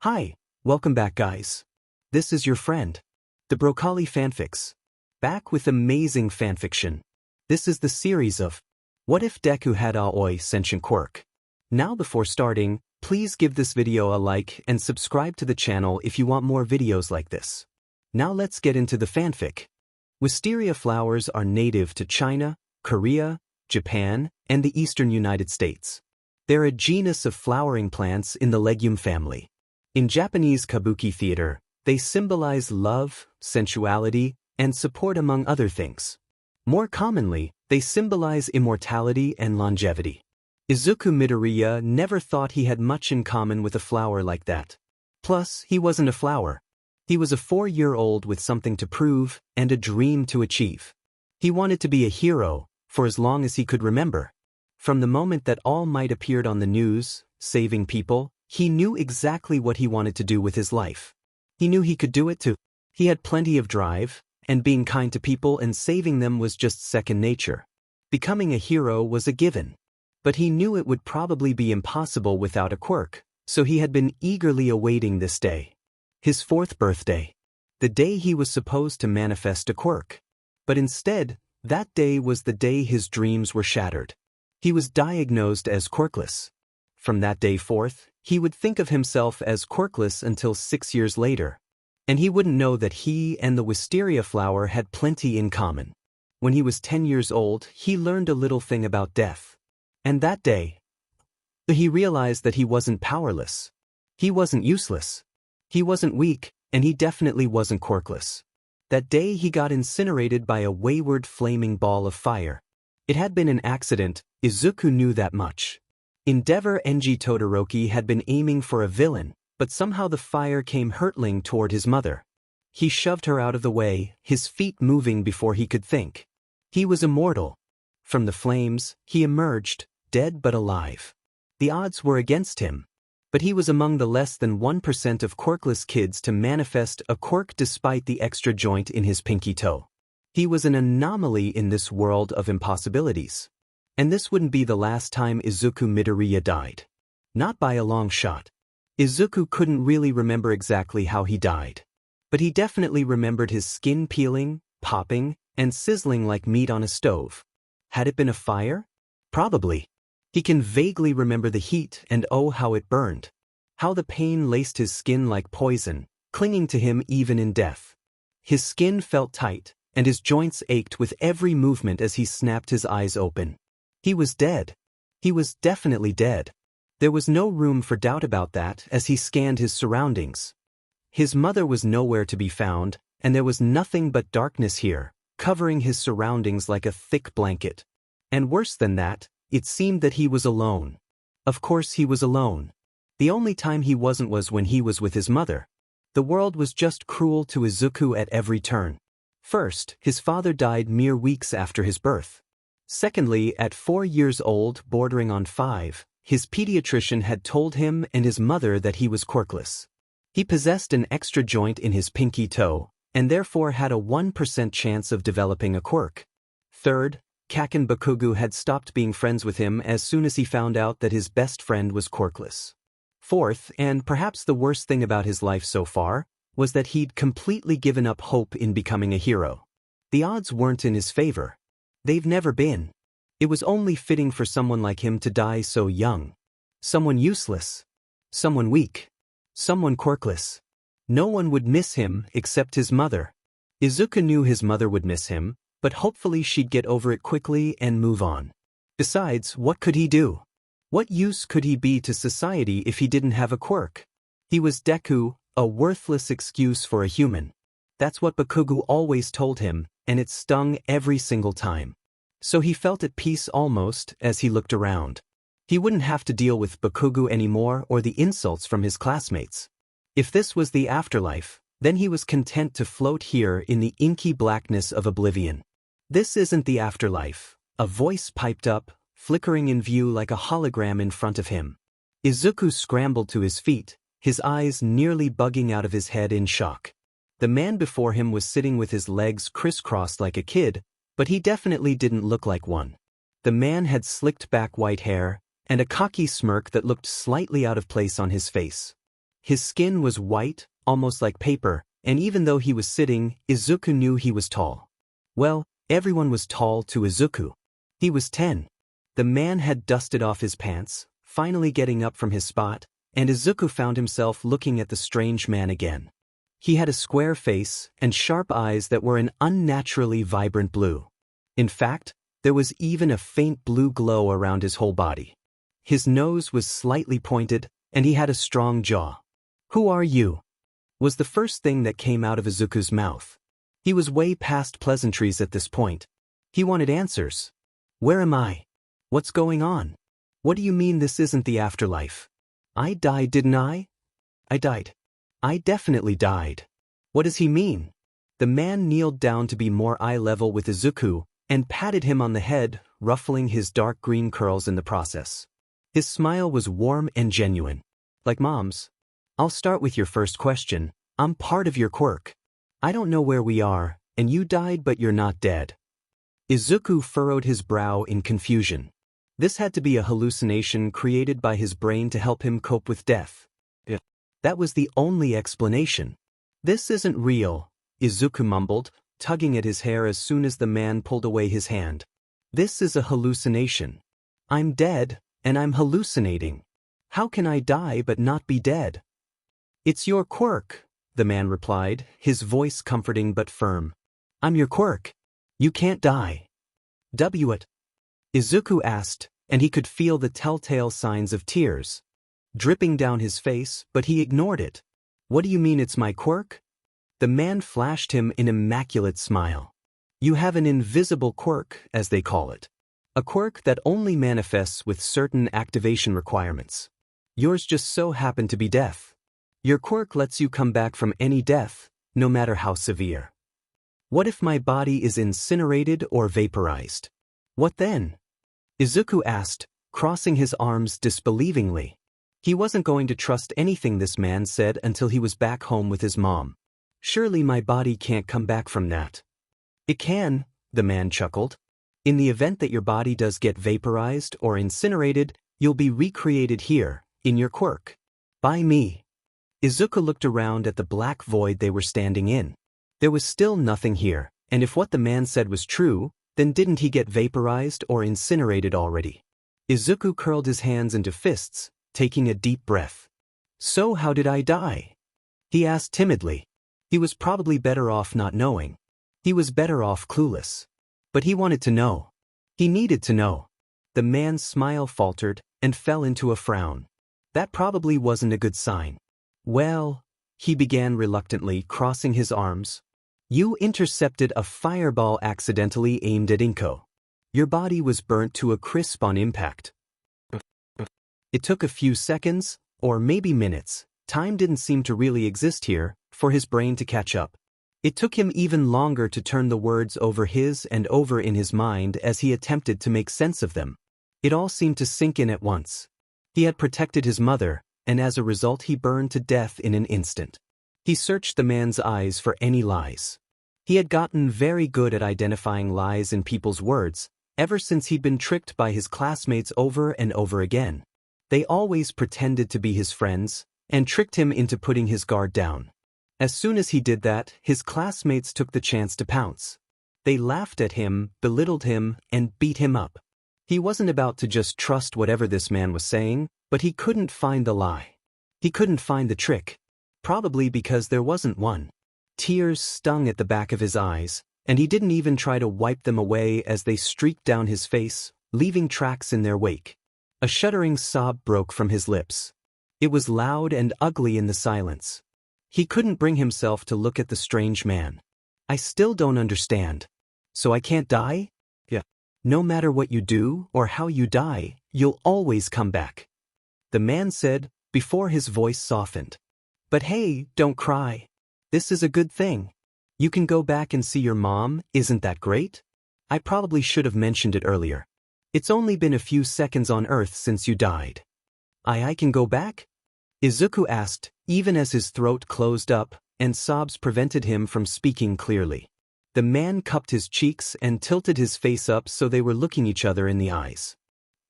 Hi, welcome back guys. This is your friend, the Broccoli Fanfics. Back with amazing fanfiction. This is the series of What If Deku Had Aoi Sentient Quirk? Now before starting, please give this video a like and subscribe to the channel if you want more videos like this. Now let's get into the fanfic. Wisteria flowers are native to China, Korea, Japan, and the eastern United States. They're a genus of flowering plants in the legume family. In Japanese kabuki theater, they symbolize love, sensuality, and support among other things. More commonly, they symbolize immortality and longevity. Izuku Midoriya never thought he had much in common with a flower like that. Plus, he wasn't a flower. He was a 4-year-old with something to prove and a dream to achieve. He wanted to be a hero for as long as he could remember. From the moment that All Might appeared on the news, saving people, he knew exactly what he wanted to do with his life. He knew he could do it too. He had plenty of drive, and being kind to people and saving them was just second nature. Becoming a hero was a given. But he knew it would probably be impossible without a quirk, so he had been eagerly awaiting this day. His 4th birthday. The day he was supposed to manifest a quirk. But instead, that day was the day his dreams were shattered. He was diagnosed as quirkless. From that day forth, he would think of himself as quirkless until 6 years later. And he wouldn't know that he and the wisteria flower had plenty in common. When he was 10 years old, he learned a little thing about death. And that day, he realized that he wasn't powerless. He wasn't useless. He wasn't weak, and he definitely wasn't quirkless. That day he got incinerated by a wayward flaming ball of fire. It had been an accident, Izuku knew that much. Endeavor Enji Todoroki had been aiming for a villain, but somehow the fire came hurtling toward his mother. He shoved her out of the way, his feet moving before he could think. He was immortal. From the flames, he emerged, dead but alive. The odds were against him. But he was among the less than 1% of quirkless kids to manifest a quirk despite the extra joint in his pinky toe. He was an anomaly in this world of impossibilities. And this wouldn't be the last time Izuku Midoriya died. Not by a long shot. Izuku couldn't really remember exactly how he died. But he definitely remembered his skin peeling, popping, and sizzling like meat on a stove. Had it been a fire? Probably. He can vaguely remember the heat and oh how it burned. How the pain laced his skin like poison, clinging to him even in death. His skin felt tight, and his joints ached with every movement as he snapped his eyes open. He was dead. He was definitely dead. There was no room for doubt about that as he scanned his surroundings. His mother was nowhere to be found, and there was nothing but darkness here, covering his surroundings like a thick blanket. And worse than that, it seemed that he was alone. Of course he was alone. The only time he wasn't was when he was with his mother. The world was just cruel to Izuku at every turn. First, his father died mere weeks after his birth. Secondly, at 4 years old, bordering on 5, his pediatrician had told him and his mother that he was quirkless. He possessed an extra joint in his pinky toe, and therefore had a 1% chance of developing a quirk. Third, Kaken Bakugo had stopped being friends with him as soon as he found out that his best friend was quirkless. Fourth, and perhaps the worst thing about his life so far, was that he'd completely given up hope in becoming a hero. The odds weren't in his favor. They've never been. It was only fitting for someone like him to die so young. Someone useless. Someone weak. Someone quirkless. No one would miss him except his mother. Izuku knew his mother would miss him, but hopefully she'd get over it quickly and move on. Besides, what could he do? What use could he be to society if he didn't have a quirk? He was Deku, a worthless excuse for a human. That's what Bakugo always told him, and it stung every single time. So he felt at peace almost as he looked around. He wouldn't have to deal with Bakugo anymore or the insults from his classmates. If this was the afterlife, then he was content to float here in the inky blackness of oblivion. This isn't the afterlife, a voice piped up, flickering in view like a hologram in front of him. Izuku scrambled to his feet, his eyes nearly bugging out of his head in shock. The man before him was sitting with his legs crisscrossed like a kid, but he definitely didn't look like one. The man had slicked back white hair, and a cocky smirk that looked slightly out of place on his face. His skin was white, almost like paper, and even though he was sitting, Izuku knew he was tall. Well, everyone was tall to Izuku. He was 10. The man had dusted off his pants, finally getting up from his spot, and Izuku found himself looking at the strange man again. He had a square face and sharp eyes that were an unnaturally vibrant blue. In fact, there was even a faint blue glow around his whole body. His nose was slightly pointed, and he had a strong jaw. "Who are you?" was the first thing that came out of Izuku's mouth. He was way past pleasantries at this point. He wanted answers. "Where am I? What's going on? What do you mean this isn't the afterlife? I died, didn't I? I died. I definitely died. What does he mean?" The man kneeled down to be more eye level with Izuku and patted him on the head, ruffling his dark green curls in the process. His smile was warm and genuine. "Like Mom's. I'll start with your first question. I'm part of your quirk. I don't know where we are, and you died but you're not dead." Izuku furrowed his brow in confusion. This had to be a hallucination created by his brain to help him cope with death. That was the only explanation. "This isn't real," Izuku mumbled, tugging at his hair as soon as the man pulled away his hand. "This is a hallucination. I'm dead, and I'm hallucinating. How can I die but not be dead?" "It's your quirk," the man replied, his voice comforting but firm. "I'm your quirk. You can't die." "What?" Izuku asked, and he could feel the telltale signs of tears dripping down his face, but he ignored it. "What do you mean it's my quirk?" The man flashed him an immaculate smile. "You have an invisible quirk, as they call it. A quirk that only manifests with certain activation requirements. Yours just so happened to be death. Your quirk lets you come back from any death, no matter how severe. What if my body is incinerated or vaporized? What then?" Izuku asked, crossing his arms disbelievingly. He wasn't going to trust anything this man said until he was back home with his mom. "Surely my body can't come back from that." "It can," the man chuckled. "In the event that your body does get vaporized or incinerated, you'll be recreated here, in your quirk. By me." Izuku looked around at the black void they were standing in. There was still nothing here, and if what the man said was true, then didn't he get vaporized or incinerated already? Izuku curled his hands into fists, taking a deep breath. "So how did I die?" he asked timidly. He was probably better off not knowing. He was better off clueless. But he wanted to know. He needed to know. The man's smile faltered and fell into a frown. That probably wasn't a good sign. "Well," he began reluctantly, crossing his arms. "You intercepted a fireball accidentally aimed at Inko. Your body was burnt to a crisp on impact." It took a few seconds, or maybe minutes, time didn't seem to really exist here, for his brain to catch up. It took him even longer to turn the words over his and over in his mind as he attempted to make sense of them. It all seemed to sink in at once. He had protected his mother, and as a result he burned to death in an instant. He searched the man's eyes for any lies. He had gotten very good at identifying lies in people's words, ever since he'd been tricked by his classmates over and over again. They always pretended to be his friends, and tricked him into putting his guard down. As soon as he did that, his classmates took the chance to pounce. They laughed at him, belittled him, and beat him up. He wasn't about to just trust whatever this man was saying, but he couldn't find the lie. He couldn't find the trick. Probably because there wasn't one. Tears stung at the back of his eyes, and he didn't even try to wipe them away as they streaked down his face, leaving tracks in their wake. A shuddering sob broke from his lips. It was loud and ugly in the silence. He couldn't bring himself to look at the strange man. "I still don't understand. So I can't die?" "Yeah. No matter what you do or how you die, you'll always come back," the man said, before his voice softened. "But hey, don't cry. This is a good thing. You can go back and see your mom, isn't that great? I probably should have mentioned it earlier. It's only been a few seconds on Earth since you died." I can go back?" Izuku asked, even as his throat closed up, and sobs prevented him from speaking clearly. The man cupped his cheeks and tilted his face up so they were looking each other in the eyes.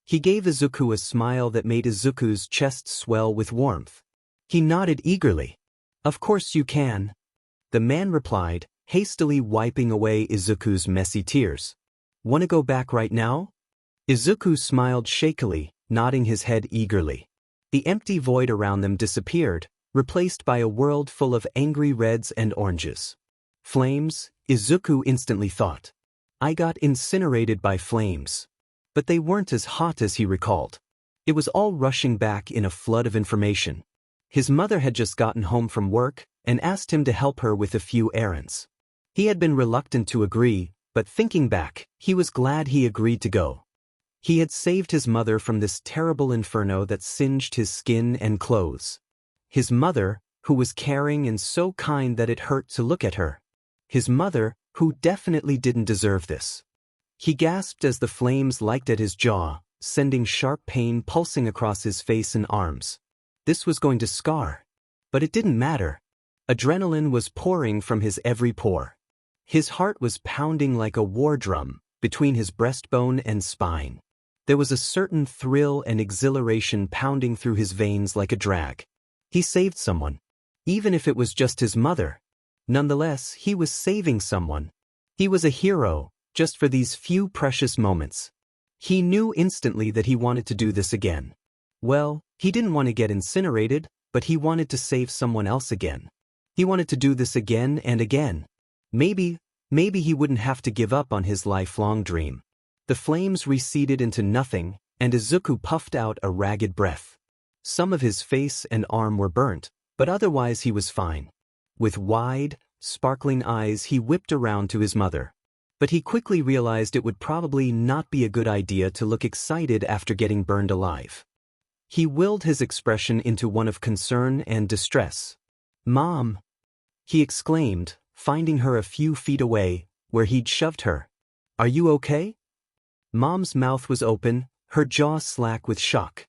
He gave Izuku a smile that made Izuku's chest swell with warmth. He nodded eagerly. Of course you can. The man replied, hastily wiping away Izuku's messy tears. Wanna go back right now? Izuku smiled shakily, nodding his head eagerly. The empty void around them disappeared, replaced by a world full of angry reds and oranges. Flames, Izuku instantly thought. I got incinerated by flames. But they weren't as hot as he recalled. It was all rushing back in a flood of information. His mother had just gotten home from work and asked him to help her with a few errands. He had been reluctant to agree, but thinking back, he was glad he agreed to go. He had saved his mother from this terrible inferno that singed his skin and clothes. His mother, who was caring and so kind that it hurt to look at her. His mother, who definitely didn't deserve this. He gasped as the flames licked at his jaw, sending sharp pain pulsing across his face and arms. This was going to scar. But it didn't matter. Adrenaline was pouring from his every pore. His heart was pounding like a war drum, between his breastbone and spine. There was a certain thrill and exhilaration pounding through his veins like a drag. He saved someone. Even if it was just his mother. Nonetheless, he was saving someone. He was a hero, just for these few precious moments. He knew instantly that he wanted to do this again. Well, he didn't want to get incinerated, but he wanted to save someone else again. He wanted to do this again and again. Maybe he wouldn't have to give up on his lifelong dream. The flames receded into nothing, and Izuku puffed out a ragged breath. Some of his face and arm were burnt, but otherwise he was fine. With wide, sparkling eyes he whipped around to his mother. But he quickly realized it would probably not be a good idea to look excited after getting burned alive. He willed his expression into one of concern and distress. "Mom!" he exclaimed, finding her a few feet away, where he'd shoved her. "Are you okay?" Mom's mouth was open, her jaw slack with shock.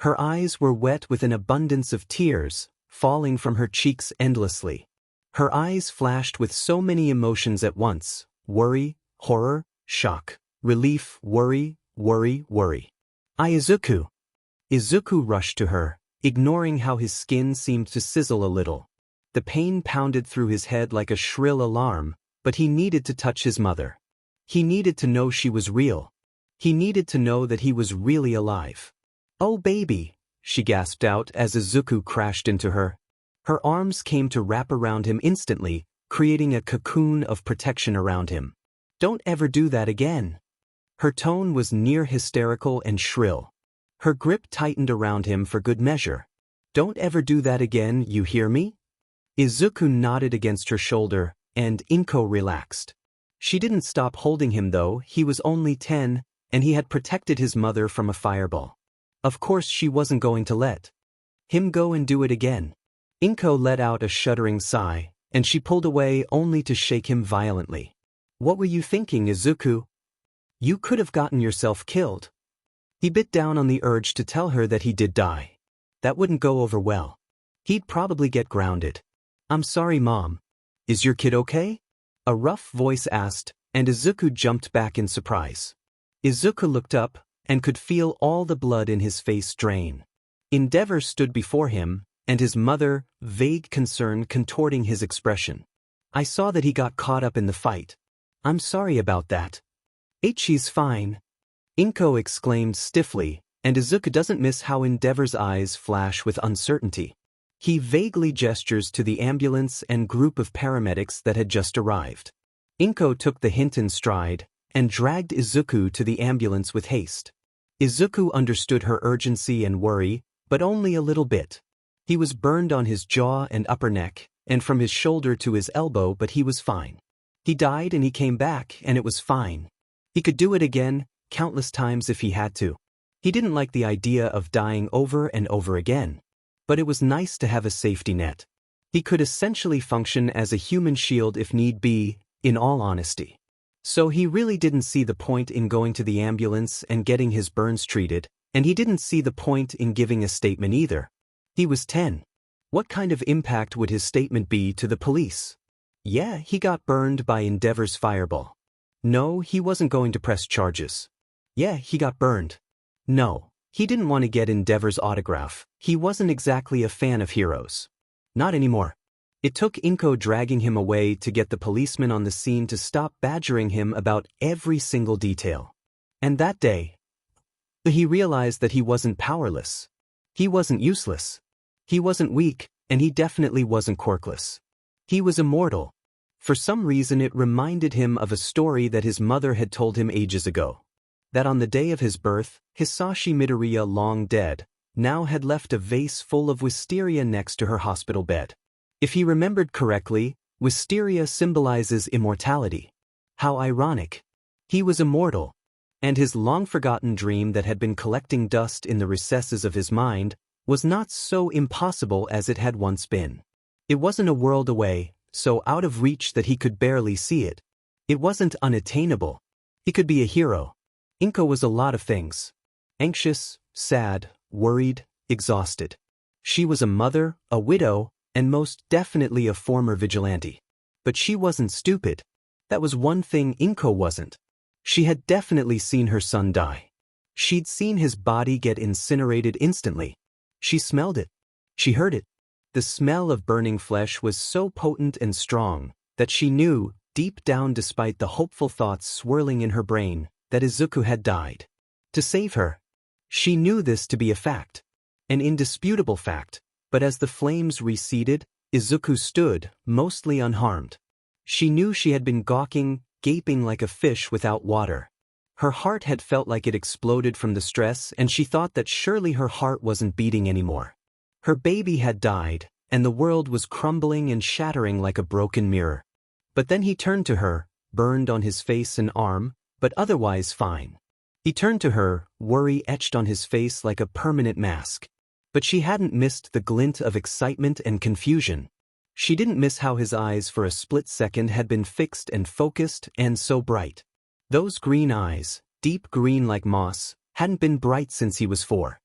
Her eyes were wet with an abundance of tears, falling from her cheeks endlessly. Her eyes flashed with so many emotions at once: worry, horror, shock, relief, worry, worry, worry. Izuku! Izuku rushed to her, ignoring how his skin seemed to sizzle a little. The pain pounded through his head like a shrill alarm, but he needed to touch his mother. He needed to know she was real. He needed to know that he was really alive. "Oh baby," she gasped out as Izuku crashed into her. Her arms came to wrap around him instantly, creating a cocoon of protection around him. "Don't ever do that again." Her tone was near hysterical and shrill. Her grip tightened around him for good measure. "Don't ever do that again, you hear me?" Izuku nodded against her shoulder, and Inko relaxed. She didn't stop holding him though. He was only 10, and he had protected his mother from a fireball. Of course she wasn't going to let him go and do it again. Inko let out a shuddering sigh, and she pulled away only to shake him violently. "What were you thinking, Izuku? You could have gotten yourself killed." He bit down on the urge to tell her that he did die. That wouldn't go over well. He'd probably get grounded. "I'm sorry, Mom. Is your kid okay?" a rough voice asked, and Izuku jumped back in surprise. Izuku looked up, and could feel all the blood in his face drain. Endeavor stood before him, and his mother, vague concern contorting his expression. "I saw that he got caught up in the fight. I'm sorry about that." "She's fine," Inko exclaimed stiffly, and Izuku doesn't miss how Endeavor's eyes flash with uncertainty. He vaguely gestures to the ambulance and group of paramedics that had just arrived. Inko took the hint in stride, and dragged Izuku to the ambulance with haste. Izuku understood her urgency and worry, but only a little bit. He was burned on his jaw and upper neck, and from his shoulder to his elbow, but he was fine. He died and he came back, and it was fine. He could do it again, countless times if he had to. He didn't like the idea of dying over and over again. But it was nice to have a safety net. He could essentially function as a human shield if need be, in all honesty. So he really didn't see the point in going to the ambulance and getting his burns treated, and he didn't see the point in giving a statement either. He was 10. What kind of impact would his statement be to the police? Yeah, he got burned by Endeavor's fireball. No, he wasn't going to press charges. Yeah, he got burned. No, He didn't want to get Endeavor's autograph. He wasn't exactly a fan of heroes. Not anymore. It took Inko dragging him away to get the policeman on the scene to stop badgering him about every single detail. And that day, he realized that he wasn't powerless. He wasn't useless. He wasn't weak, and he definitely wasn't quirkless. He was immortal. For some reason it reminded him of a story that his mother had told him ages ago. That on the day of his birth, Hisashi Midoriya, long dead, now had left a vase full of Wisteria next to her hospital bed. If he remembered correctly, Wisteria symbolizes immortality. How ironic. He was immortal. And his long-forgotten dream that had been collecting dust in the recesses of his mind was not so impossible as it had once been. It wasn't a world away, so out of reach that he could barely see it. It wasn't unattainable. He could be a hero. Inko was a lot of things. Anxious, sad, worried, exhausted. She was a mother, a widow, and most definitely a former vigilante. But she wasn't stupid. That was one thing Inko wasn't. She had definitely seen her son die. She'd seen his body get incinerated instantly. She smelled it. She heard it. The smell of burning flesh was so potent and strong that she knew, deep down despite the hopeful thoughts swirling in her brain, that Izuku had died. To save her. She knew this to be a fact. An indisputable fact, but as the flames receded, Izuku stood, mostly unharmed. She knew she had been gaping like a fish without water. Her heart had felt like it exploded from the stress, and she thought that surely her heart wasn't beating anymore. Her baby had died, and the world was crumbling and shattering like a broken mirror. But then he turned to her, burned on his face and arm, but otherwise fine. He turned to her, worry etched on his face like a permanent mask. But she hadn't missed the glint of excitement and confusion. She didn't miss how his eyes for a split second had been fixed and focused and so bright. Those green eyes, deep green like moss, hadn't been bright since he was 4.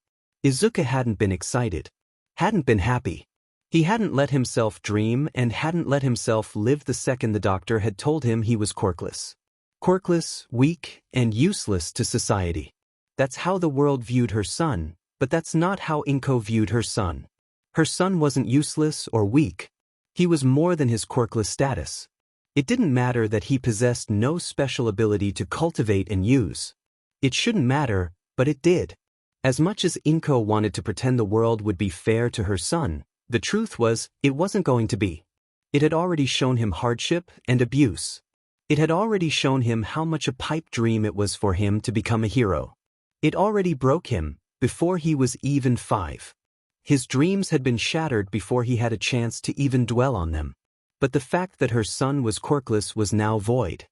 Izuku hadn't been excited. Hadn't been happy. He hadn't let himself dream and hadn't let himself live the second the doctor had told him he was quirkless. Quirkless, weak, and useless to society. That's how the world viewed her son, but that's not how Inko viewed her son. Her son wasn't useless or weak. He was more than his quirkless status. It didn't matter that he possessed no special ability to cultivate and use. It shouldn't matter, but it did. As much as Inko wanted to pretend the world would be fair to her son, the truth was, it wasn't going to be. It had already shown him hardship and abuse. It had already shown him how much a pipe dream it was for him to become a hero. It already broke him, before he was even 5. His dreams had been shattered before he had a chance to even dwell on them. But the fact that her son was quirkless was now void.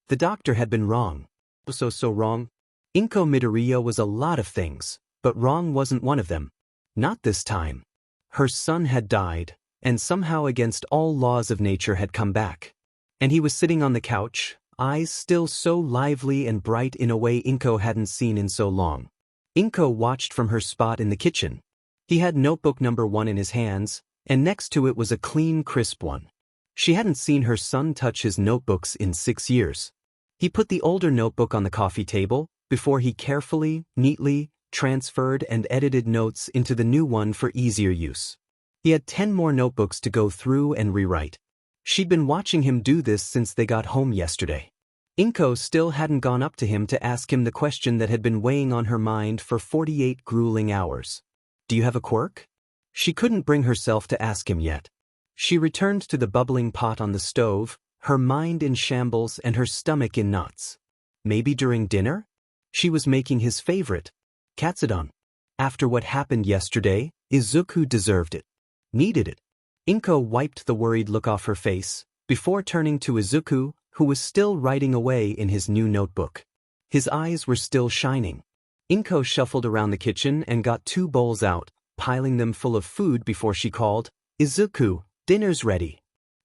The doctor had been wrong. So wrong. Inko Midoriya was a lot of things, but wrong wasn't one of them. Not this time. Her son had died, and somehow against all laws of nature had come back. And he was sitting on the couch, eyes still so lively and bright in a way Inko hadn't seen in so long. Inko watched from her spot in the kitchen. He had notebook number 1 in his hands, and next to it was a clean, crisp one. She hadn't seen her son touch his notebooks in 6 years. He put the older notebook on the coffee table, before he carefully, neatly, transferred and edited notes into the new one for easier use. He had 10 more notebooks to go through and rewrite. She'd been watching him do this since they got home yesterday. Inko still hadn't gone up to him to ask him the question that had been weighing on her mind for 48 grueling hours. Do you have a quirk? She couldn't bring herself to ask him yet. She returned to the bubbling pot on the stove, her mind in shambles and her stomach in knots. Maybe during dinner? She was making his favorite, katsudon. After what happened yesterday, Izuku deserved it. Needed it. Inko wiped the worried look off her face, before turning to Izuku, who was still writing away in his new notebook. His eyes were still shining. Inko shuffled around the kitchen and got 2 bowls out, piling them full of food before she called, "Izuku, dinner's ready."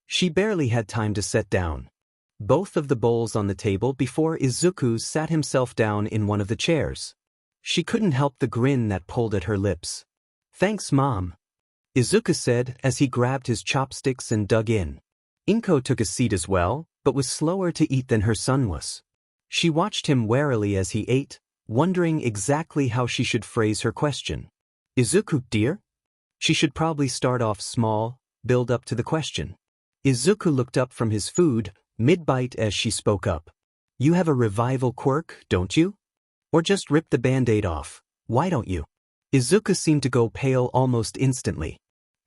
She barely had time to set down. Both of the bowls on the table before Izuku sat himself down in one of the chairs. She couldn't help the grin that pulled at her lips. "Thanks, Mom," Izuku said as he grabbed his chopsticks and dug in. Inko took a seat as well, but was slower to eat than her son was. She watched him warily as he ate, wondering exactly how she should phrase her question. Izuku, dear? She should probably start off small, build up to the question. Izuku looked up from his food, mid-bite as she spoke up. You have a revival quirk, don't you? Or just rip the band-aid off, why don't you? Izuku seemed to go pale almost instantly.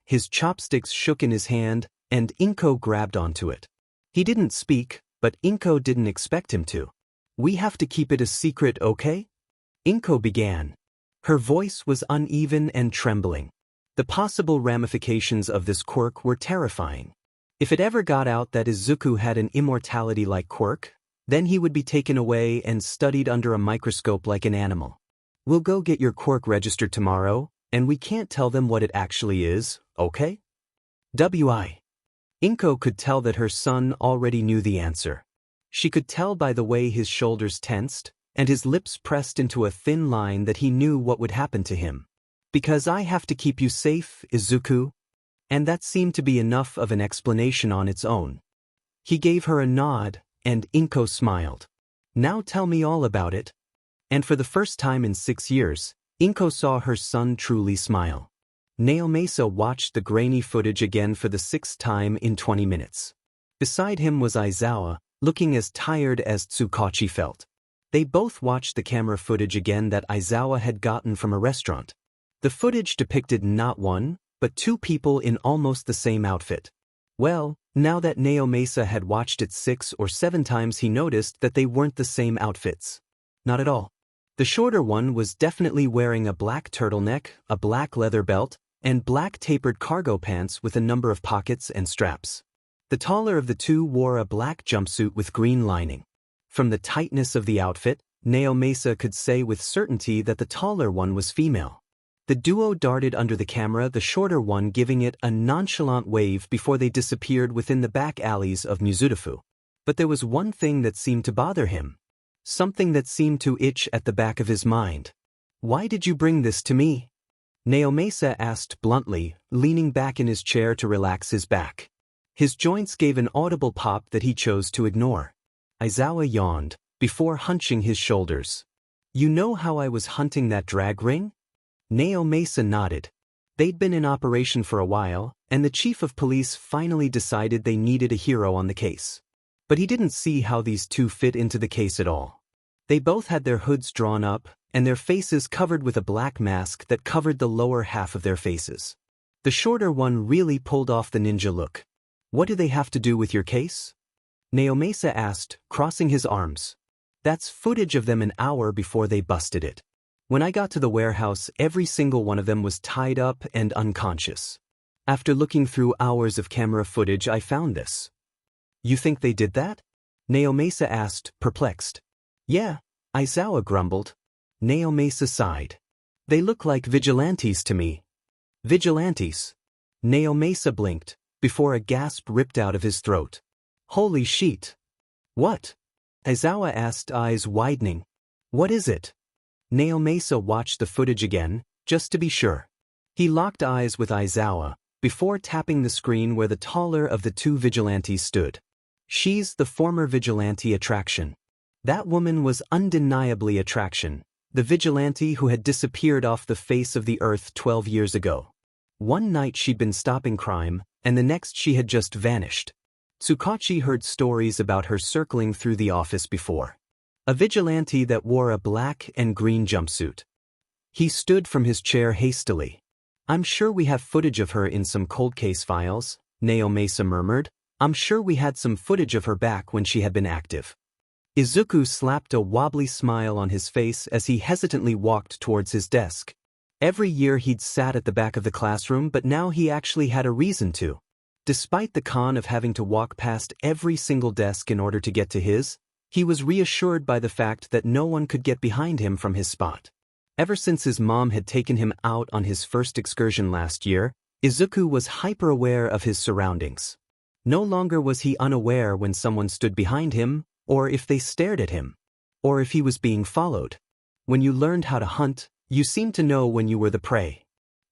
His chopsticks shook in his hand, and Inko grabbed onto it. He didn't speak, but Inko didn't expect him to. We have to keep it a secret, okay? Inko began. Her voice was uneven and trembling. The possible ramifications of this quirk were terrifying. If it ever got out that Izuku had an immortality-like quirk, then he would be taken away and studied under a microscope like an animal. We'll go get your quirk registered tomorrow, and we can't tell them what it actually is, okay? Inko could tell that her son already knew the answer. She could tell by the way his shoulders tensed, and his lips pressed into a thin line that he knew what would happen to him. Because I have to keep you safe, Izuku. And that seemed to be enough of an explanation on its own. He gave her a nod, and Inko smiled. Now tell me all about it. And for the first time in 6 years, Inko saw her son truly smile. Naomasa watched the grainy footage again for the 6th time in 20 minutes. Beside him was Aizawa, looking as tired as Tsukachi felt. They both watched the camera footage again that Aizawa had gotten from a restaurant. The footage depicted not one, but 2 people in almost the same outfit. Well, now that Naomasa had watched it 6 or 7 times, he noticed that they weren't the same outfits. Not at all. The shorter one was definitely wearing a black turtleneck, a black leather belt, and black tapered cargo pants with a number of pockets and straps. The taller of the 2 wore a black jumpsuit with green lining. From the tightness of the outfit, Naomasa could say with certainty that the taller one was female. The duo darted under the camera, the shorter one giving it a nonchalant wave before they disappeared within the back alleys of Musutafu. But there was one thing that seemed to bother him. Something that seemed to itch at the back of his mind. Why did you bring this to me? Naomasa asked bluntly, leaning back in his chair to relax his back. His joints gave an audible pop that he chose to ignore. Aizawa yawned, before hunching his shoulders. You know how I was hunting that drag ring? Naomasa nodded. They'd been in operation for a while, and the chief of police finally decided they needed a hero on the case. But he didn't see how these 2 fit into the case at all. They both had their hoods drawn up, and their faces covered with a black mask that covered the lower half of their faces. The shorter one really pulled off the ninja look. What do they have to do with your case? Naomasa asked, crossing his arms. That's footage of them an hour before they busted it. When I got to the warehouse, every single one of them was tied up and unconscious. After looking through hours of camera footage, I found this. You think they did that? Naomasa asked, perplexed. Yeah, Aizawa grumbled. Naomasa sighed. They look like vigilantes to me. Vigilantes? Naomasa blinked, before a gasp ripped out of his throat. Holy shit. What? Aizawa asked, eyes widening. What is it? Naomasa watched the footage again, just to be sure. He locked eyes with Aizawa, before tapping the screen where the taller of the 2 vigilantes stood. She's the former vigilante Attraction. That woman was undeniably Attraction, the vigilante who had disappeared off the face of the earth 12 years ago. One night she'd been stopping crime, and the next she had just vanished. Tsukachi heard stories about her circling through the office before. A vigilante that wore a black and green jumpsuit. He stood from his chair hastily. I'm sure we have footage of her in some cold case files, Naomasa murmured. I'm sure we had some footage of her back when she had been active. Izuku slapped a wobbly smile on his face as he hesitantly walked towards his desk. Every year he'd sat at the back of the classroom, but now he actually had a reason to. Despite the con of having to walk past every single desk in order to get to his, he was reassured by the fact that no one could get behind him from his spot. Ever since his mom had taken him out on his first excursion last year, Izuku was hyper-aware of his surroundings. No longer was he unaware when someone stood behind him, or if they stared at him, or if he was being followed. When you learned how to hunt, you seemed to know when you were the prey.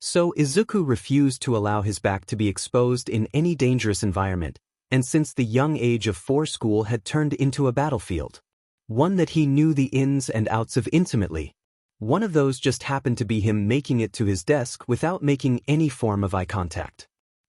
So Izuku refused to allow his back to be exposed in any dangerous environment, and since the young age of 4 school had turned into a battlefield. One that he knew the ins and outs of intimately. One of those just happened to be him making it to his desk without making any form of eye contact.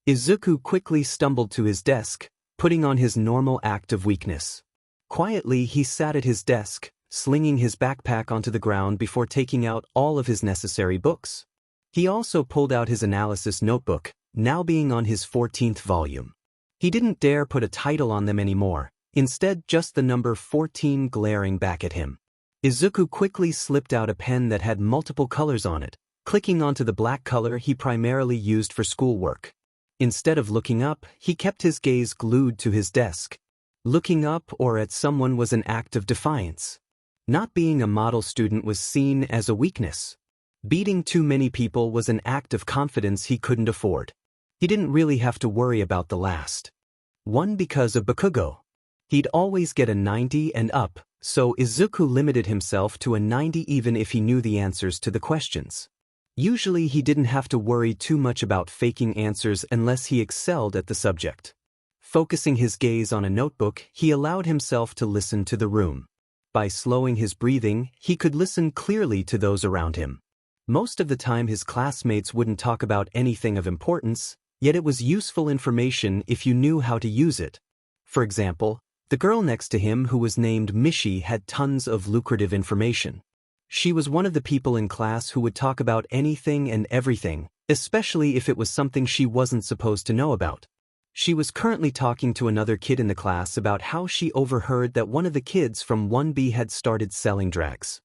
Izuku quickly stumbled to his desk, putting on his normal act of weakness. Quietly he sat at his desk, slinging his backpack onto the ground before taking out all of his necessary books. He also pulled out his analysis notebook, now being on his 14th volume. He didn't dare put a title on them anymore, instead just the number 14 glaring back at him. Izuku quickly slipped out a pen that had multiple colors on it, clicking onto the black color he primarily used for schoolwork. Instead of looking up, he kept his gaze glued to his desk. Looking up or at someone was an act of defiance. Not being a model student was seen as a weakness. Beating too many people was an act of confidence he couldn't afford. He didn't really have to worry about the last one because of Bakugo. He'd always get a 90 and up, so Izuku limited himself to a 90 even if he knew the answers to the questions. Usually he didn't have to worry too much about faking answers unless he excelled at the subject. Focusing his gaze on a notebook, he allowed himself to listen to the room. By slowing his breathing, he could listen clearly to those around him. Most of the time his classmates wouldn't talk about anything of importance, yet it was useful information if you knew how to use it. For example, the girl next to him who was named Mishi had tons of lucrative information. She was one of the people in class who would talk about anything and everything, especially if it was something she wasn't supposed to know about. She was currently talking to another kid in the class about how she overheard that one of the kids from 1B had started selling drugs.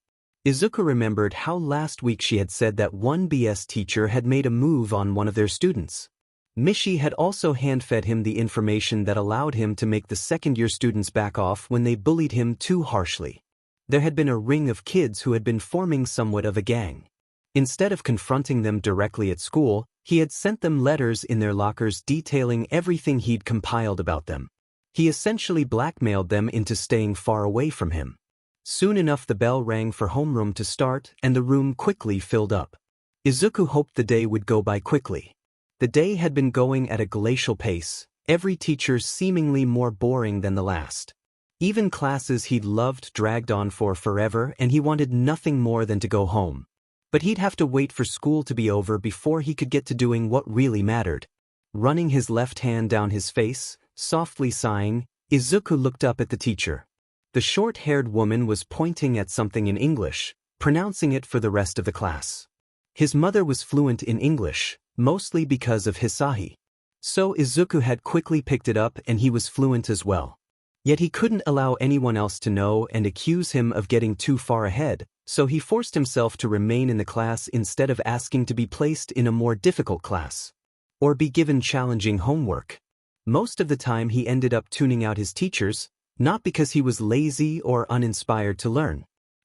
Izuku remembered how last week she had said that 1B's teacher had made a move on one of their students. Mishi had also hand-fed him the information that allowed him to make the second-year students back off when they bullied him too harshly. There had been a ring of kids who had been forming somewhat of a gang. Instead of confronting them directly at school, he had sent them letters in their lockers detailing everything he'd compiled about them. He essentially blackmailed them into staying far away from him. Soon enough the bell rang for homeroom to start and the room quickly filled up. Izuku hoped the day would go by quickly. The day had been going at a glacial pace, every teacher seemingly more boring than the last. Even classes he'd loved dragged on for forever and he wanted nothing more than to go home. But he'd have to wait for school to be over before he could get to doing what really mattered. Running his left hand down his face, softly sighing, Izuku looked up at the teacher. The short-haired woman was pointing at something in English, pronouncing it for the rest of the class. His mother was fluent in English, mostly because of Hisahi. So Izuku had quickly picked it up and he was fluent as well. Yet he couldn't allow anyone else to know and accuse him of getting too far ahead, so he forced himself to remain in the class instead of asking to be placed in a more difficult class. Or be given challenging homework. Most of the time he ended up tuning out his teachers, not because he was lazy or uninspired to learn.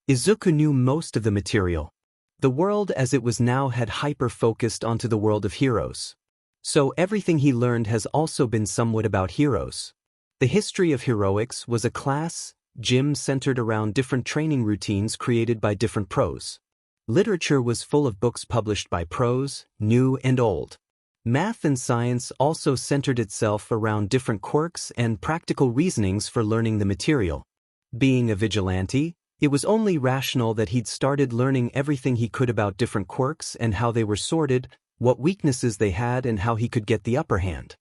Izuku knew most of the material. The world as it was now had hyper-focused onto the world of heroes. So everything he learned has also been somewhat about heroes. The history of heroics was a class, gym centered around different training routines created by different pros. Literature was full of books published by pros, new and old. Math and science also centered itself around different quirks and practical reasonings for learning the material. Being a vigilante, it was only rational that he'd started learning everything he could about different quirks and how they were sorted, what weaknesses they had and how he could get the upper hand.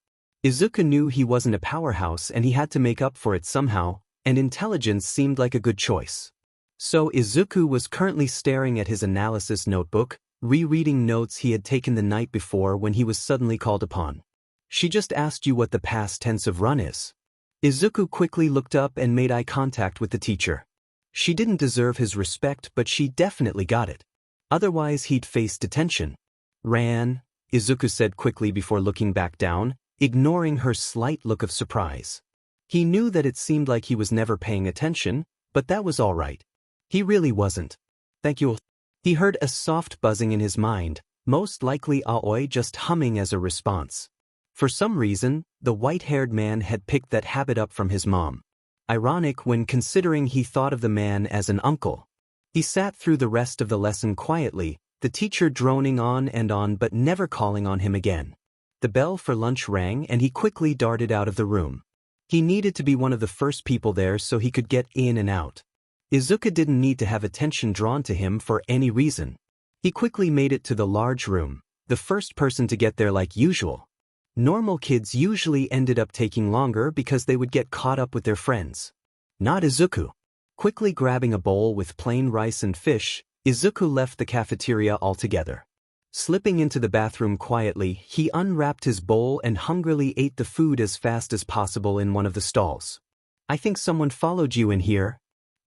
Izuku knew he wasn't a powerhouse and he had to make up for it somehow, and intelligence seemed like a good choice. So Izuku was currently staring at his analysis notebook, rereading notes he had taken the night before when he was suddenly called upon. She just asked you what the past tense of run is. Izuku quickly looked up and made eye contact with the teacher. She didn't deserve his respect, but she definitely got it. Otherwise he'd face detention. Ran, Izuku said quickly before looking back down, ignoring her slight look of surprise. He knew that it seemed like he was never paying attention, but that was all right. He really wasn't. Thank you. He heard a soft buzzing in his mind, most likely Aoi just humming as a response. For some reason, the white-haired man had picked that habit up from his mom. Ironic when considering he thought of the man as an uncle. He sat through the rest of the lesson quietly, the teacher droning on but never calling on him again. The bell for lunch rang and he quickly darted out of the room. He needed to be one of the first people there so he could get in and out. Izuku didn't need to have attention drawn to him for any reason. He quickly made it to the large room, the first person to get there like usual. Normal kids usually ended up taking longer because they would get caught up with their friends. Not Izuku. Quickly grabbing a bowl with plain rice and fish, Izuku left the cafeteria altogether. Slipping into the bathroom quietly, he unwrapped his bowl and hungrily ate the food as fast as possible in one of the stalls. I think someone followed you in here.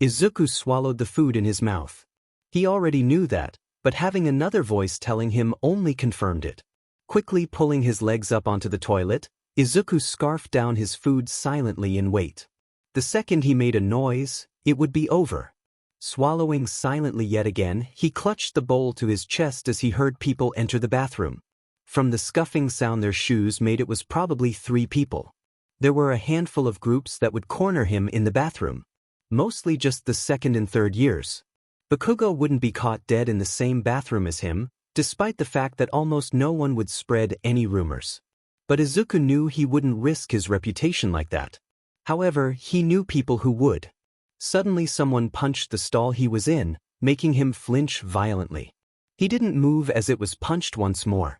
Izuku swallowed the food in his mouth. He already knew that, but having another voice telling him only confirmed it. Quickly pulling his legs up onto the toilet, Izuku scarfed down his food silently in wait. The second he made a noise, it would be over. Swallowing silently yet again, he clutched the bowl to his chest as he heard people enter the bathroom. From the scuffing sound their shoes made, it was probably 3 people. There were a handful of groups that would corner him in the bathroom. Mostly just the second and third years. Bakugo wouldn't be caught dead in the same bathroom as him, despite the fact that almost no one would spread any rumors. But Izuku knew he wouldn't risk his reputation like that. However, he knew people who would. Suddenly someone punched the stall he was in, making him flinch violently. He didn't move as it was punched once more.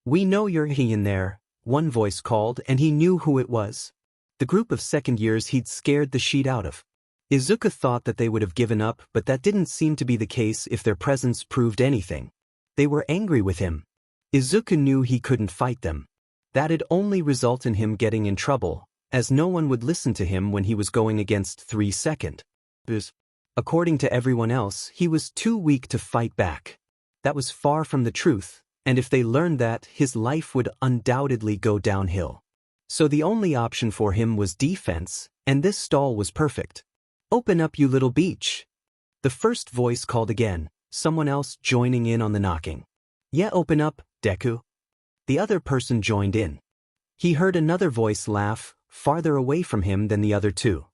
"We know you're in there," one voice called, and he knew who it was. The group of second years he'd scared the shit out of. Izuku thought that they would have given up, but that didn't seem to be the case if their presence proved anything. They were angry with him. Izuku knew he couldn't fight them. That'd only result in him getting in trouble, as no one would listen to him when he was going against 3 second. According to everyone else, he was too weak to fight back. That was far from the truth, and if they learned that, his life would undoubtedly go downhill. So the only option for him was defense, and this stall was perfect. "Open up, you little beach." The first voice called again, someone else joining in on the knocking. "Yeah, open up, Deku." The other person joined in. He heard another voice laugh, farther away from him than the other two.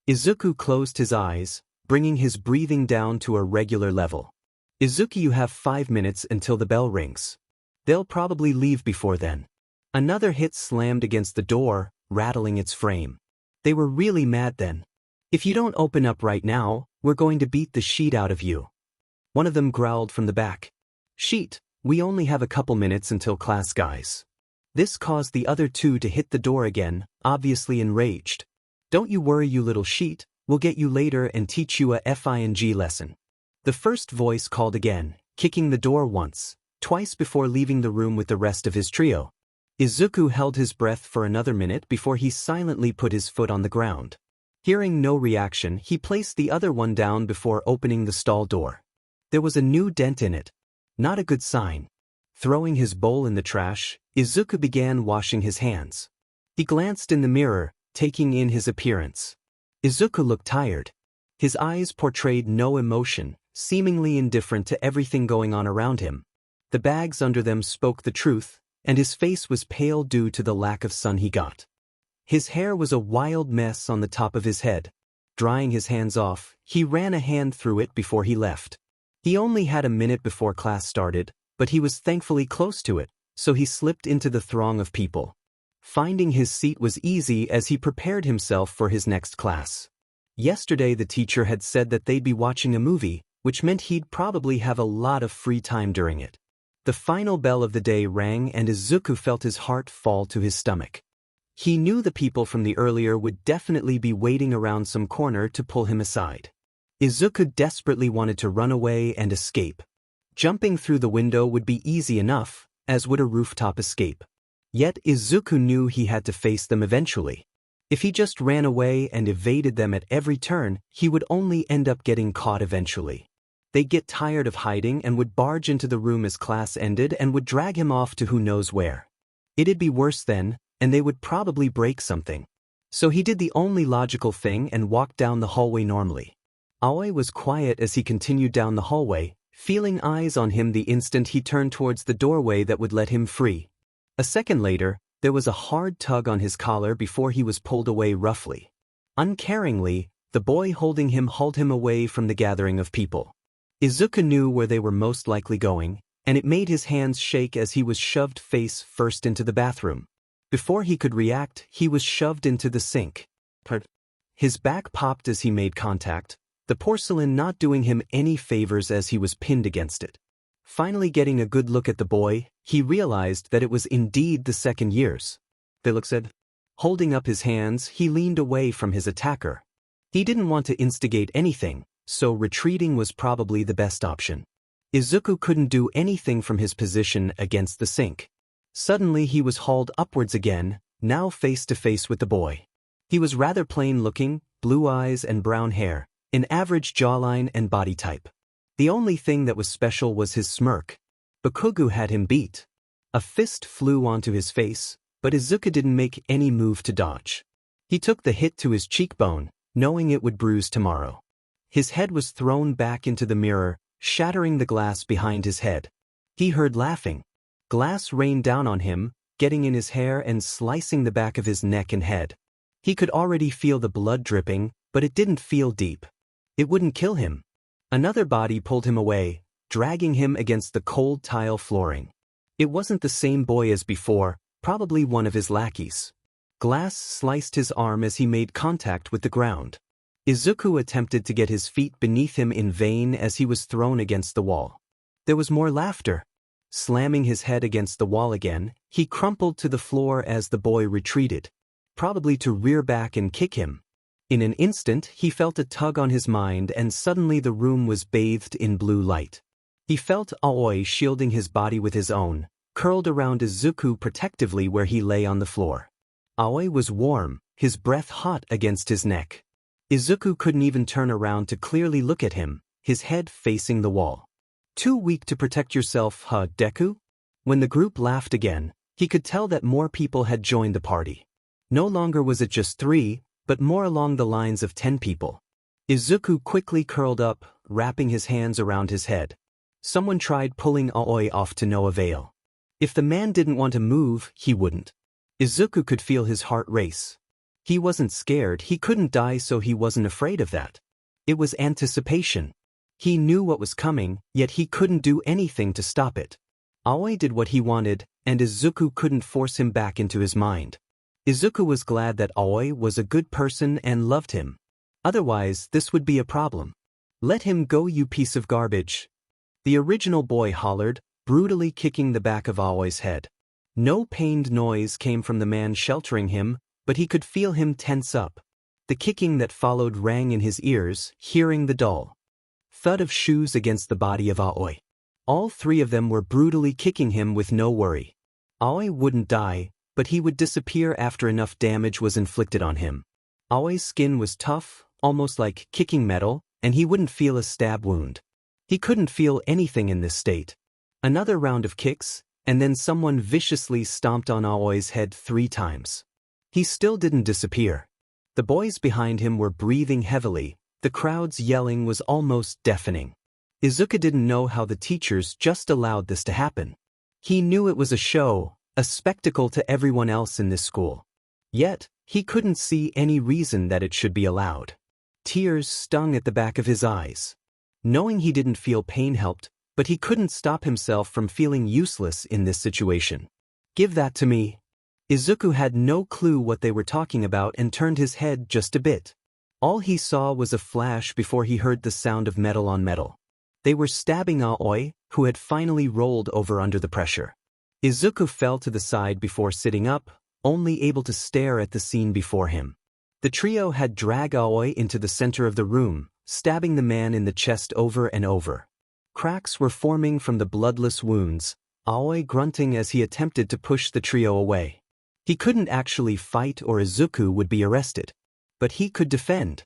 Izuku closed his eyes, bringing his breathing down to a regular level. "Izuku, you have 5 minutes until the bell rings. They'll probably leave before then." Another hit slammed against the door, rattling its frame. They were really mad then. "If you don't open up right now, we're going to beat the shit out of you." One of them growled from the back. "Shit, we only have a couple minutes until class, guys." This caused the other two to hit the door again, obviously enraged. "Don't you worry, you little shit, we'll get you later and teach you a FING lesson." The first voice called again, kicking the door once, twice before leaving the room with the rest of his trio. Izuku held his breath for another minute before he silently put his foot on the ground. Hearing no reaction, he placed the other one down before opening the stall door. There was a new dent in it. Not a good sign. Throwing his bowl in the trash, Izuku began washing his hands. He glanced in the mirror, taking in his appearance. Izuku looked tired. His eyes portrayed no emotion, seemingly indifferent to everything going on around him. The bags under them spoke the truth, and his face was pale due to the lack of sun he got. His hair was a wild mess on the top of his head. Drying his hands off, he ran a hand through it before he left. He only had a minute before class started, but he was thankfully close to it, so he slipped into the throng of people. Finding his seat was easy as he prepared himself for his next class. Yesterday the teacher had said that they'd be watching a movie, which meant he'd probably have a lot of free time during it. The final bell of the day rang and Izuku felt his heart fall to his stomach. He knew the people from the earlier would definitely be waiting around some corner to pull him aside. Izuku desperately wanted to run away and escape. Jumping through the window would be easy enough, as would a rooftop escape. Yet Izuku knew he had to face them eventually. If he just ran away and evaded them at every turn, he would only end up getting caught eventually. They'd get tired of hiding and would barge into the room as class ended and would drag him off to who knows where. It'd be worse then, and they would probably break something. So he did the only logical thing and walked down the hallway normally. Aoi was quiet as he continued down the hallway, feeling eyes on him the instant he turned towards the doorway that would let him free. A second later, there was a hard tug on his collar before he was pulled away roughly. Uncaringly, the boy holding him hauled him away from the gathering of people. Izuku knew where they were most likely going, and it made his hands shake as he was shoved face first into the bathroom. Before he could react, he was shoved into the sink. His back popped as he made contact, the porcelain not doing him any favors as he was pinned against it. Finally getting a good look at the boy, he realized that it was indeed the second year's. Philip said. Holding up his hands, he leaned away from his attacker. He didn't want to instigate anything, so retreating was probably the best option. Izuku couldn't do anything from his position against the sink. Suddenly he was hauled upwards again, now face to face with the boy. He was rather plain-looking, blue eyes and brown hair, an average jawline and body type. The only thing that was special was his smirk. Bakugo had him beat. A fist flew onto his face, but Izuku didn't make any move to dodge. He took the hit to his cheekbone, knowing it would bruise tomorrow. His head was thrown back into the mirror, shattering the glass behind his head. He heard laughing. Glass rained down on him, getting in his hair and slicing the back of his neck and head. He could already feel the blood dripping, but it didn't feel deep. It wouldn't kill him. Another body pulled him away, dragging him against the cold tile flooring. It wasn't the same boy as before, probably one of his lackeys. Glass sliced his arm as he made contact with the ground. Izuku attempted to get his feet beneath him in vain as he was thrown against the wall. There was more laughter. Slamming his head against the wall again, he crumpled to the floor as the boy retreated, probably to rear back and kick him. In an instant, he felt a tug on his mind and suddenly the room was bathed in blue light. He felt Aoi shielding his body with his own, curled around Izuku protectively where he lay on the floor. Aoi was warm, his breath hot against his neck. Izuku couldn't even turn around to clearly look at him, his head facing the wall. Too weak to protect yourself, huh, Deku? When the group laughed again, he could tell that more people had joined the party. No longer was it just 3, but more along the lines of 10 people. Izuku quickly curled up, wrapping his hands around his head. Someone tried pulling Aoi off to no avail. If the man didn't want to move, he wouldn't. Izuku could feel his heart race. He wasn't scared, he couldn't die, so he wasn't afraid of that. It was anticipation. He knew what was coming, yet he couldn't do anything to stop it. Aoi did what he wanted, and Izuku couldn't force him back into his mind. Izuku was glad that Aoi was a good person and loved him. Otherwise, this would be a problem. Let him go, you piece of garbage. The original boy hollered, brutally kicking the back of Aoi's head. No pained noise came from the man sheltering him, but he could feel him tense up. The kicking that followed rang in his ears, hearing the dull thud of shoes against the body of Aoi. All 3 of them were brutally kicking him with no worry. Aoi wouldn't die, but he would disappear after enough damage was inflicted on him. Aoi's skin was tough, almost like kicking metal, and he wouldn't feel a stab wound. He couldn't feel anything in this state. Another round of kicks, and then someone viciously stomped on Aoi's head 3 times. He still didn't disappear. The boys behind him were breathing heavily, the crowd's yelling was almost deafening. Izuku didn't know how the teachers just allowed this to happen. He knew it was a show, a spectacle to everyone else in this school. Yet, he couldn't see any reason that it should be allowed. Tears stung at the back of his eyes. Knowing he didn't feel pain helped, but he couldn't stop himself from feeling useless in this situation. Give that to me. Izuku had no clue what they were talking about and turned his head just a bit. All he saw was a flash before he heard the sound of metal on metal. They were stabbing Aoi, who had finally rolled over under the pressure. Izuku fell to the side before sitting up, only able to stare at the scene before him. The trio had dragged Aoi into the center of the room, stabbing the man in the chest over and over. Cracks were forming from the bloodless wounds, Aoi grunting as he attempted to push the trio away. He couldn't actually fight or Izuku would be arrested. But he could defend.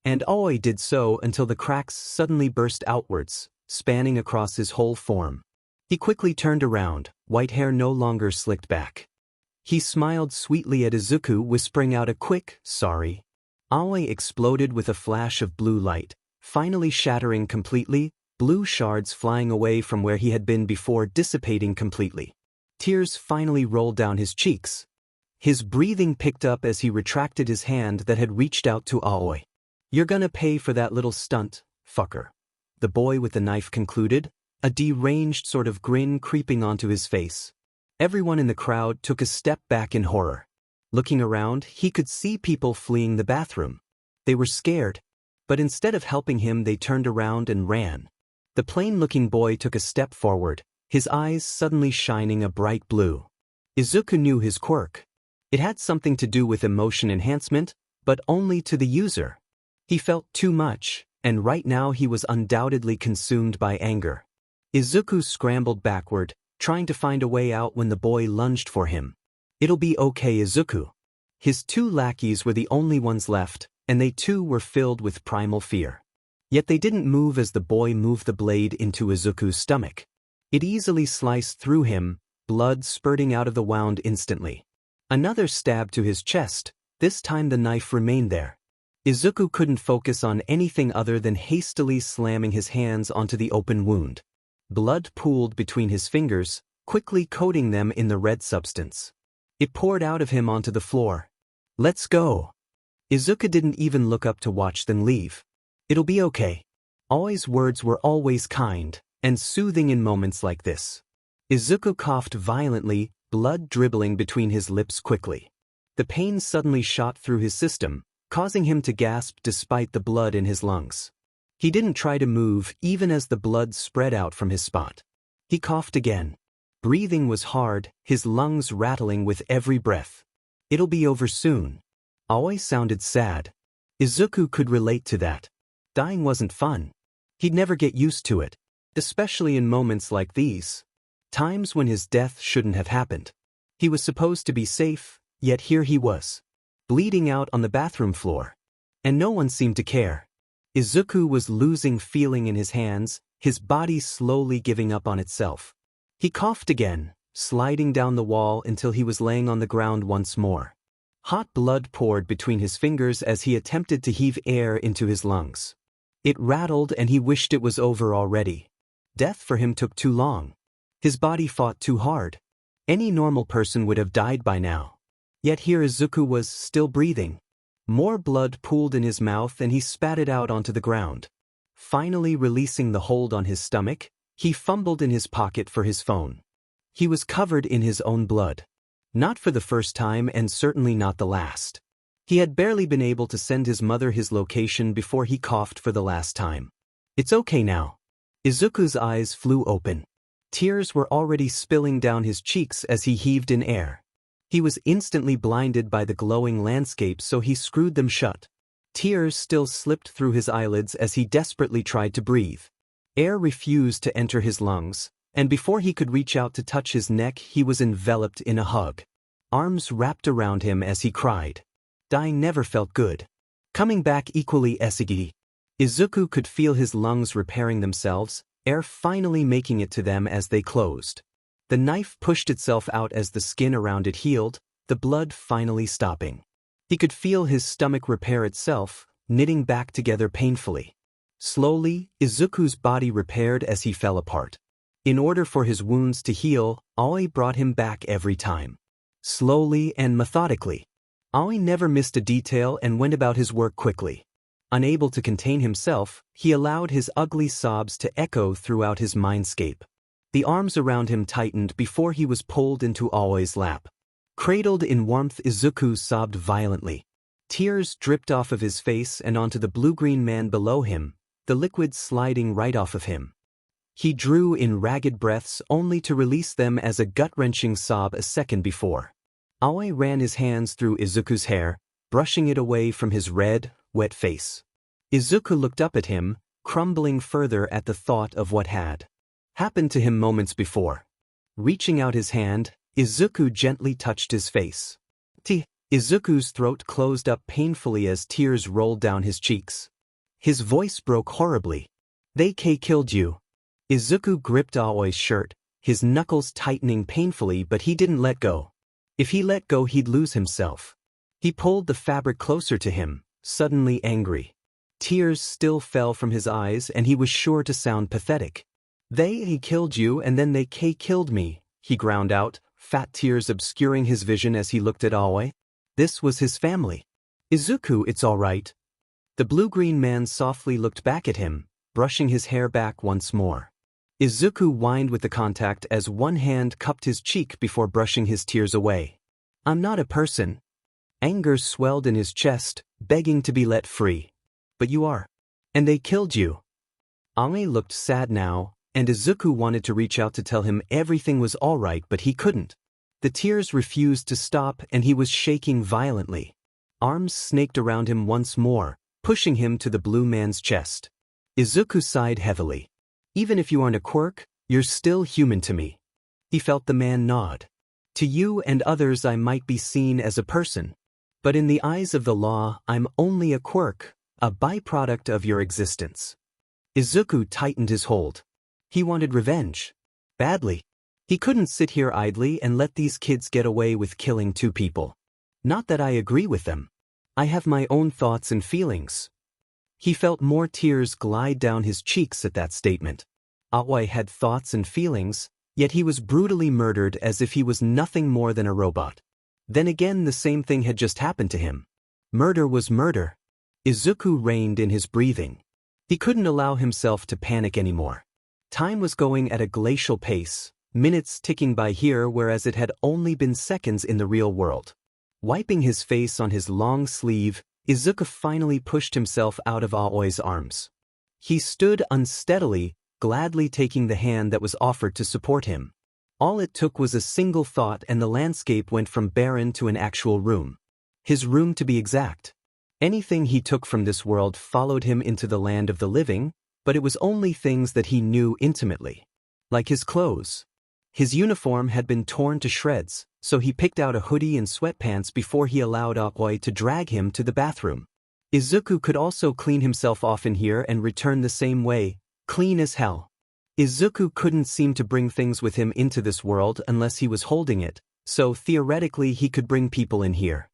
And Aoi did so until the cracks suddenly burst outwards, spanning across his whole form. He quickly turned around, white hair no longer slicked back. He smiled sweetly at Izuku, whispering out a quick, sorry. Aoi exploded with a flash of blue light, finally shattering completely, blue shards flying away from where he had been before dissipating completely. Tears finally rolled down his cheeks. His breathing picked up as he retracted his hand that had reached out to Aoi. You're gonna pay for that little stunt, fucker. The boy with the knife concluded, a deranged sort of grin creeping onto his face. Everyone in the crowd took a step back in horror. Looking around, he could see people fleeing the bathroom. They were scared. but instead of helping him they turned around and ran. The plain-looking boy took a step forward, his eyes suddenly shining a bright blue. Izuku knew his quirk. It had something to do with emotion enhancement, but only to the user. He felt too much, and right now he was undoubtedly consumed by anger. Izuku scrambled backward, trying to find a way out when the boy lunged for him. "It'll be okay, Izuku." His 2 lackeys were the only ones left, and they too were filled with primal fear. Yet they didn't move as the boy moved the blade into Izuku's stomach. It easily sliced through him, blood spurting out of the wound instantly. Another stab to his chest, this time the knife remained there. Izuku couldn't focus on anything other than hastily slamming his hands onto the open wound. Blood pooled between his fingers, quickly coating them in the red substance. It poured out of him onto the floor. "Let's go." Izuku didn't even look up to watch them leave. "It'll be okay." Aoi's words were always kind and soothing in moments like this. Izuku coughed violently, blood dribbling between his lips quickly. The pain suddenly shot through his system, causing him to gasp despite the blood in his lungs. He didn't try to move even as the blood spread out from his spot. He coughed again. Breathing was hard, his lungs rattling with every breath. "It'll be over soon." Aoi sounded sad. Izuku could relate to that. Dying wasn't fun. He'd never get used to it, especially in moments like these. Times when his death shouldn't have happened. He was supposed to be safe, yet here he was, bleeding out on the bathroom floor. And no one seemed to care. Izuku was losing feeling in his hands, his body slowly giving up on itself. He coughed again, sliding down the wall until he was laying on the ground once more. Hot blood poured between his fingers as he attempted to heave air into his lungs. It rattled and he wished it was over already. Death for him took too long. His body fought too hard. Any normal person would have died by now. Yet here Izuku was still breathing. More blood pooled in his mouth and he spat it out onto the ground. Finally releasing the hold on his stomach, he fumbled in his pocket for his phone. He was covered in his own blood. Not for the first time and certainly not the last. He had barely been able to send his mother his location before he coughed for the last time. "It's okay now." Izuku's eyes flew open. Tears were already spilling down his cheeks as he heaved in air. He was instantly blinded by the glowing landscape, so he screwed them shut. Tears still slipped through his eyelids as he desperately tried to breathe. Air refused to enter his lungs, and before he could reach out to touch his neck he was enveloped in a hug. Arms wrapped around him as he cried. Dying never felt good. Coming back equally esigi. Izuku could feel his lungs repairing themselves, air finally making it to them as they closed. The knife pushed itself out as the skin around it healed, the blood finally stopping. He could feel his stomach repair itself, knitting back together painfully. Slowly, Izuku's body repaired as he fell apart. In order for his wounds to heal, Aoi brought him back every time. Slowly and methodically. Aoi never missed a detail and went about his work quickly. Unable to contain himself, he allowed his ugly sobs to echo throughout his mindscape. The arms around him tightened before he was pulled into Aoi's lap. Cradled in warmth, Izuku sobbed violently. Tears dripped off of his face and onto the blue-green man below him, the liquid sliding right off of him. He drew in ragged breaths only to release them as a gut-wrenching sob a second before. Aoi ran his hands through Izuku's hair, brushing it away from his red, wet face. Izuku looked up at him, crumbling further at the thought of what had happened to him moments before. Reaching out his hand, Izuku gently touched his face. Izuku's throat closed up painfully as tears rolled down his cheeks. His voice broke horribly. "They killed you." Izuku gripped Aoi's shirt, his knuckles tightening painfully, but he didn't let go. If he let go he'd lose himself. He pulled the fabric closer to him, suddenly angry. Tears still fell from his eyes and he was sure to sound pathetic. He killed you and then they killed me," he ground out, fat tears obscuring his vision as he looked at Aoi. This was his family. "Izuku, it's all right." The blue-green man softly looked back at him, brushing his hair back once more. Izuku whined with the contact as one hand cupped his cheek before brushing his tears away. "I'm not a person." Anger swelled in his chest, begging to be let free. "But you are." And they killed you. Aoi looked sad now, and Izuku wanted to reach out to tell him everything was alright, but he couldn't. The tears refused to stop and he was shaking violently. Arms snaked around him once more, pushing him to the blue man's chest. Izuku sighed heavily. Even if you aren't a quirk, you're still human to me. He felt the man nod. To you and others I might be seen as a person. But in the eyes of the law, I'm only a quirk, a byproduct of your existence. Izuku tightened his hold. He wanted revenge. Badly. He couldn't sit here idly and let these kids get away with killing 2 people. Not that I agree with them. I have my own thoughts and feelings. He felt more tears glide down his cheeks at that statement. Aoi had thoughts and feelings, yet he was brutally murdered as if he was nothing more than a robot. Then again, the same thing had just happened to him. Murder was murder. Izuku reined in his breathing. He couldn't allow himself to panic anymore. Time was going at a glacial pace, minutes ticking by here whereas it had only been seconds in the real world. Wiping his face on his long sleeve, Izuku finally pushed himself out of Aoi's arms. He stood unsteadily, gladly taking the hand that was offered to support him. All it took was a single thought and the landscape went from barren to an actual room. His room, to be exact. Anything he took from this world followed him into the land of the living, but it was only things that he knew intimately. Like his clothes. His uniform had been torn to shreds, so he picked out a hoodie and sweatpants before he allowed Aoi to drag him to the bathroom. Izuku could also clean himself off in here and return the same way, clean as hell. Izuku couldn't seem to bring things with him into this world unless he was holding it, so theoretically he could bring people in here.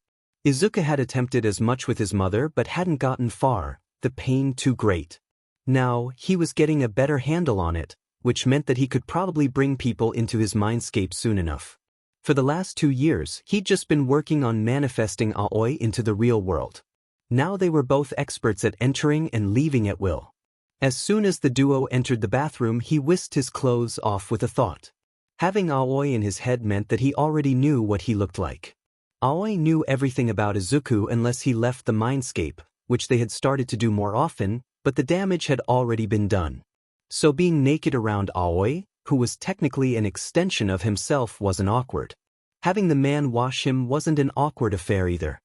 Izuku had attempted as much with his mother but hadn't gotten far, the pain too great. Now, he was getting a better handle on it, which meant that he could probably bring people into his mindscape soon enough. For the last 2 years, he'd just been working on manifesting Aoi into the real world. Now they were both experts at entering and leaving at will. As soon as the duo entered the bathroom, he whisked his clothes off with a thought. Having Aoi in his head meant that he already knew what he looked like. Aoi knew everything about Izuku unless he left the mindscape, which they had started to do more often, but the damage had already been done. So being naked around Aoi, who was technically an extension of himself, wasn't awkward. Having the man wash him wasn't an awkward affair either.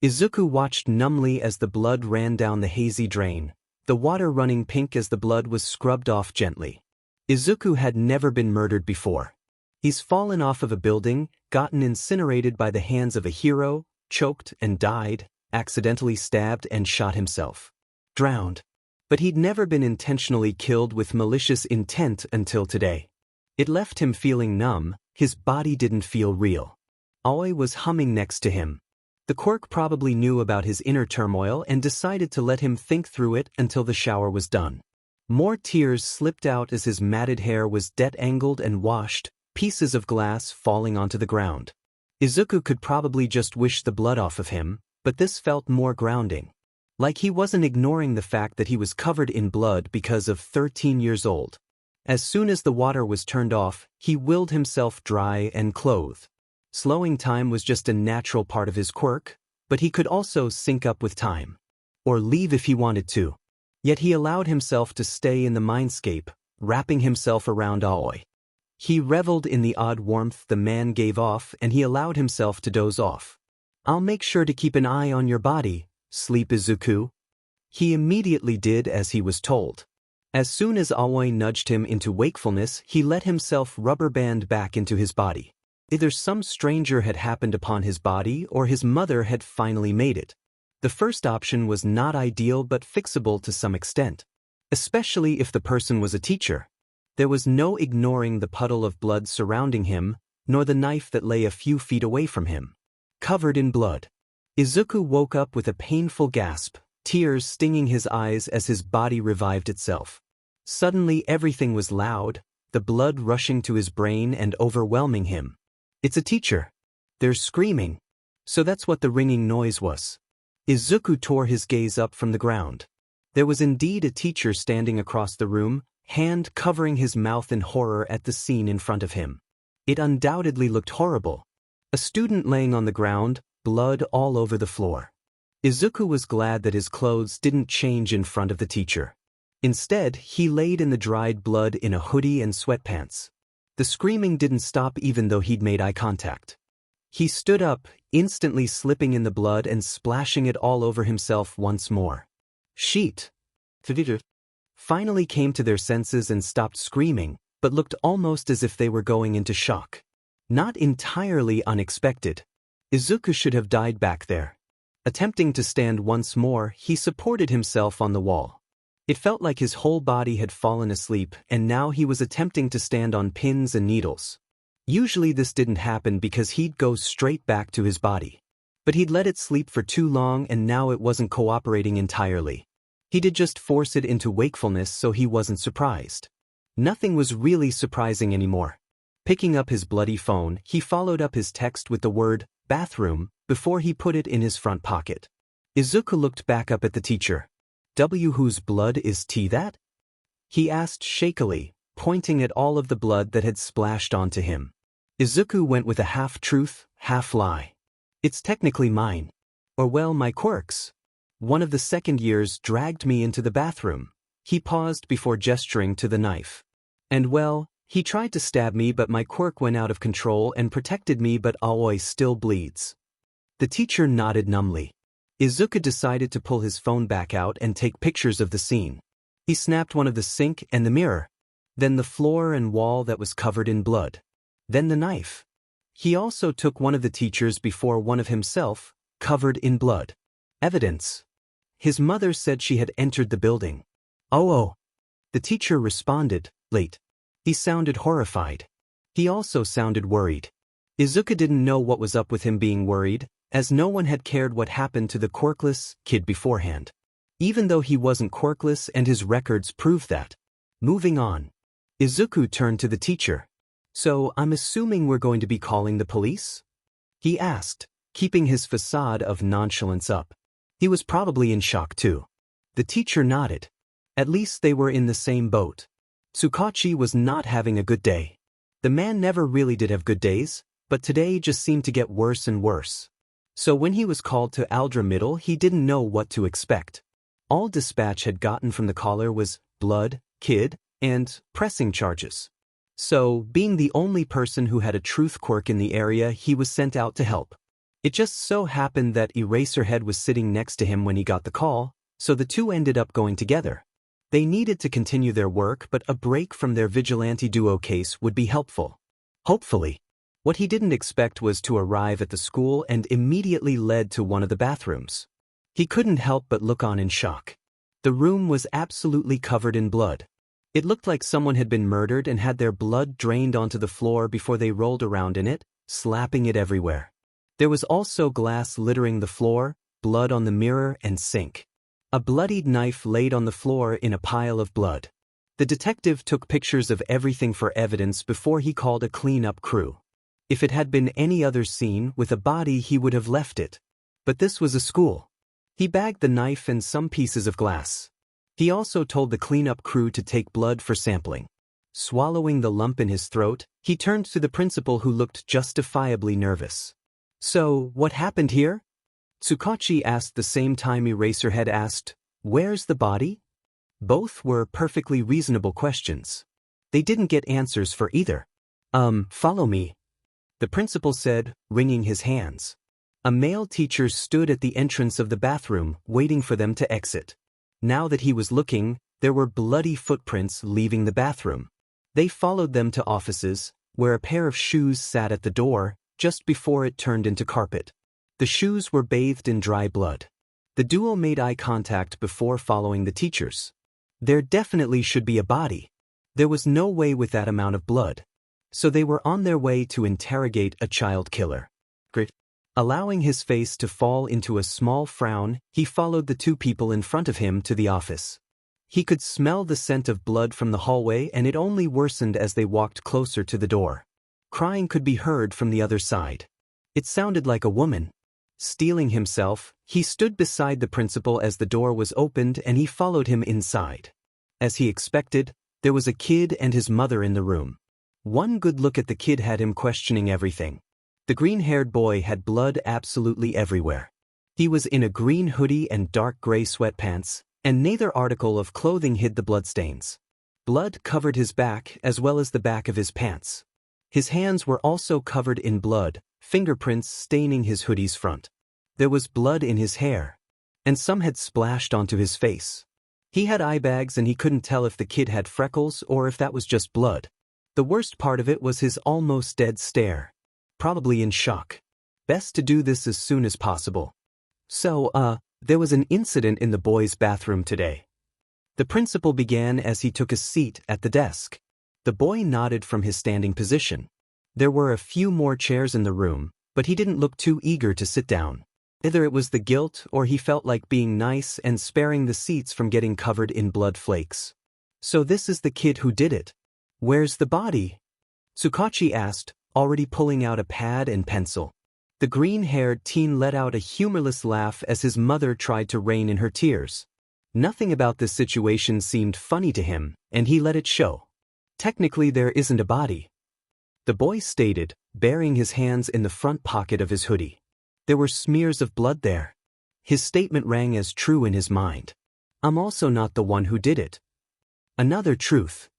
Izuku watched numbly as the blood ran down the hazy drain, the water running pink as the blood was scrubbed off gently. Izuku had never been murdered before. He's fallen off of a building, gotten incinerated by the hands of a hero, choked and died, accidentally stabbed and shot himself. Drowned. But he'd never been intentionally killed with malicious intent until today. It left him feeling numb, his body didn't feel real. Aoi was humming next to him. The quirk probably knew about his inner turmoil and decided to let him think through it until the shower was done. More tears slipped out as his matted hair was detangled and washed, pieces of glass falling onto the ground. Izuku could probably just wish the blood off of him, but this felt more grounding. Like he wasn't ignoring the fact that he was covered in blood because of 13 years old. As soon as the water was turned off, he willed himself dry and clothed. Slowing time was just a natural part of his quirk, but he could also sync up with time. Or leave if he wanted to. Yet he allowed himself to stay in the mindscape, wrapping himself around Aoi. He reveled in the odd warmth the man gave off and he allowed himself to doze off. "I'll make sure to keep an eye on your body, sleep Izuku." He immediately did as he was told. As soon as Aoi nudged him into wakefulness, he let himself rubber band back into his body. Either some stranger had happened upon his body or his mother had finally made it. The first option was not ideal but fixable to some extent. Especially if the person was a teacher. There was no ignoring the puddle of blood surrounding him, nor the knife that lay a few feet away from him. Covered in blood. Izuku woke up with a painful gasp, tears stinging his eyes as his body revived itself. Suddenly everything was loud, the blood rushing to his brain and overwhelming him. It's a teacher. They're screaming. So that's what the ringing noise was. Izuku tore his gaze up from the ground. There was indeed a teacher standing across the room, hand covering his mouth in horror at the scene in front of him. It undoubtedly looked horrible. A student laying on the ground, blood all over the floor. Izuku was glad that his clothes didn't change in front of the teacher. Instead, he laid in the dried blood in a hoodie and sweatpants. The screaming didn't stop even though he'd made eye contact. He stood up, instantly slipping in the blood and splashing it all over himself once more. Sheet finally came to their senses and stopped screaming, but looked almost as if they were going into shock. Not entirely unexpected. Izuku should have died back there. Attempting to stand once more, he supported himself on the wall. It felt like his whole body had fallen asleep, and now he was attempting to stand on pins and needles. Usually this didn't happen because he'd go straight back to his body. But he'd let it sleep for too long and now it wasn't cooperating entirely. He did just force it into wakefulness so he wasn't surprised. Nothing was really surprising anymore. Picking up his bloody phone, he followed up his text with the word, bathroom, before he put it in his front pocket. Izuku looked back up at the teacher. Whose blood is that? He asked shakily, pointing at all of the blood that had splashed onto him. Izuku went with a half-truth, half-lie. It's technically mine. Or well, my Quirks. One of the second years dragged me into the bathroom. He paused before gesturing to the knife. And well, he tried to stab me but my quirk went out of control and protected me but Aoi still bleeds. The teacher nodded numbly. Izuku decided to pull his phone back out and take pictures of the scene. He snapped one of the sink and the mirror. Then the floor and wall that was covered in blood. Then the knife. He also took one of the teachers before one of himself, covered in blood. Evidence. His mother said she had entered the building. Oh. The teacher responded, late. He sounded horrified. He also sounded worried. Izuku didn't know what was up with him being worried, as no one had cared what happened to the Quirkless kid beforehand. Even though he wasn't Quirkless and his records proved that. Moving on. Izuku turned to the teacher. So, I'm assuming we're going to be calling the police? He asked, keeping his facade of nonchalance up. He was probably in shock too. The teacher nodded. At least they were in the same boat. Tsukachi was not having a good day. The man never really did have good days, but today just seemed to get worse and worse. So when he was called to Aldra Middle, he didn't know what to expect. All dispatch had gotten from the caller was blood, kid, and pressing charges. So, being the only person who had a truth quirk in the area, he was sent out to help. It just so happened that Eraserhead was sitting next to him when he got the call, so the two ended up going together. They needed to continue their work, but a break from their vigilante duo case would be helpful. Hopefully. What he didn't expect was to arrive at the school and immediately led to one of the bathrooms. He couldn't help but look on in shock. The room was absolutely covered in blood. It looked like someone had been murdered and had their blood drained onto the floor before they rolled around in it, slapping it everywhere. There was also glass littering the floor, blood on the mirror and sink. A bloodied knife laid on the floor in a pile of blood. The detective took pictures of everything for evidence before he called a cleanup crew. If it had been any other scene with a body, he would have left it. But this was a school. He bagged the knife and some pieces of glass. He also told the cleanup crew to take blood for sampling. Swallowing the lump in his throat, he turned to the principal who looked justifiably nervous. So, what happened here? Tsukachi asked the same time Eraserhead asked, "Where's the body?" Both were perfectly reasonable questions. They didn't get answers for either. Follow me. The principal said, wringing his hands. A male teacher stood at the entrance of the bathroom, waiting for them to exit. Now that he was looking, there were bloody footprints leaving the bathroom. They followed them to offices, where a pair of shoes sat at the door, just before it turned into carpet. The shoes were bathed in dry blood. The duo made eye contact before following the teachers. There definitely should be a body. There was no way with that amount of blood. So they were on their way to interrogate a child killer. Allowing his face to fall into a small frown, he followed the two people in front of him to the office. He could smell the scent of blood from the hallway and it only worsened as they walked closer to the door. Crying could be heard from the other side. It sounded like a woman. Steeling himself, he stood beside the principal as the door was opened and he followed him inside. As he expected, there was a kid and his mother in the room. One good look at the kid had him questioning everything. The green-haired boy had blood absolutely everywhere. He was in a green hoodie and dark gray sweatpants, and neither article of clothing hid the bloodstains. Blood covered his back as well as the back of his pants. His hands were also covered in blood, fingerprints staining his hoodie's front. There was blood in his hair, and some had splashed onto his face. He had eye bags and he couldn't tell if the kid had freckles or if that was just blood. The worst part of it was his almost dead stare. Probably in shock. Best to do this as soon as possible. So, there was an incident in the boys' bathroom today. The principal began as he took a seat at the desk. The boy nodded from his standing position. There were a few more chairs in the room, but he didn't look too eager to sit down. Either it was the guilt or he felt like being nice and sparing the seats from getting covered in blood flakes. So this is the kid who did it. Where's the body? Tsukachi asked, already pulling out a pad and pencil. The green-haired teen let out a humorless laugh as his mother tried to rein in her tears. Nothing about this situation seemed funny to him, and he let it show. Technically, there isn't a body. The boy stated, burying his hands in the front pocket of his hoodie. There were smears of blood there. His statement rang as true in his mind. I'm also not the one who did it. Another truth.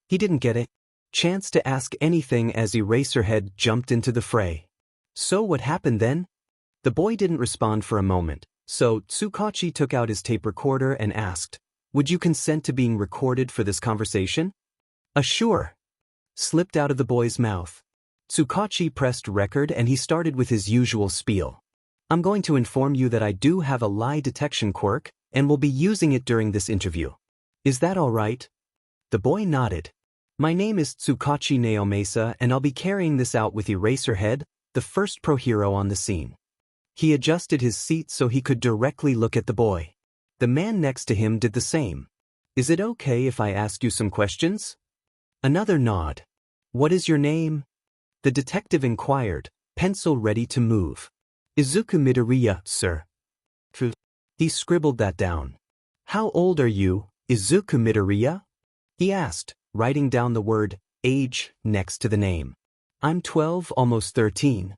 He didn't get it. Chance to ask anything as Eraserhead jumped into the fray. So what happened then? The boy didn't respond for a moment, so Tsukachi took out his tape recorder and asked, would you consent to being recorded for this conversation? Sure. Slipped out of the boy's mouth. Tsukachi pressed record and he started with his usual spiel. I'm going to inform you that I do have a lie detection quirk and will be using it during this interview. Is that all right? The boy nodded. My name is Tsukachi Naomesa and I'll be carrying this out with Eraserhead, the first pro hero on the scene. He adjusted his seat so he could directly look at the boy. The man next to him did the same. Is it okay if I ask you some questions? Another nod. What is your name? The detective inquired, pencil ready to move. Izuku Midoriya, sir. He scribbled that down. How old are you, Izuku Midoriya? He asked, writing down the word age next to the name. I'm 12, almost 13.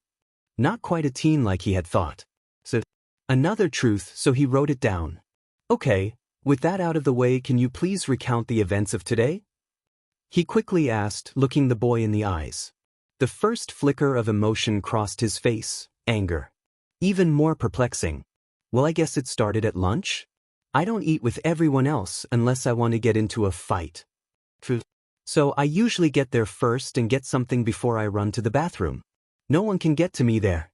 Not quite a teen like he had thought. So, another truth, so he wrote it down. Okay, with that out of the way, can you please recount the events of today? He quickly asked, looking the boy in the eyes. The first flicker of emotion crossed his face, anger. Even more perplexing. Well, I guess it started at lunch? I don't eat with everyone else unless I want to get into a fight. So I usually get there first and get something before I run to the bathroom. No one can get to me there.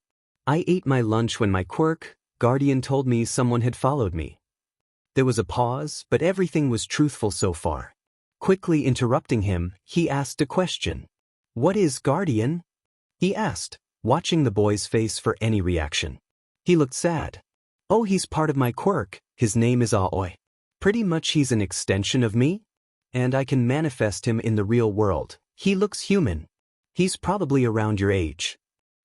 I ate my lunch when my quirk, guardian told me someone had followed me. There was a pause, but everything was truthful so far. Quickly interrupting him, he asked a question. What is guardian? He asked, watching the boy's face for any reaction. He looked sad. Oh, he's part of my quirk. His name is Aoi. Pretty much he's an extension of me. And I can manifest him in the real world. He looks human. He's probably around your age.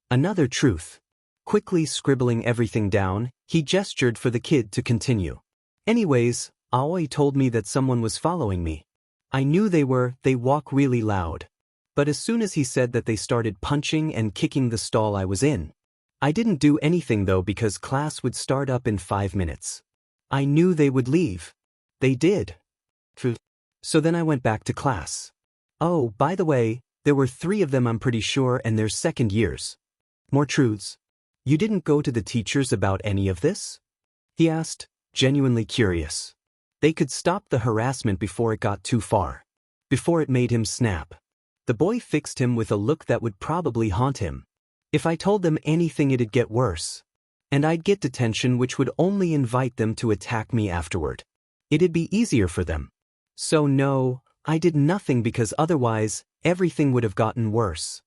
Another truth. Quickly scribbling everything down, he gestured for the kid to continue. Anyways, Aoi told me that someone was following me. I knew they walk really loud. But as soon as he said that they started punching and kicking the stall I was in. I didn't do anything though because class would start up in 5 minutes. I knew they would leave. They did. So then I went back to class. Oh, by the way, there were 3 of them I'm pretty sure and they're second years. More truths. You didn't go to the teachers about any of this? He asked, genuinely curious. They could stop the harassment before it got too far. Before it made him snap. The boy fixed him with a look that would probably haunt him. If I told them anything it'd get worse. And I'd get detention which would only invite them to attack me afterward. It'd be easier for them. So no, I did nothing because otherwise, everything would have gotten worse.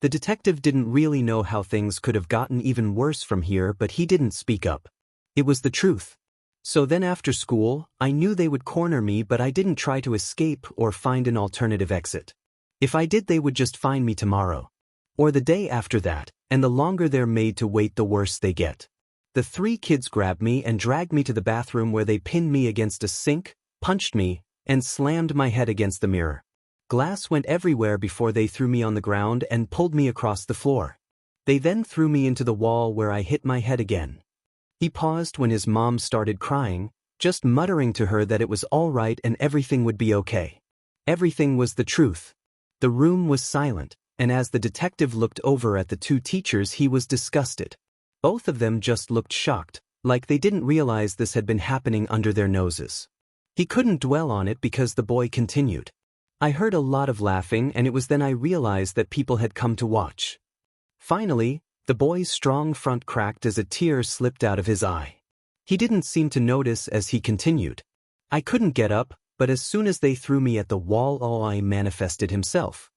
The detective didn't really know how things could have gotten even worse from here, but he didn't speak up. It was the truth. So then after school, I knew they would corner me, but I didn't try to escape or find an alternative exit. If I did, they would just find me tomorrow. Or the day after that, and the longer they're made to wait, the worse they get. The 3 kids grabbed me and dragged me to the bathroom where they pinned me against a sink, punched me, and slammed my head against the mirror. Glass went everywhere before they threw me on the ground and pulled me across the floor. They then threw me into the wall where I hit my head again. He paused when his mom started crying, just muttering to her that it was all right and everything would be okay. Everything was the truth. The room was silent, and as the detective looked over at the two teachers, he was disgusted. Both of them just looked shocked, like they didn't realize this had been happening under their noses. He couldn't dwell on it because the boy continued. I heard a lot of laughing, and it was then I realized that people had come to watch. Finally, the boy's strong front cracked as a tear slipped out of his eye. He didn't seem to notice as he continued. I couldn't get up, but as soon as they threw me at the wall, Aoi manifested himself.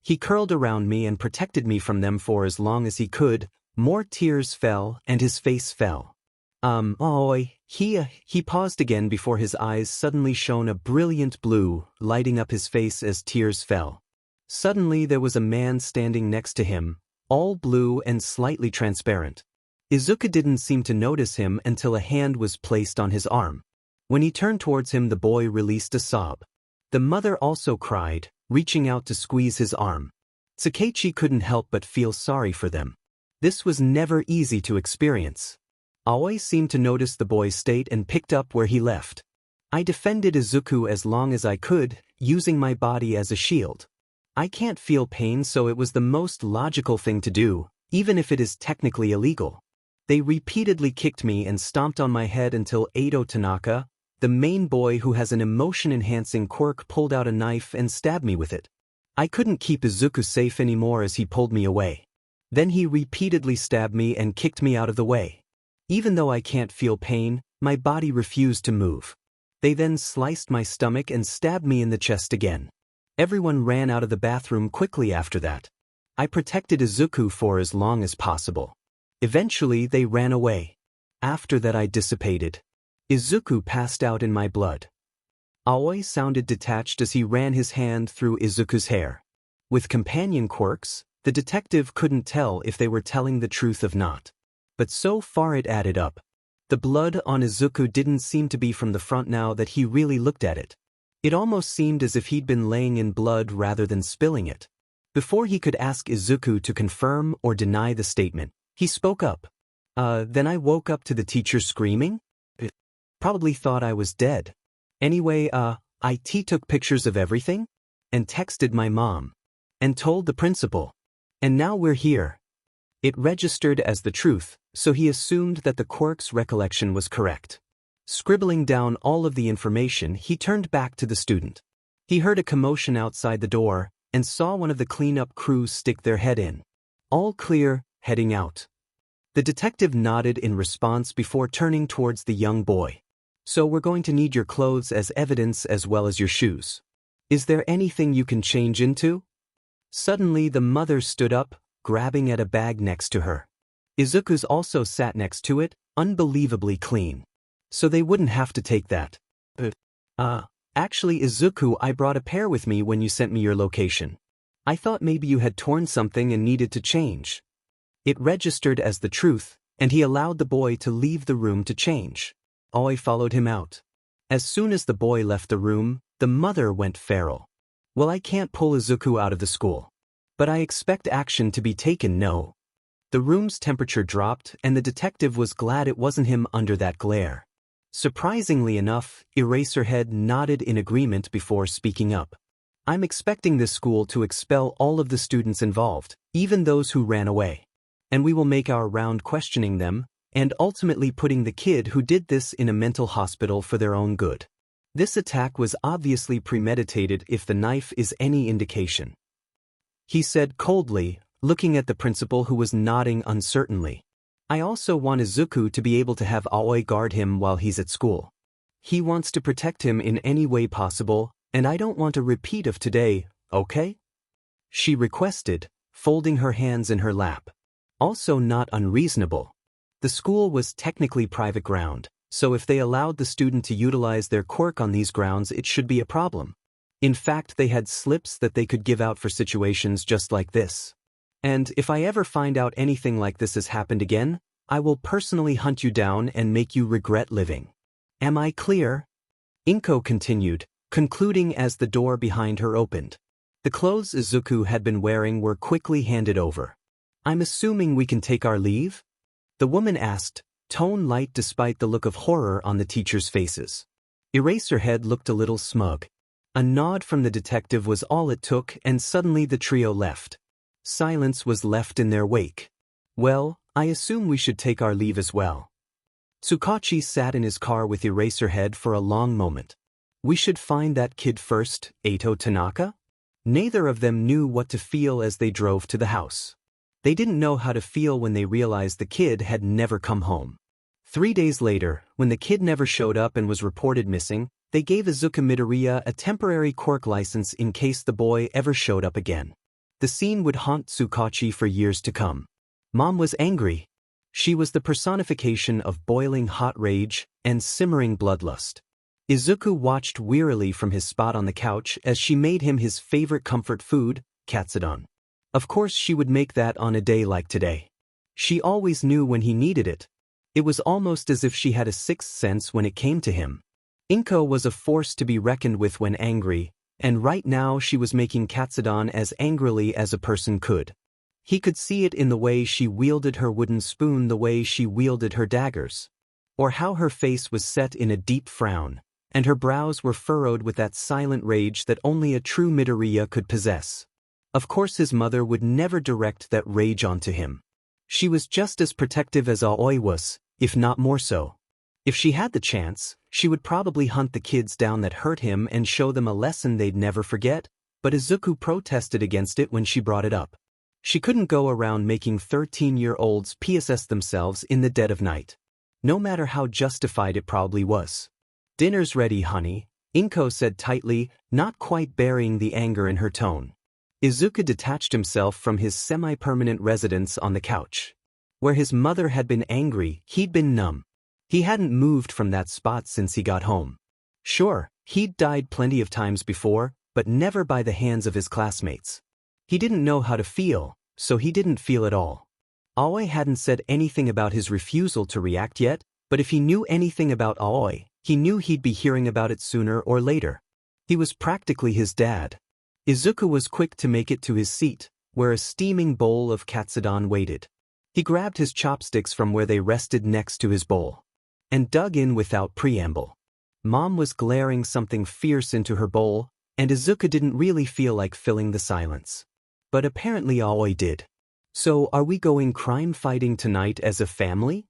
He curled around me and protected me from them for as long as he could. More tears fell, and his face fell. Aoi, he paused again before his eyes suddenly shone a brilliant blue, lighting up his face as tears fell. Suddenly there was a man standing next to him, all blue and slightly transparent. Izuku didn't seem to notice him until a hand was placed on his arm. When he turned towards him, the boy released a sob. The mother also cried, reaching out to squeeze his arm. Takechi couldn't help but feel sorry for them. This was never easy to experience. Aoi seemed to notice the boy's state and picked up where he left. I defended Izuku as long as I could, using my body as a shield. I can't feel pain, so it was the most logical thing to do, even if it is technically illegal. They repeatedly kicked me and stomped on my head until Edo Tanaka, the main boy who has an emotion-enhancing quirk, pulled out a knife and stabbed me with it. I couldn't keep Izuku safe anymore as he pulled me away. Then he repeatedly stabbed me and kicked me out of the way. Even though I can't feel pain, my body refused to move. They then sliced my stomach and stabbed me in the chest again. Everyone ran out of the bathroom quickly after that. I protected Izuku for as long as possible. Eventually they ran away. After that I dissipated. Izuku passed out in my blood. Aoi sounded detached as he ran his hand through Izuku's hair. With companion quirks, the detective couldn't tell if they were telling the truth or not. But so far it added up. The blood on Izuku didn't seem to be from the front now that he really looked at it. It almost seemed as if he'd been laying in blood rather than spilling it. Before he could ask Izuku to confirm or deny the statement, he spoke up. Then I woke up to the teacher screaming. Probably thought I was dead. Anyway, IT took pictures of everything and texted my mom and told the principal. And now we're here. It registered as the truth, so he assumed that the quirk's recollection was correct. Scribbling down all of the information, he turned back to the student. He heard a commotion outside the door and saw one of the cleanup crew stick their head in. All clear, heading out. The detective nodded in response before turning towards the young boy. So we're going to need your clothes as evidence as well as your shoes. Is there anything you can change into? Suddenly the mother stood up, grabbing at a bag next to her. Izuku's also sat next to it, unbelievably clean. So they wouldn't have to take that. Actually Izuku, I brought a pair with me when you sent me your location. I thought maybe you had torn something and needed to change. It registered as the truth, and he allowed the boy to leave the room to change. Aoi followed him out. As soon as the boy left the room, the mother went feral. Well, I can't pull Izuku out of the school. But I expect action to be taken, no. The room's temperature dropped, and the detective was glad it wasn't him under that glare. Surprisingly enough, Eraserhead nodded in agreement before speaking up. I'm expecting this school to expel all of the students involved, even those who ran away. And we will make our round questioning them, and ultimately putting the kid who did this in a mental hospital for their own good. This attack was obviously premeditated if the knife is any indication. He said coldly, looking at the principal who was nodding uncertainly. I also want Izuku to be able to have Aoi guard him while he's at school. He wants to protect him in any way possible, and I don't want a repeat of today, okay? She requested, folding her hands in her lap. Also not unreasonable. The school was technically private ground, so if they allowed the student to utilize their quirk on these grounds, it should be a problem. In fact, they had slips that they could give out for situations just like this. And if I ever find out anything like this has happened again, I will personally hunt you down and make you regret living. Am I clear? Inko continued, concluding as the door behind her opened. The clothes Izuku had been wearing were quickly handed over. I'm assuming we can take our leave? The woman asked, tone light despite the look of horror on the teachers' faces. Eraserhead looked a little smug. A nod from the detective was all it took, and suddenly the trio left. Silence was left in their wake. Well, I assume we should take our leave as well. Tsukachi sat in his car with Eraserhead for a long moment. We should find that kid first, Eito Tanaka? Neither of them knew what to feel as they drove to the house. They didn't know how to feel when they realized the kid had never come home. 3 days later, when the kid never showed up and was reported missing, they gave Izuku Midoriya a temporary quirk license in case the boy ever showed up again. The scene would haunt Tsukachi for years to come. Mom was angry. She was the personification of boiling hot rage and simmering bloodlust. Izuku watched wearily from his spot on the couch as she made him his favorite comfort food, katsudon. Of course she would make that on a day like today. She always knew when he needed it. It was almost as if she had a sixth sense when it came to him. Inko was a force to be reckoned with when angry, and right now she was making katsudon as angrily as a person could. He could see it in the way she wielded her wooden spoon, the way she wielded her daggers. Or how her face was set in a deep frown, and her brows were furrowed with that silent rage that only a true Midoriya could possess. Of course his mother would never direct that rage onto him. She was just as protective as Aoi was, if not more so. If she had the chance, she would probably hunt the kids down that hurt him and show them a lesson they'd never forget, but Izuku protested against it when she brought it up. She couldn't go around making 13-year-olds PSS themselves in the dead of night. No matter how justified it probably was. "Dinner's ready, honey," Inko said tightly, not quite burying the anger in her tone. Izuku detached himself from his semi-permanent residence on the couch. Where his mother had been angry, he'd been numb. He hadn't moved from that spot since he got home. Sure, he'd died plenty of times before, but never by the hands of his classmates. He didn't know how to feel, so he didn't feel at all. Aoi hadn't said anything about his refusal to react yet, but if he knew anything about Aoi, he knew he'd be hearing about it sooner or later. He was practically his dad. Izuku was quick to make it to his seat, where a steaming bowl of katsudon waited. He grabbed his chopsticks from where they rested next to his bowl, and dug in without preamble. Mom was glaring something fierce into her bowl, and Izuku didn't really feel like filling the silence. But apparently Aoi did. "So are we going crime-fighting tonight as a family?"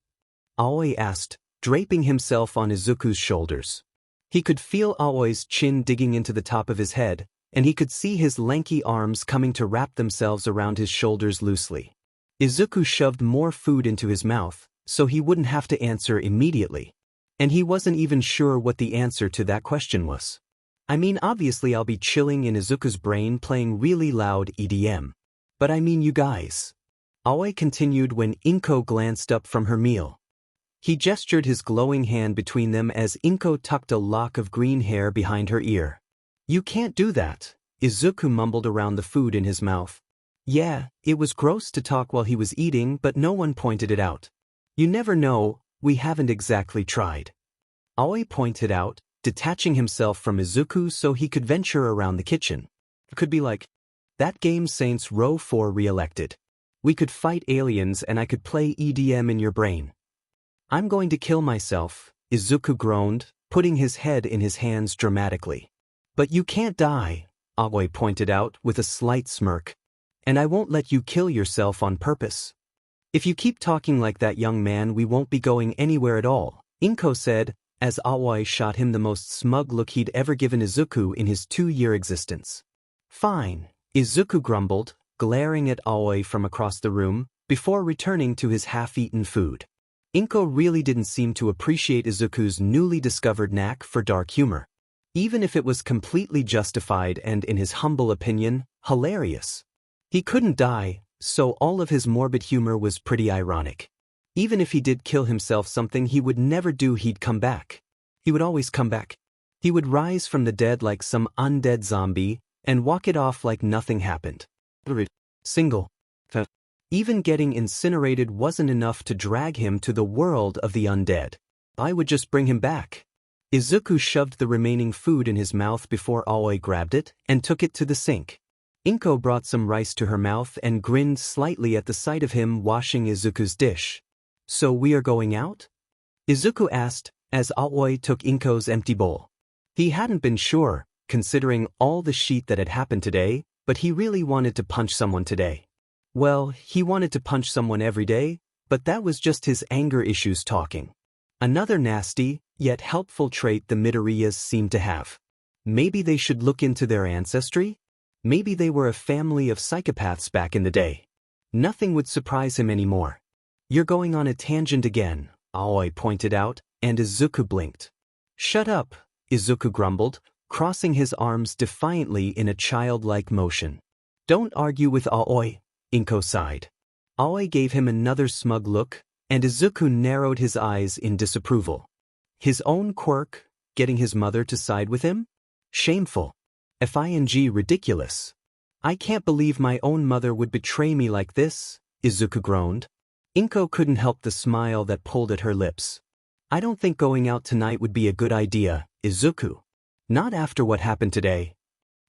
Aoi asked, draping himself on Izuku's shoulders. He could feel Aoi's chin digging into the top of his head, and he could see his lanky arms coming to wrap themselves around his shoulders loosely. Izuku shoved more food into his mouth, so he wouldn't have to answer immediately. And he wasn't even sure what the answer to that question was. "I mean, obviously I'll be chilling in Izuku's brain playing really loud EDM. But I mean you guys." Aoi continued when Inko glanced up from her meal. He gestured his glowing hand between them as Inko tucked a lock of green hair behind her ear. "You can't do that," Izuku mumbled around the food in his mouth. Yeah, it was gross to talk while he was eating, but no one pointed it out. "You never know, we haven't exactly tried." Aoi pointed out, detaching himself from Izuku so he could venture around the kitchen. It could be like, "That game Saints Row 4 re-elected. We could fight aliens and I could play EDM in your brain." "I'm going to kill myself," Izuku groaned, putting his head in his hands dramatically. "But you can't die," Aoi pointed out with a slight smirk. "And I won't let you kill yourself on purpose." "If you keep talking like that, young man, we won't be going anywhere at all," Inko said, as Aoi shot him the most smug look he'd ever given Izuku in his 2-year existence. "Fine," Izuku grumbled, glaring at Aoi from across the room, before returning to his half-eaten food. Inko really didn't seem to appreciate Izuku's newly discovered knack for dark humor. Even if it was completely justified and, in his humble opinion, hilarious. He couldn't die, so all of his morbid humor was pretty ironic. Even if he did kill himself, something he would never do, he'd come back. He would always come back. He would rise from the dead like some undead zombie, and walk it off like nothing happened. Single. Even getting incinerated wasn't enough to drag him to the world of the undead. I would just bring him back. Izuku shoved the remaining food in his mouth before Aoi grabbed it and took it to the sink. Inko brought some rice to her mouth and grinned slightly at the sight of him washing Izuku's dish. So we are going out? Izuku asked, as Aoi took Inko's empty bowl. He hadn't been sure, considering all the shit that had happened today, but he really wanted to punch someone today. Well, he wanted to punch someone every day, but that was just his anger issues talking. Another nasty, yet helpful trait the Midoriyas seemed to have. Maybe they should look into their ancestry? Maybe they were a family of psychopaths back in the day. Nothing would surprise him anymore. You're going on a tangent again, Aoi pointed out, and Izuku blinked. Shut up, Izuku grumbled, crossing his arms defiantly in a childlike motion. Don't argue with Aoi, Inko sighed. Aoi gave him another smug look, and Izuku narrowed his eyes in disapproval. His own quirk, getting his mother to side with him? Shameful. F-I-N-G ridiculous. I can't believe my own mother would betray me like this, Izuku groaned. Inko couldn't help the smile that pulled at her lips. I don't think going out tonight would be a good idea, Izuku. Not after what happened today.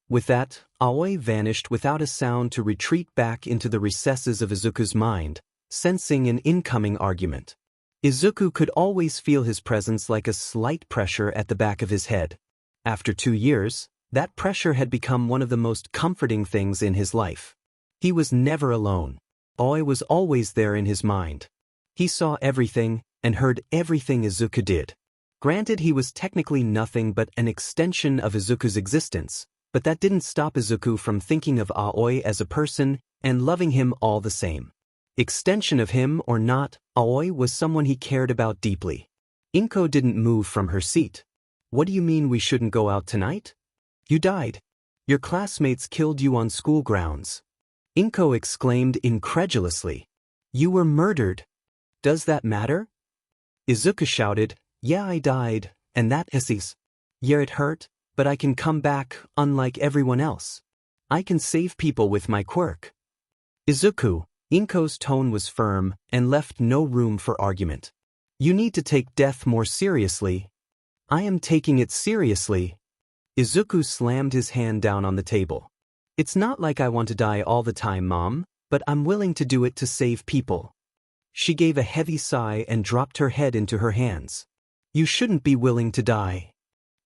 With that, Aoi vanished without a sound to retreat back into the recesses of Izuku's mind, sensing an incoming argument. Izuku could always feel his presence like a slight pressure at the back of his head. After 2 years, that pressure had become one of the most comforting things in his life. He was never alone. Aoi was always there in his mind. He saw everything and heard everything Izuku did. Granted, he was technically nothing but an extension of Izuku's existence, but that didn't stop Izuku from thinking of Aoi as a person and loving him all the same. Extension of him or not, Aoi was someone he cared about deeply. Inko didn't move from her seat. What do you mean we shouldn't go out tonight? You died. Your classmates killed you on school grounds. Inko exclaimed incredulously. You were murdered. Does that matter? Izuku shouted, yeah, I died, and that hisses. Yeah, it hurt, but I can come back, unlike everyone else. I can save people with my quirk. Izuku, Inko's tone was firm and left no room for argument. You need to take death more seriously. I am taking it seriously. Izuku slammed his hand down on the table. It's not like I want to die all the time, Mom, but I'm willing to do it to save people. She gave a heavy sigh and dropped her head into her hands. You shouldn't be willing to die.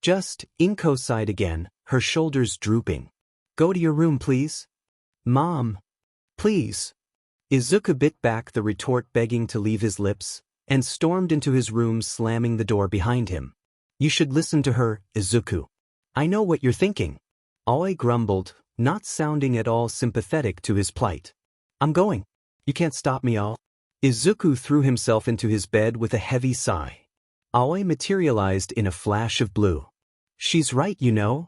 Just, Inko sighed again, her shoulders drooping. Go to your room, please. Mom. Please. Izuku bit back the retort begging to leave his lips, and stormed into his room slamming the door behind him. You should listen to her, Izuku. I know what you're thinking. Aoi grumbled, not sounding at all sympathetic to his plight. I'm going. You can't stop me, all. Izuku threw himself into his bed with a heavy sigh. Aoi materialized in a flash of blue. She's right, you know.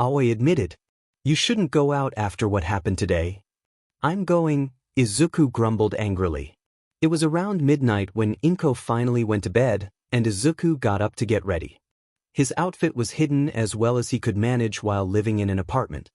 Aoi admitted. You shouldn't go out after what happened today. I'm going, Izuku grumbled angrily. It was around midnight when Inko finally went to bed, and Izuku got up to get ready. His outfit was hidden as well as he could manage while living in an apartment.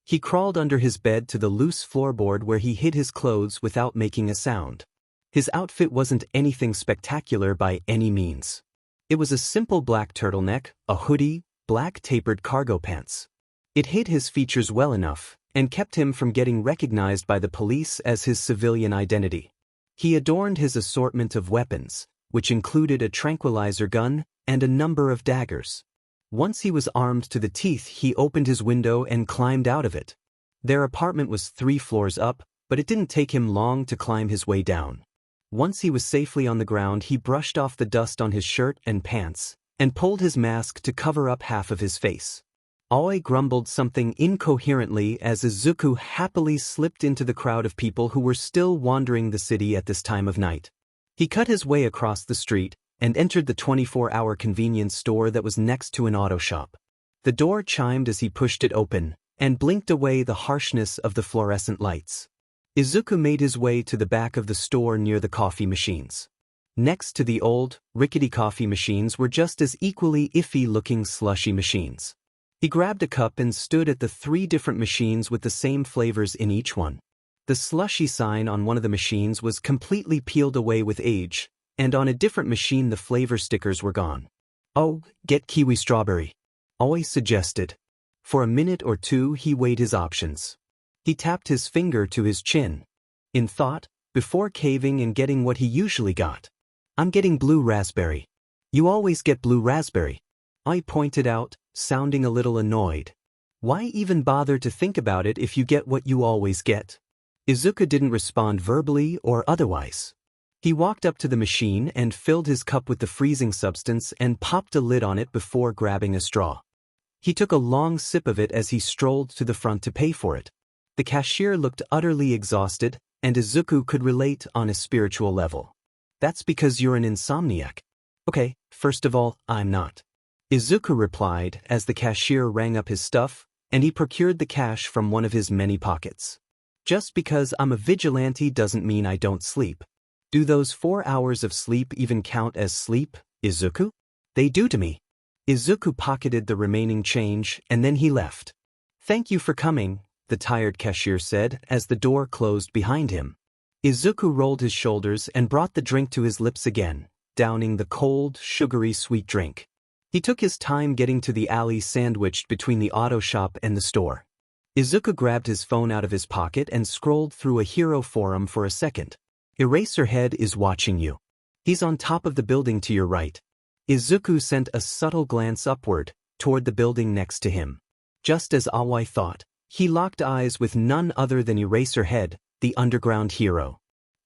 He crawled under his bed to the loose floorboard where he hid his clothes without making a sound. His outfit wasn't anything spectacular by any means. It was a simple black turtleneck, a hoodie, black tapered cargo pants. It hid his features well enough, and kept him from getting recognized by the police as his civilian identity. He adorned his assortment of weapons, which included a tranquilizer gun and a number of daggers. Once he was armed to the teeth, he opened his window and climbed out of it. Their apartment was 3 floors up, but it didn't take him long to climb his way down. Once he was safely on the ground, he brushed off the dust on his shirt and pants, and pulled his mask to cover up half of his face. Aoi grumbled something incoherently as Izuku happily slipped into the crowd of people who were still wandering the city at this time of night. He cut his way across the street and entered the 24-hour convenience store that was next to an auto shop. The door chimed as he pushed it open, and blinked away the harshness of the fluorescent lights. Izuku made his way to the back of the store near the coffee machines. Next to the old, rickety coffee machines were just as equally iffy-looking slushy machines. He grabbed a cup and stood at the 3 different machines with the same flavors in each one. The slushy sign on one of the machines was completely peeled away with age, and on a different machine the flavor stickers were gone. Oh, get kiwi strawberry, Aoi suggested. For a minute or two he weighed his options. He tapped his finger to his chin. In thought, before caving and getting what he usually got. I'm getting blue raspberry. You always get blue raspberry. I pointed out, sounding a little annoyed. Why even bother to think about it if you get what you always get? Izuku didn't respond verbally or otherwise. He walked up to the machine and filled his cup with the freezing substance and popped a lid on it before grabbing a straw. He took a long sip of it as he strolled to the front to pay for it. The cashier looked utterly exhausted, and Izuku could relate on a spiritual level. That's because you're an insomniac. Okay, first of all, I'm not. Izuku replied as the cashier rang up his stuff, and he procured the cash from one of his many pockets. Just because I'm a vigilante doesn't mean I don't sleep. Do those 4 hours of sleep even count as sleep, Izuku? They do to me. Izuku pocketed the remaining change and then he left. Thank you for coming, the tired cashier said as the door closed behind him. Izuku rolled his shoulders and brought the drink to his lips again, downing the cold, sugary sweet drink. He took his time getting to the alley sandwiched between the auto shop and the store. Izuku grabbed his phone out of his pocket and scrolled through a hero forum for a second. Eraserhead is watching you. He's on top of the building to your right. Izuku sent a subtle glance upward, toward the building next to him. Just as Aoi thought, he locked eyes with none other than Eraserhead, the underground hero.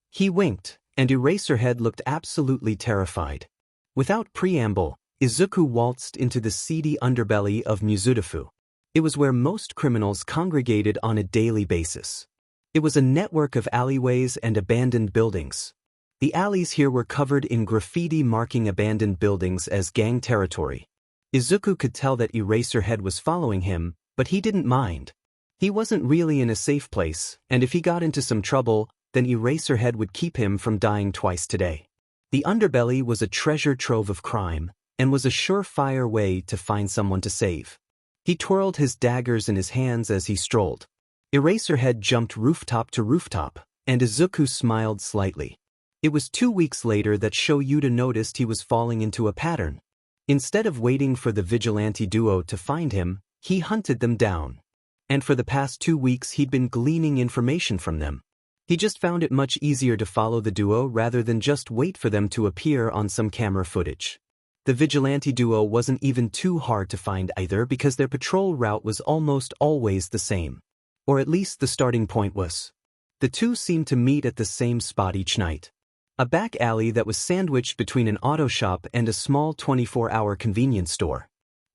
He winked, and Eraserhead looked absolutely terrified. Without preamble, Izuku waltzed into the seedy underbelly of Musutafu. It was where most criminals congregated on a daily basis. It was a network of alleyways and abandoned buildings. The alleys here were covered in graffiti marking abandoned buildings as gang territory. Izuku could tell that Eraserhead was following him, but he didn't mind. He wasn't really in a safe place, and if he got into some trouble, then Eraserhead would keep him from dying twice today. The underbelly was a treasure trove of crime, and was a surefire way to find someone to save. He twirled his daggers in his hands as he strolled. Eraserhead jumped rooftop to rooftop, and Izuku smiled slightly. It was 2 weeks later that Shoyuta noticed he was falling into a pattern. Instead of waiting for the vigilante duo to find him, he hunted them down. And for the past 2 weeks he'd been gleaning information from them. He just found it much easier to follow the duo rather than just wait for them to appear on some camera footage. The vigilante duo wasn't even too hard to find either because their patrol route was almost always the same. Or at least the starting point was. The two seemed to meet at the same spot each night. A back alley that was sandwiched between an auto shop and a small 24-hour convenience store.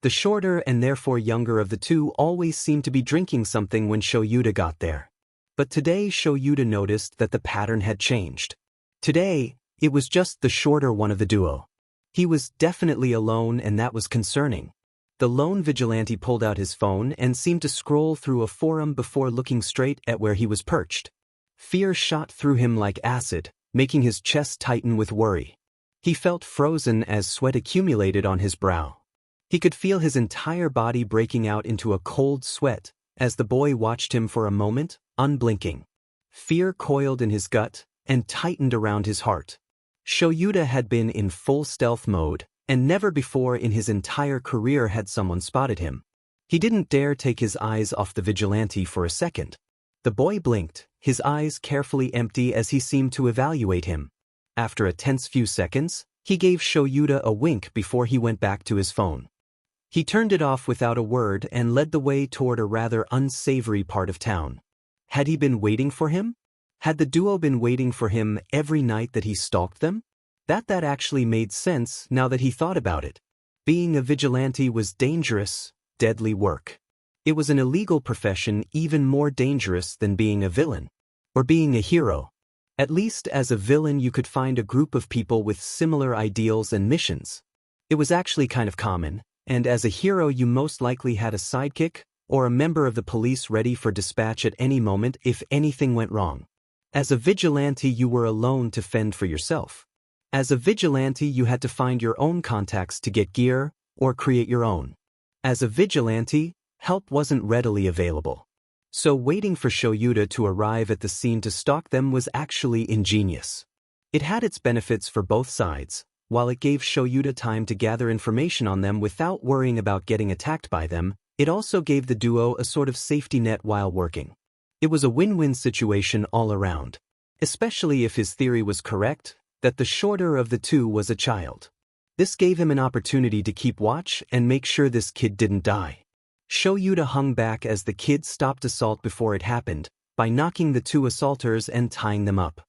The shorter and therefore younger of the two always seemed to be drinking something when Shoyuta got there. But today Shoyuta noticed that the pattern had changed. Today, it was just the shorter one of the duo. He was definitely alone and that was concerning. The lone vigilante pulled out his phone and seemed to scroll through a forum before looking straight at where he was perched. Fear shot through him like acid, making his chest tighten with worry. He felt frozen as sweat accumulated on his brow. He could feel his entire body breaking out into a cold sweat as the boy watched him for a moment, unblinking. Fear coiled in his gut and tightened around his heart. Shoyuta had been in full stealth mode, and never before in his entire career had someone spotted him. He didn't dare take his eyes off the vigilante for a second. The boy blinked, his eyes carefully empty as he seemed to evaluate him. After a tense few seconds, he gave Shoyuta a wink before he went back to his phone. He turned it off without a word and led the way toward a rather unsavory part of town. Had he been waiting for him? Had the duo been waiting for him every night that he stalked them? That actually made sense now that he thought about it. Being a vigilante was dangerous, deadly work. It was an illegal profession even more dangerous than being a villain. Or being a hero. At least as a villain you could find a group of people with similar ideals and missions. It was actually kind of common, and as a hero you most likely had a sidekick, or a member of the police ready for dispatch at any moment if anything went wrong. As a vigilante you were alone to fend for yourself. As a vigilante you had to find your own contacts to get gear, or create your own. As a vigilante, help wasn't readily available. So waiting for Shoyuta to arrive at the scene to stalk them was actually ingenious. It had its benefits for both sides. While it gave Shoyuta time to gather information on them without worrying about getting attacked by them, it also gave the duo a sort of safety net while working. It was a win-win situation all around. Especially if his theory was correct, that the shorter of the two was a child. This gave him an opportunity to keep watch and make sure this kid didn't die. Shoyuta hung back as the kid stopped assault before it happened, by knocking the two assaulters and tying them up.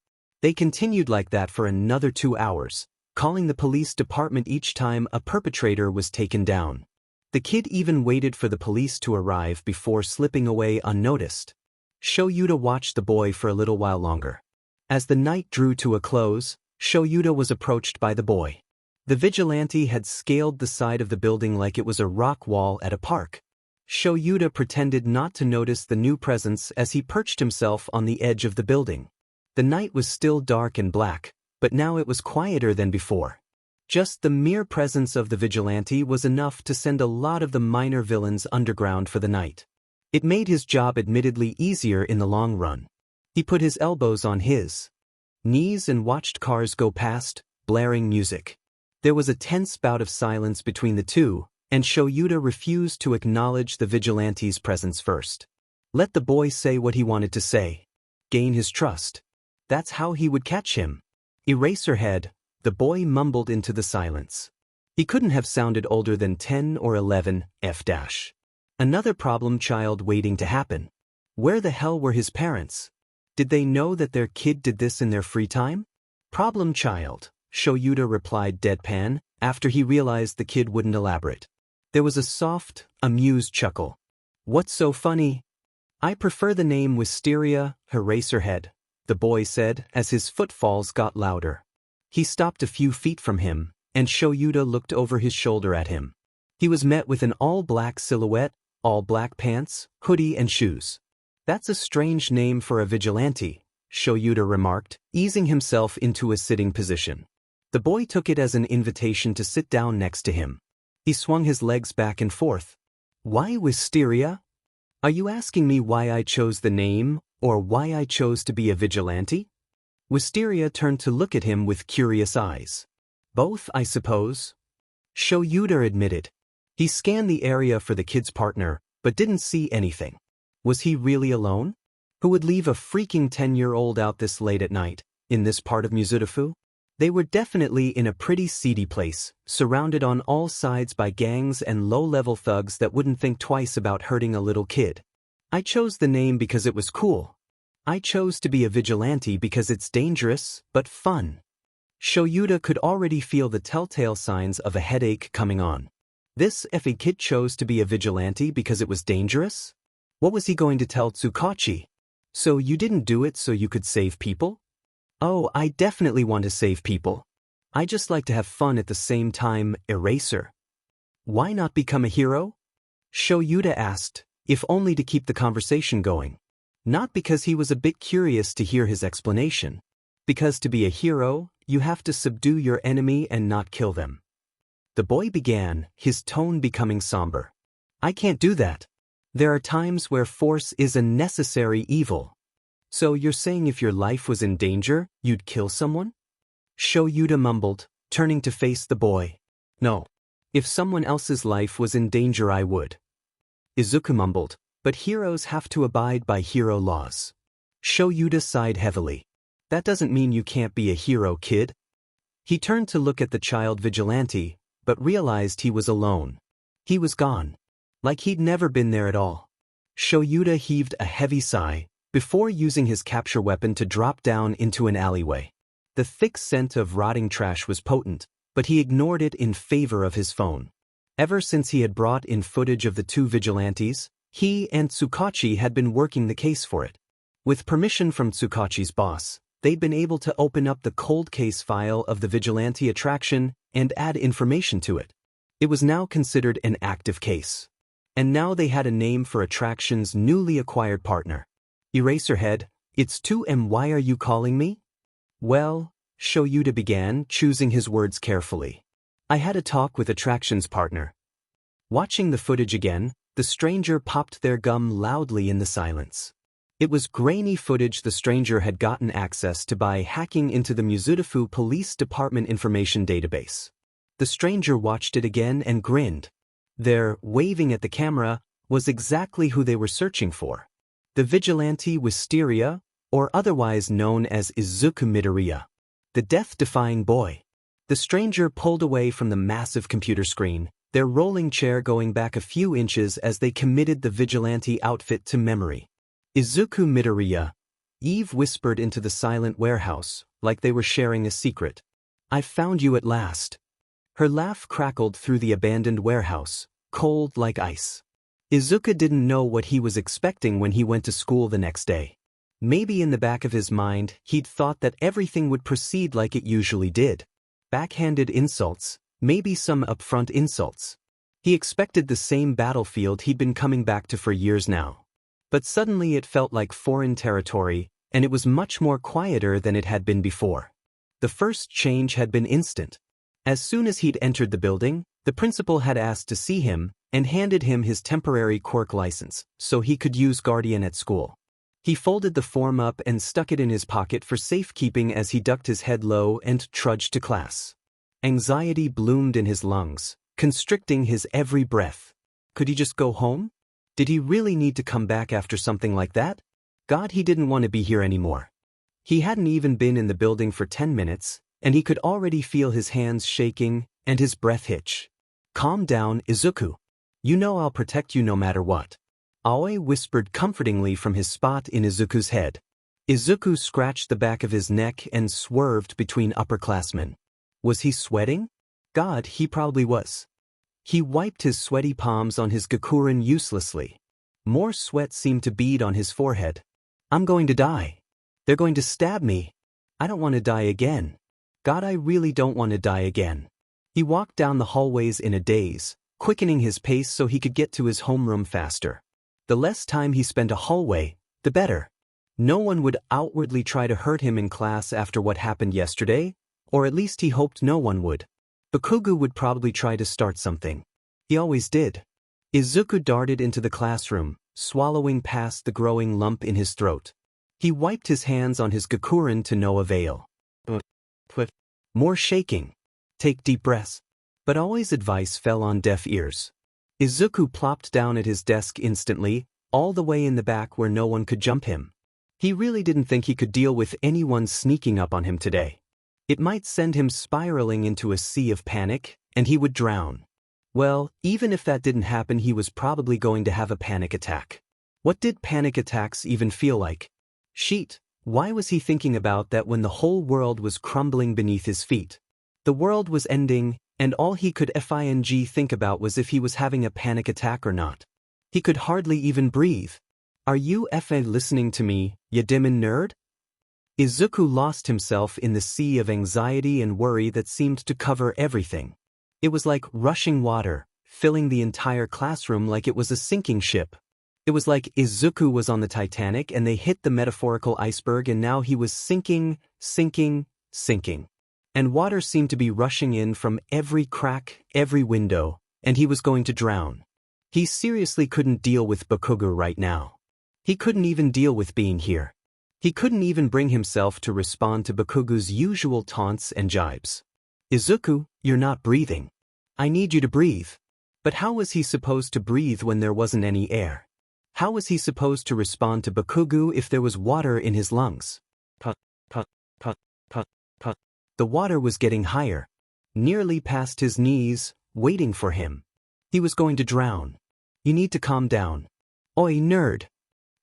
They continued like that for another 2 hours, calling the police department each time a perpetrator was taken down. The kid even waited for the police to arrive before slipping away unnoticed. Shoyuta watched the boy for a little while longer. As the night drew to a close, Shoyuta was approached by the boy. The vigilante had scaled the side of the building like it was a rock wall at a park. Shoyuta pretended not to notice the new presence as he perched himself on the edge of the building. The night was still dark and black, but now it was quieter than before. Just the mere presence of the vigilante was enough to send a lot of the minor villains underground for the night. It made his job admittedly easier in the long run. He put his elbows on his knees and watched cars go past, blaring music. There was a tense bout of silence between the two, and Shoyuta refused to acknowledge the vigilante's presence first. Let the boy say what he wanted to say. Gain his trust. That's how he would catch him. Eraserhead, the boy mumbled into the silence. He couldn't have sounded older than 10 or 11, F-. Another problem child waiting to happen. Where the hell were his parents? Did they know that their kid did this in their free time? Problem child, Shoyuta replied deadpan, after he realized the kid wouldn't elaborate. There was a soft, amused chuckle. What's so funny? I prefer the name Wisteria, Eraserhead, the boy said as his footfalls got louder. He stopped a few feet from him, and Shoyuta looked over his shoulder at him. He was met with an all-black silhouette, all-black pants, hoodie and shoes. That's a strange name for a vigilante, Shoyuta remarked, easing himself into a sitting position. The boy took it as an invitation to sit down next to him. He swung his legs back and forth. Why Wisteria? Are you asking me why I chose the name, or why I chose to be a vigilante? Wisteria turned to look at him with curious eyes. Both, I suppose. Shoyuta admitted. He scanned the area for the kid's partner, but didn't see anything. Was he really alone? Who would leave a freaking 10-year-old out this late at night, in this part of Musutafu? They were definitely in a pretty seedy place, surrounded on all sides by gangs and low-level thugs that wouldn't think twice about hurting a little kid. I chose the name because it was cool. I chose to be a vigilante because it's dangerous, but fun. Shoyuta could already feel the telltale signs of a headache coming on. This effing kid chose to be a vigilante because it was dangerous? What was he going to tell Tsukachi? So you didn't do it so you could save people? Oh, I definitely want to save people. I just like to have fun at the same time, Eraser. Why not become a hero? Shoyuta asked, if only to keep the conversation going. Not because he was a bit curious to hear his explanation. Because to be a hero, you have to subdue your enemy and not kill them. The boy began, his tone becoming somber. I can't do that. There are times where force is a necessary evil. So you're saying if your life was in danger, you'd kill someone? Shoyuta mumbled, turning to face the boy. No. If someone else's life was in danger I would. Izuku mumbled, but heroes have to abide by hero laws. Shoyuta sighed heavily. That doesn't mean you can't be a hero, kid. He turned to look at the child vigilante, but realized he was alone. He was gone. Like he'd never been there at all. Shoyuta heaved a heavy sigh, before using his capture weapon to drop down into an alleyway. The thick scent of rotting trash was potent, but he ignored it in favor of his phone. Ever since he had brought in footage of the two vigilantes, he and Tsukachi had been working the case for it. With permission from Tsukachi's boss, they'd been able to open up the cold case file of the vigilante attraction and add information to it. It was now considered an active case. And now they had a name for attraction's newly acquired partner. Eraserhead, it's 2M. Why are you calling me? Well, Shoyuta began, choosing his words carefully. I had a talk with attraction's partner. Watching the footage again, the stranger popped their gum loudly in the silence. It was grainy footage the stranger had gotten access to by hacking into the Musutafu Police Department information database. The stranger watched it again and grinned. Their waving at the camera was exactly who they were searching for. The vigilante Wisteria, or otherwise known as Izuku Midoriya. The death-defying boy. The stranger pulled away from the massive computer screen, their rolling chair going back a few inches as they committed the vigilante outfit to memory. Izuku Midoriya, Eve whispered into the silent warehouse, like they were sharing a secret. "I've found you at last." Her laugh crackled through the abandoned warehouse, cold like ice. Izuku didn't know what he was expecting when he went to school the next day. Maybe in the back of his mind, he'd thought that everything would proceed like it usually did. Backhanded insults, maybe some upfront insults. He expected the same battlefield he'd been coming back to for years now. But suddenly it felt like foreign territory, and it was much more quieter than it had been before. The first change had been instant. As soon as he'd entered the building, the principal had asked to see him and handed him his temporary quirk license so he could use Guardian at school. He folded the form up and stuck it in his pocket for safekeeping as he ducked his head low and trudged to class. Anxiety bloomed in his lungs, constricting his every breath. Could he just go home? Did he really need to come back after something like that? God, he didn't want to be here anymore. He hadn't even been in the building for 10 minutes, and he could already feel his hands shaking and his breath hitch. "Calm down, Izuku. You know I'll protect you no matter what." Aoi whispered comfortingly from his spot in Izuku's head. Izuku scratched the back of his neck and swerved between upperclassmen. Was he sweating? God, he probably was. He wiped his sweaty palms on his gakurin uselessly. More sweat seemed to bead on his forehead. "I'm going to die. They're going to stab me. I don't want to die again. God, I really don't want to die again." He walked down the hallways in a daze, quickening his pace so he could get to his homeroom faster. The less time he spent a hallway, the better. No one would outwardly try to hurt him in class after what happened yesterday, or at least he hoped no one would. Bakugo would probably try to start something. He always did. Izuku darted into the classroom, swallowing past the growing lump in his throat. He wiped his hands on his gakurin to no avail. More shaking. Take deep breaths. But Aoi's advice fell on deaf ears. Izuku plopped down at his desk instantly, all the way in the back where no one could jump him. He really didn't think he could deal with anyone sneaking up on him today. It might send him spiraling into a sea of panic, and he would drown. Well, even if that didn't happen, he was probably going to have a panic attack. What did panic attacks even feel like? Shit, why was he thinking about that when the whole world was crumbling beneath his feet? The world was ending, and all he could think about was if he was having a panic attack or not. He could hardly even breathe. "Are you listening to me, ya demon nerd?" Izuku lost himself in the sea of anxiety and worry that seemed to cover everything. It was like rushing water, filling the entire classroom like it was a sinking ship. It was like Izuku was on the Titanic and they hit the metaphorical iceberg and now he was sinking. And water seemed to be rushing in from every crack, every window, and he was going to drown. He seriously couldn't deal with Bakugo right now. He couldn't even deal with being here. He couldn't even bring himself to respond to Bakugo's usual taunts and jibes. "Izuku, you're not breathing. I need you to breathe." But how was he supposed to breathe when there wasn't any air? How was he supposed to respond to Bakugo if there was water in his lungs? Put. The water was getting higher, nearly past his knees, waiting for him. He was going to drown. "You need to calm down. Oi, nerd."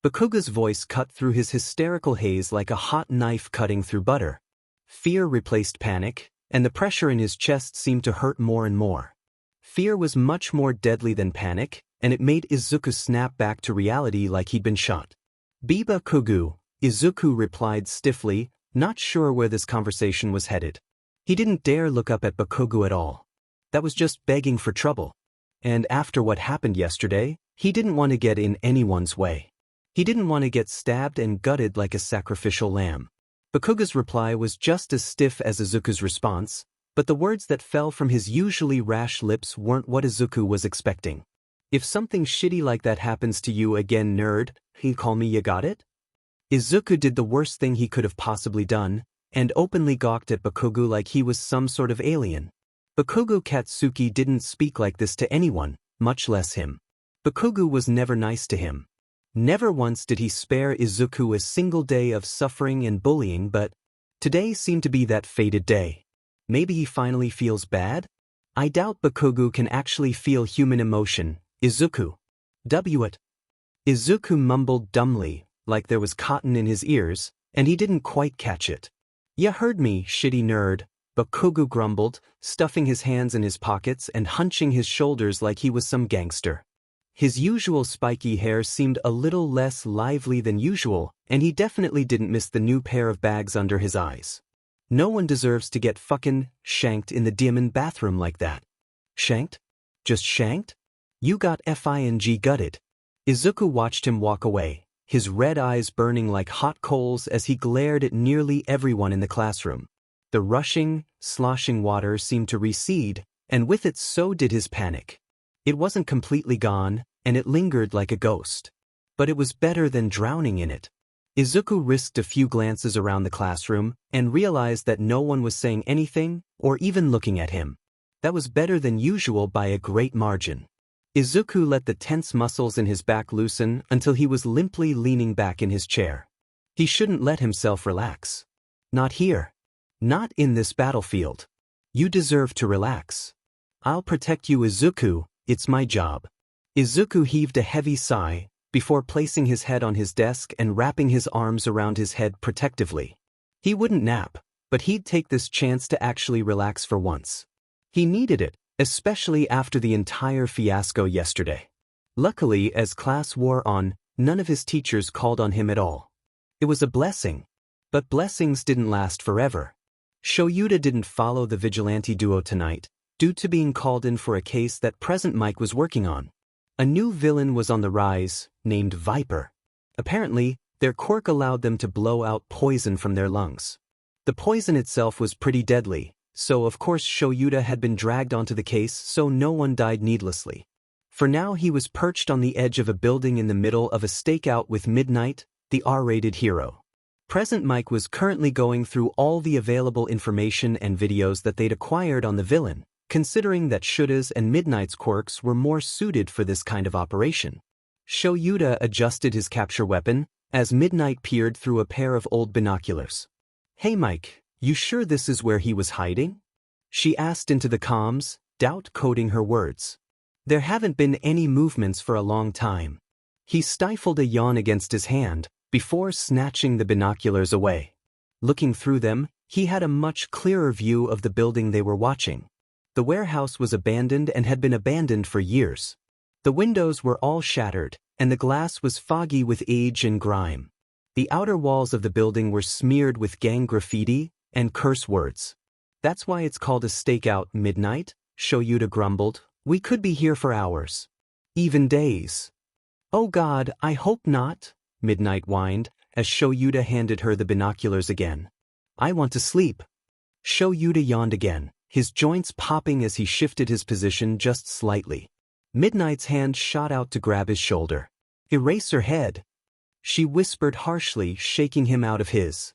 Bakugo's voice cut through his hysterical haze like a hot knife cutting through butter. Fear replaced panic, and the pressure in his chest seemed to hurt more and more. Fear was much more deadly than panic, and it made Izuku snap back to reality like he'd been shot. "Biba Kugu," Izuku replied stiffly, not sure where this conversation was headed. He didn't dare look up at Bakugo at all. That was just begging for trouble. And after what happened yesterday, he didn't want to get in anyone's way. He didn't want to get stabbed and gutted like a sacrificial lamb. Bakugo's reply was just as stiff as Izuku's response, but the words that fell from his usually rash lips weren't what Izuku was expecting. "If something shitty like that happens to you again, nerd, you call me, you got it?" Izuku did the worst thing he could have possibly done, and openly gawked at Bakugo like he was some sort of alien. Bakugo Katsuki didn't speak like this to anyone, much less him. Bakugo was never nice to him. Never once did he spare Izuku a single day of suffering and bullying, but Today seemed to be that fated day. Maybe he finally feels bad? I doubt Bakugo can actually feel human emotion. Izuku. It. Izuku mumbled dumbly, like there was cotton in his ears, and he didn't quite catch it. "Ya heard me, shitty nerd," Bakugo grumbled, stuffing his hands in his pockets and hunching his shoulders like he was some gangster. His usual spiky hair seemed a little less lively than usual, and he definitely didn't miss the new pair of bags under his eyes. No one deserves to get fucking shanked in the diamond bathroom like that. Shanked? Just shanked? You got fing gutted. Izuku watched him walk away, his red eyes burning like hot coals as he glared at nearly everyone in the classroom. The rushing, sloshing water seemed to recede, and with it so did his panic. It wasn't completely gone, and it lingered like a ghost. But it was better than drowning in it. Izuku risked a few glances around the classroom and realized that no one was saying anything or even looking at him. That was better than usual by a great margin. Izuku let the tense muscles in his back loosen until he was limply leaning back in his chair. He shouldn't let himself relax. Not here. Not in this battlefield. You deserve to relax. I'll protect you, Izuku. It's my job. Izuku heaved a heavy sigh before placing his head on his desk and wrapping his arms around his head protectively. He wouldn't nap, but he'd take this chance to actually relax for once. He needed it, especially after the entire fiasco yesterday. Luckily, as class wore on, none of his teachers called on him at all. It was a blessing. But blessings didn't last forever. Shoyuta didn't follow the vigilante duo tonight, due to being called in for a case that Present Mike was working on. A new villain was on the rise, named Viper. Apparently, their quirk allowed them to blow out poison from their lungs. The poison itself was pretty deadly, so of course Shoyuta had been dragged onto the case so no one died needlessly. For now he was perched on the edge of a building in the middle of a stakeout with Midnight, the R-rated hero. Present Mike was currently going through all the available information and videos that they'd acquired on the villain, considering that Shuta's and Midnight's quirks were more suited for this kind of operation. Shoyuta adjusted his capture weapon as Midnight peered through a pair of old binoculars. "Hey Mike, you sure this is where he was hiding?" she asked into the comms, doubt coding her words. There haven't been any movements for a long time. He stifled a yawn against his hand before snatching the binoculars away. Looking through them, he had a much clearer view of the building they were watching. The warehouse was abandoned and had been abandoned for years. The windows were all shattered, and the glass was foggy with age and grime. The outer walls of the building were smeared with gang graffiti and curse words. "That's why it's called a stakeout, Midnight," Shoyuta grumbled. "We could be here for hours. Even days." "Oh God, I hope not," Midnight whined, as Shoyuta handed her the binoculars again. "I want to sleep." Shoyuta yawned again, his joints popping as he shifted his position just slightly. Midnight's hand shot out to grab his shoulder. "Eraserhead," she whispered harshly, shaking him out of his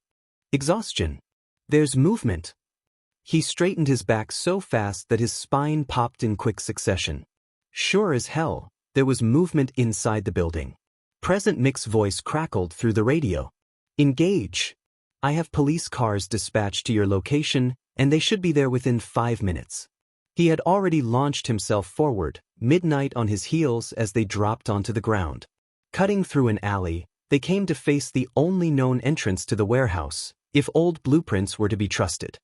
exhaustion. "There's movement." He straightened his back so fast that his spine popped in quick succession. Sure as hell, there was movement inside the building. Present Mick's voice crackled through the radio. "Engage. I have police cars dispatched to your location, and they should be there within 5 minutes." He had already launched himself forward, Midnight on his heels as they dropped onto the ground. Cutting through an alley, they came to face the only known entrance to the warehouse, if old blueprints were to be trusted.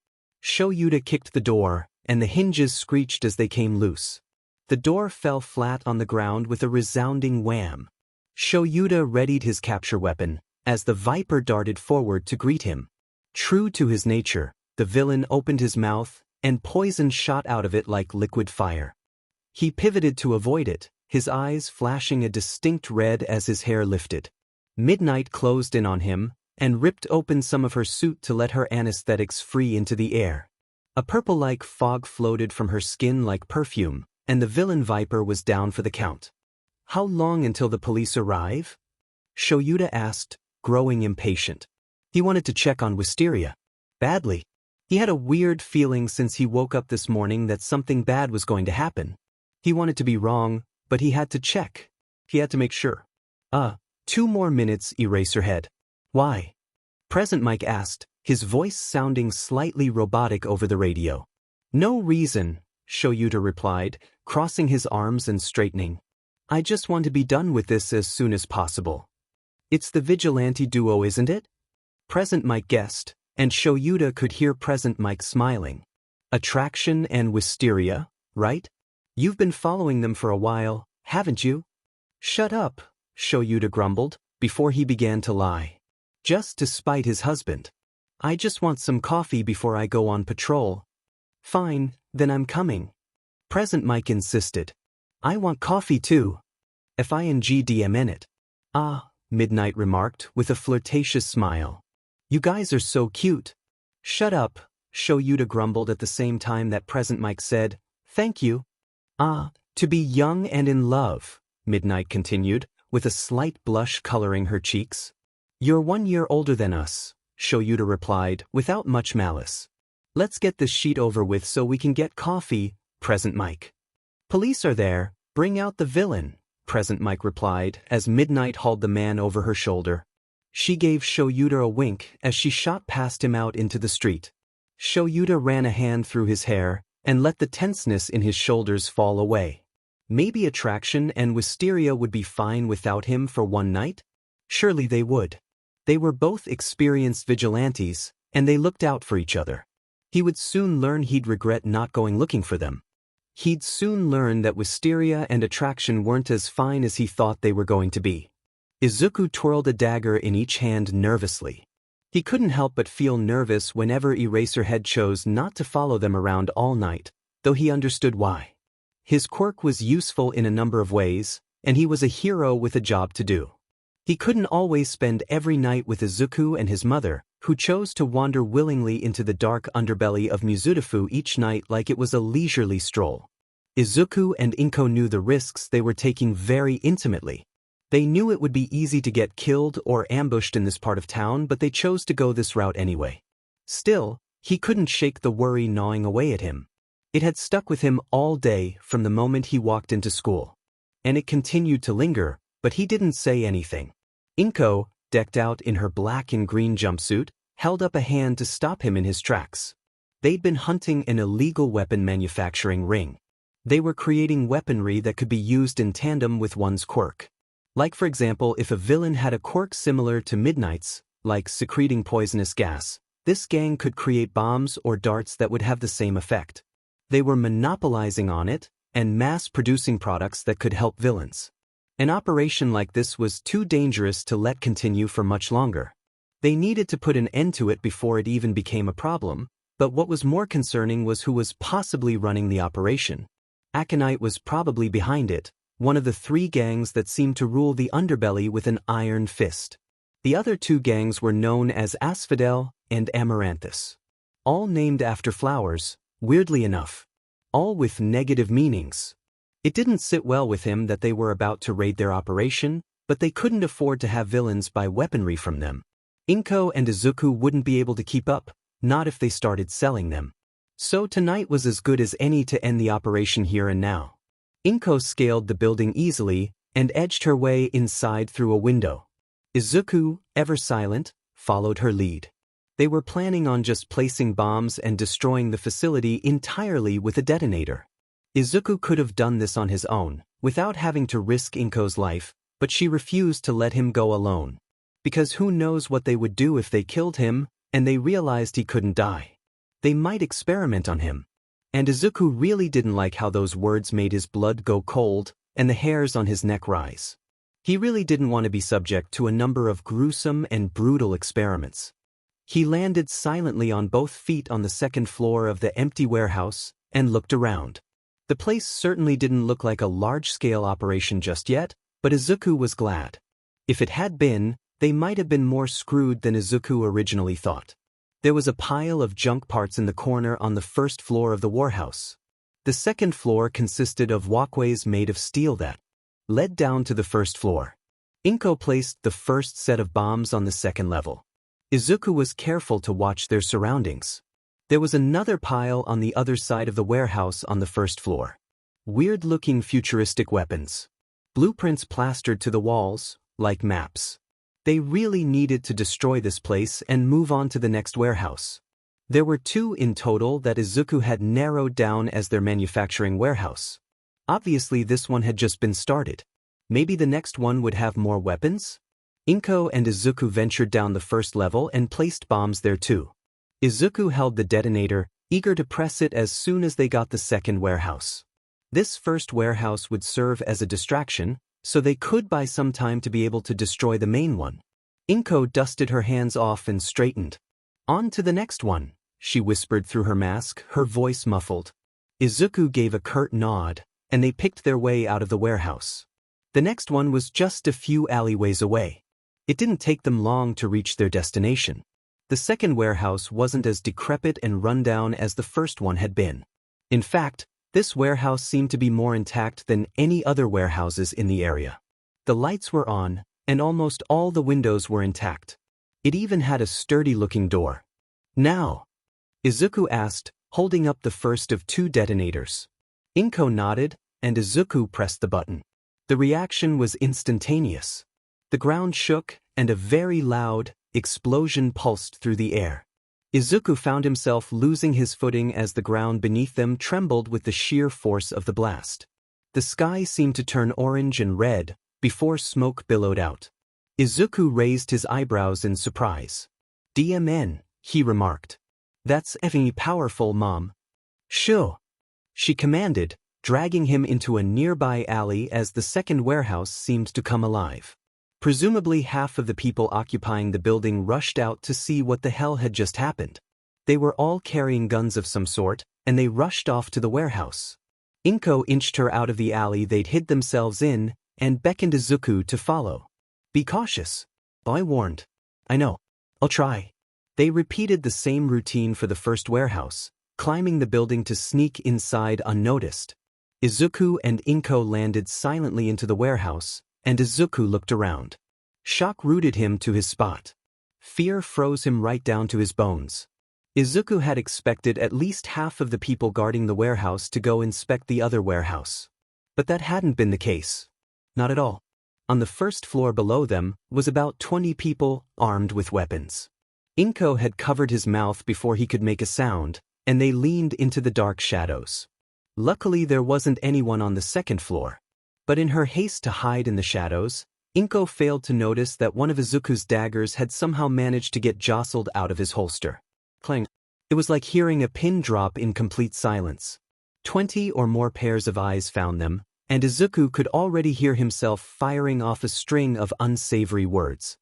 Shoyuta kicked the door, and the hinges screeched as they came loose. The door fell flat on the ground with a resounding wham. Shoyuta readied his capture weapon as the Viper darted forward to greet him. True to his nature, the villain opened his mouth, and poison shot out of it like liquid fire. He pivoted to avoid it, his eyes flashing a distinct red as his hair lifted. Midnight closed in on him and ripped open some of her suit to let her anesthetics free into the air. A purple-like fog floated from her skin like perfume, and the villain Viper was down for the count. "How long until the police arrive?" Shoyuta asked, growing impatient. He wanted to check on Wisteria. Badly. He had a weird feeling since he woke up this morning that something bad was going to happen. He wanted to be wrong, but he had to check. He had to make sure. 2 more minutes, Eraserhead." "Why?" Present Mike asked, his voice sounding slightly robotic over the radio. "No reason," Shoyuta replied, crossing his arms and straightening. "I just want to be done with this as soon as possible." "It's the vigilante duo, isn't it?" Present Mike guessed, and Shoyuta could hear Present Mike smiling. "Attraction and Wisteria, right? You've been following them for a while, haven't you?" "Shut up," Shoyuta grumbled, before he began to lie. Just to spite his husband. "I just want some coffee before I go on patrol." "Fine, then I'm coming." Present Mike insisted. "I want coffee too. FINGDMN it." "Ah," Midnight remarked with a flirtatious smile. "You guys are so cute." "Shut up," Shoyuta grumbled at the same time that Present Mike said, "Thank you." "Ah, to be young and in love," Midnight continued, with a slight blush coloring her cheeks. "You're 1 year older than us," Shoyuta replied, without much malice. "Let's get this sheet over with so we can get coffee, Present Mike." "Police are there, bring out the villain," Present Mike replied as Midnight hauled the man over her shoulder. She gave Shoyuta a wink as she shot past him out into the street. Shoyuta ran a hand through his hair and let the tenseness in his shoulders fall away. Maybe Attraction and Wisteria would be fine without him for one night? Surely they would. They were both experienced vigilantes, and they looked out for each other. He would soon learn he'd regret not going looking for them. He'd soon learn that Wisteria and Attraction weren't as fine as he thought they were going to be. Izuku twirled a dagger in each hand nervously. He couldn't help but feel nervous whenever Eraserhead chose not to follow them around all night, though he understood why. His quirk was useful in a number of ways, and he was a hero with a job to do. He couldn't always spend every night with Izuku and his mother, who chose to wander willingly into the dark underbelly of Musutafu each night like it was a leisurely stroll. Izuku and Inko knew the risks they were taking very intimately. They knew it would be easy to get killed or ambushed in this part of town, but they chose to go this route anyway. Still, he couldn't shake the worry gnawing away at him. It had stuck with him all day from the moment he walked into school. And it continued to linger, but he didn't say anything. Inko, decked out in her black and green jumpsuit, held up a hand to stop him in his tracks. They'd been hunting an illegal weapon manufacturing ring. They were creating weaponry that could be used in tandem with one's quirk. Like for example, if a villain had a quirk similar to Midnight's, like secreting poisonous gas, this gang could create bombs or darts that would have the same effect. They were monopolizing on it and mass-producing products that could help villains. An operation like this was too dangerous to let continue for much longer. They needed to put an end to it before it even became a problem, but what was more concerning was who was possibly running the operation. Aconite was probably behind it, one of the 3 gangs that seemed to rule the underbelly with an iron fist. The other 2 gangs were known as Asphodel and Amaranthus. All named after flowers, weirdly enough. All with negative meanings. It didn't sit well with him that they were about to raid their operation, but they couldn't afford to have villains buy weaponry from them. Inko and Izuku wouldn't be able to keep up, not if they started selling them. So tonight was as good as any to end the operation here and now. Inko scaled the building easily and edged her way inside through a window. Izuku, ever silent, followed her lead. They were planning on just placing bombs and destroying the facility entirely with a detonator. Izuku could have done this on his own, without having to risk Inko's life, but she refused to let him go alone. Because who knows what they would do if they killed him, and they realized he couldn't die. They might experiment on him. And Izuku really didn't like how those words made his blood go cold and the hairs on his neck rise. He really didn't want to be subject to a number of gruesome and brutal experiments. He landed silently on both feet on the 2nd floor of the empty warehouse and looked around. The place certainly didn't look like a large-scale operation just yet, but Izuku was glad. If it had been, they might have been more screwed than Izuku originally thought. There was a pile of junk parts in the corner on the 1st floor of the warehouse. The 2nd floor consisted of walkways made of steel that led down to the 1st floor. Inko placed the first set of bombs on the 2nd level. Izuku was careful to watch their surroundings. There was another pile on the other side of the warehouse on the 1st floor. Weird-looking futuristic weapons. Blueprints plastered to the walls, like maps. They really needed to destroy this place and move on to the next warehouse. There were 2 in total that Izuku had narrowed down as their manufacturing warehouse. Obviously this one had just been started. Maybe the next one would have more weapons? Inko and Izuku ventured down the first level and placed bombs there too. Izuku held the detonator, eager to press it as soon as they got the second warehouse. This first warehouse would serve as a distraction, so they could buy some time to be able to destroy the main one. Inko dusted her hands off and straightened. On to the next one, she whispered through her mask, her voice muffled. Izuku gave a curt nod, and they picked their way out of the warehouse. The next one was just a few alleyways away. It didn't take them long to reach their destination. The second warehouse wasn't as decrepit and run down as the first one had been. In fact, this warehouse seemed to be more intact than any other warehouses in the area. The lights were on, and almost all the windows were intact. It even had a sturdy-looking door. Now, Izuku asked, holding up the first of 2 detonators. Inko nodded, and Izuku pressed the button. The reaction was instantaneous. The ground shook, and a very loud explosion pulsed through the air. Izuku found himself losing his footing as the ground beneath them trembled with the sheer force of the blast. The sky seemed to turn orange and red before smoke billowed out. Izuku raised his eyebrows in surprise. "DMN," he remarked. "That's effing powerful, Mom." "Shoo," she commanded, dragging him into a nearby alley as the second warehouse seemed to come alive. Presumably half of the people occupying the building rushed out to see what the hell had just happened. They were all carrying guns of some sort, and they rushed off to the warehouse. Inko inched her out of the alley they'd hid themselves in, and beckoned Izuku to follow. "Be cautious," I warned. "I know. I'll try." They repeated the same routine for the first warehouse, climbing the building to sneak inside unnoticed. Izuku and Inko landed silently into the warehouse, and Izuku looked around. Shock rooted him to his spot. Fear froze him right down to his bones. Izuku had expected at least half of the people guarding the warehouse to go inspect the other warehouse. But that hadn't been the case. Not at all. On the first floor below them was about 20 people armed with weapons. Inko had covered his mouth before he could make a sound, and they leaned into the dark shadows. Luckily there wasn't anyone on the second floor. But in her haste to hide in the shadows, Inko failed to notice that one of Izuku's daggers had somehow managed to get jostled out of his holster. Clang. It was like hearing a pin drop in complete silence. 20 or more pairs of eyes found them, and Izuku could already hear himself firing off a string of unsavory words.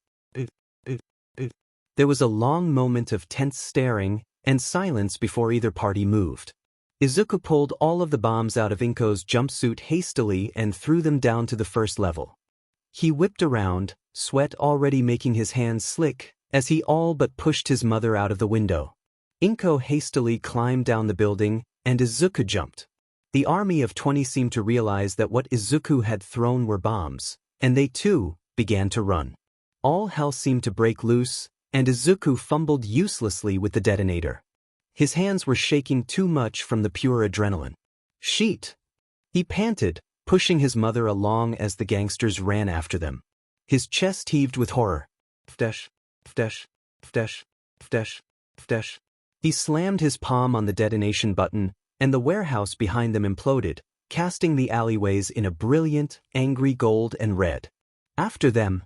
There was a long moment of tense staring and silence before either party moved. Izuku pulled all of the bombs out of Inko's jumpsuit hastily and threw them down to the first level. He whipped around, sweat already making his hands slick, as he all but pushed his mother out of the window. Inko hastily climbed down the building, and Izuku jumped. The army of 20 seemed to realize that what Izuku had thrown were bombs, and they too began to run. All hell seemed to break loose, and Izuku fumbled uselessly with the detonator. His hands were shaking too much from the pure adrenaline. "Sheet!" he panted, pushing his mother along as the gangsters ran after them. His chest heaved with horror. Fdesh, fdesh, fdesh, fdesh, fdesh. He slammed his palm on the detonation button, and the warehouse behind them imploded, casting the alleyways in a brilliant, angry gold and red. After them,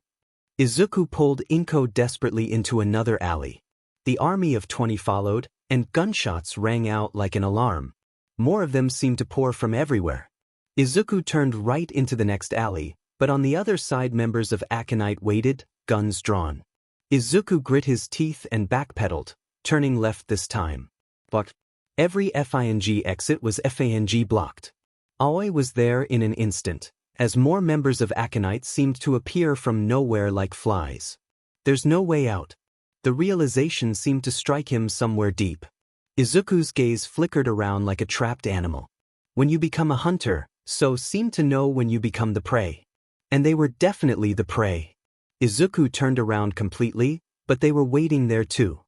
Izuku pulled Inko desperately into another alley. The army of 20 followed, and gunshots rang out like an alarm. More of them seemed to pour from everywhere. Izuku turned right into the next alley, but on the other side members of Aconite waited, guns drawn. Izuku grit his teeth and backpedaled, turning left this time. But every FING exit was FANG blocked. Aoi was there in an instant, as more members of Aconite seemed to appear from nowhere like flies. There's no way out. The realization seemed to strike him somewhere deep. Izuku's gaze flickered around like a trapped animal. When you become a hunter, so seem to know when you become the prey. And they were definitely the prey. Izuku turned around completely, but they were waiting there too.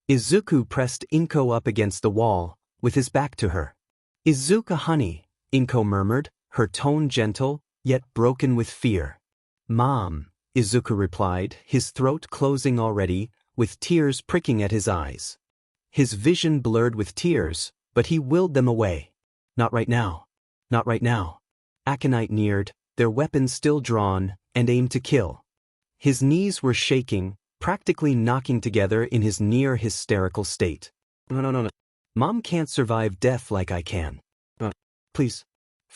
Izuku pressed Inko up against the wall, with his back to her. "Izuku honey," Inko murmured, her tone gentle, yet broken with fear. "Mom," Izuku replied, his throat closing already, with tears pricking at his eyes. His vision blurred with tears, but he willed them away. Not right now. Not right now. Aconite neared, their weapons still drawn, and aimed to kill. His knees were shaking, practically knocking together in his near hysterical state. No. Mom can't survive death like I can. Please.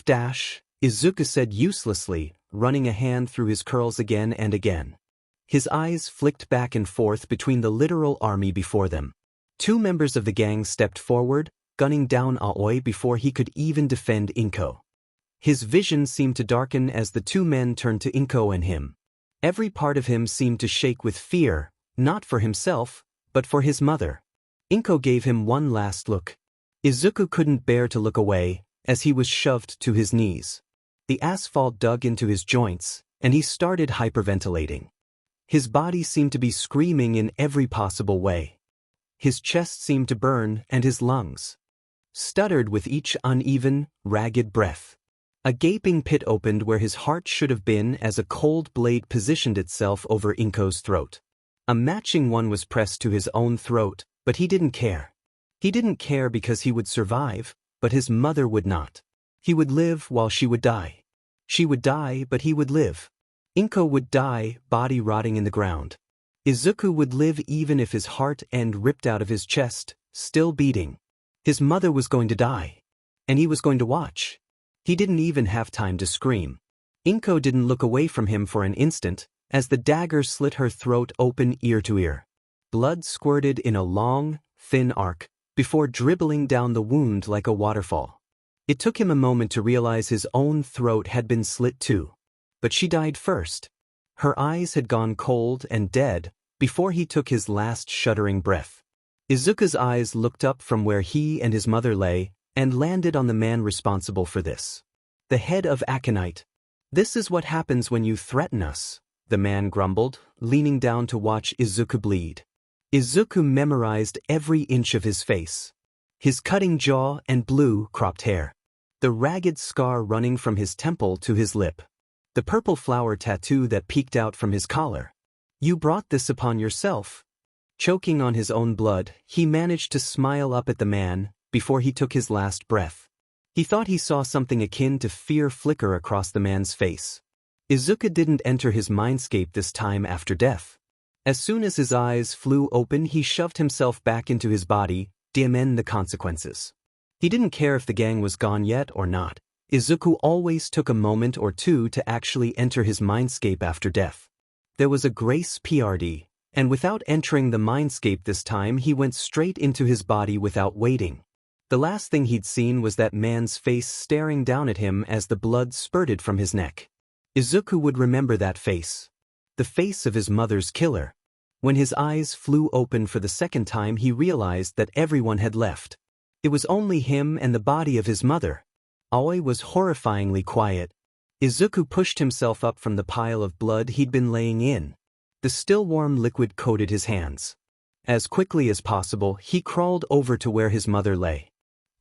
Dash, Izuku said uselessly, running a hand through his curls again and again. His eyes flicked back and forth between the literal army before them. 2 members of the gang stepped forward, gunning down Aoi before he could even defend Inko. His vision seemed to darken as the 2 men turned to Inko and him. Every part of him seemed to shake with fear, not for himself, but for his mother. Inko gave him one last look. Izuku couldn't bear to look away, as he was shoved to his knees. The asphalt dug into his joints, and he started hyperventilating. His body seemed to be screaming in every possible way. His chest seemed to burn, and his lungs stuttered with each uneven, ragged breath. A gaping pit opened where his heart should have been as a cold blade positioned itself over Inko's throat. A matching one was pressed to his own throat, but he didn't care. He didn't care because he would survive, but his mother would not. He would live while she would die. She would die, but he would live. Inko would die, body rotting in the ground. Izuku would live even if his heart end ripped out of his chest, still beating. His mother was going to die. And he was going to watch. He didn't even have time to scream. Inko didn't look away from him for an instant, as the dagger slit her throat open ear to ear. Blood squirted in a long, thin arc, before dribbling down the wound like a waterfall. It took him a moment to realize his own throat had been slit too. But she died first. Her eyes had gone cold and dead before he took his last shuddering breath. Izuku's eyes looked up from where he and his mother lay and landed on the man responsible for this. The head of Aconite. "This is what happens when you threaten us," the man grumbled, leaning down to watch Izuku bleed. Izuku memorized every inch of his face. His cutting jaw and blue, cropped hair. The ragged scar running from his temple to his lip. The purple flower tattoo that peeked out from his collar. "You brought this upon yourself." Choking on his own blood, he managed to smile up at the man before he took his last breath. He thought he saw something akin to fear flicker across the man's face. Izuku didn't enter his mindscape this time after death. As soon as his eyes flew open, he shoved himself back into his body, to amend the consequences. He didn't care if the gang was gone yet or not. Izuku always took a moment or two to actually enter his mindscape after death. There was a grace PRD, and without entering the mindscape this time he went straight into his body without waiting. The last thing he'd seen was that man's face staring down at him as the blood spurted from his neck. Izuku would remember that face. The face of his mother's killer. When his eyes flew open for the second time, he realized that everyone had left. It was only him and the body of his mother. Aoi was horrifyingly quiet. Izuku pushed himself up from the pile of blood he'd been laying in. The still warm liquid coated his hands. As quickly as possible, he crawled over to where his mother lay.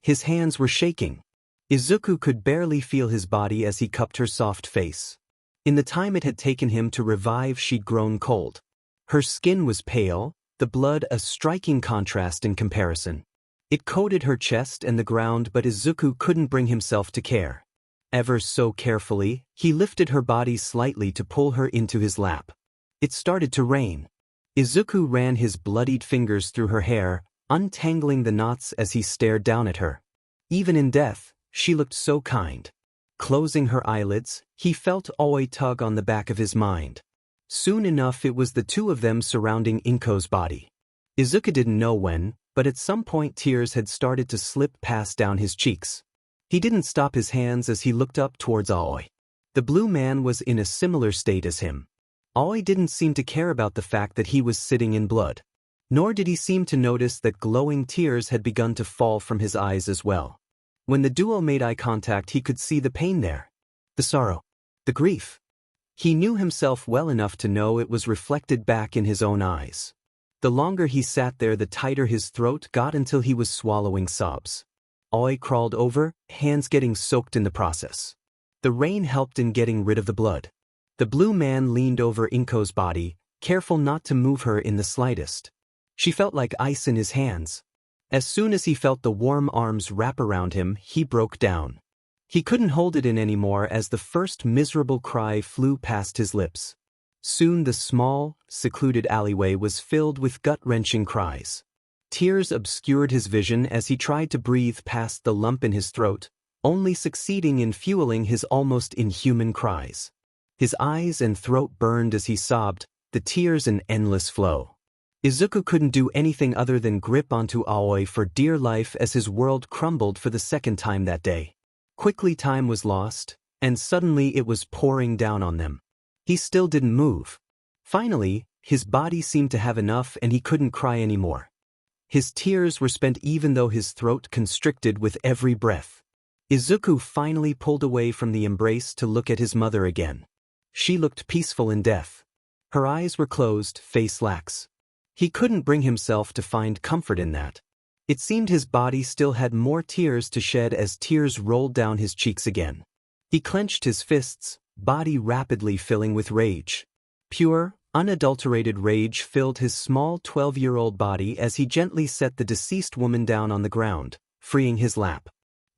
His hands were shaking. Izuku could barely feel his body as he cupped her soft face. In the time it had taken him to revive, she'd grown cold. Her skin was pale, the blood a striking contrast in comparison. It coated her chest and the ground, but Izuku couldn't bring himself to care. Ever so carefully, he lifted her body slightly to pull her into his lap. It started to rain. Izuku ran his bloodied fingers through her hair, untangling the knots as he stared down at her. Even in death, she looked so kind. Closing her eyelids, he felt Aoi tug on the back of his mind. Soon enough it was the 2 of them surrounding Inko's body. Izuku didn't know when, but at some point tears had started to slip past down his cheeks. He didn't stop his hands as he looked up towards Aoi. The blue man was in a similar state as him. Aoi didn't seem to care about the fact that he was sitting in blood. Nor did he seem to notice that glowing tears had begun to fall from his eyes as well. When the duo made eye contact, he could see the pain there. The sorrow. The grief. He knew himself well enough to know it was reflected back in his own eyes. The longer he sat there, the tighter his throat got until he was swallowing sobs. Aoi crawled over, hands getting soaked in the process. The rain helped in getting rid of the blood. The blue man leaned over Inko's body, careful not to move her in the slightest. She felt like ice in his hands. As soon as he felt the warm arms wrap around him, he broke down. He couldn't hold it in anymore as the first miserable cry flew past his lips. Soon the small, secluded alleyway was filled with gut-wrenching cries. Tears obscured his vision as he tried to breathe past the lump in his throat, only succeeding in fueling his almost inhuman cries. His eyes and throat burned as he sobbed, the tears an endless flow. Izuku couldn't do anything other than grip onto Aoi for dear life as his world crumbled for the second time that day. Quickly time was lost, and suddenly it was pouring down on them. He still didn't move. Finally, his body seemed to have enough and he couldn't cry anymore. His tears were spent even though his throat constricted with every breath. Izuku finally pulled away from the embrace to look at his mother again. She looked peaceful in death. Her eyes were closed, face lax. He couldn't bring himself to find comfort in that. It seemed his body still had more tears to shed as tears rolled down his cheeks again. He clenched his fists, body rapidly filling with rage. Pure, unadulterated rage filled his small 12-year-old body as he gently set the deceased woman down on the ground, freeing his lap.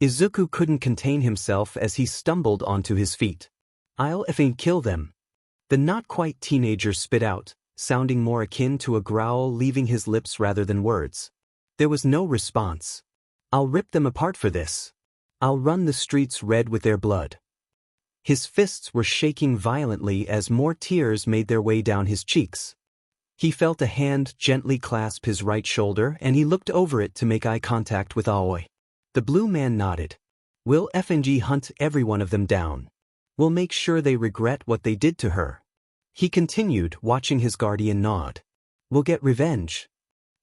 Izuku couldn't contain himself as he stumbled onto his feet. "I'll effing kill them," the not-quite teenager spit out, sounding more akin to a growl leaving his lips rather than words. There was no response. "I'll rip them apart for this. I'll run the streets red with their blood." His fists were shaking violently as more tears made their way down his cheeks. He felt a hand gently clasp his right shoulder and he looked over it to make eye contact with Aoi. The blue man nodded. "We'll FNG hunt every one of them down. We'll make sure they regret what they did to her." He continued, watching his guardian nod. "We'll get revenge."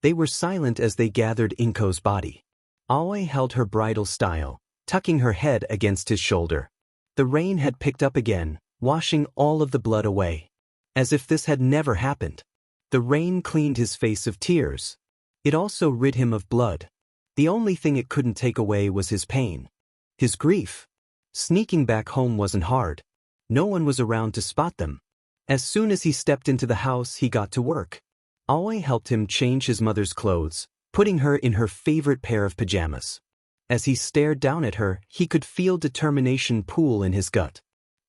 They were silent as they gathered Inko's body. Aoi held her bridal style, tucking her head against his shoulder. The rain had picked up again, washing all of the blood away. As if this had never happened. The rain cleaned his face of tears. It also rid him of blood. The only thing it couldn't take away was his pain. His grief. Sneaking back home wasn't hard. No one was around to spot them. As soon as he stepped into the house, he got to work. Aoi helped him change his mother's clothes, putting her in her favorite pair of pajamas. As he stared down at her, he could feel determination pool in his gut.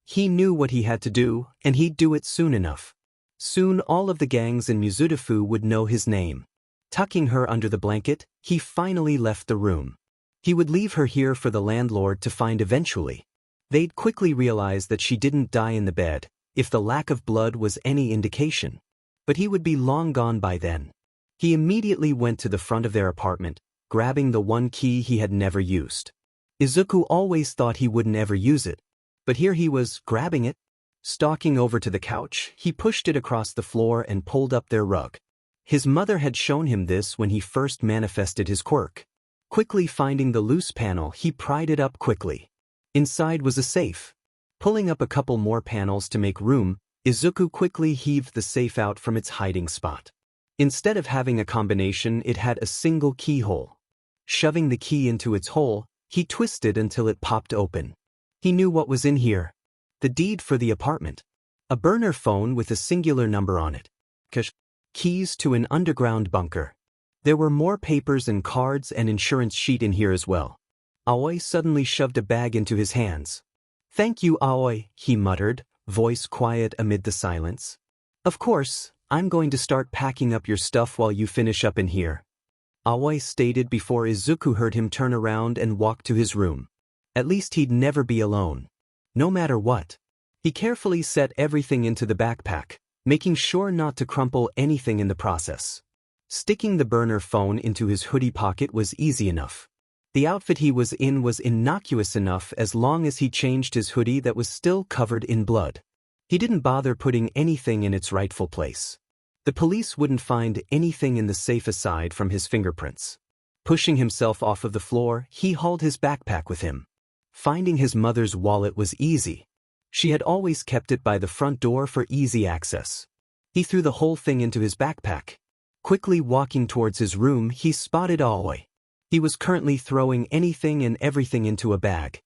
He knew what he had to do, and he'd do it soon enough. Soon all of the gangs in Musutafu would know his name. Tucking her under the blanket, he finally left the room. He would leave her here for the landlord to find eventually. They'd quickly realize that she didn't die in the bed, if the lack of blood was any indication. But he would be long gone by then. He immediately went to the front of their apartment, grabbing the one key he had never used. Izuku always thought he wouldn't ever use it, but here he was, grabbing it. Stalking over to the couch, he pushed it across the floor and pulled up their rug. His mother had shown him this when he first manifested his quirk. Quickly finding the loose panel, he pried it up quickly. Inside was a safe. Pulling up a couple more panels to make room, Izuku quickly heaved the safe out from its hiding spot. Instead of having a combination, it had a single keyhole. Shoving the key into its hole, he twisted until it popped open. He knew what was in here. The deed for the apartment. A burner phone with a singular number on it. Keys to an underground bunker. There were more papers and cards and insurance sheet in here as well. Aoi suddenly shoved a bag into his hands. "Thank you, Aoi," he muttered, voice quiet amid the silence. "Of course, I'm going to start packing up your stuff while you finish up in here," Aoi stated before Izuku heard him turn around and walk to his room. At least he'd never be alone. No matter what. He carefully set everything into the backpack, making sure not to crumple anything in the process. Sticking the burner phone into his hoodie pocket was easy enough. The outfit he was in was innocuous enough as long as he changed his hoodie that was still covered in blood. He didn't bother putting anything in its rightful place. The police wouldn't find anything in the safe aside from his fingerprints. Pushing himself off of the floor, he hauled his backpack with him. Finding his mother's wallet was easy. She had always kept it by the front door for easy access. He threw the whole thing into his backpack. Quickly walking towards his room, he spotted Aoi. He was currently throwing anything and everything into a bag.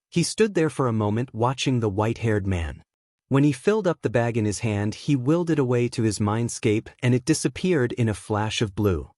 He stood there for a moment watching the white-haired man. When he filled up the bag in his hand, he willed it away to his mindscape and it disappeared in a flash of blue.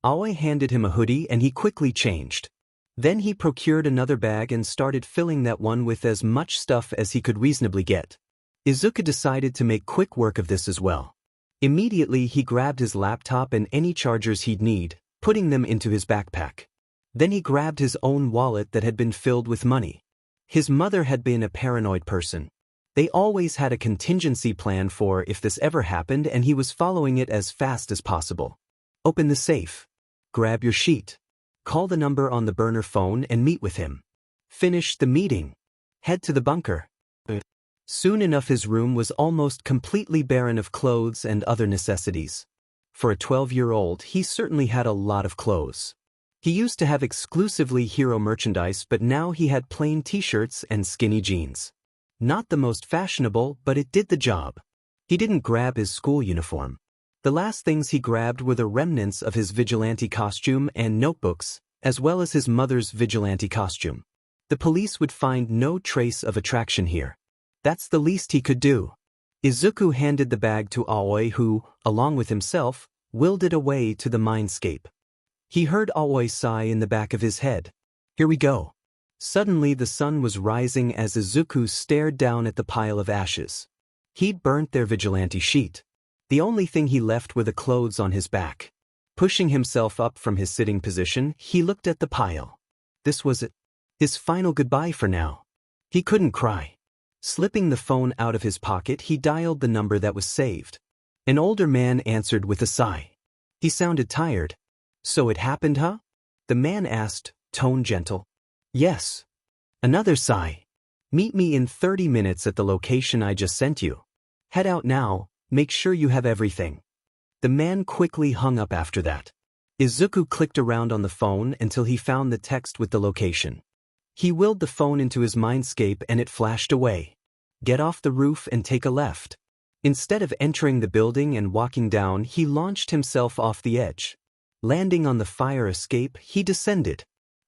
Aoi handed him a hoodie and he quickly changed. Then he procured another bag and started filling that one with as much stuff as he could reasonably get. Izuku decided to make quick work of this as well. Immediately he grabbed his laptop and any chargers he'd need, putting them into his backpack. Then he grabbed his own wallet that had been filled with money. His mother had been a paranoid person. They always had a contingency plan for if this ever happened and he was following it as fast as possible. Open the safe. Grab your sheet. Call the number on the burner phone and meet with him. Finish the meeting. Head to the bunker. Soon enough his room was almost completely barren of clothes and other necessities. For a 12-year-old, he certainly had a lot of clothes. He used to have exclusively hero merchandise, but now he had plain t-shirts and skinny jeans. Not the most fashionable, but it did the job. He didn't grab his school uniform. The last things he grabbed were the remnants of his vigilante costume and notebooks, as well as his mother's vigilante costume. The police would find no trace of attraction here. That's the least he could do. Izuku handed the bag to Aoi who, along with himself, willed it away to the mindscape. He heard Aoi sigh in the back of his head. Here we go. Suddenly the sun was rising as Izuku stared down at the pile of ashes. He'd burnt their vigilante sheet. The only thing he left were the clothes on his back. Pushing himself up from his sitting position, he looked at the pile. This was it. His final goodbye for now. He couldn't cry. Slipping the phone out of his pocket, he dialed the number that was saved. An older man answered with a sigh. He sounded tired. So it happened, huh? The man asked, tone gentle. Yes. Another sigh. Meet me in 30 minutes at the location I just sent you. Head out now, make sure you have everything. The man quickly hung up after that. Izuku clicked around on the phone until he found the text with the location. He willed the phone into his mindscape and it flashed away. Get off the roof and take a left. Instead of entering the building and walking down, he launched himself off the edge. Landing on the fire escape, he descended.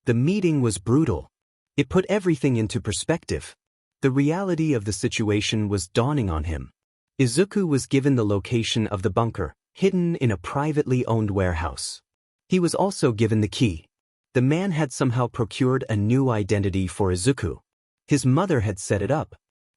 The meeting was brutal. It put everything into perspective. The reality of the situation was dawning on him. Izuku was given the location of the bunker, hidden in a privately owned warehouse. He was also given the key. The man had somehow procured a new identity for Izuku. His mother had set it up.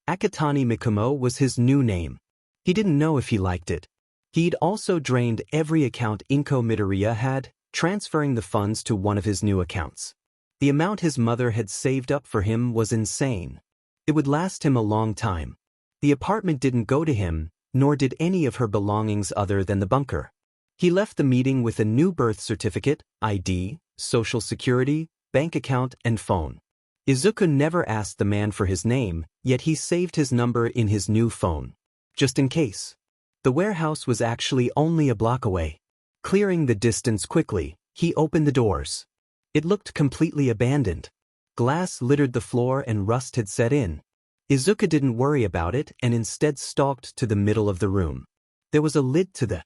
Akatani Mikumo was his new name. He didn't know if he liked it. He'd also drained every account Wisteria had, transferring the funds to one of his new accounts. The amount his mother had saved up for him was insane. It would last him a long time. The apartment didn't go to him, nor did any of her belongings other than the bunker. He left the meeting with a new birth certificate, ID, social security, bank account, and phone. Izuku never asked the man for his name, yet he saved his number in his new phone. Just in case. The warehouse was actually only a block away. Clearing the distance quickly, he opened the doors. It looked completely abandoned. Glass littered the floor and rust had set in. Izuku didn't worry about it and instead stalked to the middle of the room. There was a lid to the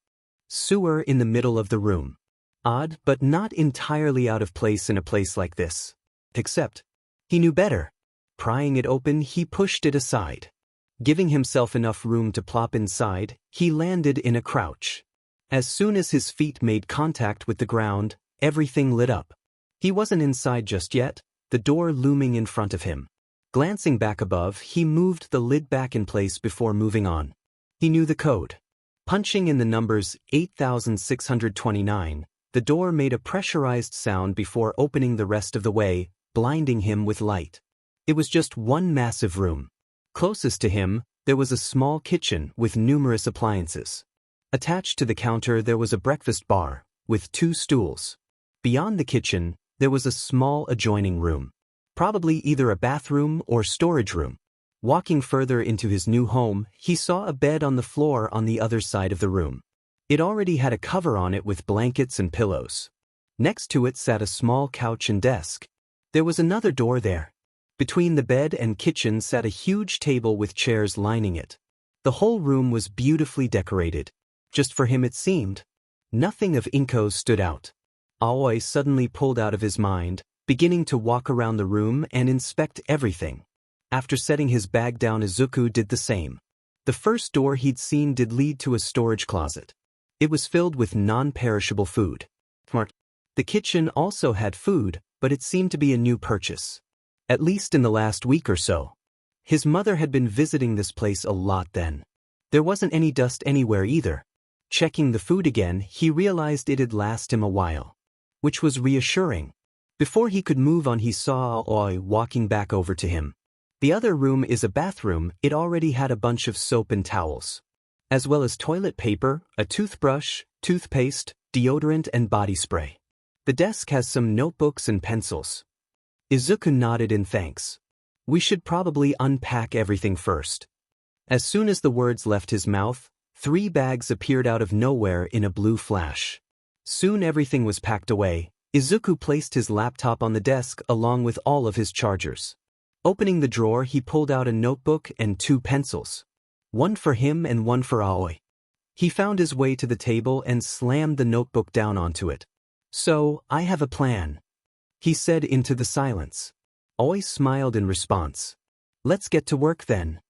sewer in the middle of the room. Odd, but not entirely out of place in a place like this. Except, he knew better. Prying it open, he pushed it aside. Giving himself enough room to plop inside, he landed in a crouch. As soon as his feet made contact with the ground, everything lit up. He wasn't inside just yet, the door looming in front of him. Glancing back above, he moved the lid back in place before moving on. He knew the code. Punching in the numbers 8629, the door made a pressurized sound before opening the rest of the way, blinding him with light. It was just one massive room. Closest to him, there was a small kitchen with numerous appliances. Attached to the counter there was a breakfast bar, with 2 stools. Beyond the kitchen, there was a small adjoining room. Probably either a bathroom or storage room. Walking further into his new home, he saw a bed on the floor on the other side of the room. It already had a cover on it with blankets and pillows. Next to it sat a small couch and desk. There was another door there. Between the bed and kitchen sat a huge table with chairs lining it. The whole room was beautifully decorated. Just for him it seemed. Nothing of Inko's stood out. Aoi suddenly pulled out of his mind, beginning to walk around the room and inspect everything. After setting his bag down, Izuku did the same. The first door he'd seen did lead to a storage closet. It was filled with non-perishable food. Smart. The kitchen also had food, but it seemed to be a new purchase. At least in the last week or so. His mother had been visiting this place a lot then. There wasn't any dust anywhere either. Checking the food again, he realized it'd last him a while. Which was reassuring. Before he could move on, he saw Aoi walking back over to him. The other room is a bathroom. It already had a bunch of soap and towels, as well as toilet paper, a toothbrush, toothpaste, deodorant and body spray. The desk has some notebooks and pencils. Izuku nodded in thanks. We should probably unpack everything first. As soon as the words left his mouth, 3 bags appeared out of nowhere in a blue flash. Soon everything was packed away. Izuku placed his laptop on the desk along with all of his chargers. Opening the drawer, he pulled out a notebook and 2 pencils. One for him and one for Aoi. He found his way to the table and slammed the notebook down onto it. So, I have a plan, he said into the silence. Aoi smiled in response. Let's get to work then.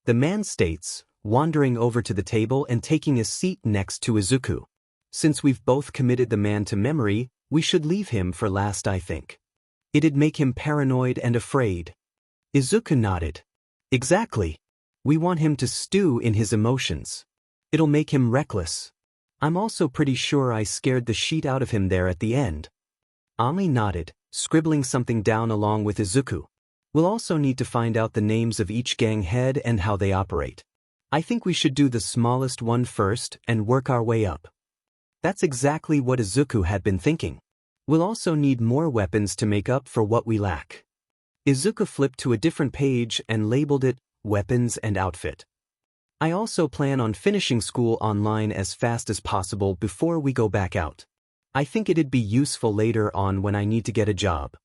The man states, wandering over to the table and taking a seat next to Izuku. Since we've both committed the man to memory, we should leave him for last, I think. It'd make him paranoid and afraid. Izuku nodded. Exactly. We want him to stew in his emotions. It'll make him reckless. I'm also pretty sure I scared the shit out of him there at the end. Ami nodded, scribbling something down along with Izuku. We'll also need to find out the names of each gang head and how they operate. I think we should do the smallest one first and work our way up. That's exactly what Izuku had been thinking. We'll also need more weapons to make up for what we lack. Izuku flipped to a different page and labeled it, Weapons and Outfit. I also plan on finishing school online as fast as possible before we go back out. I think it'd be useful later on when I need to get a job.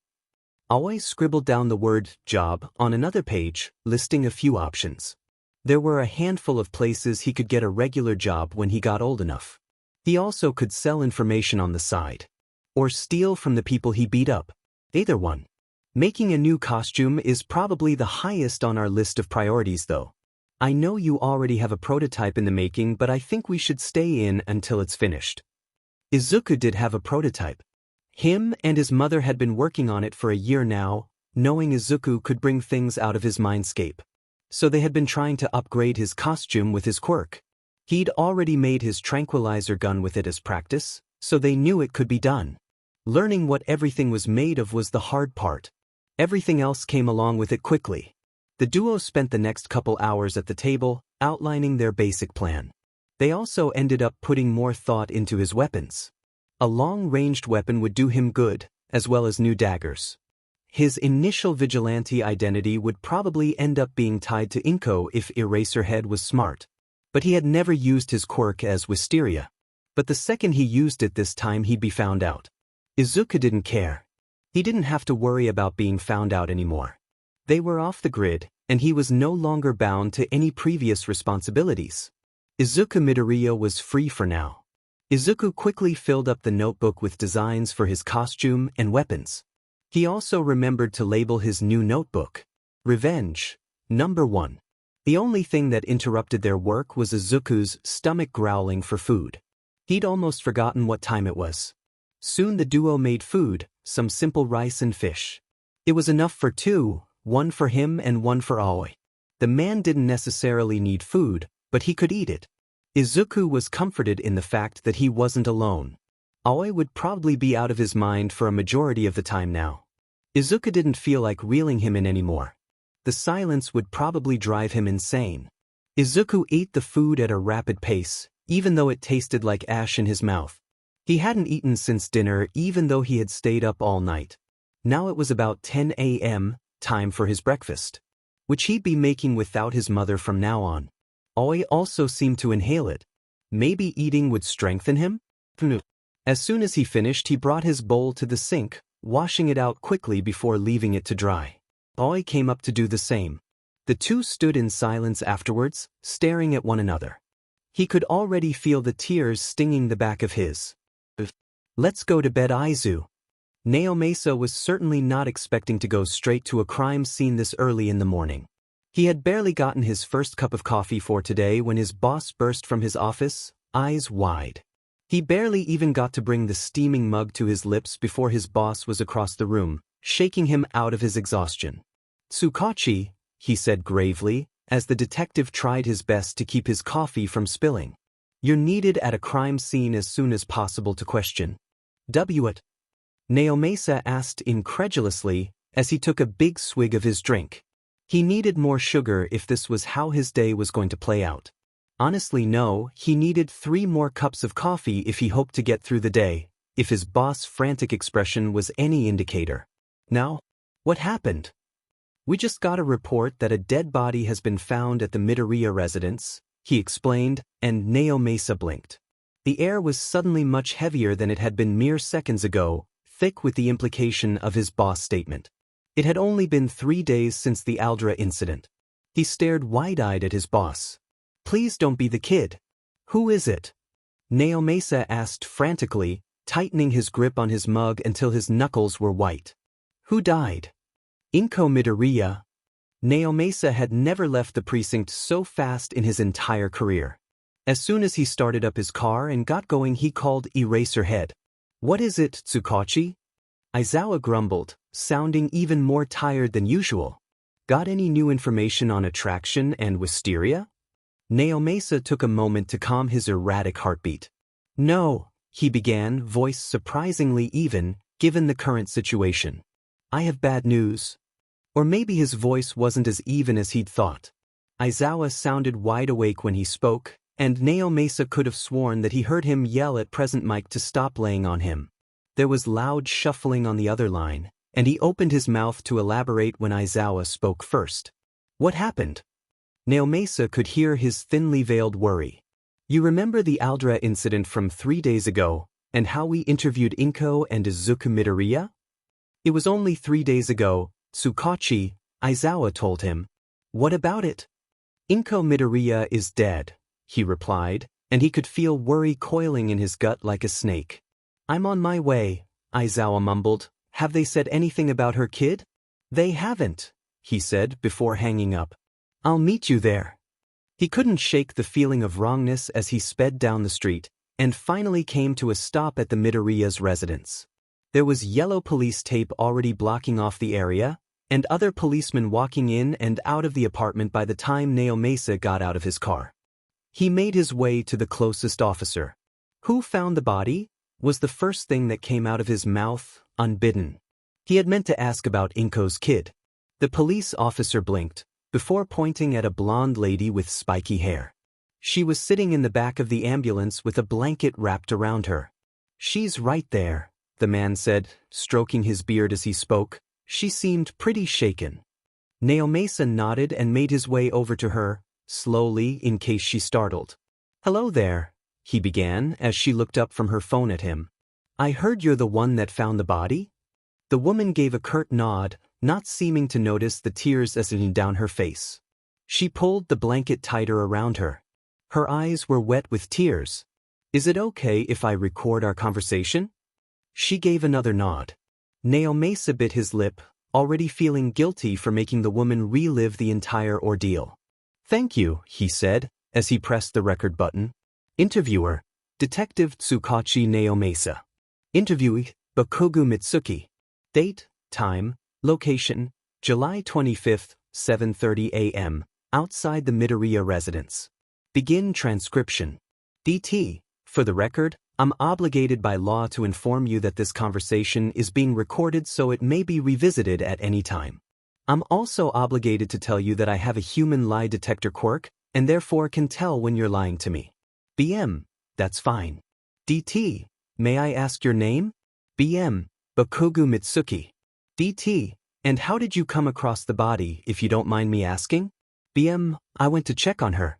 Aoi scribbled down the word, job, on another page, listing a few options. There were a handful of places he could get a regular job when he got old enough. He also could sell information on the side. Or steal from the people he beat up. Either one. Making a new costume is probably the highest on our list of priorities though. I know you already have a prototype in the making, but I think we should stay in until it's finished. Izuku did have a prototype. Him and his mother had been working on it for a year now, knowing Izuku could bring things out of his mindscape. So they had been trying to upgrade his costume with his quirk. He'd already made his tranquilizer gun with it as practice, so they knew it could be done. Learning what everything was made of was the hard part. Everything else came along with it quickly. The duo spent the next couple hours at the table, outlining their basic plan. They also ended up putting more thought into his weapons. A long-ranged weapon would do him good, as well as new daggers. His initial vigilante identity would probably end up being tied to Inko if Eraserhead was smart. But he had never used his quirk as Wisteria. But the second he used it this time, he'd be found out. Izuku didn't care. He didn't have to worry about being found out anymore. They were off the grid, and he was no longer bound to any previous responsibilities. Izuku Midoriya was free for now. Izuku quickly filled up the notebook with designs for his costume and weapons. He also remembered to label his new notebook, Revenge, Number 1. The only thing that interrupted their work was Izuku's stomach growling for food. He'd almost forgotten what time it was. Soon the duo made food, some simple rice and fish. It was enough for 2, one for him and one for Aoi. The man didn't necessarily need food, but he could eat it. Izuku was comforted in the fact that he wasn't alone. Aoi would probably be out of his mind for a majority of the time now. Izuku didn't feel like reeling him in anymore. The silence would probably drive him insane. Izuku ate the food at a rapid pace, even though it tasted like ash in his mouth. He hadn't eaten since dinner, even though he had stayed up all night. Now it was about 10 a.m., time for his breakfast, which he'd be making without his mother from now on. Aoi also seemed to inhale it. Maybe eating would strengthen him? As soon as he finished, he brought his bowl to the sink, washing it out quickly before leaving it to dry. Aoi came up to do the same. The two stood in silence afterwards, staring at one another. He could already feel the tears stinging the back of his. Let's go to bed, Izu. Naomasa was certainly not expecting to go straight to a crime scene this early in the morning. He had barely gotten his first cup of coffee for today when his boss burst from his office, eyes wide. He barely even got to bring the steaming mug to his lips before his boss was across the room, shaking him out of his exhaustion. "Tsukachi," he said gravely, as the detective tried his best to keep his coffee from spilling. "You're needed at a crime scene as soon as possible to question." "What?" Naomasa asked incredulously as he took a big swig of his drink. He needed more sugar if this was how his day was going to play out. Honestly, no, he needed 3 more cups of coffee if he hoped to get through the day, if his boss' frantic expression was any indicator. "Now? What happened?" "We just got a report that a dead body has been found at the Midoriya residence," he explained, and Naomasa blinked. The air was suddenly much heavier than it had been mere seconds ago, thick with the implication of his boss' statement. It had only been 3 days since the Aldra incident. He stared wide-eyed at his boss. "Please don't be the kid." "Who is it?" Naomasa asked frantically, tightening his grip on his mug until his knuckles were white. "Who died?" "Inko Midoriya." Naomasa had never left the precinct so fast in his entire career. As soon as he started up his car and got going, he called Eraserhead. "What is it, Tsukachi?" Aizawa grumbled, sounding even more tired than usual. "Got any new information on Attraction and Wisteria?" Naomasa took a moment to calm his erratic heartbeat. "No," he began, voice surprisingly even, given the current situation. "I have bad news." Or maybe his voice wasn't as even as he'd thought. Aizawa sounded wide awake when he spoke, and Naomasa could have sworn that he heard him yell at Present Mike to stop laying on him. There was loud shuffling on the other line, and he opened his mouth to elaborate when Aizawa spoke first. "What happened?" Naomasa could hear his thinly veiled worry. "You remember the Aldra incident from 3 days ago, and how we interviewed Inko and Izuku Midoriya?" "It was only 3 days ago, Tsukachi," Aizawa told him. "What about it?" "Inko Midoriya is dead," he replied, and he could feel worry coiling in his gut like a snake. "I'm on my way," Aizawa mumbled. "Have they said anything about her kid?" "They haven't," he said before hanging up. "I'll meet you there." He couldn't shake the feeling of wrongness as he sped down the street, and finally came to a stop at the Midoriya's residence. There was yellow police tape already blocking off the area, and other policemen walking in and out of the apartment by the time Naomasa got out of his car. He made his way to the closest officer. "Who found the body?" was the first thing that came out of his mouth, unbidden. He had meant to ask about Inko's kid. The police officer blinked, before pointing at a blonde lady with spiky hair. She was sitting in the back of the ambulance with a blanket wrapped around her. "She's right there," the man said, stroking his beard as he spoke. She seemed pretty shaken. Naomasa nodded and made his way over to her, slowly in case she startled. "Hello there," he began as she looked up from her phone at him. "I heard you're the one that found the body?" The woman gave a curt nod, not seeming to notice the tears exiting down her face. She pulled the blanket tighter around her. Her eyes were wet with tears. "Is it okay if I record our conversation?" She gave another nod. Naomasa bit his lip, already feeling guilty for making the woman relive the entire ordeal. "Thank you," he said, as he pressed the record button. Interviewer: Detective Tsukachi Naomasa. Interviewee: Bakugo Mitsuki. Date, time, location, July 25, 7:30 a.m., outside the Midoriya residence. Begin transcription. DT, for the record, I'm obligated by law to inform you that this conversation is being recorded so it may be revisited at any time. I'm also obligated to tell you that I have a human lie detector quirk, and therefore can tell when you're lying to me. BM, that's fine. DT, may I ask your name? BM, Bakugo Mitsuki. DT, and how did you come across the body, if you don't mind me asking? BM, I went to check on her.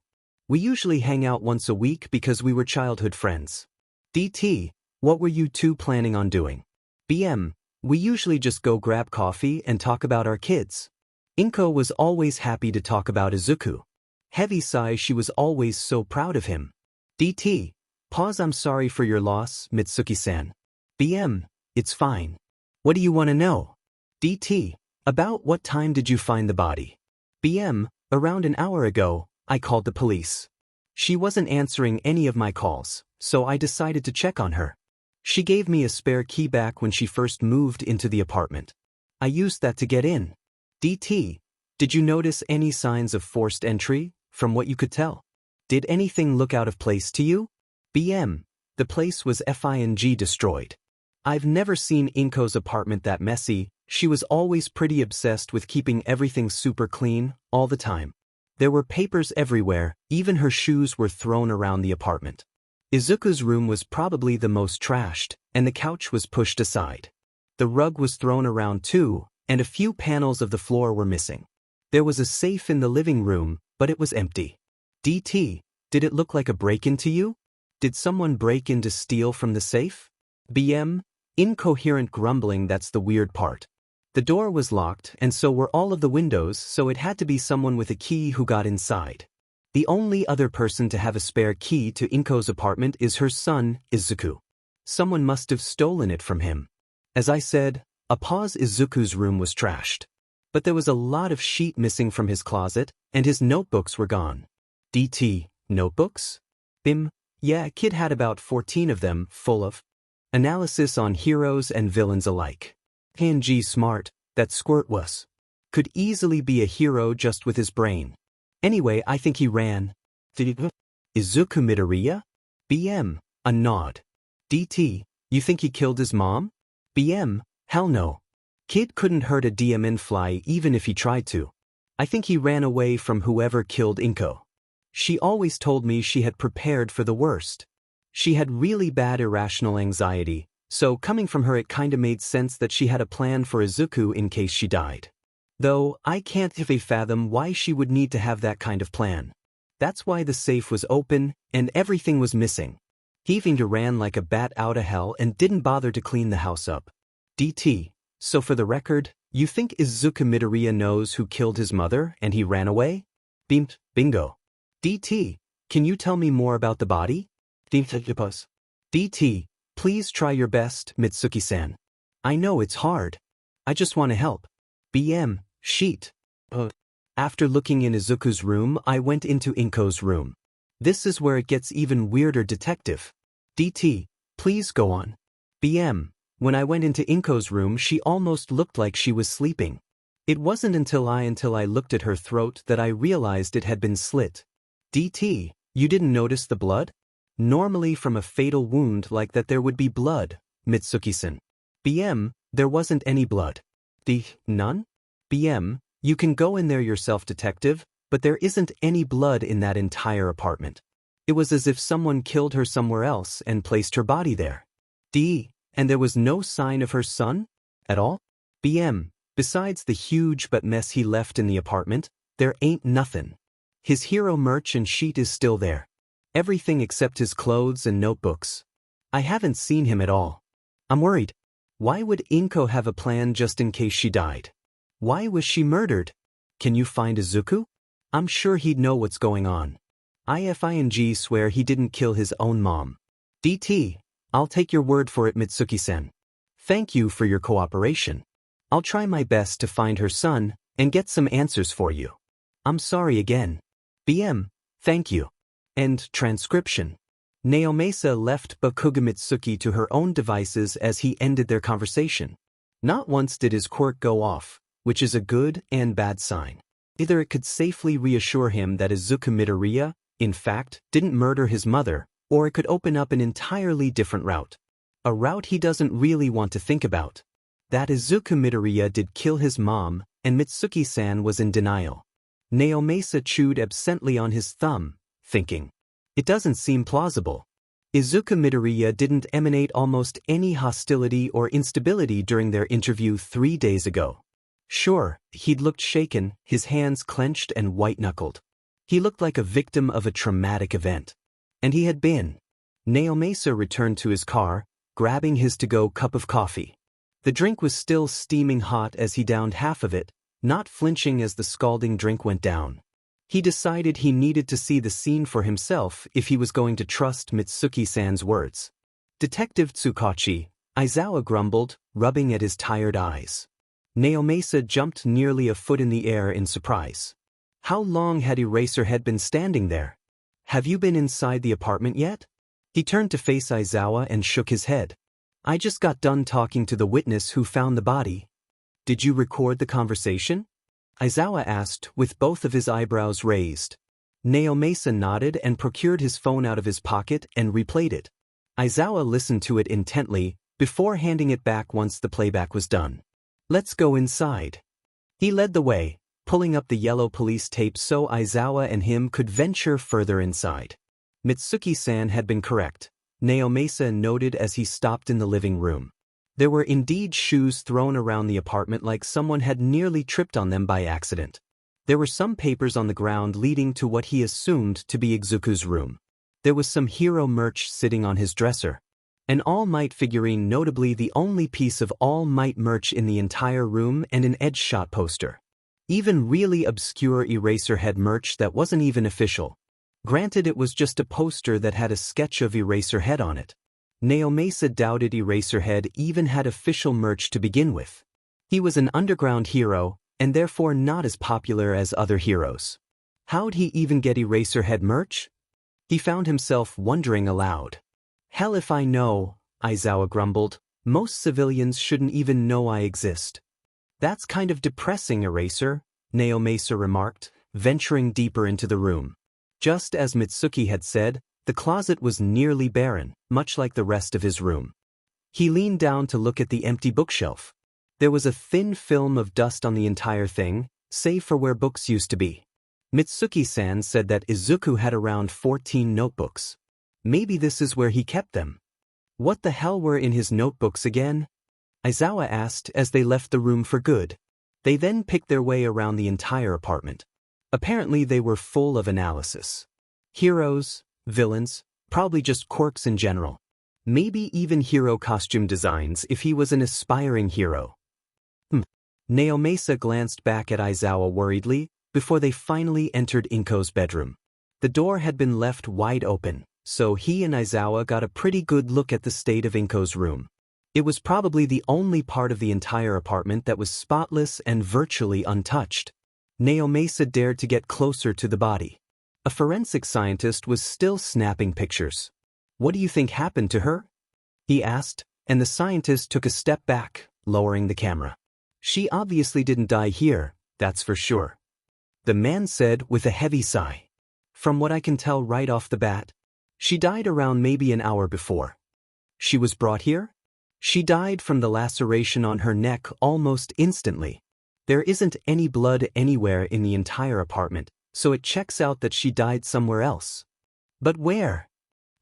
We usually hang out once a week because we were childhood friends. DT, what were you two planning on doing? BM, we usually just go grab coffee and talk about our kids. Inko was always happy to talk about Izuku. Heavy sigh, she was always so proud of him. DT, pause, I'm sorry for your loss, Mitsuki-san. BM, it's fine. What do you want to know? DT, about what time did you find the body? BM, Around an hour ago, I called the police. She wasn't answering any of my calls, so I decided to check on her. She gave me a spare key back when she first moved into the apartment. I used that to get in. DT, did you notice any signs of forced entry, from what you could tell? Did anything look out of place to you? BM, the place was fing destroyed. I've never seen Inko's apartment that messy. She was always pretty obsessed with keeping everything super clean, all the time. There were papers everywhere, even her shoes were thrown around the apartment. Izuku's room was probably the most trashed, and the couch was pushed aside. The rug was thrown around too, and a few panels of the floor were missing. There was a safe in the living room, but it was empty. DT, did it look like a break-in to you? Did someone break in to steal from the safe? BM, incoherent grumbling. That's the weird part. The door was locked, and so were all of the windows, so it had to be someone with a key who got inside. The only other person to have a spare key to Inko's apartment is her son, Izuku. Someone must have stolen it from him. As I said, Izuku's room was trashed. But there was a lot of sheet missing from his closet, and his notebooks were gone. DT, notebooks? BIM, yeah, kid had about 14 of them, full of analysis on heroes and villains alike. PNG smart, that squirt was. Could easily be a hero just with his brain. Anyway, I think he ran. Izuku Midoriya? BM, a nod. DT, you think he killed his mom? BM, hell no. Kid couldn't hurt a DMN fly even if he tried to. I think he ran away from whoever killed Inko. She always told me she had prepared for the worst. She had really bad irrational anxiety, so coming from her it kinda made sense that she had a plan for Izuku in case she died. Though, I can't fathom why she would need to have that kind of plan. That's why the safe was open, and everything was missing. He even ran like a bat out of hell and didn't bother to clean the house up. DT, so for the record, you think Izuku Midoriya knows who killed his mother and he ran away? Bingo. DT, can you tell me more about the body? DT, please try your best, Mitsuki-san. I know it's hard. I just want to help. BM, sheet. After looking in Izuku's room, I went into Inko's room. This is where it gets even weirder, detective. DT, please go on. BM, when I went into Inko's room, she almost looked like she was sleeping. It wasn't until I looked at her throat that I realized it had been slit. DT, you didn't notice the blood? Normally from a fatal wound like that there would be blood, Mitsuki-san. BM, there wasn't any blood. None? BM, you can go in there yourself, detective, but there isn't any blood in that entire apartment. It was as if someone killed her somewhere else and placed her body there. D, and there was no sign of her son? At all? BM, besides the huge mess he left in the apartment, there ain't nothing. His hero merch and sheet is still there. Everything except his clothes and notebooks. I haven't seen him at all. I'm worried. Why would Inko have a plan just in case she died? Why was she murdered? Can you find Izuku? I'm sure he'd know what's going on. IFING swear he didn't kill his own mom. DT, I'll take your word for it, Mitsuki-san. Thank you for your cooperation. I'll try my best to find her son and get some answers for you. I'm sorry again. BM, thank you. End transcription. Naomasa left Bakuga Mitsuki to her own devices as he ended their conversation. Not once did his quirk go off, which is a good and bad sign. Either it could safely reassure him that Izuku Midoriya, in fact, didn't murder his mother, or it could open up an entirely different route. A route he doesn't really want to think about. That Izuku Midoriya did kill his mom, and Mitsuki-san was in denial. Naomasa chewed absently on his thumb, thinking. It doesn't seem plausible. Izuku Midoriya didn't emanate almost any hostility or instability during their interview 3 days ago. Sure, he'd looked shaken, his hands clenched and white-knuckled. He looked like a victim of a traumatic event. And he had been. Naomasa returned to his car, grabbing his to-go cup of coffee. The drink was still steaming hot as he downed half of it, not flinching as the scalding drink went down. He decided he needed to see the scene for himself if he was going to trust Mitsuki-san's words. Detective Tsukachi, Aizawa grumbled, rubbing at his tired eyes. Naomasa jumped nearly a foot in the air in surprise. How long had Eraserhead been standing there? Have you been inside the apartment yet? He turned to face Aizawa and shook his head. I just got done talking to the witness who found the body. Did you record the conversation? Aizawa asked, with both of his eyebrows raised. Naomasa nodded and procured his phone out of his pocket and replayed it. Aizawa listened to it intently, before handing it back once the playback was done. Let's go inside. He led the way, pulling up the yellow police tape so Aizawa and him could venture further inside. Mitsuki-san had been correct, Naomasa noted as he stopped in the living room. There were indeed shoes thrown around the apartment like someone had nearly tripped on them by accident. There were some papers on the ground leading to what he assumed to be Izuku's room. There was some hero merch sitting on his dresser. An All Might figurine, notably the only piece of All Might merch in the entire room, and an Edge Shot poster. Even really obscure Eraserhead merch that wasn't even official. Granted, it was just a poster that had a sketch of Eraserhead on it. Naomasa doubted Eraserhead even had official merch to begin with. He was an underground hero, and therefore not as popular as other heroes. How'd he even get Eraserhead merch? He found himself wondering aloud. Hell if I know, Aizawa grumbled. Most civilians shouldn't even know I exist. That's kind of depressing, Eraser, Naomasa remarked, venturing deeper into the room. Just as Mitsuki had said, the closet was nearly barren, much like the rest of his room. He leaned down to look at the empty bookshelf. There was a thin film of dust on the entire thing, save for where books used to be. Mitsuki-san said that Izuku had around 14 notebooks. Maybe this is where he kept them. What the hell were in his notebooks again? Aizawa asked as they left the room for good. They then picked their way around the entire apartment. Apparently they were full of analysis. Heroes, villains, probably just quirks in general. Maybe even hero costume designs if he was an aspiring hero. Naomasa glanced back at Aizawa worriedly before they finally entered Inko's bedroom. The door had been left wide open, so he and Aizawa got a pretty good look at the state of Inko's room. It was probably the only part of the entire apartment that was spotless and virtually untouched. Naomasa dared to get closer to the body. A forensic scientist was still snapping pictures. What do you think happened to her? He asked, and the scientist took a step back, lowering the camera. She obviously didn't die here, that's for sure. The man said with a heavy sigh. From what I can tell right off the bat, she died around maybe an hour before. She was brought here? She died from the laceration on her neck almost instantly. There isn't any blood anywhere in the entire apartment, so it checks out that she died somewhere else. But where?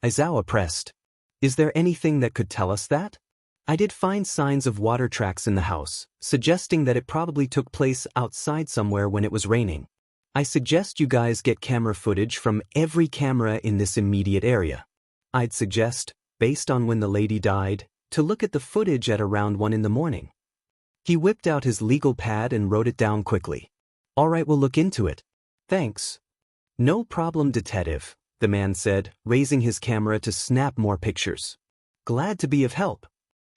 Aizawa pressed. Is there anything that could tell us that? I did find signs of water tracks in the house, suggesting that it probably took place outside somewhere when it was raining. I suggest you guys get camera footage from every camera in this immediate area. I'd suggest, based on when the lady died, to look at the footage at around 1 in the morning. He whipped out his legal pad and wrote it down quickly. All right, we'll look into it. Thanks. No problem, detective, the man said, raising his camera to snap more pictures. Glad to be of help.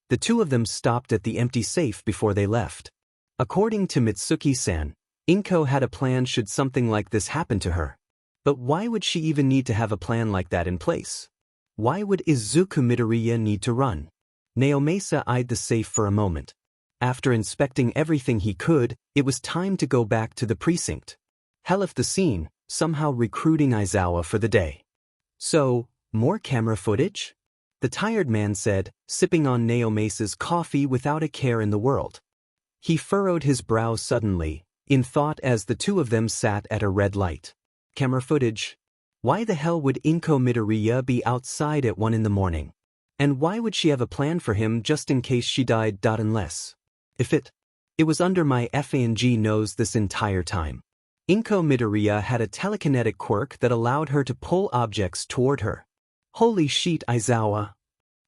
The two of them stopped at the empty safe before they left. According to Mitsuki-san, Inko had a plan should something like this happen to her. But why would she even need to have a plan like that in place? Why would Izuku Midoriya need to run? Naomasa eyed the safe for a moment. After inspecting everything he could, it was time to go back to the precinct. He left the scene, somehow recruiting Aizawa for the day. So, more camera footage? The tired man said, sipping on Naomasa's coffee without a care in the world. He furrowed his brow suddenly, in thought as the two of them sat at a red light. Camera footage? Why the hell would Inko Midoriya be outside at 1 in the morning? And why would she have a plan for him just in case she died? Unless. If it was under my FANG nose this entire time. Inko Midoriya had a telekinetic quirk that allowed her to pull objects toward her. Holy shit, Aizawa!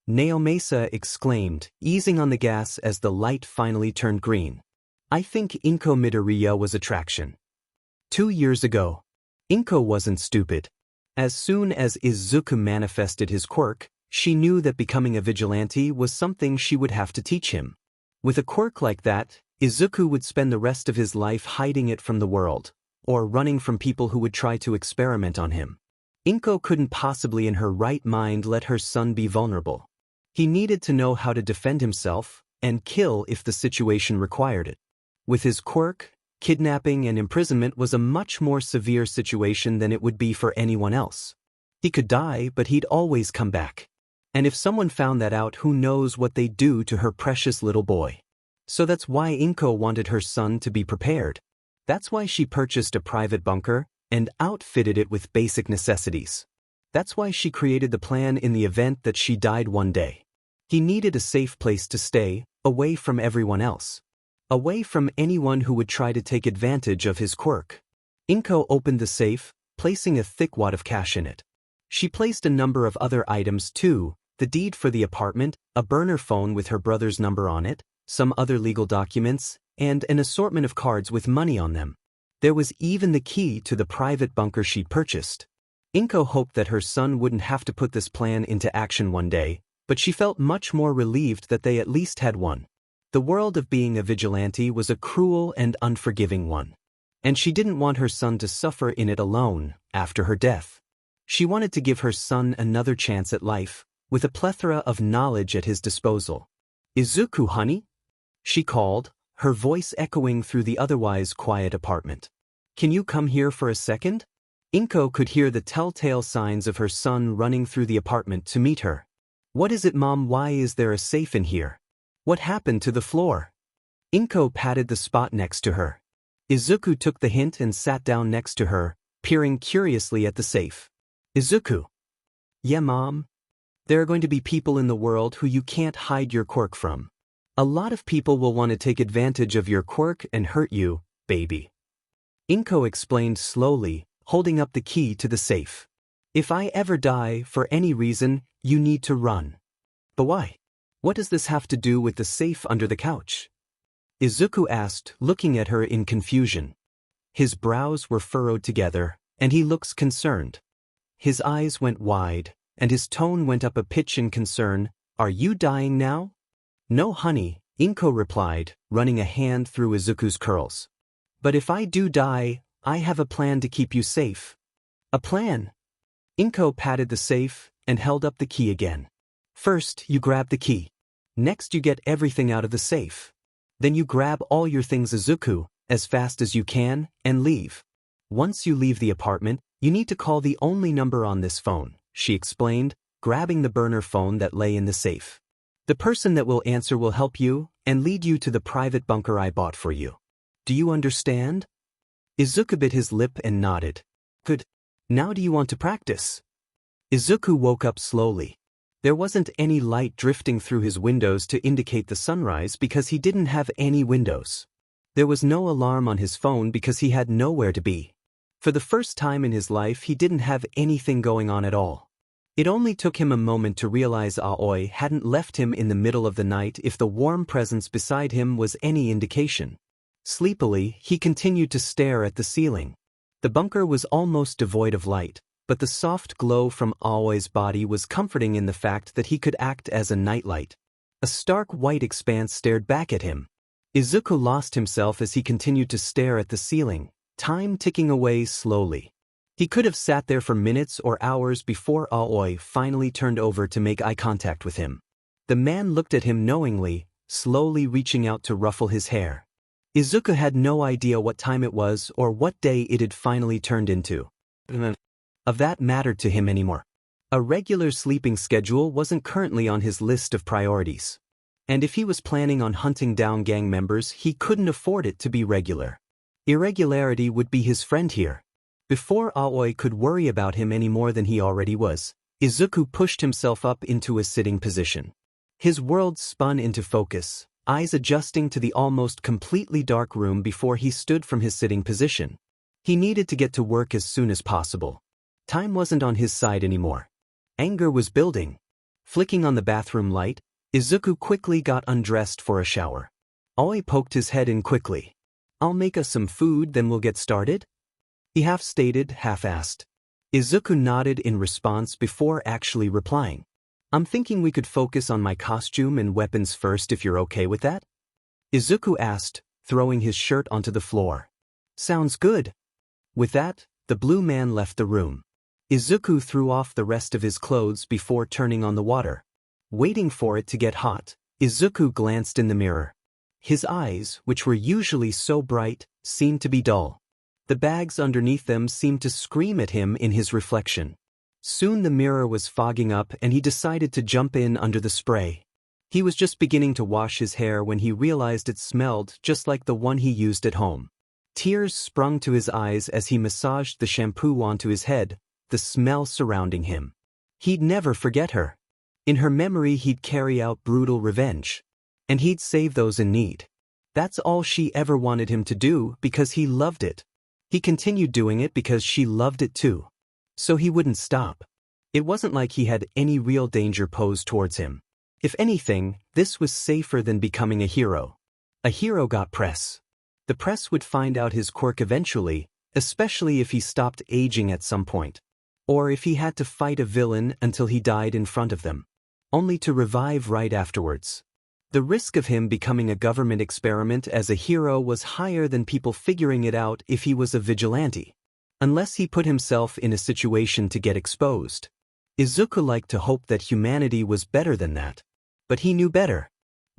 Naomasa exclaimed, easing on the gas as the light finally turned green. I think Inko Midoriya was attraction. 2 years ago. Inko wasn't stupid. As soon as Izuku manifested his quirk, she knew that becoming a vigilante was something she would have to teach him. With a quirk like that, Izuku would spend the rest of his life hiding it from the world, or running from people who would try to experiment on him. Inko couldn't possibly in her right mind let her son be vulnerable. He needed to know how to defend himself and kill if the situation required it. With his quirk, kidnapping and imprisonment was a much more severe situation than it would be for anyone else. He could die, but he'd always come back. And if someone found that out, who knows what they'd do to her precious little boy. So that's why Inko wanted her son to be prepared. That's why she purchased a private bunker and outfitted it with basic necessities. That's why she created the plan in the event that she died one day. He needed a safe place to stay, away from everyone else. Away from anyone who would try to take advantage of his quirk. Inko opened the safe, placing a thick wad of cash in it. She placed a number of other items too, the deed for the apartment, a burner phone with her brother's number on it, some other legal documents, and an assortment of cards with money on them. There was even the key to the private bunker she'd purchased. Inko hoped that her son wouldn't have to put this plan into action one day, but she felt much more relieved that they at least had one. The world of being a vigilante was a cruel and unforgiving one. And she didn't want her son to suffer in it alone, after her death. She wanted to give her son another chance at life, with a plethora of knowledge at his disposal. "Izuku, honey?" she called, her voice echoing through the otherwise quiet apartment. "Can you come here for a second?" Inko could hear the telltale signs of her son running through the apartment to meet her. "What is it, Mom? Why is there a safe in here? What happened to the floor?" Inko patted the spot next to her. Izuku took the hint and sat down next to her, peering curiously at the safe. "Izuku." "Yeah, Mom? There are going to be people in the world who you can't hide your quirk from. A lot of people will want to take advantage of your quirk and hurt you, baby." Inko explained slowly, holding up the key to the safe. "If I ever die, for any reason, you need to run." "But why? What does this have to do with the safe under the couch?" Izuku asked, looking at her in confusion. His brows were furrowed together, and he looks concerned. His eyes went wide, and his tone went up a pitch in concern. "Are you dying now?" "No, honey," Inko replied, running a hand through Izuku's curls. "But if I do die, I have a plan to keep you safe." "A plan?" Inko patted the safe and held up the key again. "First, you grab the key. Next, you get everything out of the safe. Then you grab all your things, Izuku, as fast as you can, and leave. Once you leave the apartment, you need to call the only number on this phone," she explained, grabbing the burner phone that lay in the safe. "The person that will answer will help you and lead you to the private bunker I bought for you. Do you understand?" Izuku bit his lip and nodded. "Good. Now do you want to practice?" Izuku woke up slowly. There wasn't any light drifting through his windows to indicate the sunrise because he didn't have any windows. There was no alarm on his phone because he had nowhere to be. For the first time in his life, he didn't have anything going on at all. It only took him a moment to realize Aoi hadn't left him in the middle of the night if the warm presence beside him was any indication. Sleepily, he continued to stare at the ceiling. The bunker was almost devoid of light, but the soft glow from Aoi's body was comforting in the fact that he could act as a nightlight. A stark white expanse stared back at him. Izuku lost himself as he continued to stare at the ceiling, time ticking away slowly. He could have sat there for minutes or hours before Aoi finally turned over to make eye contact with him. The man looked at him knowingly, slowly reaching out to ruffle his hair. Izuku had no idea what time it was or what day it had finally turned into. Of that mattered to him anymore. A regular sleeping schedule wasn't currently on his list of priorities. And if he was planning on hunting down gang members, he couldn't afford it to be regular. Irregularity would be his friend here. Before Aoi could worry about him any more than he already was, Izuku pushed himself up into a sitting position. His world spun into focus, eyes adjusting to the almost completely dark room before he stood from his sitting position. He needed to get to work as soon as possible. Time wasn't on his side anymore. Anger was building. Flicking on the bathroom light, Izuku quickly got undressed for a shower. Aoi poked his head in quickly. "I'll make us some food, then we'll get started?" he half-stated, half-asked. Izuku nodded in response before actually replying. "I'm thinking we could focus on my costume and weapons first if you're okay with that?" Izuku asked, throwing his shirt onto the floor. "Sounds good." With that, the blue man left the room. Izuku threw off the rest of his clothes before turning on the water. Waiting for it to get hot, Izuku glanced in the mirror. His eyes, which were usually so bright, seemed to be dull. The bags underneath them seemed to scream at him in his reflection. Soon the mirror was fogging up and he decided to jump in under the spray. He was just beginning to wash his hair when he realized it smelled just like the one he used at home. Tears sprung to his eyes as he massaged the shampoo onto his head, the smell surrounding him. He'd never forget her. In her memory he'd carry out brutal revenge. And he'd save those in need. That's all she ever wanted him to do because he loved it. He continued doing it because she loved it too. So he wouldn't stop. It wasn't like he had any real danger posed towards him. If anything, this was safer than becoming a hero. A hero got press. The press would find out his quirk eventually, especially if he stopped aging at some point. Or if he had to fight a villain until he died in front of them, only to revive right afterwards. The risk of him becoming a government experiment as a hero was higher than people figuring it out if he was a vigilante. Unless he put himself in a situation to get exposed. Izuku liked to hope that humanity was better than that. But he knew better.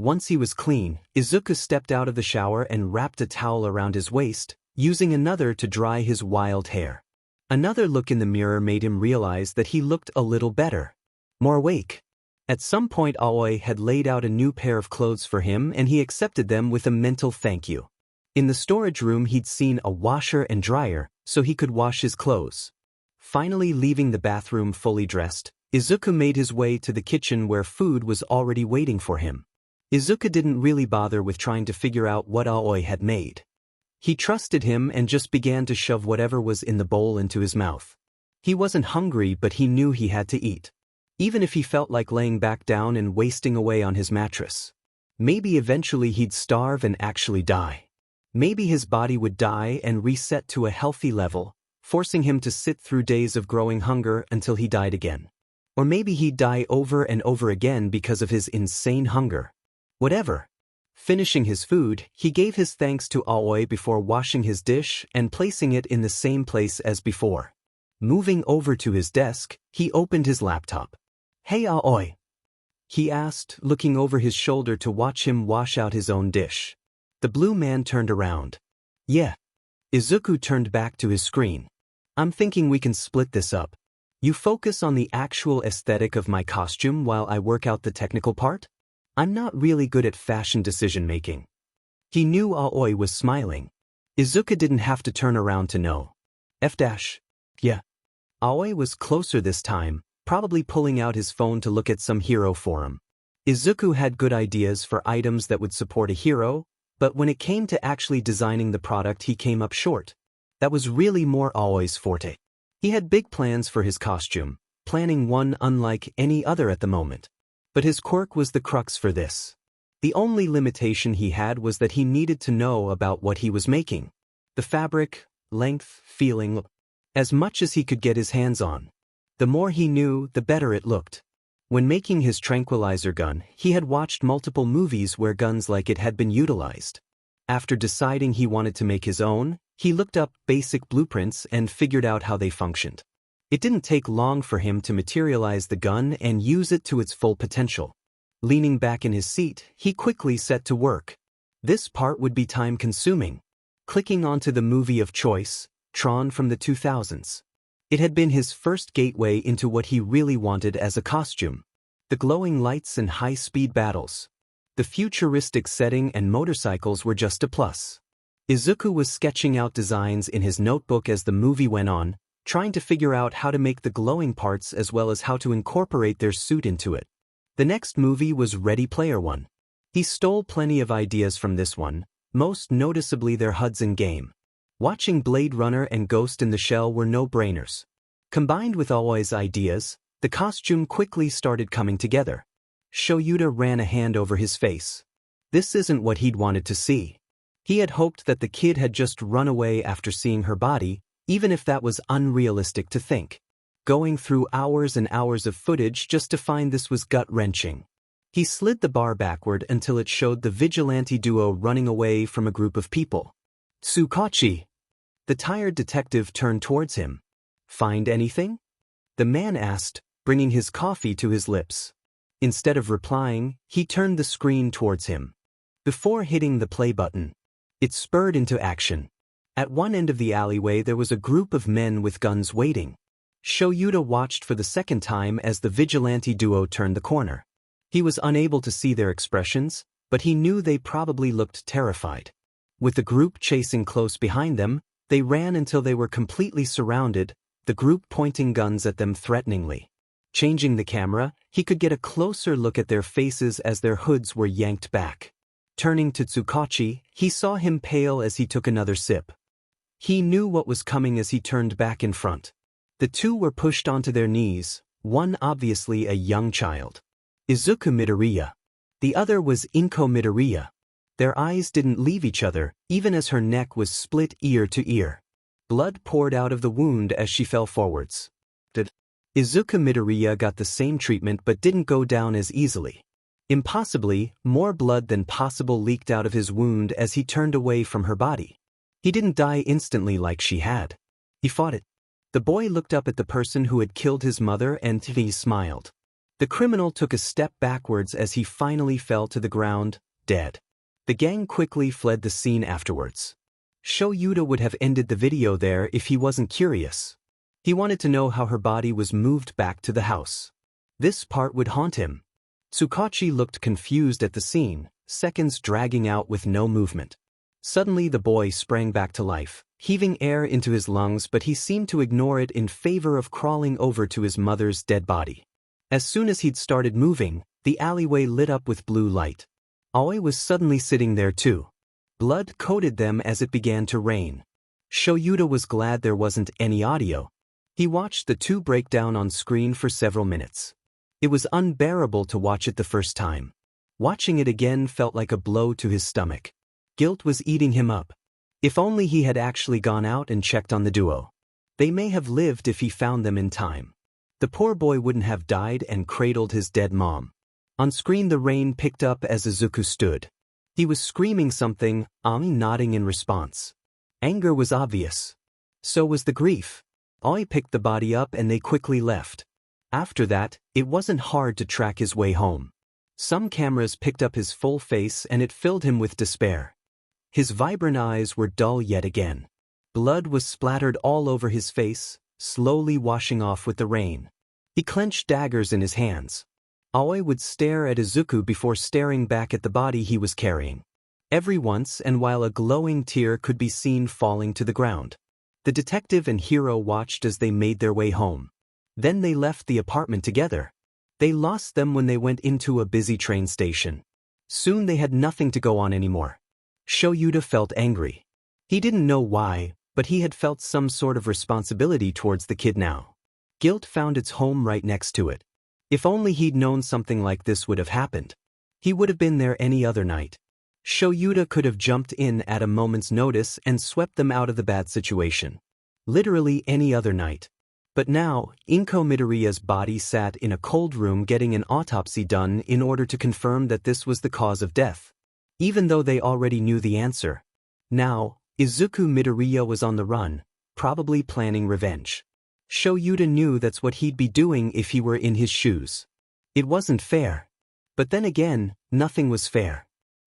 Once he was clean, Izuku stepped out of the shower and wrapped a towel around his waist, using another to dry his wild hair. Another look in the mirror made him realize that he looked a little better. More awake. At some point Aoi had laid out a new pair of clothes for him and he accepted them with a mental thank you. In the storage room he'd seen a washer and dryer, so he could wash his clothes. Finally leaving the bathroom fully dressed, Izuku made his way to the kitchen where food was already waiting for him. Izuku didn't really bother with trying to figure out what Aoi had made. He trusted him and just began to shove whatever was in the bowl into his mouth. He wasn't hungry, but he knew he had to eat. Even if he felt like laying back down and wasting away on his mattress. Maybe eventually he'd starve and actually die. Maybe his body would die and reset to a healthy level, forcing him to sit through days of growing hunger until he died again. Or maybe he'd die over and over again because of his insane hunger. Whatever. Finishing his food, he gave his thanks to Aoi before washing his dish and placing it in the same place as before. Moving over to his desk, he opened his laptop. "Hey Aoi," he asked, looking over his shoulder to watch him wash out his own dish. The blue man turned around. "Yeah." Izuku turned back to his screen. "I'm thinking we can split this up. You focus on the actual aesthetic of my costume while I work out the technical part? I'm not really good at fashion decision-making." He knew Aoi was smiling. Izuku didn't have to turn around to know. Yeah. Aoi was closer this time, probably pulling out his phone to look at some hero forum. Izuku had good ideas for items that would support a hero, but when it came to actually designing the product he came up short. That was really more Aoi's forte. He had big plans for his costume, planning one unlike any other at the moment. But his quirk was the crux for this. The only limitation he had was that he needed to know about what he was making. The fabric, length, feeling, as much as he could get his hands on. The more he knew, the better it looked. When making his tranquilizer gun, he had watched multiple movies where guns like it had been utilized. After deciding he wanted to make his own, he looked up basic blueprints and figured out how they functioned. It didn't take long for him to materialize the gun and use it to its full potential. Leaning back in his seat, he quickly set to work. This part would be time-consuming. Clicking onto the movie of choice, Tron from the 2000s. It had been his first gateway into what he really wanted as a costume. The glowing lights and high-speed battles. The futuristic setting and motorcycles were just a plus. Izuku was sketching out designs in his notebook as the movie went on, trying to figure out how to make the glowing parts as well as how to incorporate their suit into it. The next movie was Ready Player One. He stole plenty of ideas from this one, most noticeably their HUDs in game. Watching Blade Runner and Ghost in the Shell were no-brainers. Combined with Aoi's ideas, the costume quickly started coming together. Shoyuta ran a hand over his face. This isn't what he'd wanted to see. He had hoped that the kid had just run away after seeing her body, even if that was unrealistic to think. Going through hours and hours of footage just to find this was gut-wrenching. He slid the bar backward until it showed the vigilante duo running away from a group of people. "Tsukachi!" The tired detective turned towards him. "Find anything?" The man asked, bringing his coffee to his lips. Instead of replying, he turned the screen towards him. Before hitting the play button, it spurred into action. At one end of the alleyway there was a group of men with guns waiting. Shoyuta watched for the second time as the vigilante duo turned the corner. He was unable to see their expressions, but he knew they probably looked terrified. With the group chasing close behind them, they ran until they were completely surrounded, the group pointing guns at them threateningly. Changing the camera, he could get a closer look at their faces as their hoods were yanked back. Turning to Tsukachi, he saw him pale as he took another sip. He knew what was coming as he turned back in front. The two were pushed onto their knees, one obviously a young child. Izuku Midoriya. The other was Inko Midoriya. Their eyes didn't leave each other, even as her neck was split ear to ear. Blood poured out of the wound as she fell forwards. Izuku Midoriya got the same treatment but didn't go down as easily. Impossibly, more blood than possible leaked out of his wound as he turned away from her body. He didn't die instantly like she had. He fought it. The boy looked up at the person who had killed his mother and he smiled. The criminal took a step backwards as he finally fell to the ground, dead. The gang quickly fled the scene afterwards. Shoyuta would have ended the video there if he wasn't curious. He wanted to know how her body was moved back to the house. This part would haunt him. Tsukachi looked confused at the scene, seconds dragging out with no movement. Suddenly the boy sprang back to life, heaving air into his lungs, but he seemed to ignore it in favor of crawling over to his mother's dead body. As soon as he'd started moving, the alleyway lit up with blue light. Aoi was suddenly sitting there too. Blood coated them as it began to rain. Shoyuta was glad there wasn't any audio. He watched the two break down on screen for several minutes. It was unbearable to watch it the first time. Watching it again felt like a blow to his stomach. Guilt was eating him up. If only he had actually gone out and checked on the duo. They may have lived if he found them in time. The poor boy wouldn't have died and cradled his dead mom. On screen the rain picked up as Izuku stood. He was screaming something, Ami nodding in response. Anger was obvious. So was the grief. Aoi picked the body up and they quickly left. After that, it wasn't hard to track his way home. Some cameras picked up his full face and it filled him with despair. His vibrant eyes were dull yet again. Blood was splattered all over his face, slowly washing off with the rain. He clenched daggers in his hands. Aoi would stare at Izuku before staring back at the body he was carrying. Every once and while a glowing tear could be seen falling to the ground. The detective and hero watched as they made their way home. Then they left the apartment together. They lost them when they went into a busy train station. Soon they had nothing to go on anymore. Shoyuta felt angry. He didn't know why, but he had felt some sort of responsibility towards the kid now. Guilt found its home right next to it. If only he'd known something like this would have happened. He would have been there any other night. Shoyuta could have jumped in at a moment's notice and swept them out of the bad situation. Literally any other night. But now, Inko Midoriya's body sat in a cold room getting an autopsy done in order to confirm that this was the cause of death. Even though they already knew the answer. Now, Izuku Midoriya was on the run, probably planning revenge. Shoyuta knew that's what he'd be doing if he were in his shoes. It wasn't fair. But then again, nothing was fair.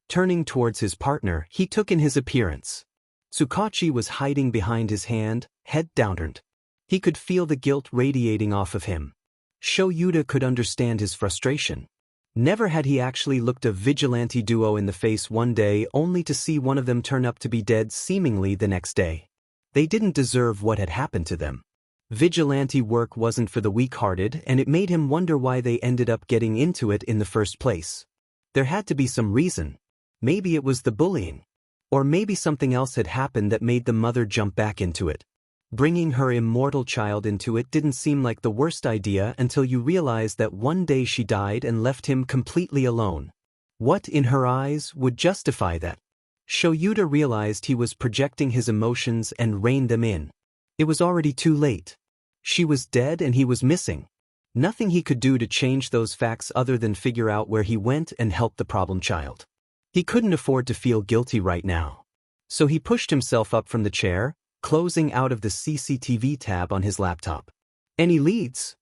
Turning towards his partner, he took in his appearance. Tsukachi was hiding behind his hand, head downturned. He could feel the guilt radiating off of him. Shoyuta could understand his frustration. Never had he actually looked a vigilante duo in the face one day only to see one of them turn up to be dead seemingly the next day. They didn't deserve what had happened to them. Vigilante work wasn't for the weak-hearted, and it made him wonder why they ended up getting into it in the first place. There had to be some reason. Maybe it was the bullying. Or maybe something else had happened that made the mother jump back into it. Bringing her immortal child into it didn't seem like the worst idea until you realized that one day she died and left him completely alone. What in her eyes would justify that? Shoyuta realized he was projecting his emotions and reined them in. It was already too late. She was dead and he was missing. Nothing he could do to change those facts other than figure out where he went and help the problem child. He couldn't afford to feel guilty right now. So he pushed himself up from the chair, closing out of the CCTV tab on his laptop. Any leads?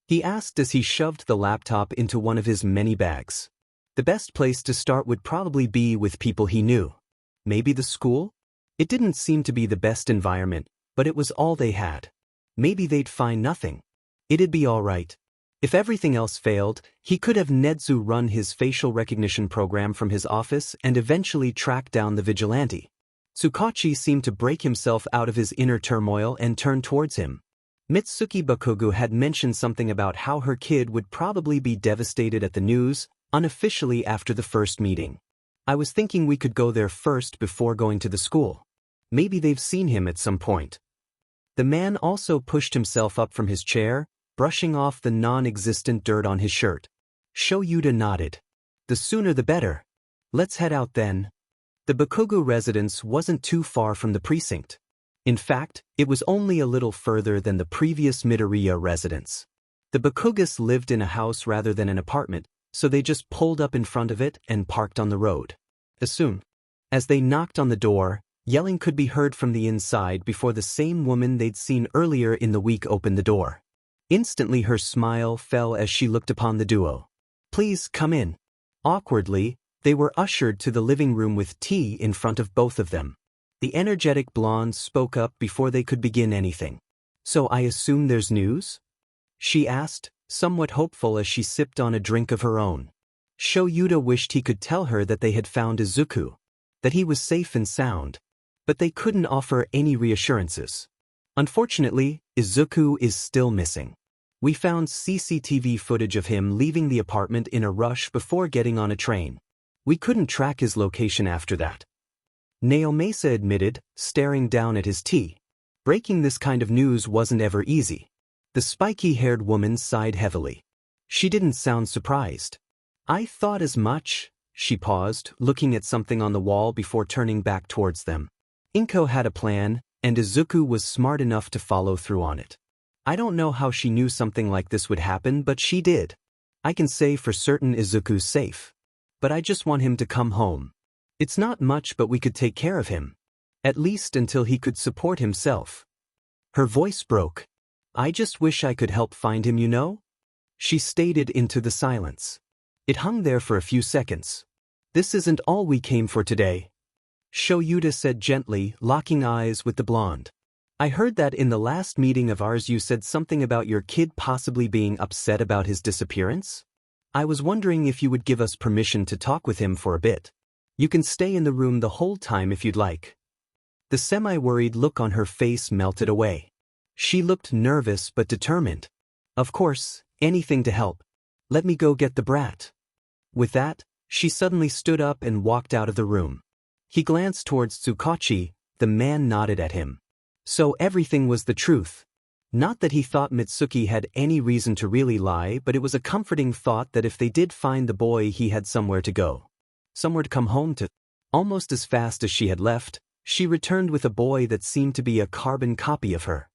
He asked as he shoved the laptop into one of his many bags. The best place to start would probably be with people he knew. Maybe the school? It didn't seem to be the best environment, but it was all they had. Maybe they'd find nothing. It'd be all right. If everything else failed, he could have Nedzu run his facial recognition program from his office and eventually track down the vigilante. Tsukachi seemed to break himself out of his inner turmoil and turn towards him. Mitsuki Bakugo had mentioned something about how her kid would probably be devastated at the news, unofficially after the first meeting. I was thinking we could go there first before going to the school. Maybe they've seen him at some point. The man also pushed himself up from his chair, brushing off the non-existent dirt on his shirt. Shoyuta nodded. The sooner the better. Let's head out then. The Bakugo residence wasn't too far from the precinct. In fact, it was only a little further than the previous Midoriya residence. The Bakugas lived in a house rather than an apartment, so they just pulled up in front of it and parked on the road. As they knocked on the door, yelling could be heard from the inside before the same woman they'd seen earlier in the week opened the door. Instantly her smile fell as she looked upon the duo. Please come in. Awkwardly, they were ushered to the living room with tea in front of both of them. The energetic blonde spoke up before they could begin anything. So I assume there's news? She asked, somewhat hopeful as she sipped on a drink of her own. Shoyuta wished he could tell her that they had found Izuku, that he was safe and sound, but they couldn't offer any reassurances. Unfortunately, Izuku is still missing. We found CCTV footage of him leaving the apartment in a rush before getting on a train. We couldn't track his location after that. Naomasa admitted, staring down at his tea. Breaking this kind of news wasn't ever easy. The spiky-haired woman sighed heavily. She didn't sound surprised. I thought as much. She paused, looking at something on the wall before turning back towards them. Inko had a plan, and Izuku was smart enough to follow through on it. I don't know how she knew something like this would happen, but she did. I can say for certain Izuku's safe. But I just want him to come home. It's not much, but we could take care of him. At least until he could support himself. Her voice broke. I just wish I could help find him, you know? She stated into the silence. It hung there for a few seconds. This isn't all we came for today. Shoyuta said gently, locking eyes with the blonde. I heard that in the last meeting of ours you said something about your kid possibly being upset about his disappearance? I was wondering if you would give us permission to talk with him for a bit. You can stay in the room the whole time if you'd like. The semi-worried look on her face melted away. She looked nervous but determined. Of course, anything to help. Let me go get the brat. With that, she suddenly stood up and walked out of the room. He glanced towards Tsukachi, the man nodded at him. So everything was the truth. Not that he thought Mitsuki had any reason to really lie, but it was a comforting thought that if they did find the boy, he had somewhere to go. Somewhere to come home to. Almost as fast as she had left, she returned with a boy that seemed to be a carbon copy of her.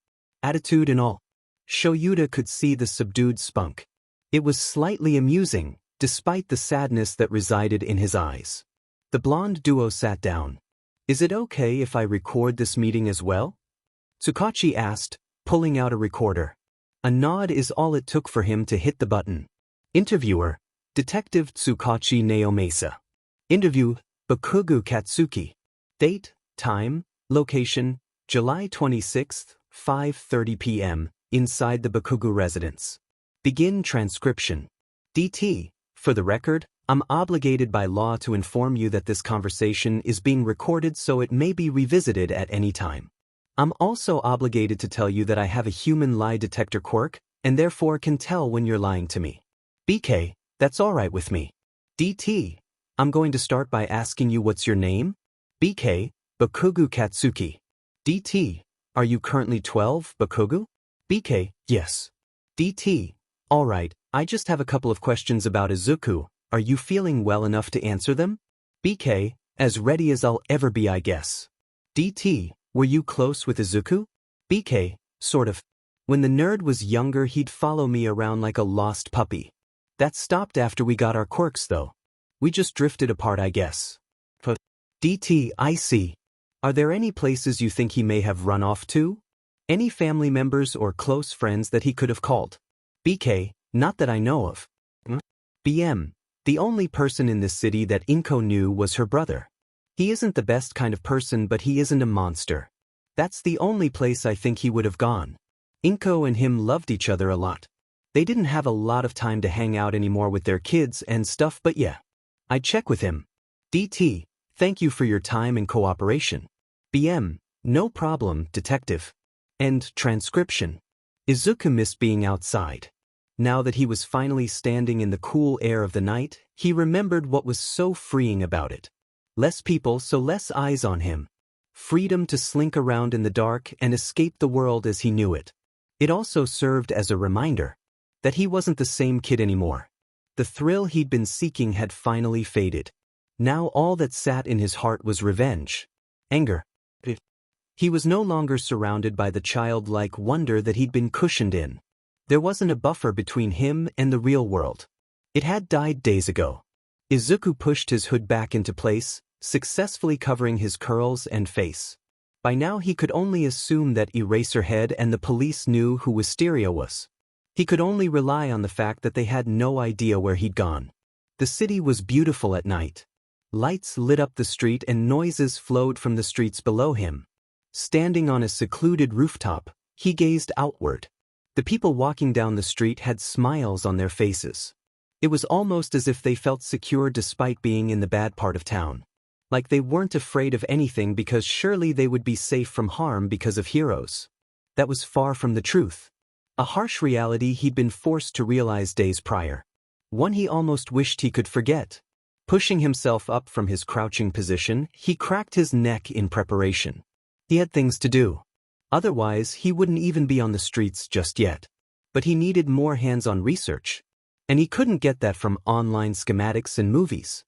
Attitude and all. Shoyuta could see the subdued spunk. It was slightly amusing, despite the sadness that resided in his eyes. The blonde duo sat down. Is it okay if I record this meeting as well? Tsukachi asked, pulling out a recorder. A nod is all it took for him to hit the button. Interviewer, Detective Tsukachi Naomasa. Interview, Bakugo Katsuki. Date, time, location, July 26th, 5:30 p.m., inside the Bakugo residence. Begin transcription. DT, for the record, I'm obligated by law to inform you that this conversation is being recorded so it may be revisited at any time. I'm also obligated to tell you that I have a human lie detector quirk, and therefore can tell when you're lying to me. BK, that's alright with me. DT, I'm going to start by asking you what's your name? BK, Bakugo Katsuki. DT, are you currently 12, Bakugo? BK, yes. DT, alright, I just have a couple of questions about Izuku. Are you feeling well enough to answer them? BK, as ready as I'll ever be, I guess. DT, were you close with Izuku? BK, sort of. When the nerd was younger, he'd follow me around like a lost puppy. That stopped after we got our quirks, though. We just drifted apart, I guess. DT, I see. Are there any places you think he may have run off to? Any family members or close friends that he could have called? BK, not that I know of. BM, the only person in this city that Inko knew was her brother. He isn't the best kind of person, but he isn't a monster. That's the only place I think he would have gone. Inko and him loved each other a lot. They didn't have a lot of time to hang out anymore with their kids and stuff, but yeah. I'd check with him. DT, thank you for your time and cooperation. BM, no problem, detective. End transcription. Izuku missed being outside. Now that he was finally standing in the cool air of the night, he remembered what was so freeing about it. Less people, so less eyes on him. Freedom to slink around in the dark and escape the world as he knew it. It also served as a reminder that he wasn't the same kid anymore. The thrill he'd been seeking had finally faded. Now all that sat in his heart was revenge. Anger. He was no longer surrounded by the childlike wonder that he'd been cushioned in. There wasn't a buffer between him and the real world. It had died days ago. Izuku pushed his hood back into place, successfully covering his curls and face. By now he could only assume that Eraserhead and the police knew who Wisteria was. He could only rely on the fact that they had no idea where he'd gone. The city was beautiful at night. Lights lit up the street and noises flowed from the streets below him. Standing on a secluded rooftop, he gazed outward. The people walking down the street had smiles on their faces. It was almost as if they felt secure despite being in the bad part of town. Like they weren't afraid of anything because surely they would be safe from harm because of heroes. That was far from the truth. A harsh reality he'd been forced to realize days prior. One he almost wished he could forget. Pushing himself up from his crouching position, he cracked his neck in preparation. He had things to do. Otherwise, he wouldn't even be on the streets just yet. But he needed more hands-on research. And he couldn't get that from online schematics and movies.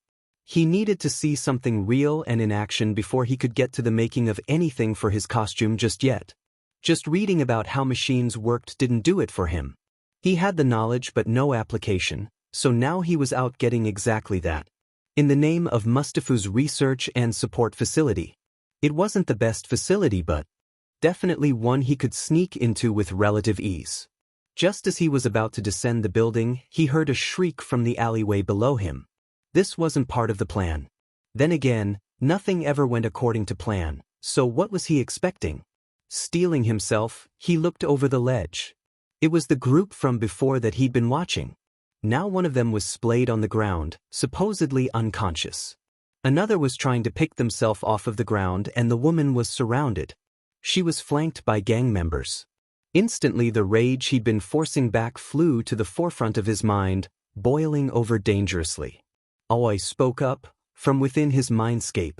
He needed to see something real and in action before he could get to the making of anything for his costume just yet. Just reading about how machines worked didn't do it for him. He had the knowledge but no application, so now he was out getting exactly that. In the name of Musutafu's research and support facility. It wasn't the best facility, but definitely one he could sneak into with relative ease. Just as he was about to descend the building, he heard a shriek from the alleyway below him. This wasn't part of the plan. Then again, nothing ever went according to plan, so what was he expecting? Steeling himself, he looked over the ledge. It was the group from before that he'd been watching. Now one of them was splayed on the ground, supposedly unconscious. Another was trying to pick themselves off of the ground and the woman was surrounded. She was flanked by gang members. Instantly the rage he'd been forcing back flew to the forefront of his mind, boiling over dangerously. Aoi spoke up, from within his mindscape.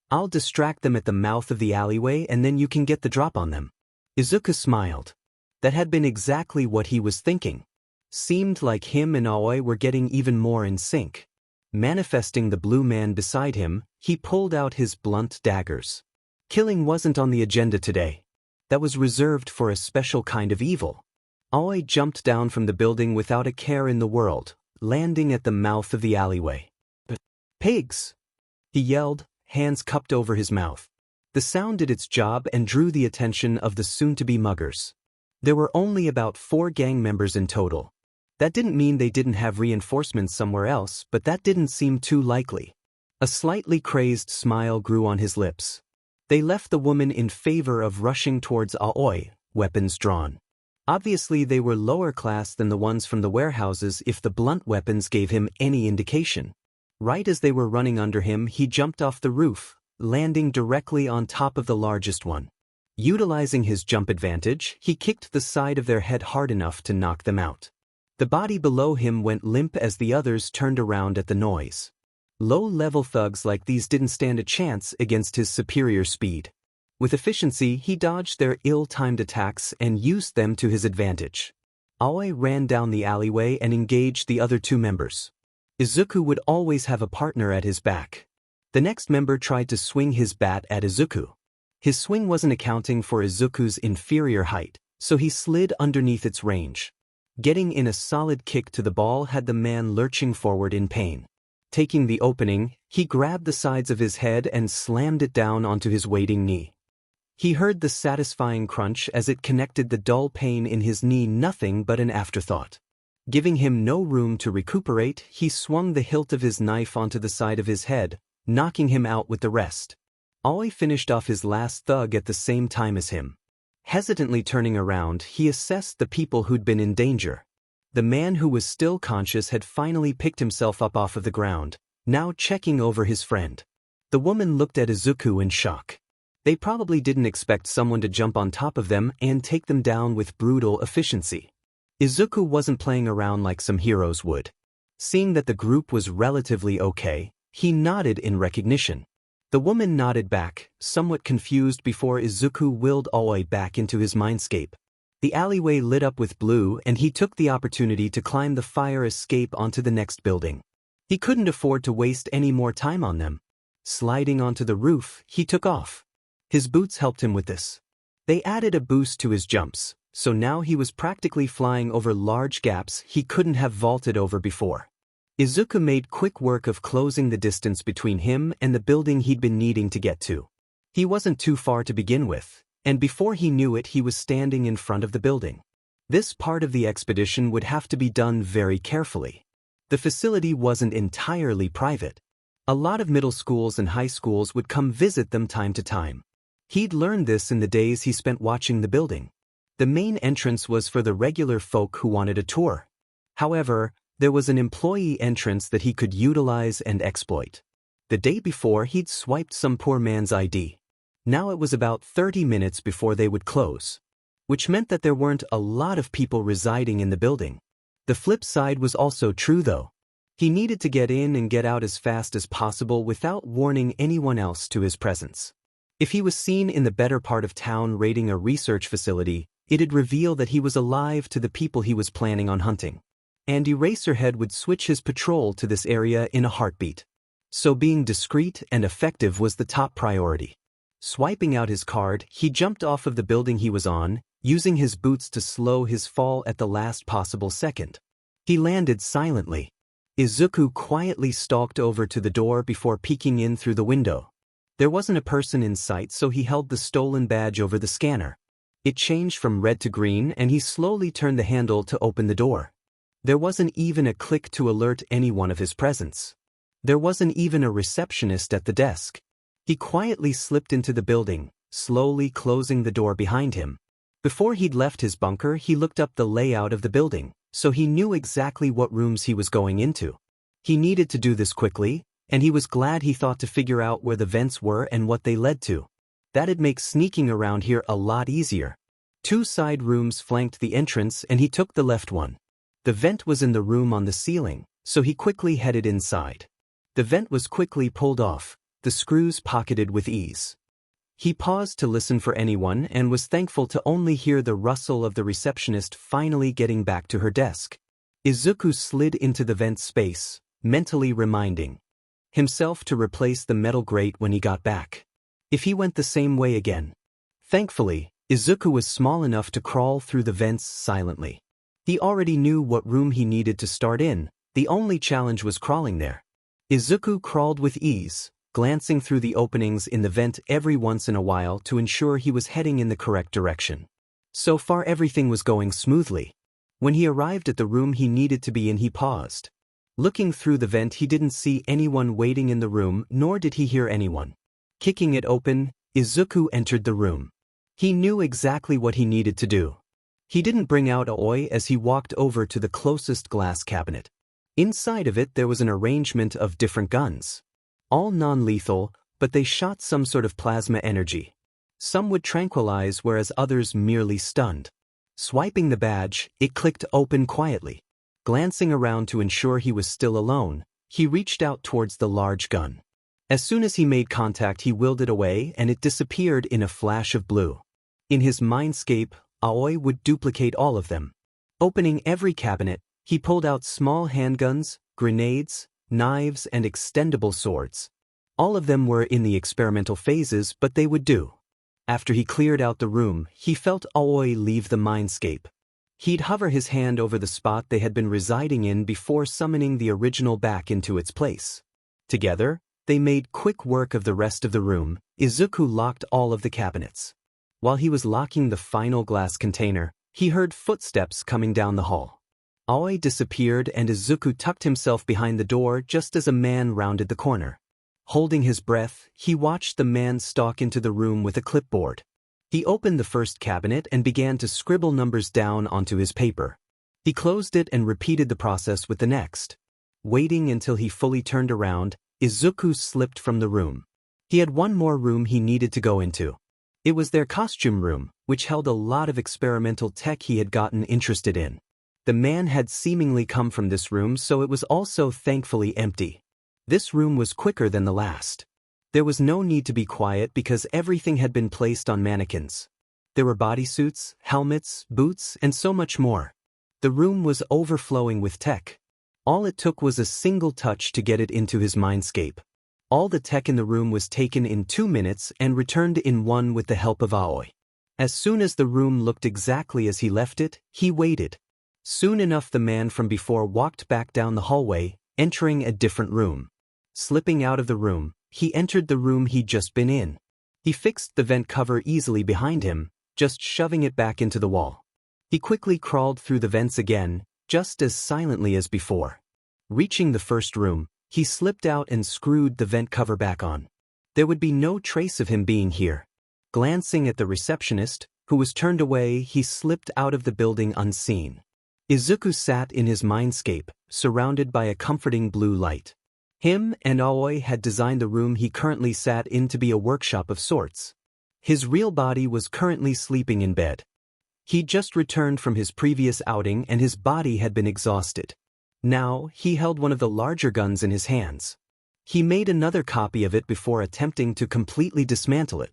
I'll distract them at the mouth of the alleyway and then you can get the drop on them. Izuku smiled. That had been exactly what he was thinking. Seemed like him and Aoi were getting even more in sync. Manifesting the blue man beside him, he pulled out his blunt daggers. Killing wasn't on the agenda today. That was reserved for a special kind of evil. Aoi jumped down from the building without a care in the world, landing at the mouth of the alleyway. Pigs! He yelled, hands cupped over his mouth. The sound did its job and drew the attention of the soon-to-be muggers. There were only about 4 gang members in total. That didn't mean they didn't have reinforcements somewhere else, but that didn't seem too likely. A slightly crazed smile grew on his lips. They left the woman in favor of rushing towards Aoi, weapons drawn. Obviously they were lower class than the ones from the warehouses if the blunt weapons gave him any indication. Right as they were running under him, he jumped off the roof, landing directly on top of the largest one. Utilizing his jump advantage, he kicked the side of their head hard enough to knock them out. The body below him went limp as the others turned around at the noise. Low-level thugs like these didn't stand a chance against his superior speed. With efficiency, he dodged their ill-timed attacks and used them to his advantage. Aoi ran down the alleyway and engaged the other 2 members. Izuku would always have a partner at his back. The next member tried to swing his bat at Izuku. His swing wasn't accounting for Izuku's inferior height, so he slid underneath its range. Getting in a solid kick to the ball had the man lurching forward in pain. Taking the opening, he grabbed the sides of his head and slammed it down onto his waiting knee. He heard the satisfying crunch as it connected the dull pain in his knee, nothing but an afterthought. Giving him no room to recuperate, he swung the hilt of his knife onto the side of his head, knocking him out with the rest. Aoi finished off his last thug at the same time as him. Hesitantly turning around, he assessed the people who'd been in danger. The man who was still conscious had finally picked himself up off of the ground, now checking over his friend. The woman looked at Izuku in shock. They probably didn't expect someone to jump on top of them and take them down with brutal efficiency. Izuku wasn't playing around like some heroes would. Seeing that the group was relatively okay, he nodded in recognition. The woman nodded back, somewhat confused before Izuku willed Aoi back into his mindscape. The alleyway lit up with blue and he took the opportunity to climb the fire escape onto the next building. He couldn't afford to waste any more time on them. Sliding onto the roof, he took off. His boots helped him with this. They added a boost to his jumps, so now he was practically flying over large gaps he couldn't have vaulted over before. Izuku made quick work of closing the distance between him and the building he'd been needing to get to. He wasn't too far to begin with, and before he knew it he was standing in front of the building. This part of the expedition would have to be done very carefully. The facility wasn't entirely private. A lot of middle schools and high schools would come visit them time to time. He'd learned this in the days he spent watching the building. The main entrance was for the regular folk who wanted a tour. However, there was an employee entrance that he could utilize and exploit. The day before he'd swiped some poor man's ID. Now it was about 30 minutes before they would close, which meant that there weren't a lot of people residing in the building. The flip side was also true though. He needed to get in and get out as fast as possible without warning anyone else to his presence. If he was seen in the better part of town raiding a research facility, it'd reveal that he was alive to the people he was planning on hunting. And Eraserhead would switch his patrol to this area in a heartbeat. So being discreet and effective was the top priority. Swiping out his card, he jumped off of the building he was on, using his boots to slow his fall at the last possible second. He landed silently. Izuku quietly stalked over to the door before peeking in through the window. There wasn't a person in sight, so he held the stolen badge over the scanner. It changed from red to green and he slowly turned the handle to open the door. There wasn't even a click to alert anyone of his presence. There wasn't even a receptionist at the desk. He quietly slipped into the building, slowly closing the door behind him. Before he'd left his bunker, he looked up the layout of the building, so he knew exactly what rooms he was going into. He needed to do this quickly, and he was glad he thought to figure out where the vents were and what they led to. That'd make sneaking around here a lot easier. 2 side rooms flanked the entrance and he took the left one. The vent was in the room on the ceiling, so he quickly headed inside. The vent was quickly pulled off, the screws pocketed with ease. He paused to listen for anyone and was thankful to only hear the rustle of the receptionist finally getting back to her desk. Izuku slid into the vent space, mentally reminding himself to replace the metal grate when he got back. If he went the same way again. Thankfully, Izuku was small enough to crawl through the vents silently. He already knew what room he needed to start in, the only challenge was crawling there. Izuku crawled with ease, glancing through the openings in the vent every once in a while to ensure he was heading in the correct direction. So far everything was going smoothly. When he arrived at the room he needed to be in, he paused. Looking through the vent, he didn't see anyone waiting in the room, nor did he hear anyone. Kicking it open, Izuku entered the room. He knew exactly what he needed to do. He didn't bring out Aoi as he walked over to the closest glass cabinet. Inside of it there was an arrangement of different guns. All non-lethal, but they shot some sort of plasma energy. Some would tranquilize, whereas others merely stunned. Swiping the badge, it clicked open quietly. Glancing around to ensure he was still alone, he reached out towards the large gun. As soon as he made contact, he willed it away and it disappeared in a flash of blue. In his mindscape, Aoi would duplicate all of them. Opening every cabinet, he pulled out small handguns, grenades, knives, and extendable swords. All of them were in the experimental phases, but they would do. After he cleared out the room, he felt Aoi leave the mindscape. He'd hover his hand over the spot they had been residing in before summoning the original back into its place. Together, they made quick work of the rest of the room. Izuku locked all of the cabinets. While he was locking the final glass container, he heard footsteps coming down the hall. Aoi disappeared and Izuku tucked himself behind the door just as a man rounded the corner. Holding his breath, he watched the man stalk into the room with a clipboard. He opened the first cabinet and began to scribble numbers down onto his paper. He closed it and repeated the process with the next. Waiting until he fully turned around, Izuku slipped from the room. He had one more room he needed to go into. It was their costume room, which held a lot of experimental tech he had gotten interested in. The man had seemingly come from this room, so it was also thankfully empty. This room was quicker than the last. There was no need to be quiet because everything had been placed on mannequins. There were bodysuits, helmets, boots, and so much more. The room was overflowing with tech. All it took was a single touch to get it into his mindscape. All the tech in the room was taken in 2 minutes and returned in 1 with the help of Aoi. As soon as the room looked exactly as he left it, he waited. Soon enough the man from before walked back down the hallway, entering a different room. Slipping out of the room, he entered the room he'd just been in. He fixed the vent cover easily behind him, just shoving it back into the wall. He quickly crawled through the vents again, just as silently as before. Reaching the first room, he slipped out and screwed the vent cover back on. There would be no trace of him being here. Glancing at the receptionist, who was turned away, he slipped out of the building unseen. Izuku sat in his mindscape, surrounded by a comforting blue light. Him and Aoi had designed the room he currently sat in to be a workshop of sorts. His real body was currently sleeping in bed. He'd just returned from his previous outing and his body had been exhausted. Now, he held one of the larger guns in his hands. He made another copy of it before attempting to completely dismantle it.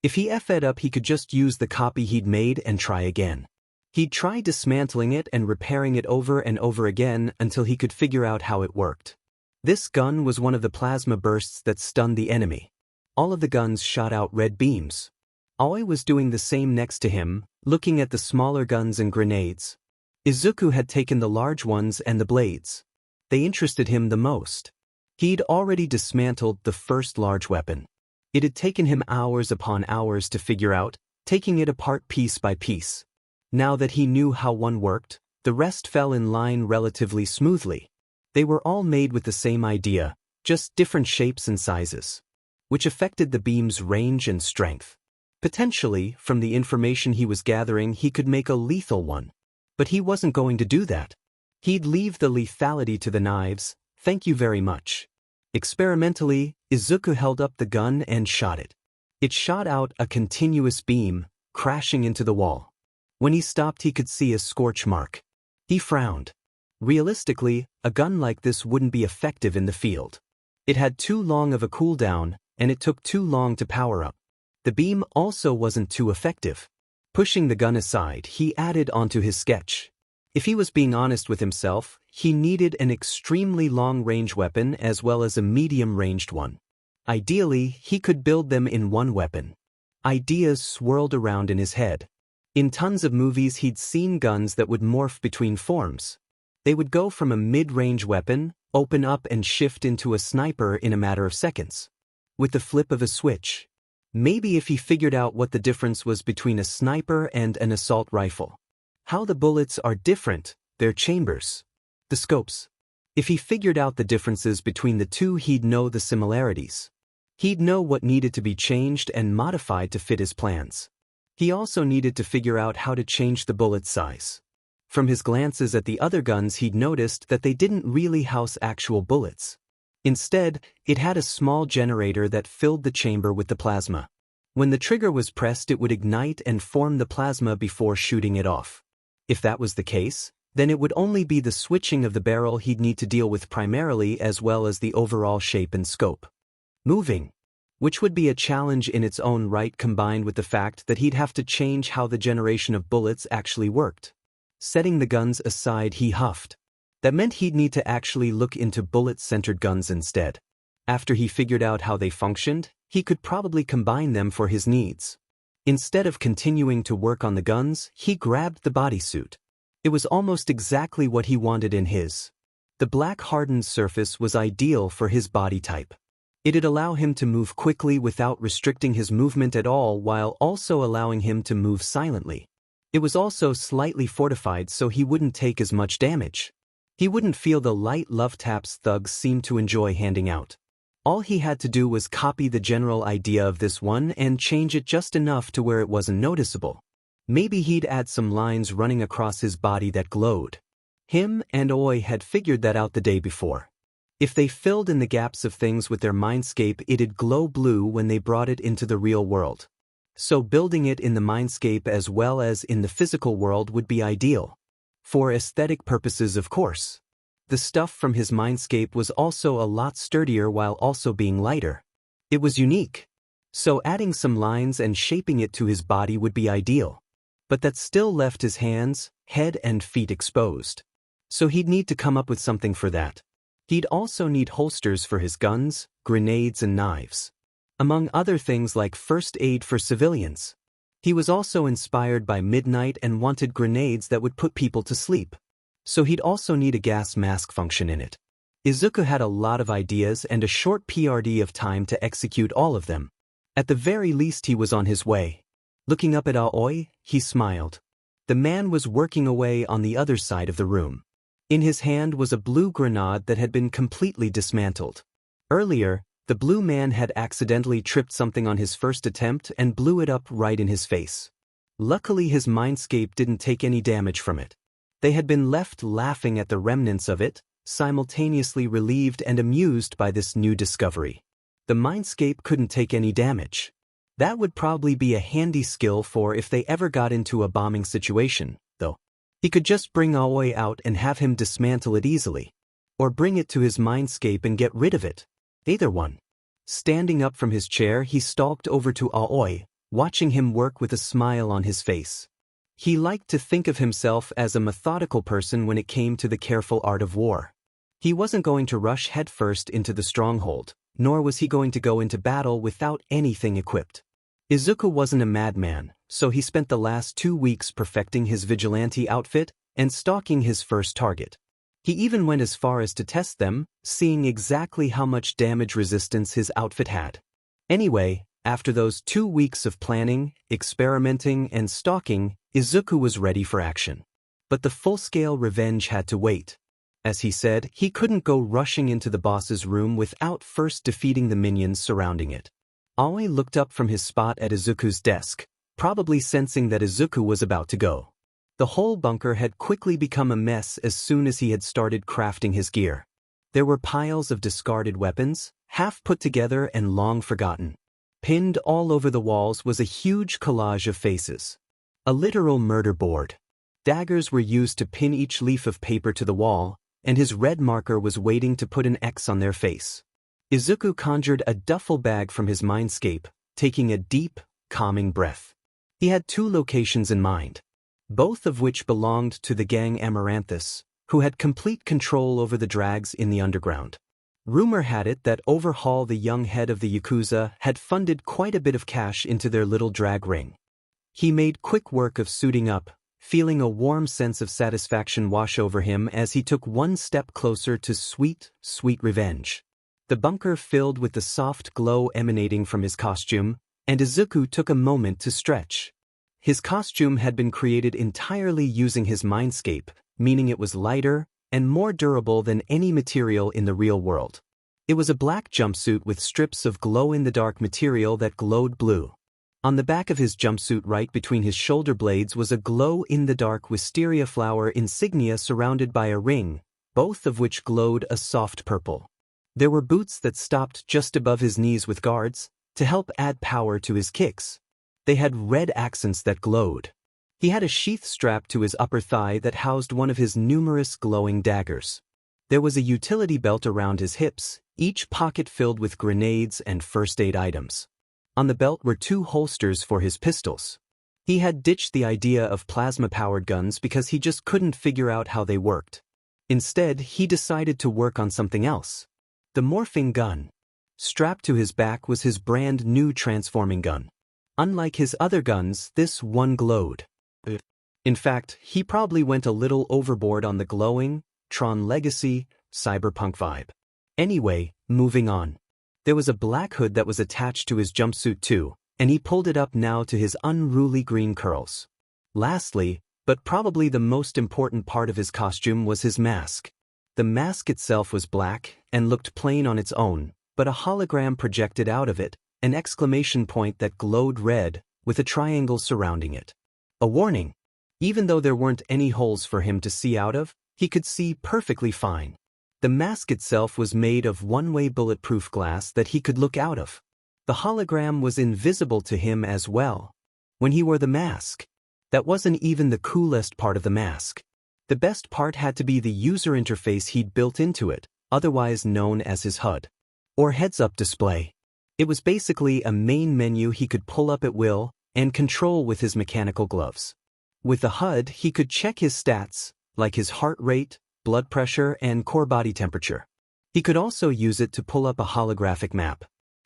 If he F'd up, he could just use the copy he'd made and try again. He'd try dismantling it and repairing it over and over again until he could figure out how it worked. This gun was one of the plasma bursts that stunned the enemy. All of the guns shot out red beams. Aoi was doing the same next to him, looking at the smaller guns and grenades. Izuku had taken the large ones and the blades. They interested him the most. He'd already dismantled the first large weapon. It had taken him hours upon hours to figure out, taking it apart piece by piece. Now that he knew how one worked, the rest fell in line relatively smoothly. They were all made with the same idea, just different shapes and sizes, which affected the beam's range and strength. Potentially, from the information he was gathering, he could make a lethal one. But he wasn't going to do that. He'd leave the lethality to the knives. Thank you very much. Experimentally, Izuku held up the gun and shot it. It shot out a continuous beam, crashing into the wall. When he stopped, he could see a scorch mark. He frowned. Realistically, a gun like this wouldn't be effective in the field. It had too long of a cooldown, and it took too long to power up. The beam also wasn't too effective. Pushing the gun aside, he added onto his sketch. If he was being honest with himself, he needed an extremely long-range weapon as well as a medium-ranged one. Ideally, he could build them in one weapon. Ideas swirled around in his head. In tons of movies, he'd seen guns that would morph between forms. They would go from a mid-range weapon, open up and shift into a sniper in a matter of seconds. With the flip of a switch. Maybe if he figured out what the difference was between a sniper and an assault rifle. How the bullets are different, their chambers. The scopes. If he figured out the differences between the two, he'd know the similarities. He'd know what needed to be changed and modified to fit his plans. He also needed to figure out how to change the bullet size. From his glances at the other guns, he'd noticed that they didn't really house actual bullets. Instead, it had a small generator that filled the chamber with the plasma. When the trigger was pressed, it would ignite and form the plasma before shooting it off. If that was the case, then it would only be the switching of the barrel he'd need to deal with primarily, as well as the overall shape and scope. Moving. Which would be a challenge in its own right, combined with the fact that he'd have to change how the generation of bullets actually worked. Setting the guns aside, he huffed. That meant he'd need to actually look into bullet-centered guns instead. After he figured out how they functioned, he could probably combine them for his needs. Instead of continuing to work on the guns, he grabbed the bodysuit. It was almost exactly what he wanted in his. The black hardened surface was ideal for his body type. It'd allow him to move quickly without restricting his movement at all while also allowing him to move silently. It was also slightly fortified so he wouldn't take as much damage. He wouldn't feel the light love taps thugs seem to enjoy handing out. All he had to do was copy the general idea of this one and change it just enough to where it wasn't noticeable. Maybe he'd add some lines running across his body that glowed. Him and Aoi had figured that out the day before. If they filled in the gaps of things with their mindscape, it'd glow blue when they brought it into the real world. So building it in the mindscape as well as in the physical world would be ideal. For aesthetic purposes, of course. The stuff from his mindscape was also a lot sturdier while also being lighter. It was unique. So adding some lines and shaping it to his body would be ideal. But that still left his hands, head and feet exposed. So he'd need to come up with something for that. He'd also need holsters for his guns, grenades and knives. Among other things like first aid for civilians. He was also inspired by midnight and wanted grenades that would put people to sleep. So he'd also need a gas mask function in it. Izuku had a lot of ideas and a short PRD of time to execute all of them. At the very least he was on his way. Looking up at Aoi, he smiled. The man was working away on the other side of the room. In his hand was a blue grenade that had been completely dismantled. Earlier, the blue man had accidentally tripped something on his first attempt and blew it up right in his face. Luckily his mindscape didn't take any damage from it. They had been left laughing at the remnants of it, simultaneously relieved and amused by this new discovery. The mindscape couldn't take any damage. That would probably be a handy skill for if they ever got into a bombing situation, though. He could just bring Aoi out and have him dismantle it easily. Or bring it to his mindscape and get rid of it. Either one. Standing up from his chair, he stalked over to Aoi, watching him work with a smile on his face. He liked to think of himself as a methodical person when it came to the careful art of war. He wasn't going to rush headfirst into the stronghold, nor was he going to go into battle without anything equipped. Izuku wasn't a madman, so he spent the last 2 weeks perfecting his vigilante outfit and stalking his first target. He even went as far as to test them, seeing exactly how much damage resistance his outfit had. Anyway, after those 2 weeks of planning, experimenting, and stalking, Izuku was ready for action. But the full-scale revenge had to wait. As he said, he couldn't go rushing into the boss's room without first defeating the minions surrounding it. Aoi looked up from his spot at Izuku's desk, probably sensing that Izuku was about to go. The whole bunker had quickly become a mess as soon as he had started crafting his gear. There were piles of discarded weapons, half put together and long forgotten. Pinned all over the walls was a huge collage of faces. A literal murder board. Daggers were used to pin each leaf of paper to the wall, and his red marker was waiting to put an X on their face. Izuku conjured a duffel bag from his mindscape, taking a deep, calming breath. He had 2 locations in mind, both of which belonged to the gang Amaranthus, who had complete control over the drags in the underground. Rumor had it that Overhaul, the young head of the Yakuza, had funded quite a bit of cash into their little drag ring. He made quick work of suiting up, feeling a warm sense of satisfaction wash over him as he took one step closer to sweet, sweet revenge. The bunker filled with the soft glow emanating from his costume, and Izuku took a moment to stretch. His costume had been created entirely using his mindscape, meaning it was lighter and more durable than any material in the real world. It was a black jumpsuit with strips of glow-in-the-dark material that glowed blue. On the back of his jumpsuit right between his shoulder blades was a glow-in-the-dark wisteria flower insignia surrounded by a ring, both of which glowed a soft purple. There were boots that stopped just above his knees with guards, to help add power to his kicks. They had red accents that glowed. He had a sheath strapped to his upper thigh that housed one of his numerous glowing daggers. There was a utility belt around his hips, each pocket filled with grenades and first aid items. On the belt were 2 holsters for his pistols. He had ditched the idea of plasma-powered guns because he just couldn't figure out how they worked. Instead, he decided to work on something else. The morphing gun. Strapped to his back was his brand new transforming gun. Unlike his other guns, this one glowed. In fact, he probably went a little overboard on the glowing, Tron Legacy, cyberpunk vibe. Anyway, moving on. There was a black hood that was attached to his jumpsuit too, and he pulled it up now to his unruly green curls. Lastly, but probably the most important part of his costume was his mask. The mask itself was black and looked plain on its own, but a hologram projected out of it, an exclamation point that glowed red, with a triangle surrounding it. A warning. Even though there weren't any holes for him to see out of, he could see perfectly fine. The mask itself was made of one-way bulletproof glass that he could look out of. The hologram was invisible to him as well. When he wore the mask, that wasn't even the coolest part of the mask. The best part had to be the user interface he'd built into it, otherwise known as his HUD, or heads-up display. It was basically a main menu he could pull up at will and control with his mechanical gloves. With the HUD, he could check his stats, like his heart rate, blood pressure, and core body temperature. He could also use it to pull up a holographic map.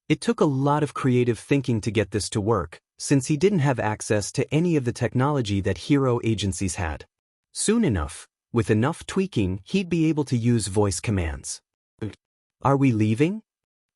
It took a lot of creative thinking to get this to work, since he didn't have access to any of the technology that hero agencies had. Soon enough, with enough tweaking, he'd be able to use voice commands. "Are we leaving?"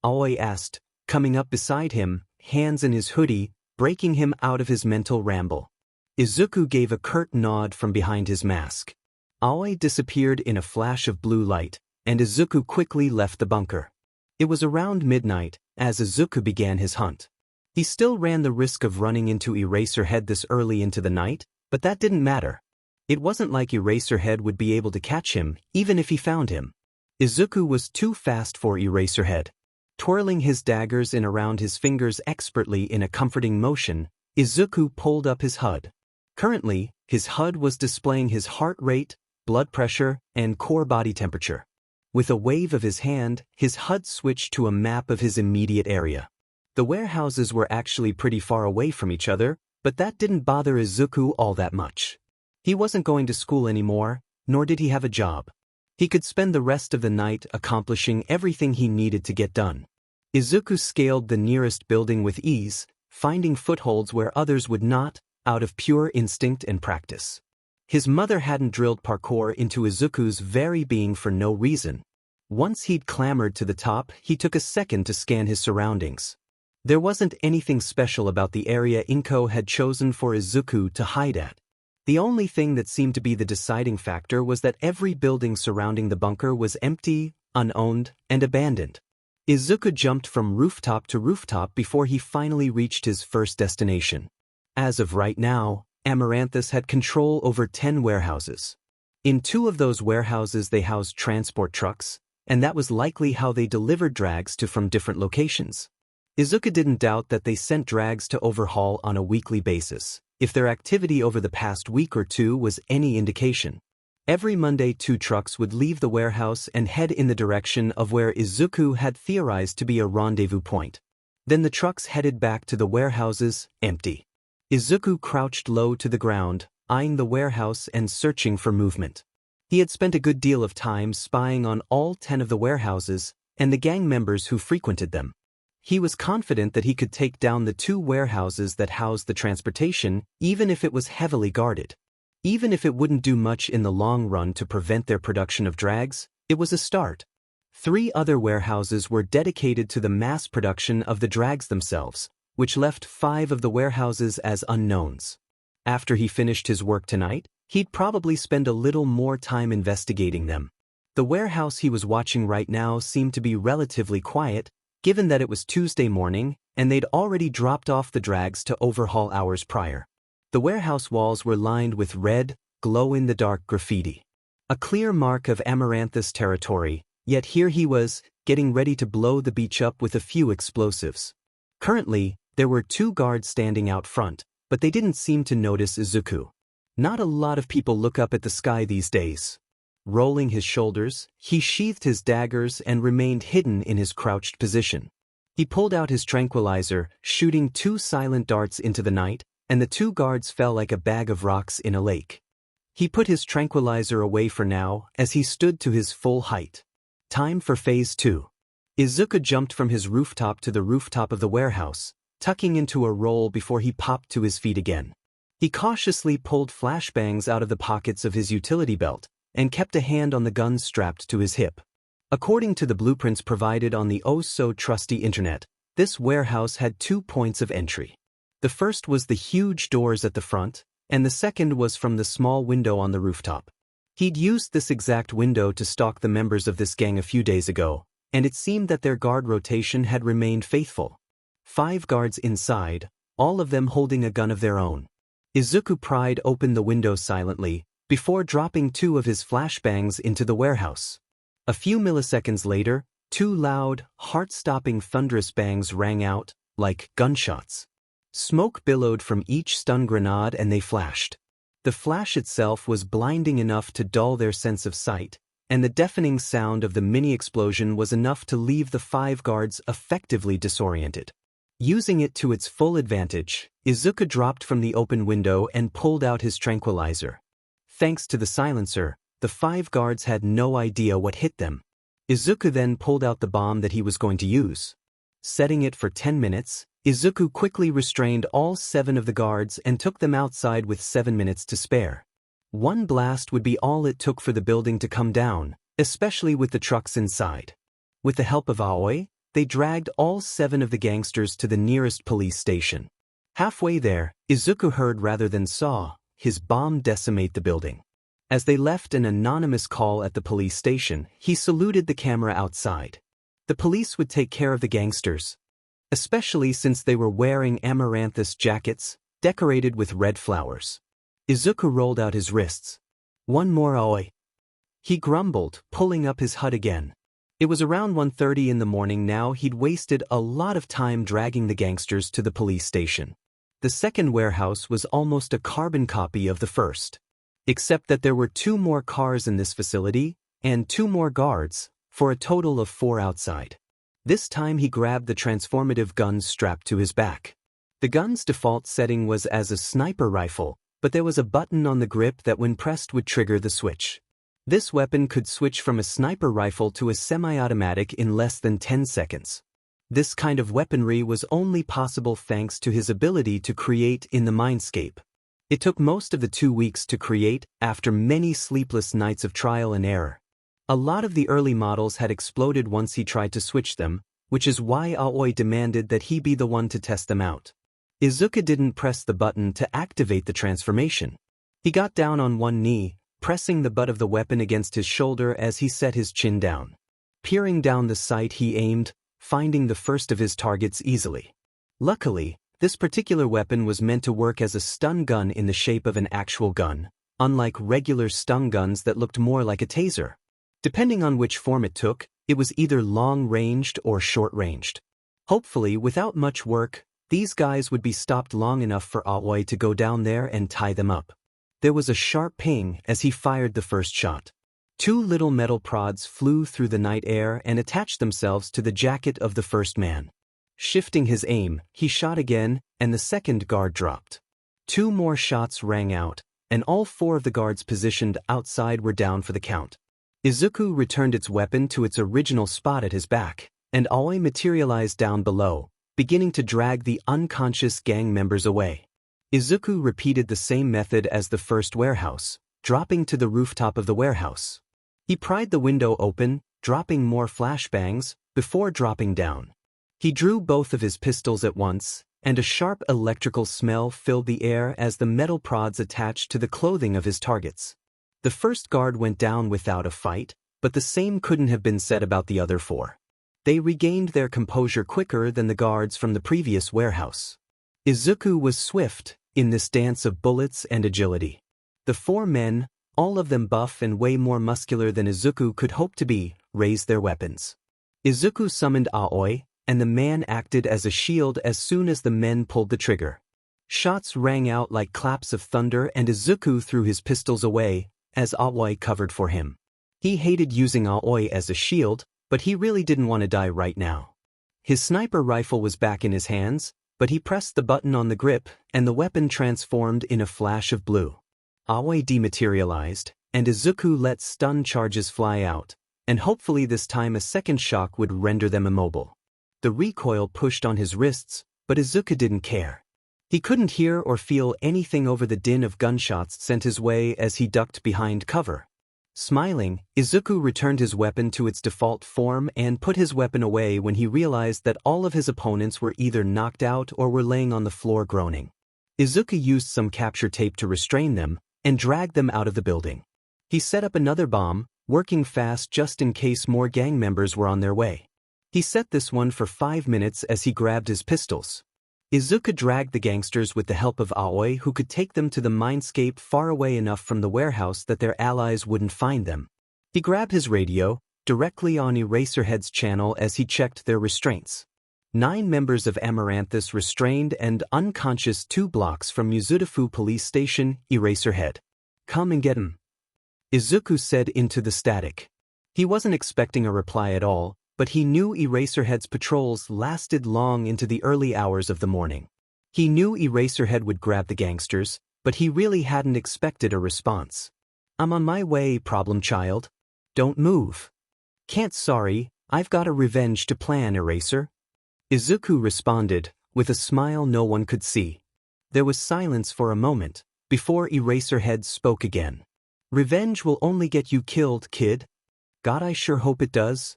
Aoi asked, coming up beside him, hands in his hoodie, breaking him out of his mental ramble. Izuku gave a curt nod from behind his mask. Aoi disappeared in a flash of blue light, and Izuku quickly left the bunker. It was around midnight as Izuku began his hunt. He still ran the risk of running into Eraserhead this early into the night, but that didn't matter. It wasn't like Eraserhead would be able to catch him, even if he found him. Izuku was too fast for Eraserhead. Twirling his daggers in around his fingers expertly in a comforting motion, Izuku pulled up his HUD. Currently, his HUD was displaying his heart rate, blood pressure, and core body temperature. With a wave of his hand, his HUD switched to a map of his immediate area. The warehouses were actually pretty far away from each other, but that didn't bother Izuku all that much. He wasn't going to school anymore, nor did he have a job. He could spend the rest of the night accomplishing everything he needed to get done. Izuku scaled the nearest building with ease, finding footholds where others would not, out of pure instinct and practice. His mother hadn't drilled parkour into Izuku's very being for no reason. Once he'd clambered to the top, he took a second to scan his surroundings. There wasn't anything special about the area Inko had chosen for Izuku to hide at. The only thing that seemed to be the deciding factor was that every building surrounding the bunker was empty, unowned, and abandoned. Izuku jumped from rooftop to rooftop before he finally reached his first destination. As of right now, Amaranthus had control over 10 warehouses. In 2 of those warehouses they housed transport trucks, and that was likely how they delivered drags to from different locations. Izuku didn't doubt that they sent drags to overhaul on a weekly basis, if their activity over the past week or 2 was any indication. Every Monday 2 trucks would leave the warehouse and head in the direction of where Izuku had theorized to be a rendezvous point. Then the trucks headed back to the warehouses, empty. Izuku crouched low to the ground, eyeing the warehouse and searching for movement. He had spent a good deal of time spying on all 10 of the warehouses and the gang members who frequented them. He was confident that he could take down the 2 warehouses that housed the transportation, even if it was heavily guarded. Even if it wouldn't do much in the long run to prevent their production of drags, it was a start. 3 other warehouses were dedicated to the mass production of the drags themselves, which left 5 of the warehouses as unknowns. After he finished his work tonight, he'd probably spend a little more time investigating them. The warehouse he was watching right now seemed to be relatively quiet, given that it was Tuesday morning and they'd already dropped off the drags to overhaul hours prior. The warehouse walls were lined with red, glow-in-the-dark graffiti. A clear mark of Amaranthus territory, yet here he was, getting ready to blow the beach up with a few explosives. Currently, there were 2 guards standing out front, but they didn't seem to notice Izuku. Not a lot of people look up at the sky these days. Rolling his shoulders, he sheathed his daggers and remained hidden in his crouched position. He pulled out his tranquilizer, shooting 2 silent darts into the night, and the 2 guards fell like a bag of rocks in a lake. He put his tranquilizer away for now as he stood to his full height. Time for Phase 2. Izuku jumped from his rooftop to the rooftop of the warehouse, tucking into a roll before he popped to his feet again. He cautiously pulled flashbangs out of the pockets of his utility belt and kept a hand on the gun strapped to his hip. According to the blueprints provided on the oh-so-trusty internet, this warehouse had 2 points of entry. The first was the huge doors at the front, and the second was from the small window on the rooftop. He'd used this exact window to stalk the members of this gang a few days ago, and it seemed that their guard rotation had remained faithful. 5 guards inside, all of them holding a gun of their own. Izuku pried open the window silently, before dropping 2 of his flashbangs into the warehouse. A few milliseconds later, 2 loud, heart-stopping thunderous bangs rang out, like gunshots. Smoke billowed from each stun grenade and they flashed. The flash itself was blinding enough to dull their sense of sight, and the deafening sound of the mini-explosion was enough to leave the 5 guards effectively disoriented. Using it to its full advantage, Izuku dropped from the open window and pulled out his tranquilizer. Thanks to the silencer, the 5 guards had no idea what hit them. Izuku then pulled out the bomb that he was going to use. Setting it for 10 minutes, Izuku quickly restrained all 7 of the guards and took them outside with 7 minutes to spare. 1 blast would be all it took for the building to come down, especially with the trucks inside. With the help of Aoi, they dragged all 7 of the gangsters to the nearest police station. Halfway there, Izuku heard rather than saw his bomb decimate the building. As they left an anonymous call at the police station, he saluted the camera outside. The police would take care of the gangsters, especially since they were wearing amaranthus jackets, decorated with red flowers. Izuku rolled out his wrists. "One more Aoi," he grumbled, pulling up his HUD again. It was around 1:30 in the morning now. He'd wasted a lot of time dragging the gangsters to the police station. The second warehouse was almost a carbon copy of the first, except that there were 2 more cars in this facility, and 2 more guards, for a total of 4 outside. This time he grabbed the transformative gun strapped to his back. The gun's default setting was as a sniper rifle, but there was a button on the grip that when pressed would trigger the switch. This weapon could switch from a sniper rifle to a semi-automatic in less than 10 seconds. This kind of weaponry was only possible thanks to his ability to create in the mindscape. It took most of the 2 weeks to create, after many sleepless nights of trial and error. A lot of the early models had exploded once he tried to switch them, which is why Aoi demanded that he be the one to test them out. Izuku didn't press the button to activate the transformation. He got down on one knee, pressing the butt of the weapon against his shoulder as he set his chin down. Peering down the sight he aimed, finding the first of his targets easily. Luckily, this particular weapon was meant to work as a stun gun in the shape of an actual gun, unlike regular stun guns that looked more like a taser. Depending on which form it took, it was either long-ranged or short-ranged. Hopefully, without much work, these guys would be stopped long enough for Aoi to go down there and tie them up. There was a sharp ping as he fired the first shot. 2 little metal prods flew through the night air and attached themselves to the jacket of the first man. Shifting his aim, he shot again, and the second guard dropped. 2 more shots rang out, and all 4 of the guards positioned outside were down for the count. Izuku returned its weapon to its original spot at his back, and Aoi materialized down below, beginning to drag the unconscious gang members away. Izuku repeated the same method as the first warehouse, dropping to the rooftop of the warehouse. He pried the window open, dropping more flashbangs, before dropping down. He drew both of his pistols at once, and a sharp electrical smell filled the air as the metal prods attached to the clothing of his targets. The first guard went down without a fight, but the same couldn't have been said about the other 4. They regained their composure quicker than the guards from the previous warehouse. Izuku was swift in this dance of bullets and agility. The 4 men, all of them buff and way more muscular than Izuku could hope to be, raised their weapons. Izuku summoned Aoi, and the man acted as a shield as soon as the men pulled the trigger. Shots rang out like claps of thunder and Izuku threw his pistols away, as Aoi covered for him. He hated using Aoi as a shield, but he really didn't want to die right now. His sniper rifle was back in his hands, but he pressed the button on the grip, and the weapon transformed in a flash of blue. Aoi dematerialized, and Izuku let stun charges fly out, and hopefully this time a second shock would render them immobile. The recoil pushed on his wrists, but Izuku didn't care. He couldn't hear or feel anything over the din of gunshots sent his way as he ducked behind cover. Smiling, Izuku returned his weapon to its default form and put his weapon away when he realized that all of his opponents were either knocked out or were laying on the floor groaning. Izuku used some capture tape to restrain them and dragged them out of the building. He set up another bomb, working fast just in case more gang members were on their way. He set this one for 5 minutes as he grabbed his pistols. Izuku dragged the gangsters with the help of Aoi, who could take them to the mindscape far away enough from the warehouse that their allies wouldn't find them. He grabbed his radio, directly on Eraserhead's channel as he checked their restraints. 9 members of Amaranthus restrained and unconscious 2 blocks from Musutafu police station, Eraserhead. Come and get him, Izuku said into the static. He wasn't expecting a reply at all, but he knew Eraserhead's patrols lasted long into the early hours of the morning. He knew Eraserhead would grab the gangsters, but he really hadn't expected a response. I'm on my way, problem child. Don't move. Can't sorry, I've got a revenge to plan, Eraser. Izuku responded, with a smile no one could see. There was silence for a moment, before Eraserhead spoke again. Revenge will only get you killed, kid. God, I sure hope it does.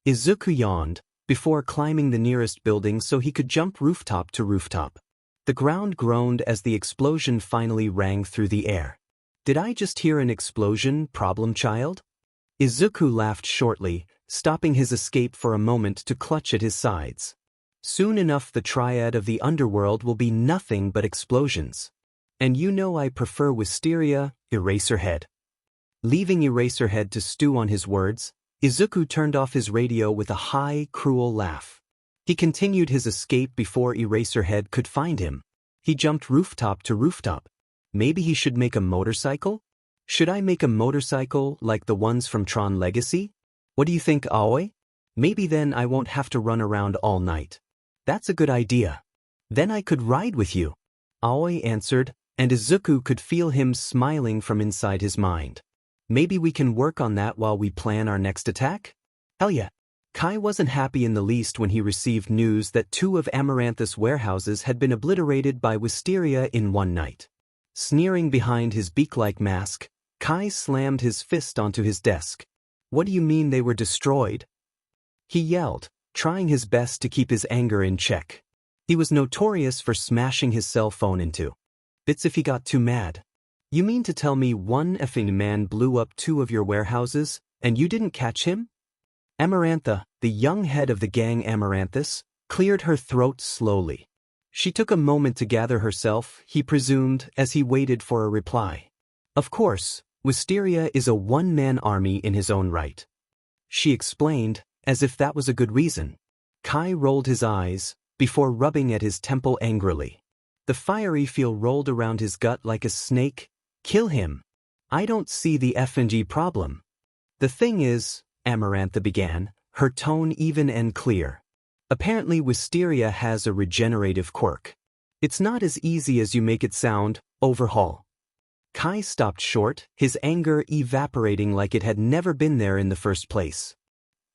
Izuku yawned, before climbing the nearest building so he could jump rooftop to rooftop. The ground groaned as the explosion finally rang through the air. Did I just hear an explosion, problem child? Izuku laughed shortly, stopping his escape for a moment to clutch at his sides. Soon enough the triad of the underworld will be nothing but explosions. And you know I prefer Wisteria, Eraserhead. Leaving Eraserhead to stew on his words, Izuku turned off his radio with a high, cruel laugh. He continued his escape before Eraserhead could find him. He jumped rooftop to rooftop. Maybe he should make a motorcycle? Should I make a motorcycle like the ones from Tron Legacy? What do you think, Aoi? Maybe then I won't have to run around all night. That's a good idea. Then I could ride with you, Aoi answered, and Izuku could feel him smiling from inside his mind. Maybe we can work on that while we plan our next attack? Hell yeah. Kai wasn't happy in the least when he received news that 2 of Amaranthus' warehouses had been obliterated by Wisteria in one night. Sneering behind his beak-like mask, Kai slammed his fist onto his desk. What do you mean they were destroyed? He yelled, trying his best to keep his anger in check. He was notorious for smashing his cell phone into bits if he got too mad. You mean to tell me one effing man blew up 2 of your warehouses, and you didn't catch him? Amarantha, the young head of the gang Amaranthus, cleared her throat slowly. She took a moment to gather herself, he presumed, as he waited for a reply. Of course, Wisteria is a one-man army in his own right. She explained, as if that was a good reason. Kai rolled his eyes, before rubbing at his temple angrily. The fiery feel rolled around his gut like a snake. Kill him. I don't see the F&G problem. The thing is, Amarantha began, her tone even and clear. Apparently Wisteria has a regenerative quirk. It's not as easy as you make it sound, overhaul. Kai stopped short, his anger evaporating like it had never been there in the first place.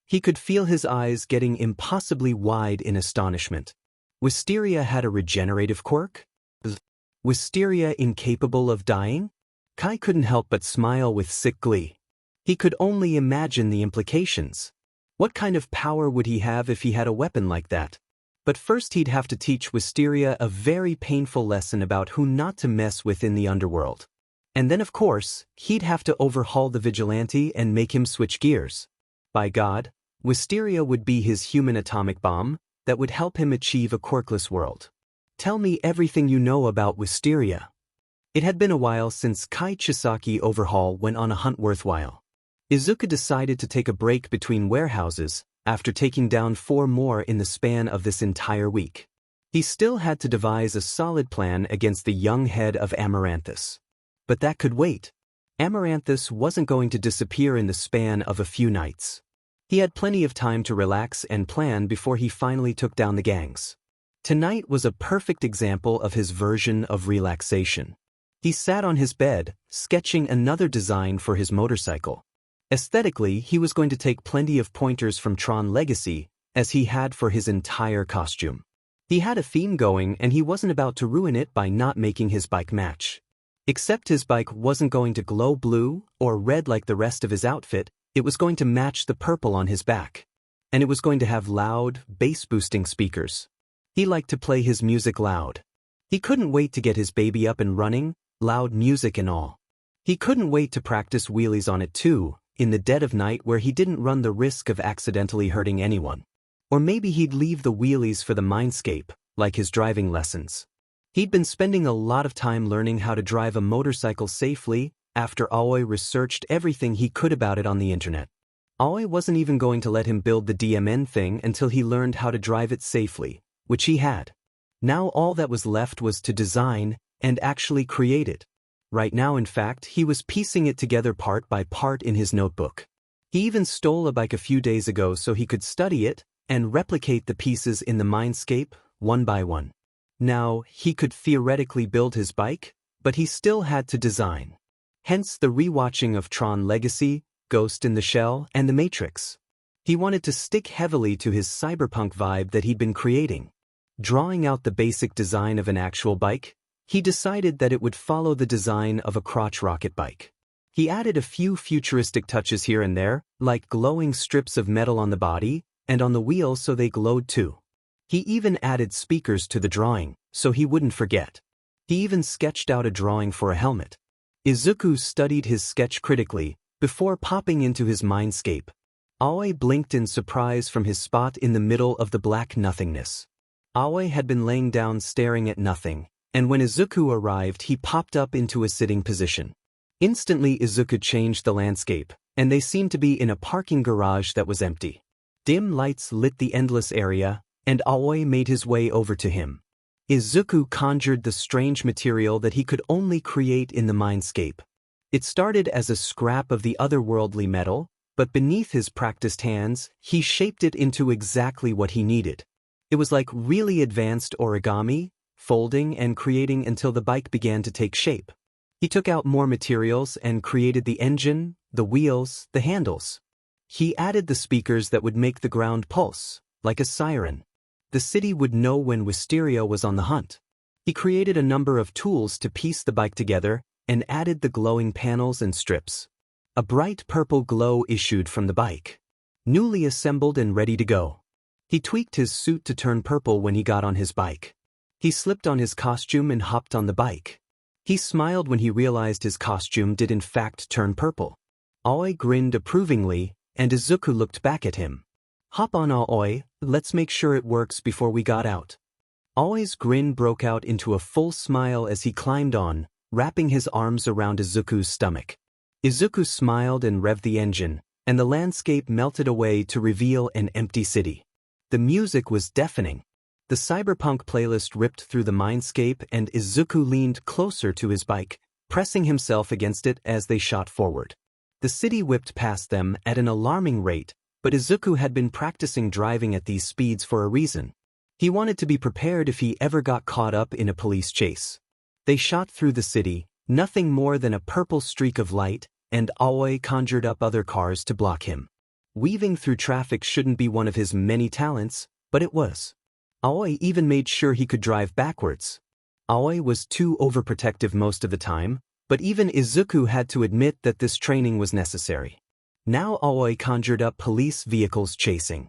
He could feel his eyes getting impossibly wide in astonishment. Wisteria had a regenerative quirk? Wisteria incapable of dying? Kai couldn't help but smile with sick glee. He could only imagine the implications. What kind of power would he have if he had a weapon like that? But first he'd have to teach Wisteria a very painful lesson about who not to mess with in the underworld. And then of course, he'd have to overhaul the vigilante and make him switch gears. By God, Wisteria would be his human atomic bomb that would help him achieve a quirkless world. Tell me everything you know about Wisteria. It had been a while since Kai Chisaki overhaul went on a hunt worthwhile. Izuku decided to take a break between warehouses after taking down 4 more in the span of this entire week. He still had to devise a solid plan against the young head of Amaranthus. But that could wait. Amaranthus wasn't going to disappear in the span of a few nights. He had plenty of time to relax and plan before he finally took down the gangs. Tonight was a perfect example of his version of relaxation. He sat on his bed, sketching another design for his motorcycle. Aesthetically, he was going to take plenty of pointers from Tron Legacy, as he had for his entire costume. He had a theme going and he wasn't about to ruin it by not making his bike match. Except his bike wasn't going to glow blue or red like the rest of his outfit, it was going to match the purple on his back. And it was going to have loud, bass-boosting speakers. He liked to play his music loud. He couldn't wait to get his baby up and running, loud music and all. He couldn't wait to practice wheelies on it too, in the dead of night where he didn't run the risk of accidentally hurting anyone. Or maybe he'd leave the wheelies for the mindscape, like his driving lessons. He'd been spending a lot of time learning how to drive a motorcycle safely after Aoi researched everything he could about it on the internet. Aoi wasn't even going to let him build the DMN thing until he learned how to drive it safely, which he had. Now all that was left was to design and actually create it. Right now, in fact, he was piecing it together part by part in his notebook. He even stole a bike a few days ago so he could study it and replicate the pieces in the mindscape, one by one. Now, he could theoretically build his bike, but he still had to design. Hence the rewatching of Tron Legacy, Ghost in the Shell, and The Matrix. He wanted to stick heavily to his cyberpunk vibe that he'd been creating. Drawing out the basic design of an actual bike, he decided that it would follow the design of a crotch rocket bike. He added a few futuristic touches here and there, like glowing strips of metal on the body and on the wheels so they glowed too. He even added speakers to the drawing, so he wouldn't forget. He even sketched out a drawing for a helmet. Izuku studied his sketch critically before popping into his mindscape. Aoi blinked in surprise from his spot in the middle of the black nothingness. Aoi had been laying down staring at nothing, and when Izuku arrived he popped up into a sitting position. Instantly Izuku changed the landscape, and they seemed to be in a parking garage that was empty. Dim lights lit the endless area, and Aoi made his way over to him. Izuku conjured the strange material that he could only create in the mindscape. It started as a scrap of the otherworldly metal, but beneath his practiced hands, he shaped it into exactly what he needed. It was like really advanced origami, folding and creating until the bike began to take shape. He took out more materials and created the engine, the wheels, the handles. He added the speakers that would make the ground pulse, like a siren. The city would know when Wisteria was on the hunt. He created a number of tools to piece the bike together and added the glowing panels and strips. A bright purple glow issued from the bike. Newly assembled and ready to go. He tweaked his suit to turn purple when he got on his bike. He slipped on his costume and hopped on the bike. He smiled when he realized his costume did in fact turn purple. Aoi grinned approvingly, and Izuku looked back at him. "Hop on, Aoi, let's make sure it works before we got out." Aoi's grin broke out into a full smile as he climbed on, wrapping his arms around Izuku's stomach. Izuku smiled and revved the engine, and the landscape melted away to reveal an empty city. The music was deafening. The cyberpunk playlist ripped through the mindscape and Izuku leaned closer to his bike, pressing himself against it as they shot forward. The city whipped past them at an alarming rate, but Izuku had been practicing driving at these speeds for a reason. He wanted to be prepared if he ever got caught up in a police chase. They shot through the city, nothing more than a purple streak of light, and Aoi conjured up other cars to block him. Weaving through traffic shouldn't be one of his many talents, but it was. Aoi even made sure he could drive backwards. Aoi was too overprotective most of the time, but even Izuku had to admit that this training was necessary. Now Aoi conjured up police vehicles chasing.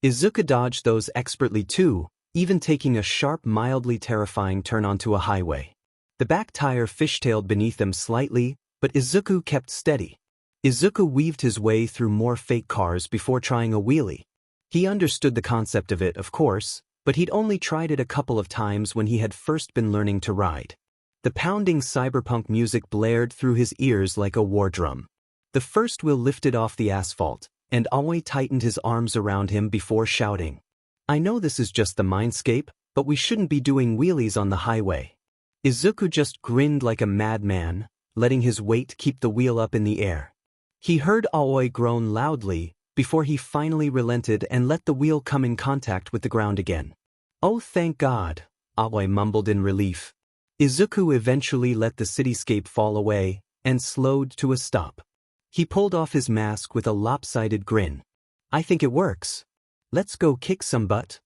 Izuku dodged those expertly too, even taking a sharp, mildly terrifying turn onto a highway. The back tire fishtailed beneath them slightly, but Izuku kept steady. Izuku weaved his way through more fake cars before trying a wheelie. He understood the concept of it, of course, but he'd only tried it a couple of times when he had first been learning to ride. The pounding cyberpunk music blared through his ears like a war drum. The first wheel lifted off the asphalt, and Aoi tightened his arms around him before shouting, "I know this is just the mindscape, but we shouldn't be doing wheelies on the highway." Izuku just grinned like a madman, letting his weight keep the wheel up in the air. He heard Aoi groan loudly before he finally relented and let the wheel come in contact with the ground again. "Oh, thank God," Aoi mumbled in relief. Izuku eventually let the cityscape fall away and slowed to a stop. He pulled off his mask with a lopsided grin. "I think it works. Let's go kick some butt."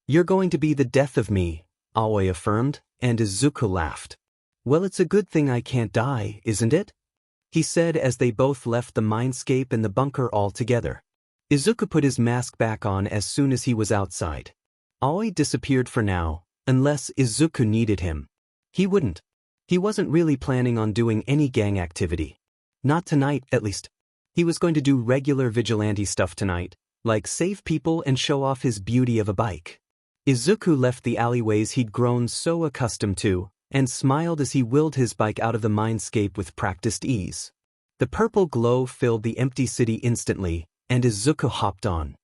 "You're going to be the death of me," Aoi affirmed, and Izuku laughed. Well, it's a good thing I can't die, isn't it? He said as they both left the mindscape and the bunker altogether. Izuku put his mask back on as soon as he was outside. Aoi disappeared for now, unless Izuku needed him. He wouldn't. He wasn't really planning on doing any gang activity. Not tonight, at least. He was going to do regular vigilante stuff tonight, like save people and show off his beauty of a bike. Izuku left the alleyways he'd grown so accustomed to, and smiled as he willed his bike out of the mindscape with practiced ease. The purple glow filled the empty city instantly, and Izuku hopped on.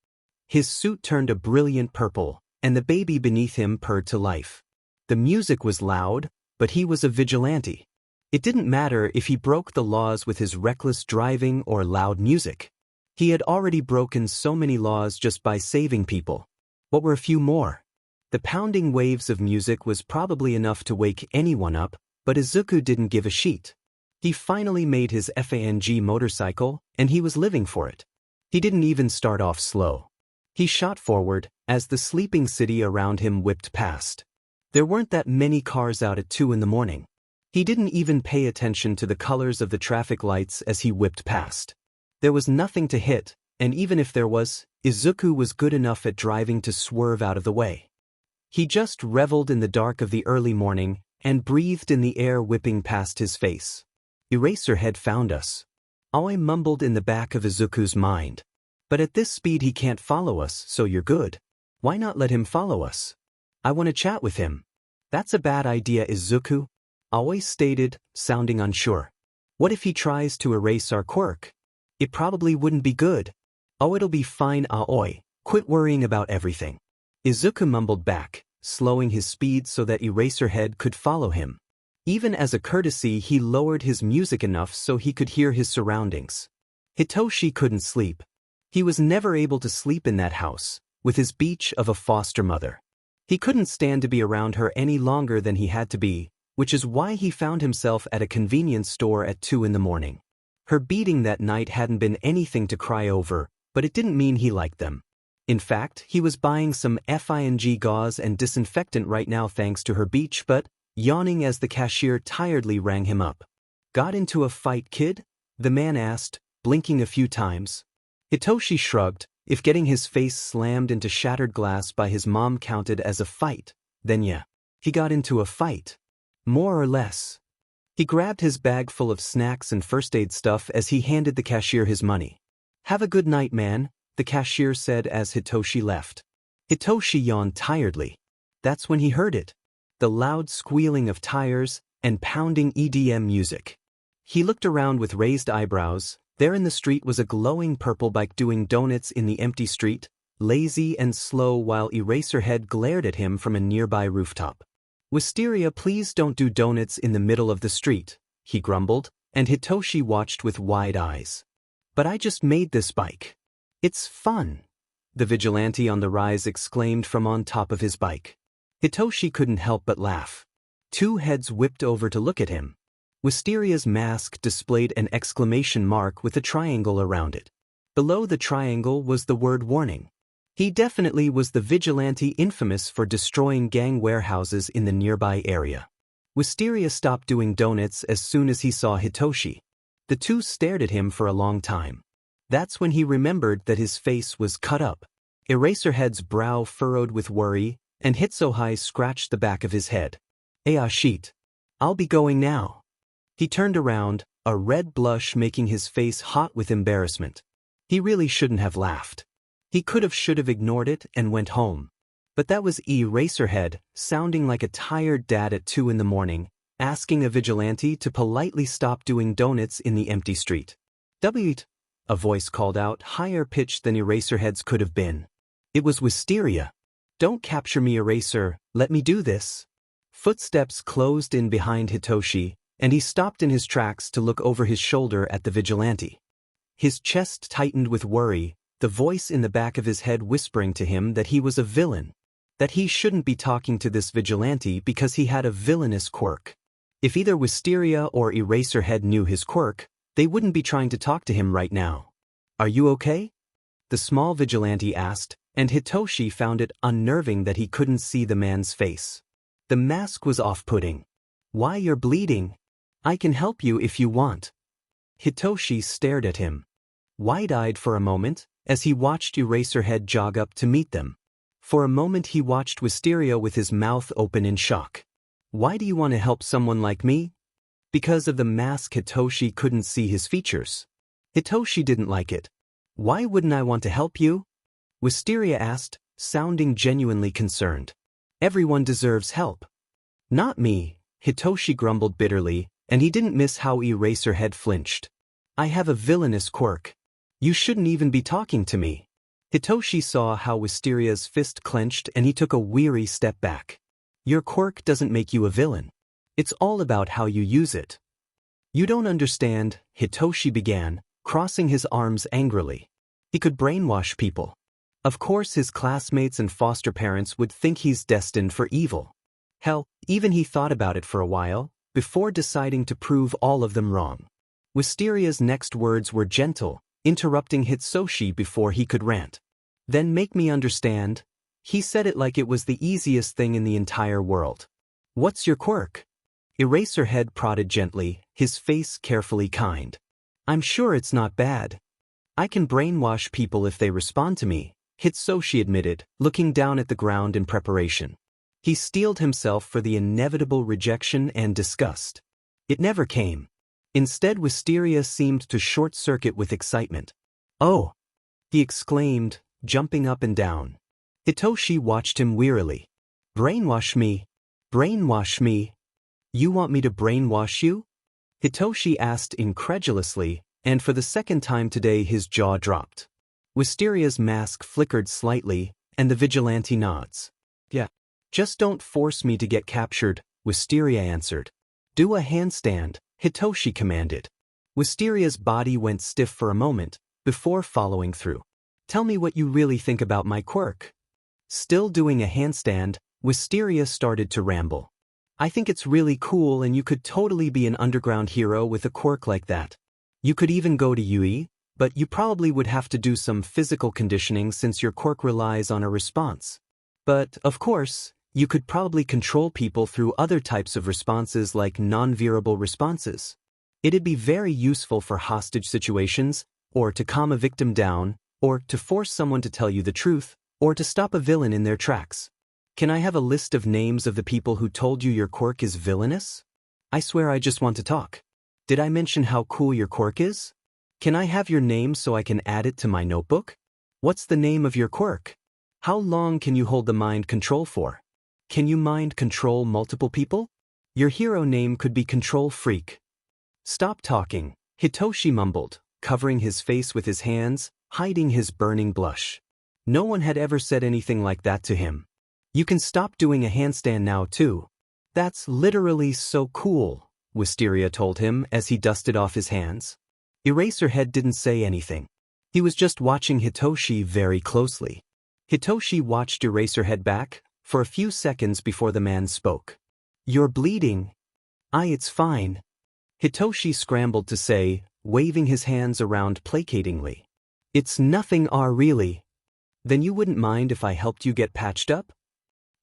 His suit turned a brilliant purple, and the baby beneath him purred to life. The music was loud, but he was a vigilante. It didn't matter if he broke the laws with his reckless driving or loud music. He had already broken so many laws just by saving people. What were a few more? The pounding waves of music was probably enough to wake anyone up, but Izuku didn't give a shit. He finally made his FANG motorcycle, and he was living for it. He didn't even start off slow. He shot forward, as the sleeping city around him whipped past. There weren't that many cars out at 2 in the morning. He didn't even pay attention to the colors of the traffic lights as he whipped past. There was nothing to hit, and even if there was, Izuku was good enough at driving to swerve out of the way. He just reveled in the dark of the early morning, and breathed in the air whipping past his face. Eraserhead found us. Aoi mumbled in the back of Izuku's mind. But at this speed he can't follow us, so you're good. Why not let him follow us? I want to chat with him. That's a bad idea, Izuku, Aoi stated, sounding unsure. What if he tries to erase our quirk? It probably wouldn't be good. Oh, it'll be fine, Aoi. Quit worrying about everything. Izuku mumbled back, slowing his speed so that Eraserhead could follow him. Even as a courtesy, he lowered his music enough so he could hear his surroundings. Hitoshi couldn't sleep. He was never able to sleep in that house, with his beach of a foster mother. He couldn't stand to be around her any longer than he had to be, which is why he found himself at a convenience store at 2 in the morning. Her beating that night hadn't been anything to cry over, but it didn't mean he liked them. In fact, he was buying some FING gauze and disinfectant right now thanks to her beach, but, yawning as the cashier tiredly rang him up. Got into a fight, kid? The man asked, blinking a few times. Hitoshi shrugged. If getting his face slammed into shattered glass by his mom counted as a fight, then yeah, he got into a fight. More or less. He grabbed his bag full of snacks and first aid stuff as he handed the cashier his money. Have a good night, man, the cashier said as Hitoshi left. Hitoshi yawned tiredly. That's when he heard it. The loud squealing of tires and pounding EDM music. He looked around with raised eyebrows. There in the street was a glowing purple bike doing donuts in the empty street, lazy and slow while Eraserhead glared at him from a nearby rooftop. Wisteria, please don't do donuts in the middle of the street, he grumbled, and Hitoshi watched with wide eyes. But I just made this bike. It's fun, the vigilante on the rise exclaimed from on top of his bike. Hitoshi couldn't help but laugh. Two heads whipped over to look at him. Wisteria's mask displayed an exclamation mark with a triangle around it. Below the triangle was the word warning. He definitely was the vigilante infamous for destroying gang warehouses in the nearby area. Wisteria stopped doing donuts as soon as he saw Hitoshi. The two stared at him for a long time. That's when he remembered that his face was cut up. Eraserhead's brow furrowed with worry, and Hitsuhai scratched the back of his head. Shit. I'll be going now. He turned around, a red blush making his face hot with embarrassment. He really shouldn't have laughed. He should have ignored it and went home. But that was Eraserhead, sounding like a tired dad at 2 in the morning, asking a vigilante to politely stop doing donuts in the empty street. "W-t," a voice called out, higher pitched than Eraserhead's could have been. It was Wisteria. "Don't capture me, Eraser, let me do this." Footsteps closed in behind Hitoshi, and he stopped in his tracks to look over his shoulder at the vigilante. His chest tightened with worry, the voice in the back of his head whispering to him that he was a villain, that he shouldn't be talking to this vigilante because he had a villainous quirk. If either Wisteria or Eraserhead knew his quirk, they wouldn't be trying to talk to him right now. "Are you okay?" the small vigilante asked, and Hitoshi found it unnerving that he couldn't see the man's face. The mask was off-putting. Why you're bleeding? I can help you if you want. Hitoshi stared at him, wide-eyed for a moment, as he watched Eraserhead jog up to meet them. For a moment he watched Wisteria with his mouth open in shock. Why do you want to help someone like me? Because of the mask. Hitoshi couldn't see his features. Hitoshi didn't like it. Why wouldn't I want to help you? Wisteria asked, sounding genuinely concerned. Everyone deserves help. Not me, Hitoshi grumbled bitterly, and he didn't miss how Eraserhead flinched. I have a villainous quirk. You shouldn't even be talking to me. Hitoshi saw how Wisteria's fist clenched and he took a weary step back. Your quirk doesn't make you a villain. It's all about how you use it. You don't understand, Hitoshi began, crossing his arms angrily. He could brainwash people. Of course his classmates and foster parents would think he's destined for evil. Hell, even he thought about it for a while, before deciding to prove all of them wrong. Wisteria's next words were gentle, interrupting Hitsushi before he could rant. Then make me understand. He said it like it was the easiest thing in the entire world. What's your quirk? Eraserhead prodded gently, his face carefully kind. I'm sure it's not bad. I can brainwash people if they respond to me, Hitsushi admitted, looking down at the ground in preparation. He steeled himself for the inevitable rejection and disgust. It never came. Instead, Wisteria seemed to short-circuit with excitement. Oh! He exclaimed, jumping up and down. Hitoshi watched him wearily. Brainwash me? Brainwash me? You want me to brainwash you? Hitoshi asked incredulously, and for the second time today his jaw dropped. Wisteria's mask flickered slightly, and the vigilante nods. Yeah. Just don't force me to get captured, Wisteria answered. Do a handstand, Hitoshi commanded. Wisteria's body went stiff for a moment, before following through. Tell me what you really think about my quirk. Still doing a handstand, Wisteria started to ramble. I think it's really cool and you could totally be an underground hero with a quirk like that. You could even go to UE, but you probably would have to do some physical conditioning since your quirk relies on a response. But, of course, you could probably control people through other types of responses like non-verbal responses. It'd be very useful for hostage situations, or to calm a victim down, or to force someone to tell you the truth, or to stop a villain in their tracks. Can I have a list of names of the people who told you your quirk is villainous? I swear I just want to talk. Did I mention how cool your quirk is? Can I have your name so I can add it to my notebook? What's the name of your quirk? How long can you hold the mind control for? Can you mind control multiple people? Your hero name could be Control Freak. Stop talking, Hitoshi mumbled, covering his face with his hands, hiding his burning blush. No one had ever said anything like that to him. You can stop doing a handstand now too. That's literally so cool, Wisteria told him as he dusted off his hands. Eraserhead didn't say anything. He was just watching Hitoshi very closely. Hitoshi watched Eraserhead back for a few seconds before the man spoke. You're bleeding. It's fine. Hitoshi scrambled to say, waving his hands around placatingly. It's nothing, really. Then you wouldn't mind if I helped you get patched up?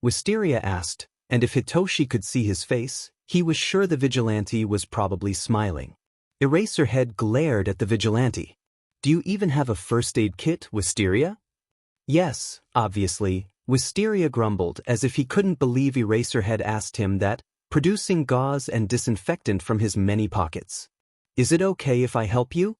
Wisteria asked, and if Hitoshi could see his face, he was sure the vigilante was probably smiling. Eraserhead glared at the vigilante. Do you even have a first aid kit, Wisteria? Yes, obviously, Wisteria grumbled as if he couldn't believe Eraserhead asked him that, producing gauze and disinfectant from his many pockets. Is it okay if I help you?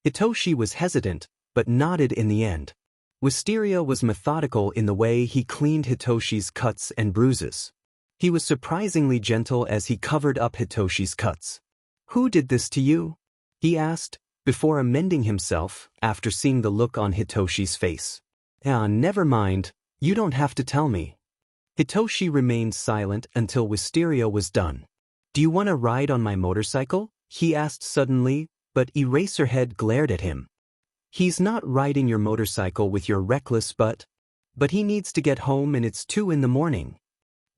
Hitoshi was hesitant, but nodded in the end. Wisteria was methodical in the way he cleaned Hitoshi's cuts and bruises. He was surprisingly gentle as he covered up Hitoshi's cuts. Who did this to you? He asked, before amending himself after seeing the look on Hitoshi's face. Never mind, you don't have to tell me. Hitoshi remained silent until Wisteria was done. Do you want to ride on my motorcycle? He asked suddenly, but Eraserhead glared at him. He's not riding your motorcycle with your reckless butt. But he needs to get home and it's 2 a.m.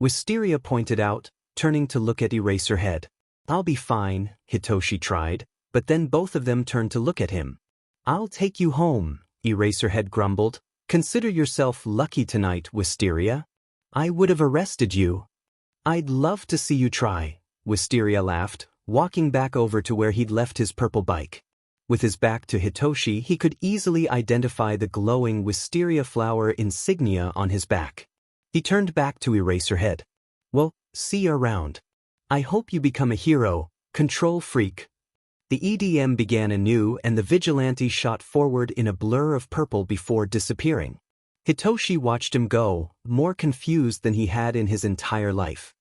Wisteria pointed out, turning to look at Eraserhead. I'll be fine, Hitoshi tried, but then both of them turned to look at him. I'll take you home, Eraserhead grumbled. Consider yourself lucky tonight, Wisteria. I would have arrested you. I'd love to see you try, Wisteria laughed, walking back over to where he'd left his purple bike. With his back to Hitoshi, he could easily identify the glowing Wisteria flower insignia on his back. He turned back to Eraserhead. Well, see you around. I hope you become a hero, control freak. The EDM began anew and the vigilante shot forward in a blur of purple before disappearing. Hitoshi watched him go, more confused than he had in his entire life.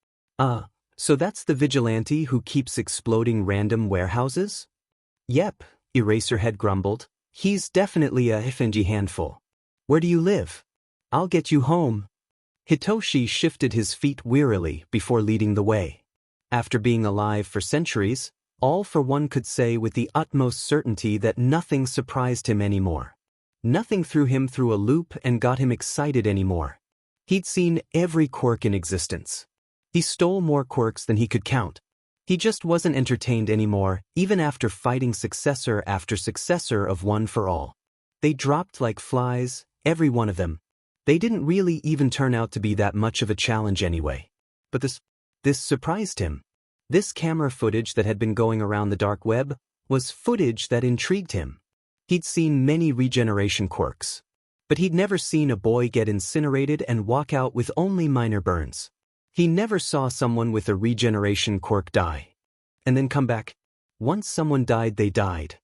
So that's the vigilante who keeps exploding random warehouses? Yep, Eraserhead grumbled. He's definitely a Hifenji handful. Where do you live? I'll get you home. Hitoshi shifted his feet wearily before leading the way. After being alive for centuries, All for One could say with the utmost certainty that nothing surprised him anymore. Nothing threw him through a loop and got him excited anymore. He'd seen every quirk in existence. He stole more quirks than he could count. He just wasn't entertained anymore, even after fighting successor after successor of One for All. They dropped like flies, every one of them. They didn't really even turn out to be that much of a challenge anyway. But this surprised him. This camera footage that had been going around the dark web was footage that intrigued him. He'd seen many regeneration quirks, but he'd never seen a boy get incinerated and walk out with only minor burns. He never saw someone with a regeneration quirk die and then come back. Once someone died, they died.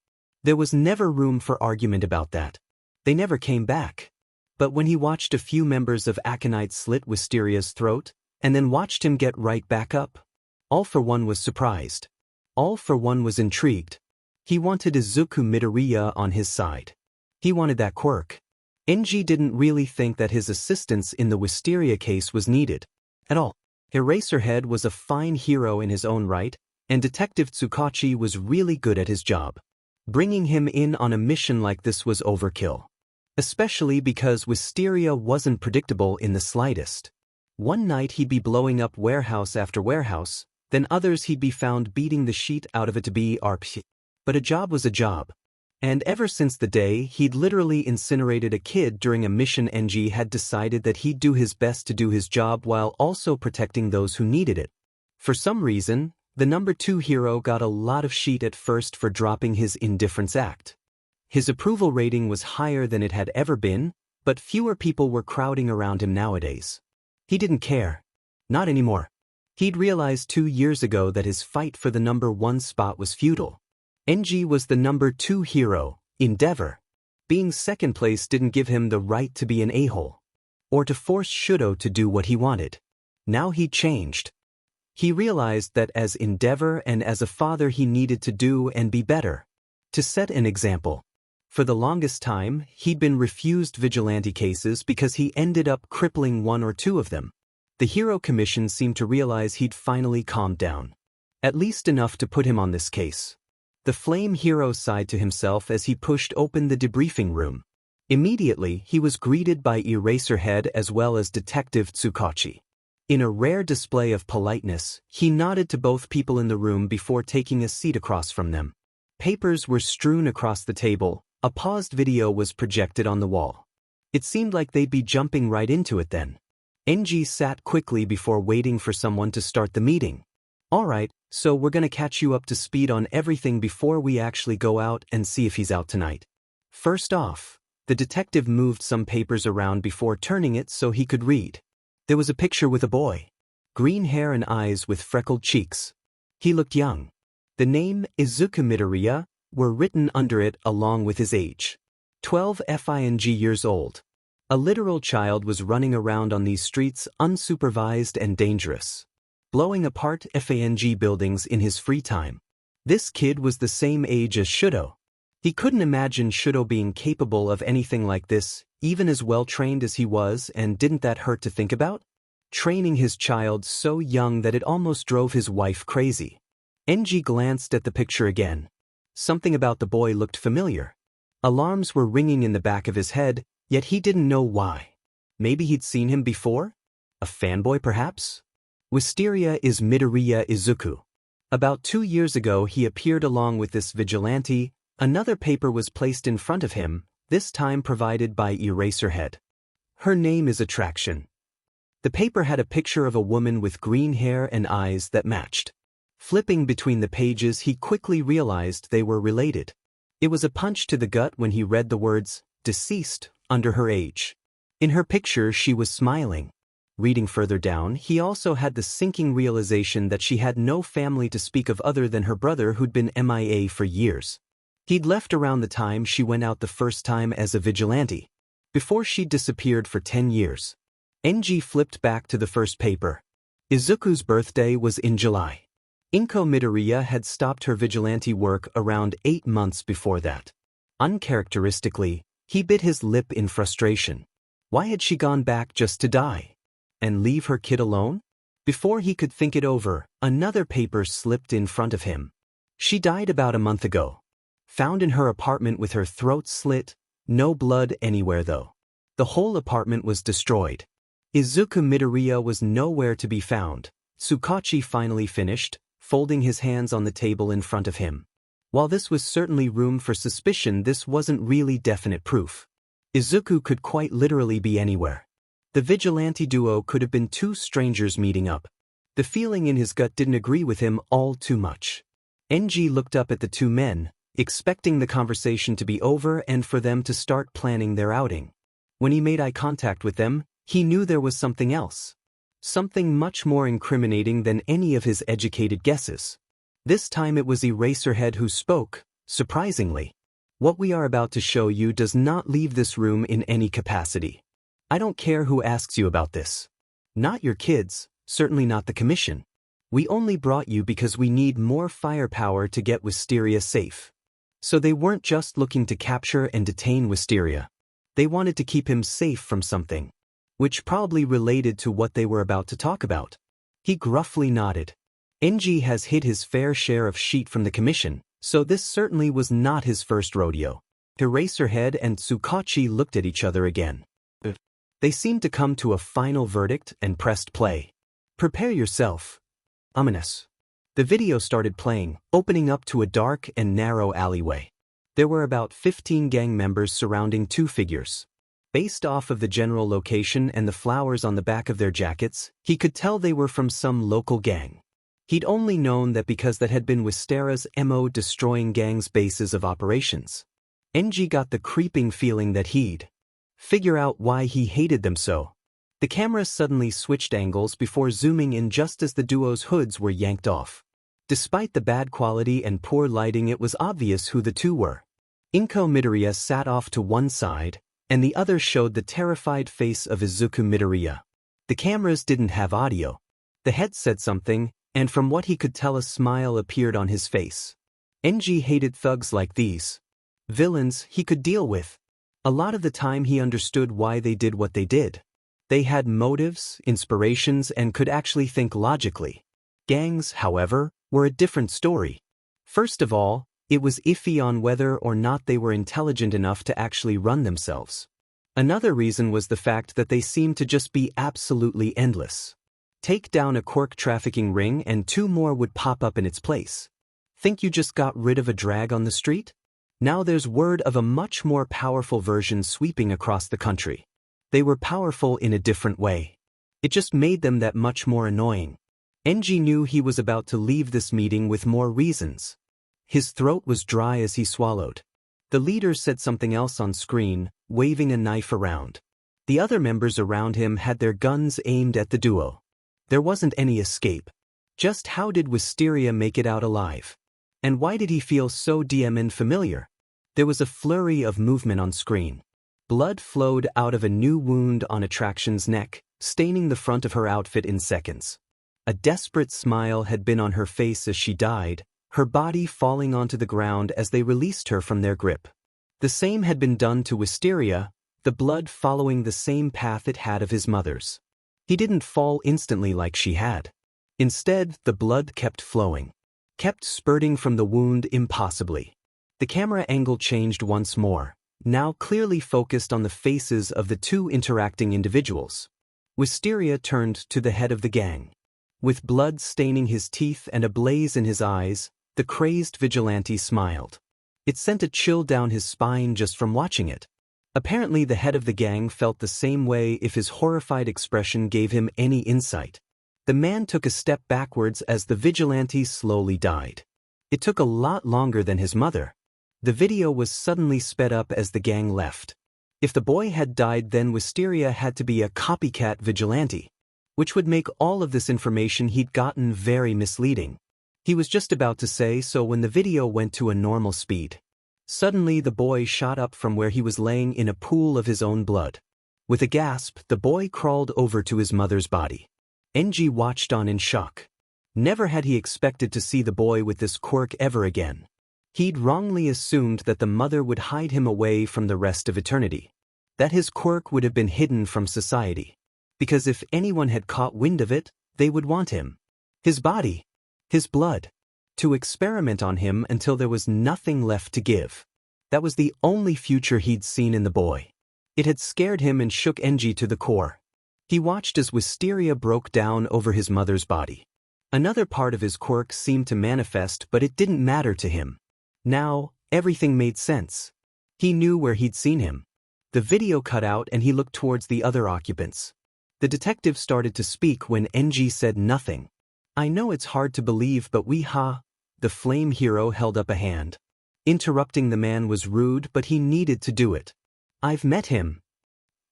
There was never room for argument about that. They never came back. But when he watched a few members of Aconite slit Wisteria's throat, and then watched him get right back up, All for One was surprised. All for One was intrigued. He wanted Izuku Midoriya on his side. He wanted that quirk. Enji didn't really think that his assistance in the Wisteria case was needed at all. Eraserhead was a fine hero in his own right, and Detective Tsukachi was really good at his job. Bringing him in on a mission like this was overkill. Especially because Wisteria wasn't predictable in the slightest. One night he'd be blowing up warehouse after warehouse, then others he'd be found beating the shit out of it to be RP. But a job was a job. And ever since the day he'd literally incinerated a kid during a mission, Enji had decided that he'd do his best to do his job while also protecting those who needed it. For some reason, the number 2 hero got a lot of shit at first for dropping his indifference act. His approval rating was higher than it had ever been, but fewer people were crowding around him nowadays. He didn't care. Not anymore. He'd realized 2 years ago that his fight for the number 1 spot was futile. Enji was the number 2 hero, Endeavor. Being second place didn't give him the right to be an a-hole, or to force Shudo to do what he wanted. Now he'd changed. He realized that as Endeavor and as a father he needed to do and be better. To set an example. For the longest time, he'd been refused vigilante cases because he ended up crippling 1 or 2 of them. The Hero Commission seemed to realize he'd finally calmed down. At least enough to put him on this case. The Flame Hero sighed to himself as he pushed open the debriefing room. Immediately, he was greeted by Eraserhead as well as Detective Tsukachi. In a rare display of politeness, he nodded to both people in the room before taking a seat across from them. Papers were strewn across the table. A paused video was projected on the wall. It seemed like they'd be jumping right into it then. Enji sat quickly before waiting for someone to start the meeting. Alright, so we're gonna catch you up to speed on everything before we actually go out and see if he's out tonight. First off, the detective moved some papers around before turning it so he could read. There was a picture with a boy. Green hair and eyes with freckled cheeks. He looked young. The name Izuku Midoriya were written under it along with his age. 12 years old. A literal child was running around on these streets unsupervised and dangerous, blowing apart buildings in his free time. This kid was the same age as Shudo. He couldn't imagine Shudo being capable of anything like this, even as well-trained as he was, and didn't that hurt to think about? Training his child so young that it almost drove his wife crazy. Enji glanced at the picture again. Something about the boy looked familiar. Alarms were ringing in the back of his head, yet he didn't know why. Maybe he'd seen him before? A fanboy perhaps? Wisteria is Midoriya Izuku. About 2 years ago he appeared along with this vigilante. Another paper was placed in front of him, this time provided by Eraserhead. Her name is Attraction. The paper had a picture of a woman with green hair and eyes that matched. Flipping between the pages, he quickly realized they were related. It was a punch to the gut when he read the words, deceased, under her age. In her picture, she was smiling. Reading further down, he also had the sinking realization that she had no family to speak of other than her brother who'd been MIA for years. He'd left around the time she went out the first time as a vigilante, before she disappeared for 10 years. NG flipped back to the first paper. Izuku's birthday was in July. Midoriya had stopped her vigilante work around 8 months before that. Uncharacteristically, he bit his lip in frustration. Why had she gone back just to die? And leave her kid alone? Before he could think it over, another paper slipped in front of him. She died about a month ago. Found in her apartment with her throat slit, no blood anywhere though. The whole apartment was destroyed. Izuku Midoriya was nowhere to be found. Tsukachi finally finished, folding his hands on the table in front of him. While this was certainly room for suspicion, this wasn't really definite proof. Izuku could quite literally be anywhere. The vigilante duo could have been two strangers meeting up. The feeling in his gut didn't agree with him all too much. NG looked up at the two men, expecting the conversation to be over and for them to start planning their outing. When he made eye contact with them, he knew there was something else. Something much more incriminating than any of his educated guesses. This time it was Eraserhead who spoke, surprisingly. What we are about to show you does not leave this room in any capacity. I don't care who asks you about this. Not your kids, certainly not the commission. We only brought you because we need more firepower to get Wisteria safe. So they weren't just looking to capture and detain Wisteria. They wanted to keep him safe from something, which probably related to what they were about to talk about. He gruffly nodded. NG has hit his fair share of shit from the commission, so this certainly was not his first rodeo. Eraserhead and Tsukachi looked at each other again. They seemed to come to a final verdict and pressed play. Prepare yourself. Ominous. The video started playing, opening up to a dark and narrow alleyway. There were about 15 gang members surrounding two figures. Based off of the general location and the flowers on the back of their jackets, he could tell they were from some local gang. He'd only known that because that had been Wisteria's MO, destroying gangs' bases of operations. NG got the creeping feeling that he'd figure out why he hated them so. The camera suddenly switched angles before zooming in just as the duo's hoods were yanked off. Despite the bad quality and poor lighting, it was obvious who the two were. Midoriya sat off to one side, and the other showed the terrified face of Izuku Midoriya. The cameras didn't have audio. The head said something, and from what he could tell, a smile appeared on his face. NG hated thugs like these. Villains he could deal with. A lot of the time he understood why they did what they did. They had motives, inspirations, and could actually think logically. Gangs, however, were a different story. First of all, it was iffy on whether or not they were intelligent enough to actually run themselves. Another reason was the fact that they seemed to just be absolutely endless. Take down a quirk trafficking ring and two more would pop up in its place. Think you just got rid of a drag on the street? Now there's word of a much more powerful version sweeping across the country. They were powerful in a different way. It just made them that much more annoying. NG knew he was about to leave this meeting with more reasons. His throat was dry as he swallowed. The leader said something else on screen, waving a knife around. The other members around him had their guns aimed at the duo. There wasn't any escape. Just how did Wisteria make it out alive? And why did he feel so damn familiar? There was a flurry of movement on screen. Blood flowed out of a new wound on Attraction's neck, staining the front of her outfit in seconds. A desperate smile had been on her face as she died, her body falling onto the ground as they released her from their grip. The same had been done to Wisteria, the blood following the same path it had of his mother's. He didn't fall instantly like she had. Instead, the blood kept flowing. Kept spurting from the wound impossibly. The camera angle changed once more, now clearly focused on the faces of the two interacting individuals. Wisteria turned to the head of the gang. With blood staining his teeth and a blaze in his eyes, the crazed vigilante smiled. It sent a chill down his spine just from watching it. Apparently the head of the gang felt the same way if his horrified expression gave him any insight. The man took a step backwards as the vigilante slowly died. It took a lot longer than his mother. The video was suddenly sped up as the gang left. If the boy had died, then Wisteria had to be a copycat vigilante, which would make all of this information he'd gotten very misleading. He was just about to say so when the video went to a normal speed. Suddenly the boy shot up from where he was laying in a pool of his own blood. With a gasp, the boy crawled over to his mother's body. Enji watched on in shock. Never had he expected to see the boy with this quirk ever again. He'd wrongly assumed that the mother would hide him away from the rest of eternity. That his quirk would have been hidden from society. Because if anyone had caught wind of it, they would want him. His body. His blood. To experiment on him until there was nothing left to give. That was the only future he'd seen in the boy. It had scared him and shook Enji to the core. He watched as Wisteria broke down over his mother's body. Another part of his quirk seemed to manifest, but it didn't matter to him. Now, everything made sense. He knew where he'd seen him. The video cut out and he looked towards the other occupants. The detective started to speak when Enji said nothing. "I know it's hard to believe, but the flame hero held up a hand. Interrupting the man was rude, but he needed to do it. "I've met him."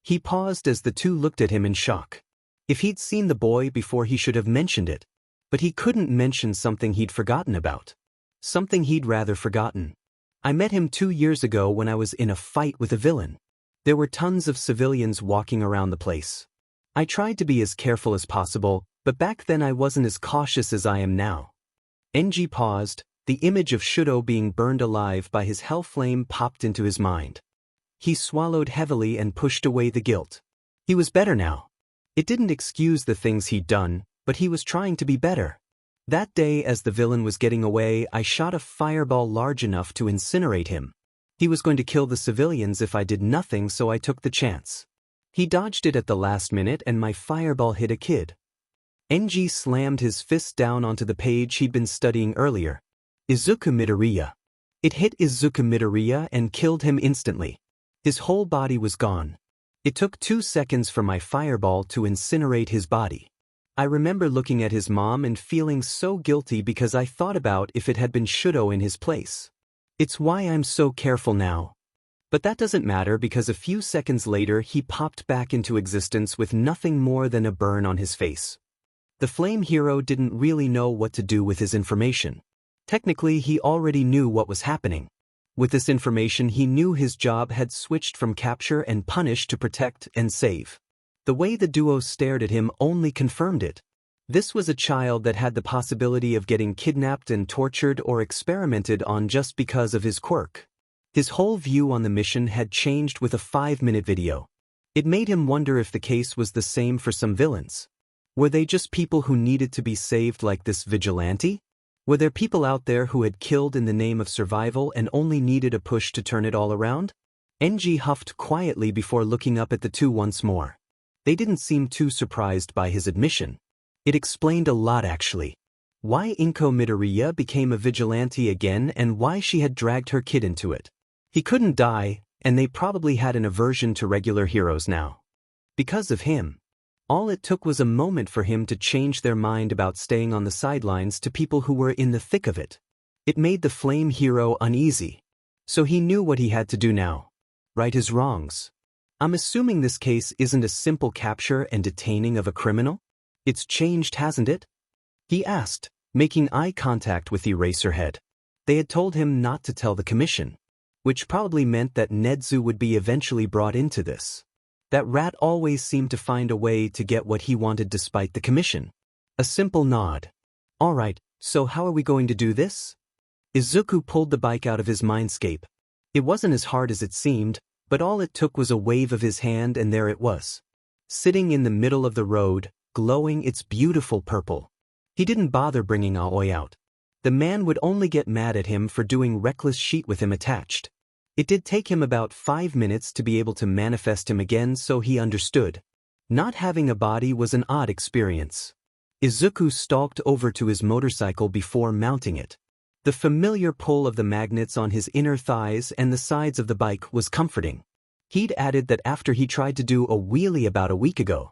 He paused as the two looked at him in shock. If he'd seen the boy before, he should have mentioned it. But he couldn't mention something he'd forgotten about. Something he'd rather forgotten. "I met him 2 years ago when I was in a fight with a villain. There were tons of civilians walking around the place. I tried to be as careful as possible, but back then I wasn't as cautious as I am now." Enji paused. The image of Shudo being burned alive by his hell flame popped into his mind. He swallowed heavily and pushed away the guilt. He was better now. It didn't excuse the things he'd done, but he was trying to be better. "That day, as the villain was getting away, I shot a fireball large enough to incinerate him. He was going to kill the civilians if I did nothing, so I took the chance. He dodged it at the last minute and my fireball hit a kid." Enji slammed his fist down onto the page he'd been studying earlier. Izuku Midoriya. It hit Izuku Midoriya and killed him instantly. His whole body was gone. It took 2 seconds for my fireball to incinerate his body. I remember looking at his mom and feeling so guilty because I thought about if it had been Shudo in his place. It's why I'm so careful now. But that doesn't matter because a few seconds later he popped back into existence with nothing more than a burn on his face. The flame hero didn't really know what to do with his information. Technically, he already knew what was happening. With this information, he knew his job had switched from capture and punish to protect and save. The way the duo stared at him only confirmed it. This was a child that had the possibility of getting kidnapped and tortured or experimented on just because of his quirk. His whole view on the mission had changed with a 5-minute video. It made him wonder if the case was the same for some villains. Were they just people who needed to be saved like this vigilante? Were there people out there who had killed in the name of survival and only needed a push to turn it all around? Enji huffed quietly before looking up at the two once more. They didn't seem too surprised by his admission. It explained a lot actually. Why Inko Midoriya became a vigilante again and why she had dragged her kid into it. He couldn't die, and they probably had an aversion to regular heroes now. Because of him. All it took was a moment for him to change their mind about staying on the sidelines to people who were in the thick of it. It made the flame hero uneasy. So he knew what he had to do now. Right his wrongs. I'm assuming this case isn't a simple capture and detaining of a criminal? It's changed, hasn't it? He asked, making eye contact with Eraserhead. They had told him not to tell the commission, which probably meant that Nedzu would be eventually brought into this. That rat always seemed to find a way to get what he wanted despite the commission. A simple nod. All right, so how are we going to do this? Izuku pulled the bike out of his mindscape. It wasn't as hard as it seemed, but all it took was a wave of his hand and there it was. Sitting in the middle of the road, glowing its beautiful purple. He didn't bother bringing Aoi out. The man would only get mad at him for doing reckless shit with him attached. It did take him about 5 minutes to be able to manifest him again, so he understood. Not having a body was an odd experience. Izuku stalked over to his motorcycle before mounting it. The familiar pull of the magnets on his inner thighs and the sides of the bike was comforting. He'd added that after he tried to do a wheelie about a week ago.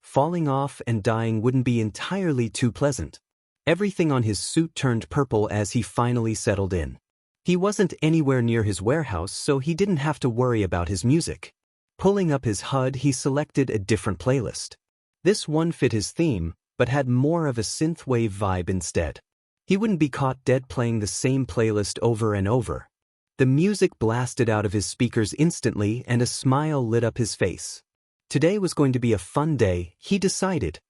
falling off and dying wouldn't be entirely too pleasant. Everything on his suit turned purple as he finally settled in. He wasn't anywhere near his warehouse, so he didn't have to worry about his music. Pulling up his HUD, he selected a different playlist. This one fit his theme, but had more of a synthwave vibe instead. He wouldn't be caught dead playing the same playlist over and over. The music blasted out of his speakers instantly, and a smile lit up his face. Today was going to be a fun day, he decided.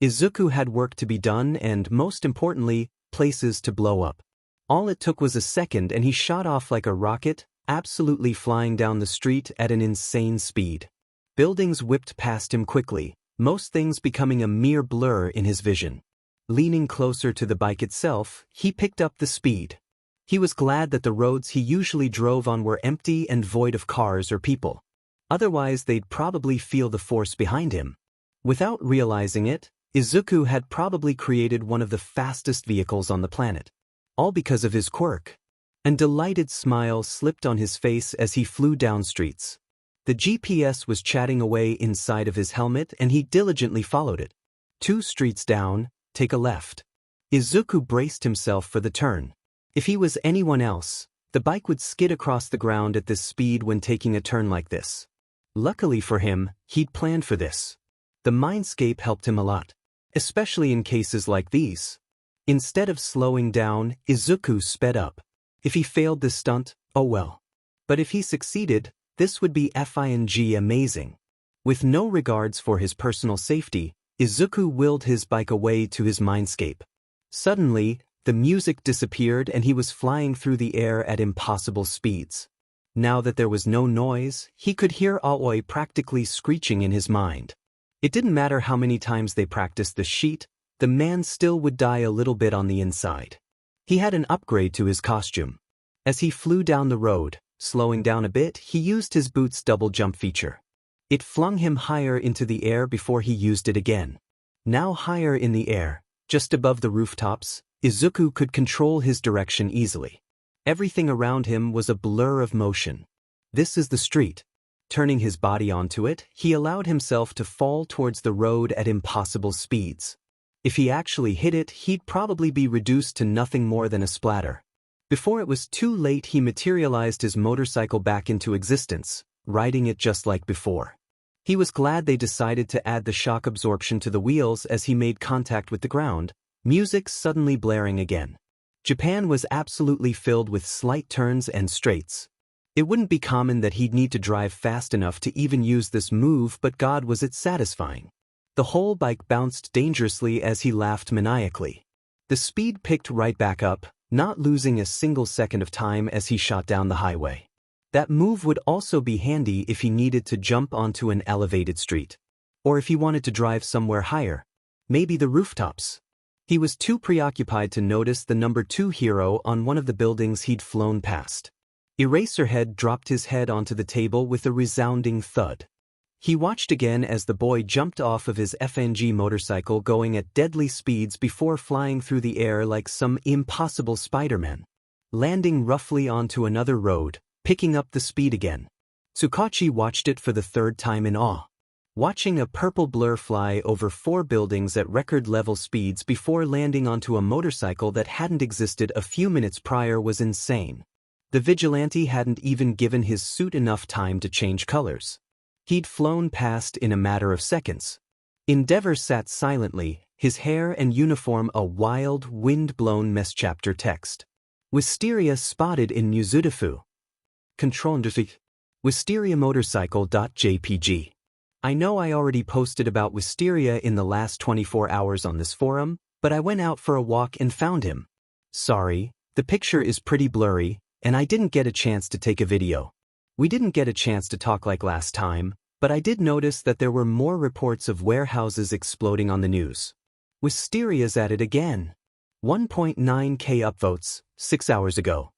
Izuku had work to be done and, most importantly, places to blow up. All it took was a second and he shot off like a rocket, absolutely flying down the street at an insane speed. Buildings whipped past him quickly, most things becoming a mere blur in his vision. Leaning closer to the bike itself, he picked up the speed. He was glad that the roads he usually drove on were empty and void of cars or people. Otherwise, they'd probably feel the force behind him. Without realizing it, Izuku had probably created one of the fastest vehicles on the planet. All because of his quirk. An delighted smile slipped on his face as he flew down streets. The GPS was chatting away inside of his helmet and he diligently followed it. 2 streets down, take a left. Izuku braced himself for the turn. If he was anyone else, the bike would skid across the ground at this speed when taking a turn like this. Luckily for him, he'd planned for this. The mindscape helped him a lot, especially in cases like these. Instead of slowing down, Izuku sped up. If he failed this stunt, oh well. But if he succeeded, this would be FING amazing. With no regards for his personal safety, Izuku willed his bike away to his mindscape. Suddenly, the music disappeared and he was flying through the air at impossible speeds. Now that there was no noise, he could hear Aoi practically screeching in his mind. It didn't matter how many times they practiced the sheet, the man still would die a little bit on the inside. He had an upgrade to his costume. As he flew down the road, slowing down a bit, he used his boots' double jump feature. It flung him higher into the air before he used it again. Now higher in the air, just above the rooftops, Izuku could control his direction easily. Everything around him was a blur of motion. This is the street. Turning his body onto it, he allowed himself to fall towards the road at impossible speeds. If he actually hit it, he'd probably be reduced to nothing more than a splatter. Before it was too late, he materialized his motorcycle back into existence, riding it just like before. He was glad they decided to add the shock absorption to the wheels as he made contact with the ground, music suddenly blaring again. Japan was absolutely filled with slight turns and straights. It wouldn't be common that he'd need to drive fast enough to even use this move, but God was it satisfying. The whole bike bounced dangerously as he laughed maniacally. The speed picked right back up, not losing a single second of time as he shot down the highway. That move would also be handy if he needed to jump onto an elevated street. Or if he wanted to drive somewhere higher. Maybe the rooftops. He was too preoccupied to notice the number 2 hero on one of the buildings he'd flown past. Eraserhead dropped his head onto the table with a resounding thud. He watched again as the boy jumped off of his FNG motorcycle going at deadly speeds before flying through the air like some impossible Spider-Man. Landing roughly onto another road, picking up the speed again. Tsukachi watched it for the 3rd time in awe. Watching a purple blur fly over 4 buildings at record-level speeds before landing onto a motorcycle that hadn't existed a few minutes prior was insane. The vigilante hadn't even given his suit enough time to change colors. He'd flown past in a matter of seconds. Endeavor sat silently, his hair and uniform a wild, wind-blown mess. Chapter text. Wisteria spotted in Musutafu. Control Wisteria motorcycle.jpg. I know I already posted about Wisteria in the last 24 hours on this forum, but I went out for a walk and found him. Sorry, the picture is pretty blurry, and I didn't get a chance to take a video. We didn't get a chance to talk like last time, but I did notice that there were more reports of warehouses exploding on the news. Wisteria's at it again. 1.9k upvotes, 6 hours ago.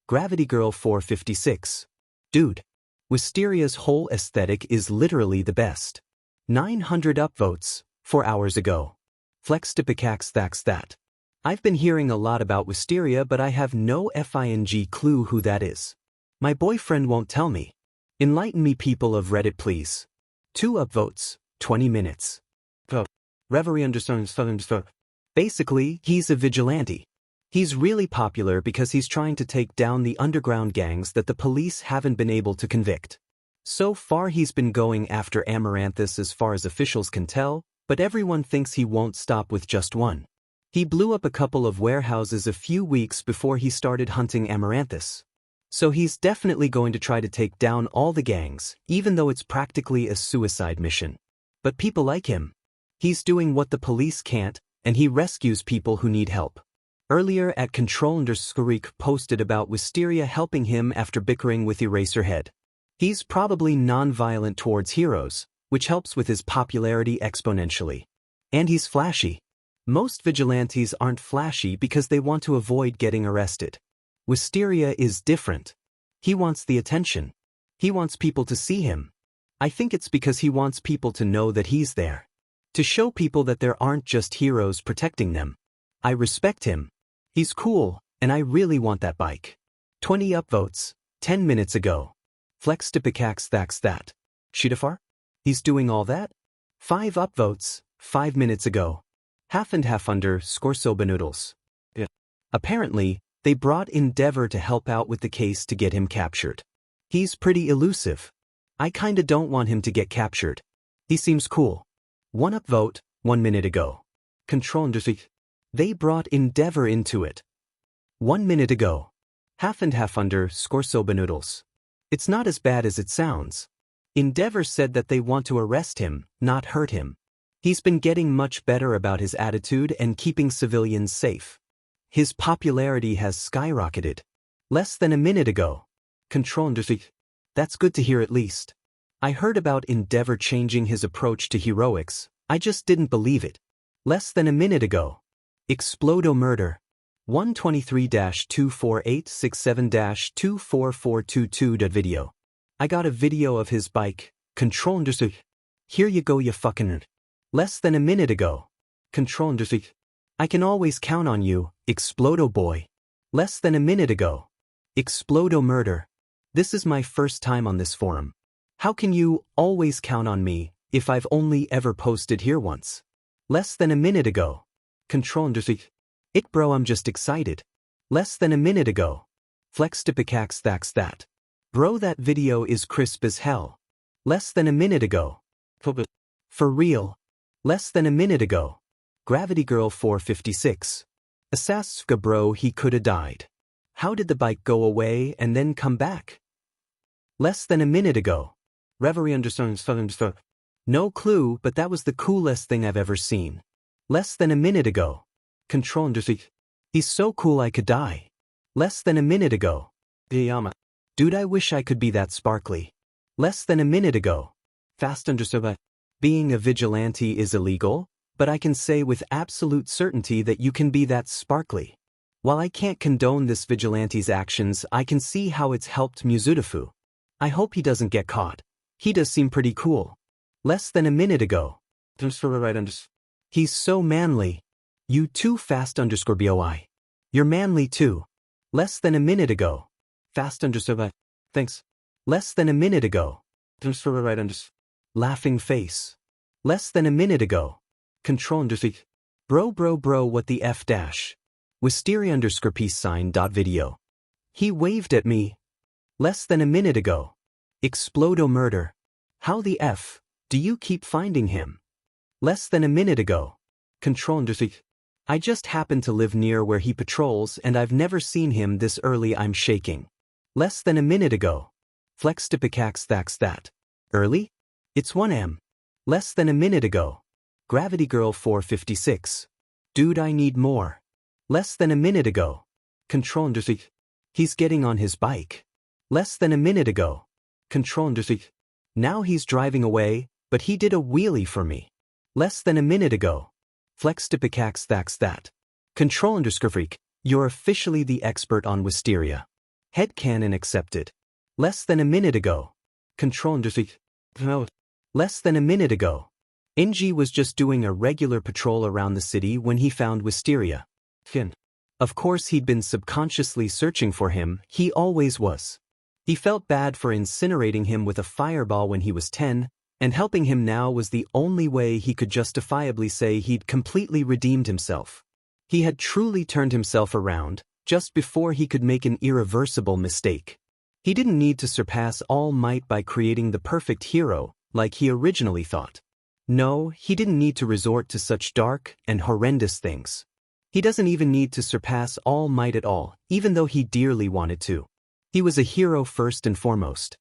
Gravity Girl 456. Dude. Wisteria's whole aesthetic is literally the best. 900 upvotes, 4 hours ago. Flextipicax that's that. I've been hearing a lot about Wisteria, but I have no FING clue who that is. My boyfriend won't tell me. Enlighten me, people of Reddit, please. 2 upvotes, 20 minutes. Reverie understands. Basically, he's a vigilante. He's really popular because he's trying to take down the underground gangs that the police haven't been able to convict. So far he's been going after Amaranthus as far as officials can tell, but everyone thinks he won't stop with just one. He blew up a couple of warehouses a few weeks before he started hunting Amaranthus. So he's definitely going to try to take down all the gangs, even though it's practically a suicide mission. But people like him. He's doing what the police can't, and he rescues people who need help. Earlier at Control_Quirk posted about Wisteria helping him after bickering with Eraserhead. He's probably non-violent towards heroes, which helps with his popularity exponentially. And he's flashy. Most vigilantes aren't flashy because they want to avoid getting arrested. Wisteria is different. He wants the attention. He wants people to see him. I think it's because he wants people to know that he's there. To show people that there aren't just heroes protecting them. I respect him. He's cool, and I really want that bike. 20 upvotes, 10 minutes ago. Flex Tipikax that. Shidafar? He's doing all that? 5 upvotes, 5 minutes ago. Half and half _Sobanoodles. Yeah. Apparently, they brought Endeavor to help out with the case to get him captured. He's pretty elusive. I kinda don't want him to get captured. He seems cool. 1 upvote, 1 minute ago. Control_. They brought Endeavor into it. 1 minute ago. Half and half _Sobanoodles. It's not as bad as it sounds. Endeavor said that they want to arrest him, not hurt him. He's been getting much better about his attitude and keeping civilians safe. His popularity has skyrocketed. Less than a minute ago. Control_. That's good to hear at least. I heard about Endeavor changing his approach to heroics, I just didn't believe it. Less than a minute ago. Explodo Murder. 123-24867-24422. Video. I got a video of his bike. Control_. Here you go, you fucking nerd. Less than a minute ago. Control_. I can always count on you, Explodo boy. Less than a minute ago. Explodo Murder. This is my first time on this forum. How can you always count on me if I've only ever posted here once? Less than a minute ago. Control_. It bro, I'm just excited. Less than a minute ago. Flex Tipikax that. Bro, that video is crisp as hell. Less than a minute ago. For real. Less than a minute ago. Gravity Girl 456. Asaska bro, he coulda died. How did the bike go away and then come back? Less than a minute ago. Reverie understands. No clue, but that was the coolest thing I've ever seen. Less than a minute ago. Control_. He's so cool I could die. Less than a minute ago. Yama. Dude, I wish I could be that sparkly. Less than a minute ago. Fast understood. Being a vigilante is illegal, but I can say with absolute certainty that you can be that sparkly. While I can't condone this vigilante's actions, I can see how it's helped Musutafu. I hope he doesn't get caught. He does seem pretty cool. Less than a minute ago. He's so manly. You too, fast _boi. You're manly too. Less than a minute ago. Fast _ Thanks. Less than a minute ago. Laughing face. Less than a minute ago. Control_. Bro, what the F dash. Wisteria _peace sign. Video. He waved at me. Less than a minute ago. Explodo Murder. How the F do you keep finding him? Less than a minute ago. Control_. I just happen to live near where he patrols and I've never seen him this early, I'm shaking. Less than a minute ago. Flex Tipikax that. Early? It's 1 am. Less than a minute ago. Gravity Girl 456. Dude, I need more. Less than a minute ago. Control_. He's getting on his bike. Less than a minute ago. Control_. Now he's driving away, but he did a wheelie for me. Less than a minute ago. Flex Tipikax that. Control_. You're officially the expert on Wisteria. Headcanon accepted. Less than a minute ago. Control_. No. Less than a minute ago. Inji was just doing a regular patrol around the city when he found Wisteria. Of course he'd been subconsciously searching for him, he always was. He felt bad for incinerating him with a fireball when he was 10, And helping him now was the only way he could justifiably say he'd completely redeemed himself. He had truly turned himself around, just before he could make an irreversible mistake. He didn't need to surpass All Might by creating the perfect hero, like he originally thought. No, he didn't need to resort to such dark and horrendous things. He doesn't even need to surpass All Might at all, even though he dearly wanted to. He was a hero first and foremost.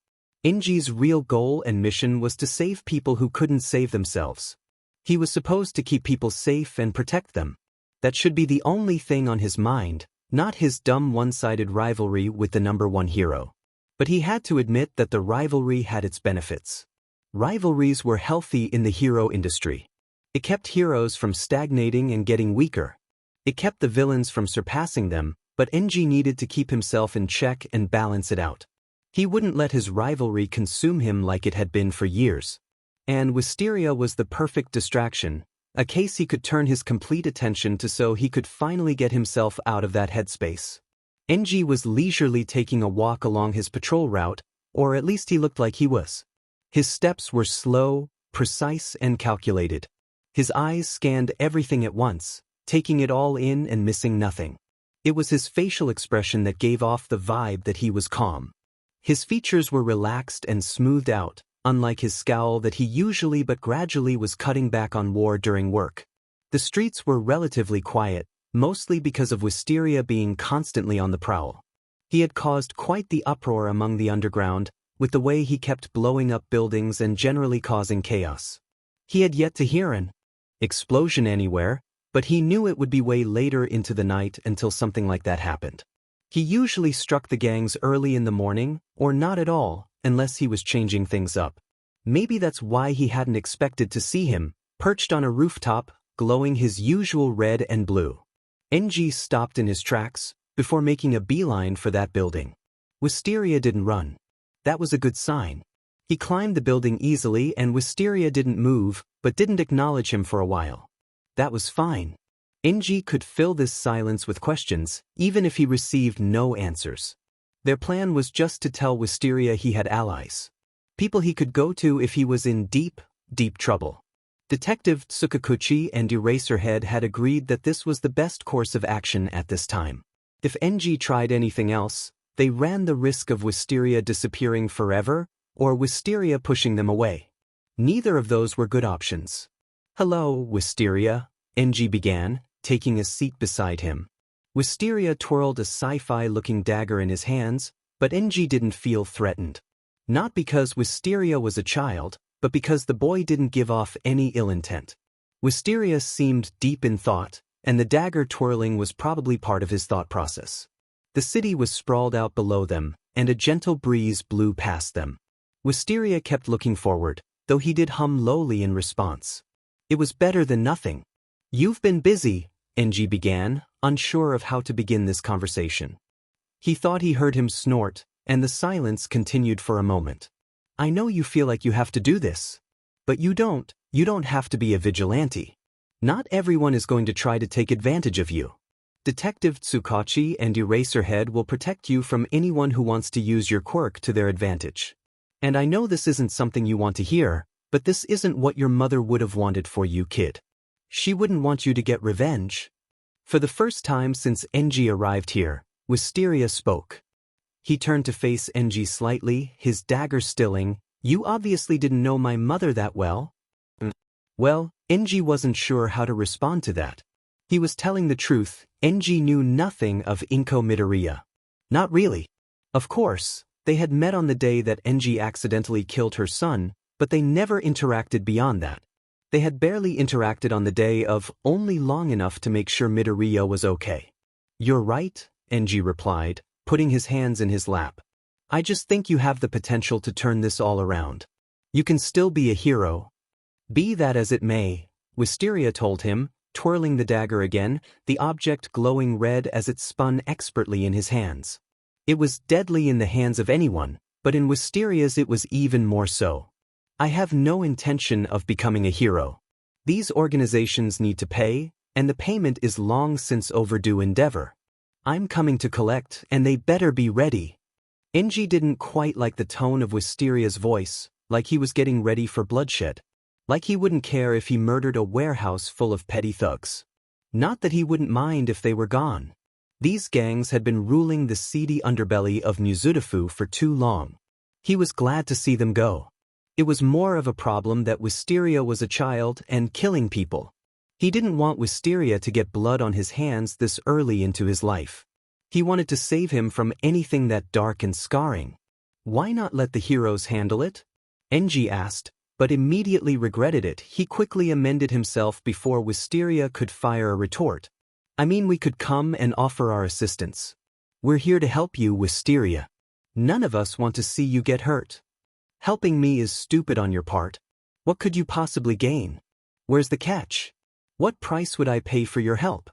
Enji's real goal and mission was to save people who couldn't save themselves. He was supposed to keep people safe and protect them. That should be the only thing on his mind, not his dumb one-sided rivalry with the #1 hero. But he had to admit that the rivalry had its benefits. Rivalries were healthy in the hero industry. It kept heroes from stagnating and getting weaker. It kept the villains from surpassing them, but Enji needed to keep himself in check and balance it out. He wouldn't let his rivalry consume him like it had been for years. And Wisteria was the perfect distraction, a case he could turn his complete attention to so he could finally get himself out of that headspace. Enji was leisurely taking a walk along his patrol route, or at least he looked like he was. His steps were slow, precise, and calculated. His eyes scanned everything at once, taking it all in and missing nothing. It was his facial expression that gave off the vibe that he was calm. His features were relaxed and smoothed out, unlike his scowl that he usually but gradually was cutting back on war during work. The streets were relatively quiet, mostly because of Wisteria being constantly on the prowl. He had caused quite the uproar among the underground, with the way he kept blowing up buildings and generally causing chaos. He had yet to hear an explosion anywhere, but he knew it would be way later into the night until something like that happened. He usually struck the gangs early in the morning, or not at all, unless he was changing things up. Maybe that's why he hadn't expected to see him, perched on a rooftop, glowing his usual red and blue. Enji stopped in his tracks, before making a beeline for that building. Wisteria didn't run. That was a good sign. He climbed the building easily and Wisteria didn't move, but didn't acknowledge him for a while. That was fine. Enji could fill this silence with questions, even if he received no answers. Their plan was just to tell Wisteria he had allies. People he could go to if he was in deep, deep trouble. Detective Tsukakuchi and Eraserhead had agreed that this was the best course of action at this time. If Enji tried anything else, they ran the risk of Wisteria disappearing forever, or Wisteria pushing them away. Neither of those were good options. "Hello, Wisteria," Enji began, taking a seat beside him. Wisteria twirled a sci-fi-looking dagger in his hands, but Enji didn't feel threatened. Not because Wisteria was a child, but because the boy didn't give off any ill intent. Wisteria seemed deep in thought, and the dagger twirling was probably part of his thought process. The city was sprawled out below them, and a gentle breeze blew past them. Wisteria kept looking forward, though he did hum lowly in response. It was better than nothing. "You've been busy," Enji began, unsure of how to begin this conversation. He thought he heard him snort, and the silence continued for a moment. "I know you feel like you have to do this. But you don't have to be a vigilante. Not everyone is going to try to take advantage of you. Detective Tsukachi and Eraserhead will protect you from anyone who wants to use your quirk to their advantage. And I know this isn't something you want to hear, but this isn't what your mother would have wanted for you, kid. She wouldn't want you to get revenge." For the first time since Enji arrived here, Wisteria spoke. He turned to face Enji slightly, his dagger stilling. "You obviously didn't know my mother that well." Well, Enji wasn't sure how to respond to that. He was telling the truth. Enji knew nothing of incompetent. Not really. Of course, they had met on the day that Enji accidentally killed her son, but they never interacted beyond that. They had barely interacted on the day of, only long enough to make sure Midoriya was okay. "You're right," Enji replied, putting his hands in his lap. "I just think you have the potential to turn this all around. You can still be a hero." "Be that as it may," Wisteria told him, twirling the dagger again, the object glowing red as it spun expertly in his hands. It was deadly in the hands of anyone, but in Wisteria's it was even more so. "I have no intention of becoming a hero. These organizations need to pay, and the payment is long since overdue endeavor. I'm coming to collect, and they better be ready." Enji didn't quite like the tone of Wisteria's voice, like he was getting ready for bloodshed. Like he wouldn't care if he murdered a warehouse full of petty thugs. Not that he wouldn't mind if they were gone. These gangs had been ruling the seedy underbelly of Musutafu for too long. He was glad to see them go. It was more of a problem that Wisteria was a child and killing people. He didn't want Wisteria to get blood on his hands this early into his life. He wanted to save him from anything that dark and scarring. Why not let the heroes handle it? Enji asked, but immediately regretted it. He quickly amended himself before Wisteria could fire a retort. I mean, we could come and offer our assistance. We're here to help you, Wisteria. None of us want to see you get hurt. Helping me is stupid on your part. What could you possibly gain? Where's the catch? What price would I pay for your help?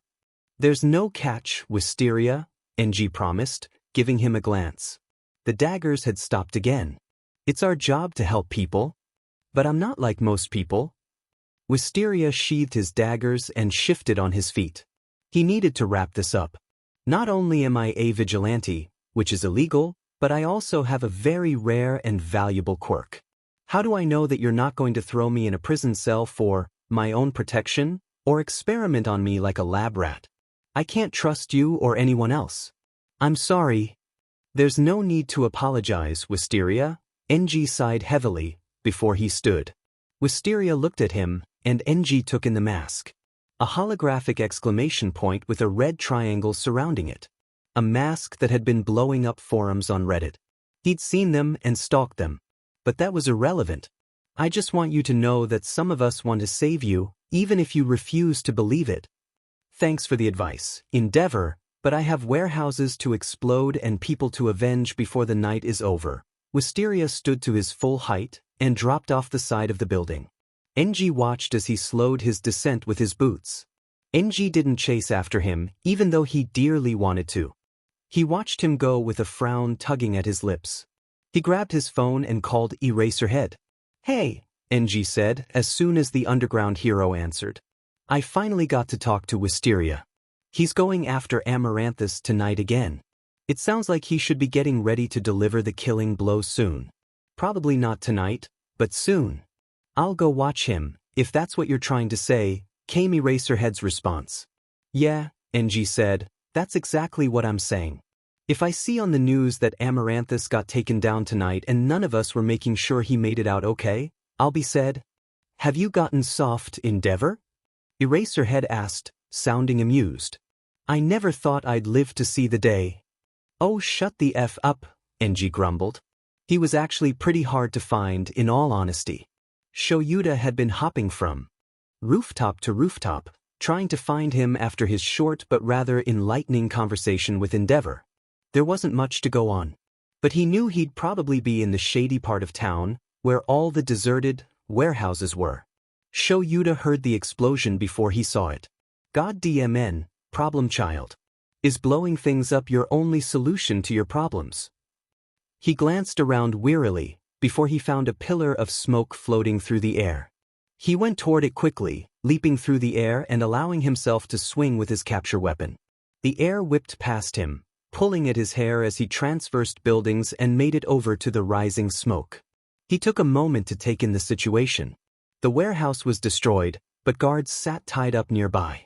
There's no catch, Wisteria, Enji promised, giving him a glance. The daggers had stopped again. It's our job to help people. But I'm not like most people. Wisteria sheathed his daggers and shifted on his feet. He needed to wrap this up. Not only am I a vigilante, which is illegal, but I also have a very rare and valuable quirk. How do I know that you're not going to throw me in a prison cell for my own protection, or experiment on me like a lab rat? I can't trust you or anyone else. I'm sorry. There's no need to apologize, Wisteria. Enji sighed heavily before he stood. Wisteria looked at him, and Enji took in the mask. A holographic exclamation point with a red triangle surrounding it. A mask that had been blowing up forums on Reddit. He'd seen them and stalked them. But that was irrelevant. I just want you to know that some of us want to save you, even if you refuse to believe it. Thanks for the advice, Endeavor, but I have warehouses to explode and people to avenge before the night is over. Wisteria stood to his full height and dropped off the side of the building. Enji watched as he slowed his descent with his boots. Enji didn't chase after him, even though he dearly wanted to. He watched him go with a frown tugging at his lips. He grabbed his phone and called Eraserhead. Hey, Enji said as soon as the underground hero answered. I finally got to talk to Wisteria. He's going after Amaranthus tonight again. It sounds like he should be getting ready to deliver the killing blow soon. Probably not tonight, but soon. I'll go watch him, if that's what you're trying to say, came Eraserhead's response. Yeah, Enji said, that's exactly what I'm saying. If I see on the news that Amaranthus got taken down tonight and none of us were making sure he made it out okay, I'll be said. Have you gotten soft, Endeavor? Eraserhead asked, sounding amused. I never thought I'd live to see the day. Oh, shut the F up, Enji grumbled. He was actually pretty hard to find, in all honesty. Shoyuta had been hopping from rooftop to rooftop, trying to find him after his short but rather enlightening conversation with Endeavor. There wasn't much to go on. But he knew he'd probably be in the shady part of town, where all the deserted warehouses were. Shoyuta heard the explosion before he saw it. God DMN, problem child. Is blowing things up your only solution to your problems? He glanced around wearily, before he found a pillar of smoke floating through the air. He went toward it quickly, leaping through the air and allowing himself to swing with his capture weapon. The air whipped past him, pulling at his hair as he transversed buildings and made it over to the rising smoke. He took a moment to take in the situation. The warehouse was destroyed, but guards sat tied up nearby.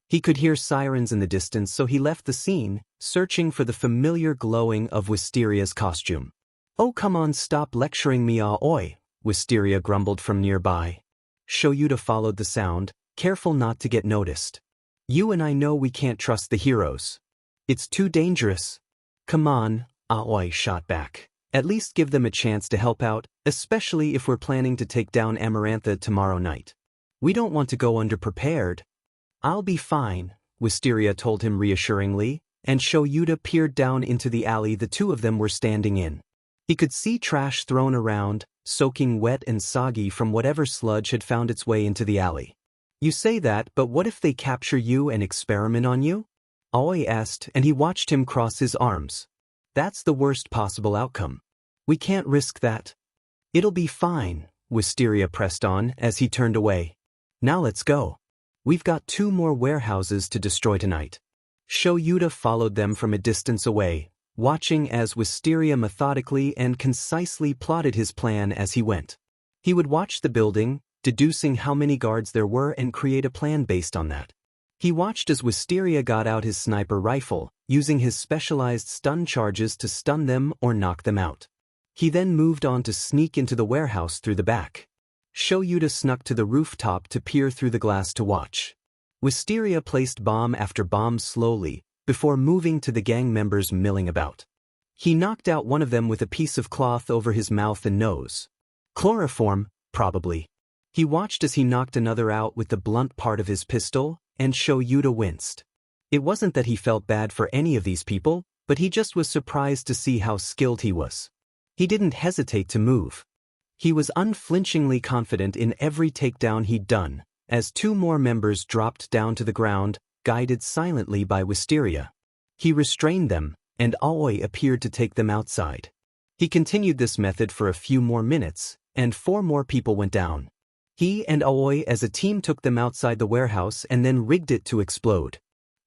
He could hear sirens in the distance, so he left the scene, searching for the familiar glowing of Wisteria's costume. Oh, come on, stop lecturing me, Aoi, Wisteria grumbled from nearby. Shoyuta followed the sound, careful not to get noticed. You and I know we can't trust the heroes. It's too dangerous. Come on, Aoi shot back. At least give them a chance to help out, especially if we're planning to take down Amarantha tomorrow night. We don't want to go underprepared. I'll be fine, Wisteria told him reassuringly, and Shoyuta peered down into the alley the two of them were standing in. He could see trash thrown around, soaking wet and soggy from whatever sludge had found its way into the alley. You say that, but what if they capture you and experiment on you? Aoi asked, and he watched him cross his arms. That's the worst possible outcome. We can't risk that. It'll be fine, Wisteria pressed on as he turned away. Now let's go. We've got 2 more warehouses to destroy tonight. Shoyuta followed them from a distance away, watching as Wisteria methodically and concisely plotted his plan as he went. He would watch the building, deducing how many guards there were and create a plan based on that. He watched as Wisteria got out his sniper rifle, using his specialized stun charges to stun them or knock them out. He then moved on to sneak into the warehouse through the back. Shoyuta snuck to the rooftop to peer through the glass to watch. Wisteria placed bomb after bomb slowly, before moving to the gang members milling about. He knocked out one of them with a piece of cloth over his mouth and nose. Chloroform, probably. He watched as he knocked another out with the blunt part of his pistol, and Shoyuta winced. It wasn't that he felt bad for any of these people, but he just was surprised to see how skilled he was. He didn't hesitate to move. He was unflinchingly confident in every takedown he'd done, as two more members dropped down to the ground, guided silently by Wisteria. He restrained them, and Aoi appeared to take them outside. He continued this method for a few more minutes, and 4 more people went down. He and Aoi as a team took them outside the warehouse and then rigged it to explode.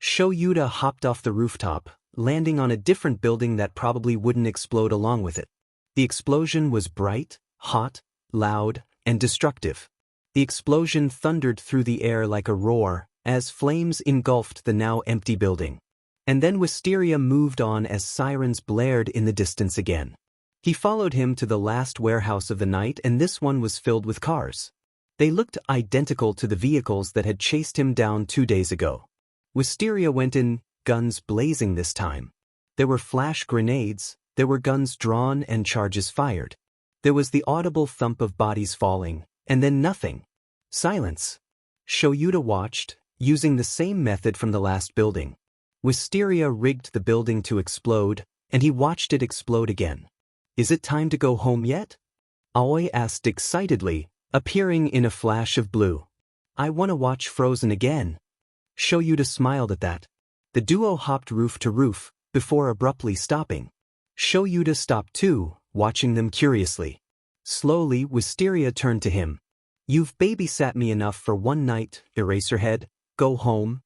Shoyuta hopped off the rooftop, landing on a different building that probably wouldn't explode along with it. The explosion was bright, hot, loud, and destructive. The explosion thundered through the air like a roar, as flames engulfed the now empty building. And then Wisteria moved on as sirens blared in the distance again. He followed him to the last warehouse of the night, and this one was filled with cars. They looked identical to the vehicles that had chased him down 2 days ago. Wisteria went in, guns blazing this time. There were flash grenades, there were guns drawn and charges fired. There was the audible thump of bodies falling, and then nothing. Silence. Shoyuta watched, using the same method from the last building. Wisteria rigged the building to explode, and he watched it explode again. Is it time to go home yet? Aoi asked excitedly, appearing in a flash of blue. I want to watch Frozen again. Shoyuta smiled at that. The duo hopped roof to roof, before abruptly stopping. Shoyuta stopped too, watching them curiously. Slowly, Wisteria turned to him. You've babysat me enough for one night, Eraserhead. Go home.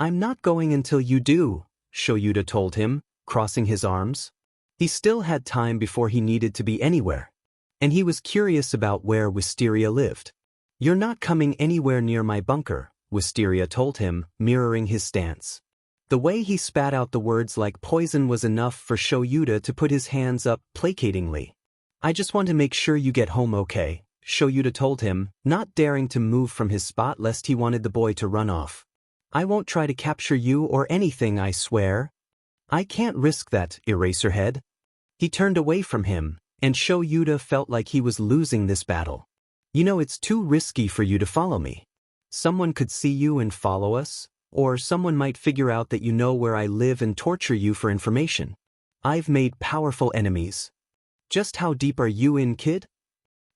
I'm not going until you do, Shoyuta told him, crossing his arms. He still had time before he needed to be anywhere. And he was curious about where Wisteria lived. You're not coming anywhere near my bunker, Wisteria told him, mirroring his stance. The way he spat out the words like poison was enough for Shoyuta to put his hands up placatingly. I just want to make sure you get home okay, Shoyuta told him, not daring to move from his spot lest he wanted the boy to run off. I won't try to capture you or anything, I swear. I can't risk that, Eraserhead. He turned away from him, and Shoyuta felt like he was losing this battle. You know, it's too risky for you to follow me. Someone could see you and follow us, or someone might figure out that you know where I live and torture you for information. I've made powerful enemies. Just how deep are you in, kid?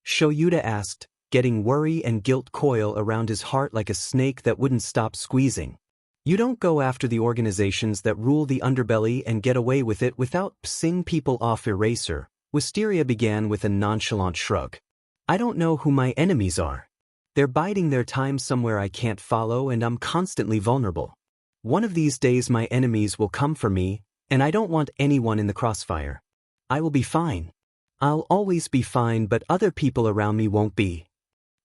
Shoyuta asked, getting worry and guilt coil around his heart like a snake that wouldn't stop squeezing. You don't go after the organizations that rule the underbelly and get away with it without pissing people off. Eraser, Wisteria began with a nonchalant shrug. I don't know who my enemies are. They're biding their time somewhere I can't follow, and I'm constantly vulnerable. One of these days my enemies will come for me, and I don't want anyone in the crossfire. I will be fine. I'll always be fine, but other people around me won't be.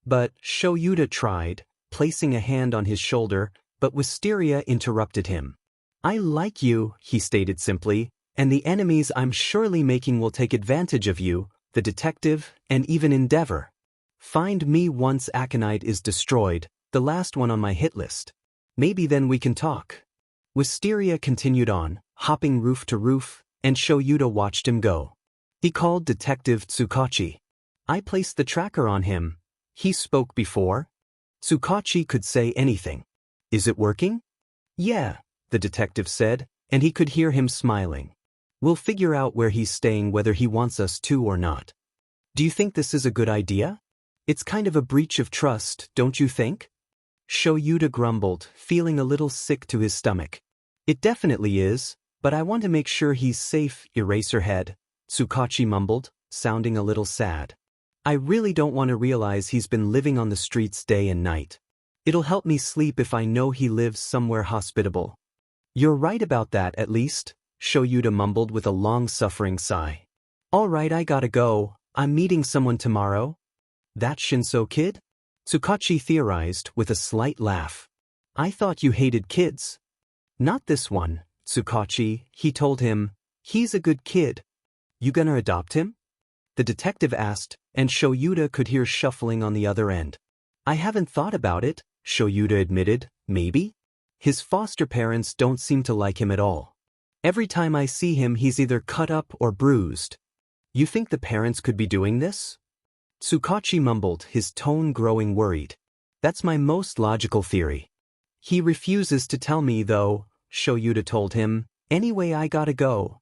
But Shoyuta tried, placing a hand on his shoulder, but Wisteria interrupted him. I like you, he stated simply, and the enemies I'm surely making will take advantage of you, the detective, and even Endeavor. Find me once Aconite is destroyed, the last one on my hit list. Maybe then we can talk. Wisteria continued on, hopping roof to roof, and Shoyuta watched him go. He called Detective Tsukachi. I placed the tracker on him. He spoke before. Tsukachi could say anything. Is it working? Yeah, the detective said, and he could hear him smiling. We'll figure out where he's staying whether he wants us to or not. Do you think this is a good idea? It's kind of a breach of trust, don't you think? Shoyuta grumbled, feeling a little sick to his stomach. It definitely is, but I want to make sure he's safe, Eraserhead, Tsukachi mumbled, sounding a little sad. I really don't want to realize he's been living on the streets day and night. It'll help me sleep if I know he lives somewhere hospitable. You're right about that, at least, Shoyuta mumbled with a long-suffering sigh. All right, I gotta go. I'm meeting someone tomorrow. That Shinso kid? Tsukachi theorized with a slight laugh. I thought you hated kids. Not this one, Tsukachi, he told him. He's a good kid. You gonna adopt him? The detective asked, and Shoyuta could hear shuffling on the other end. I haven't thought about it, Shoyuta admitted. Maybe? His foster parents don't seem to like him at all. Every time I see him he's either cut up or bruised. You think the parents could be doing this? Tsukachi mumbled, his tone growing worried. That's my most logical theory. He refuses to tell me though, Shoyuta told him. Anyway, I gotta go.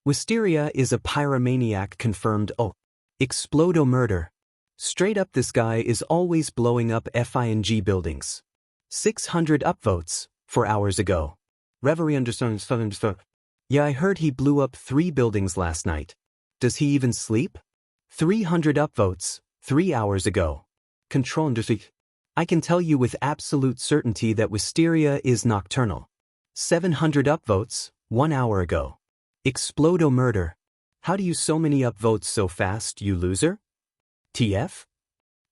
Wisteria is a pyromaniac confirmed. Oh. Explodo murder. Straight up, this guy is always blowing up FING buildings. 600 upvotes, 4 hours ago. Reverie understands. Yeah, I heard he blew up 3 buildings last night. Does he even sleep? 300 upvotes, 3 hours ago. Control understand. I can tell you with absolute certainty that Wisteria is nocturnal. 700 upvotes, 1 hour ago. Explodo murder. How do you so many upvotes so fast, you loser? TF?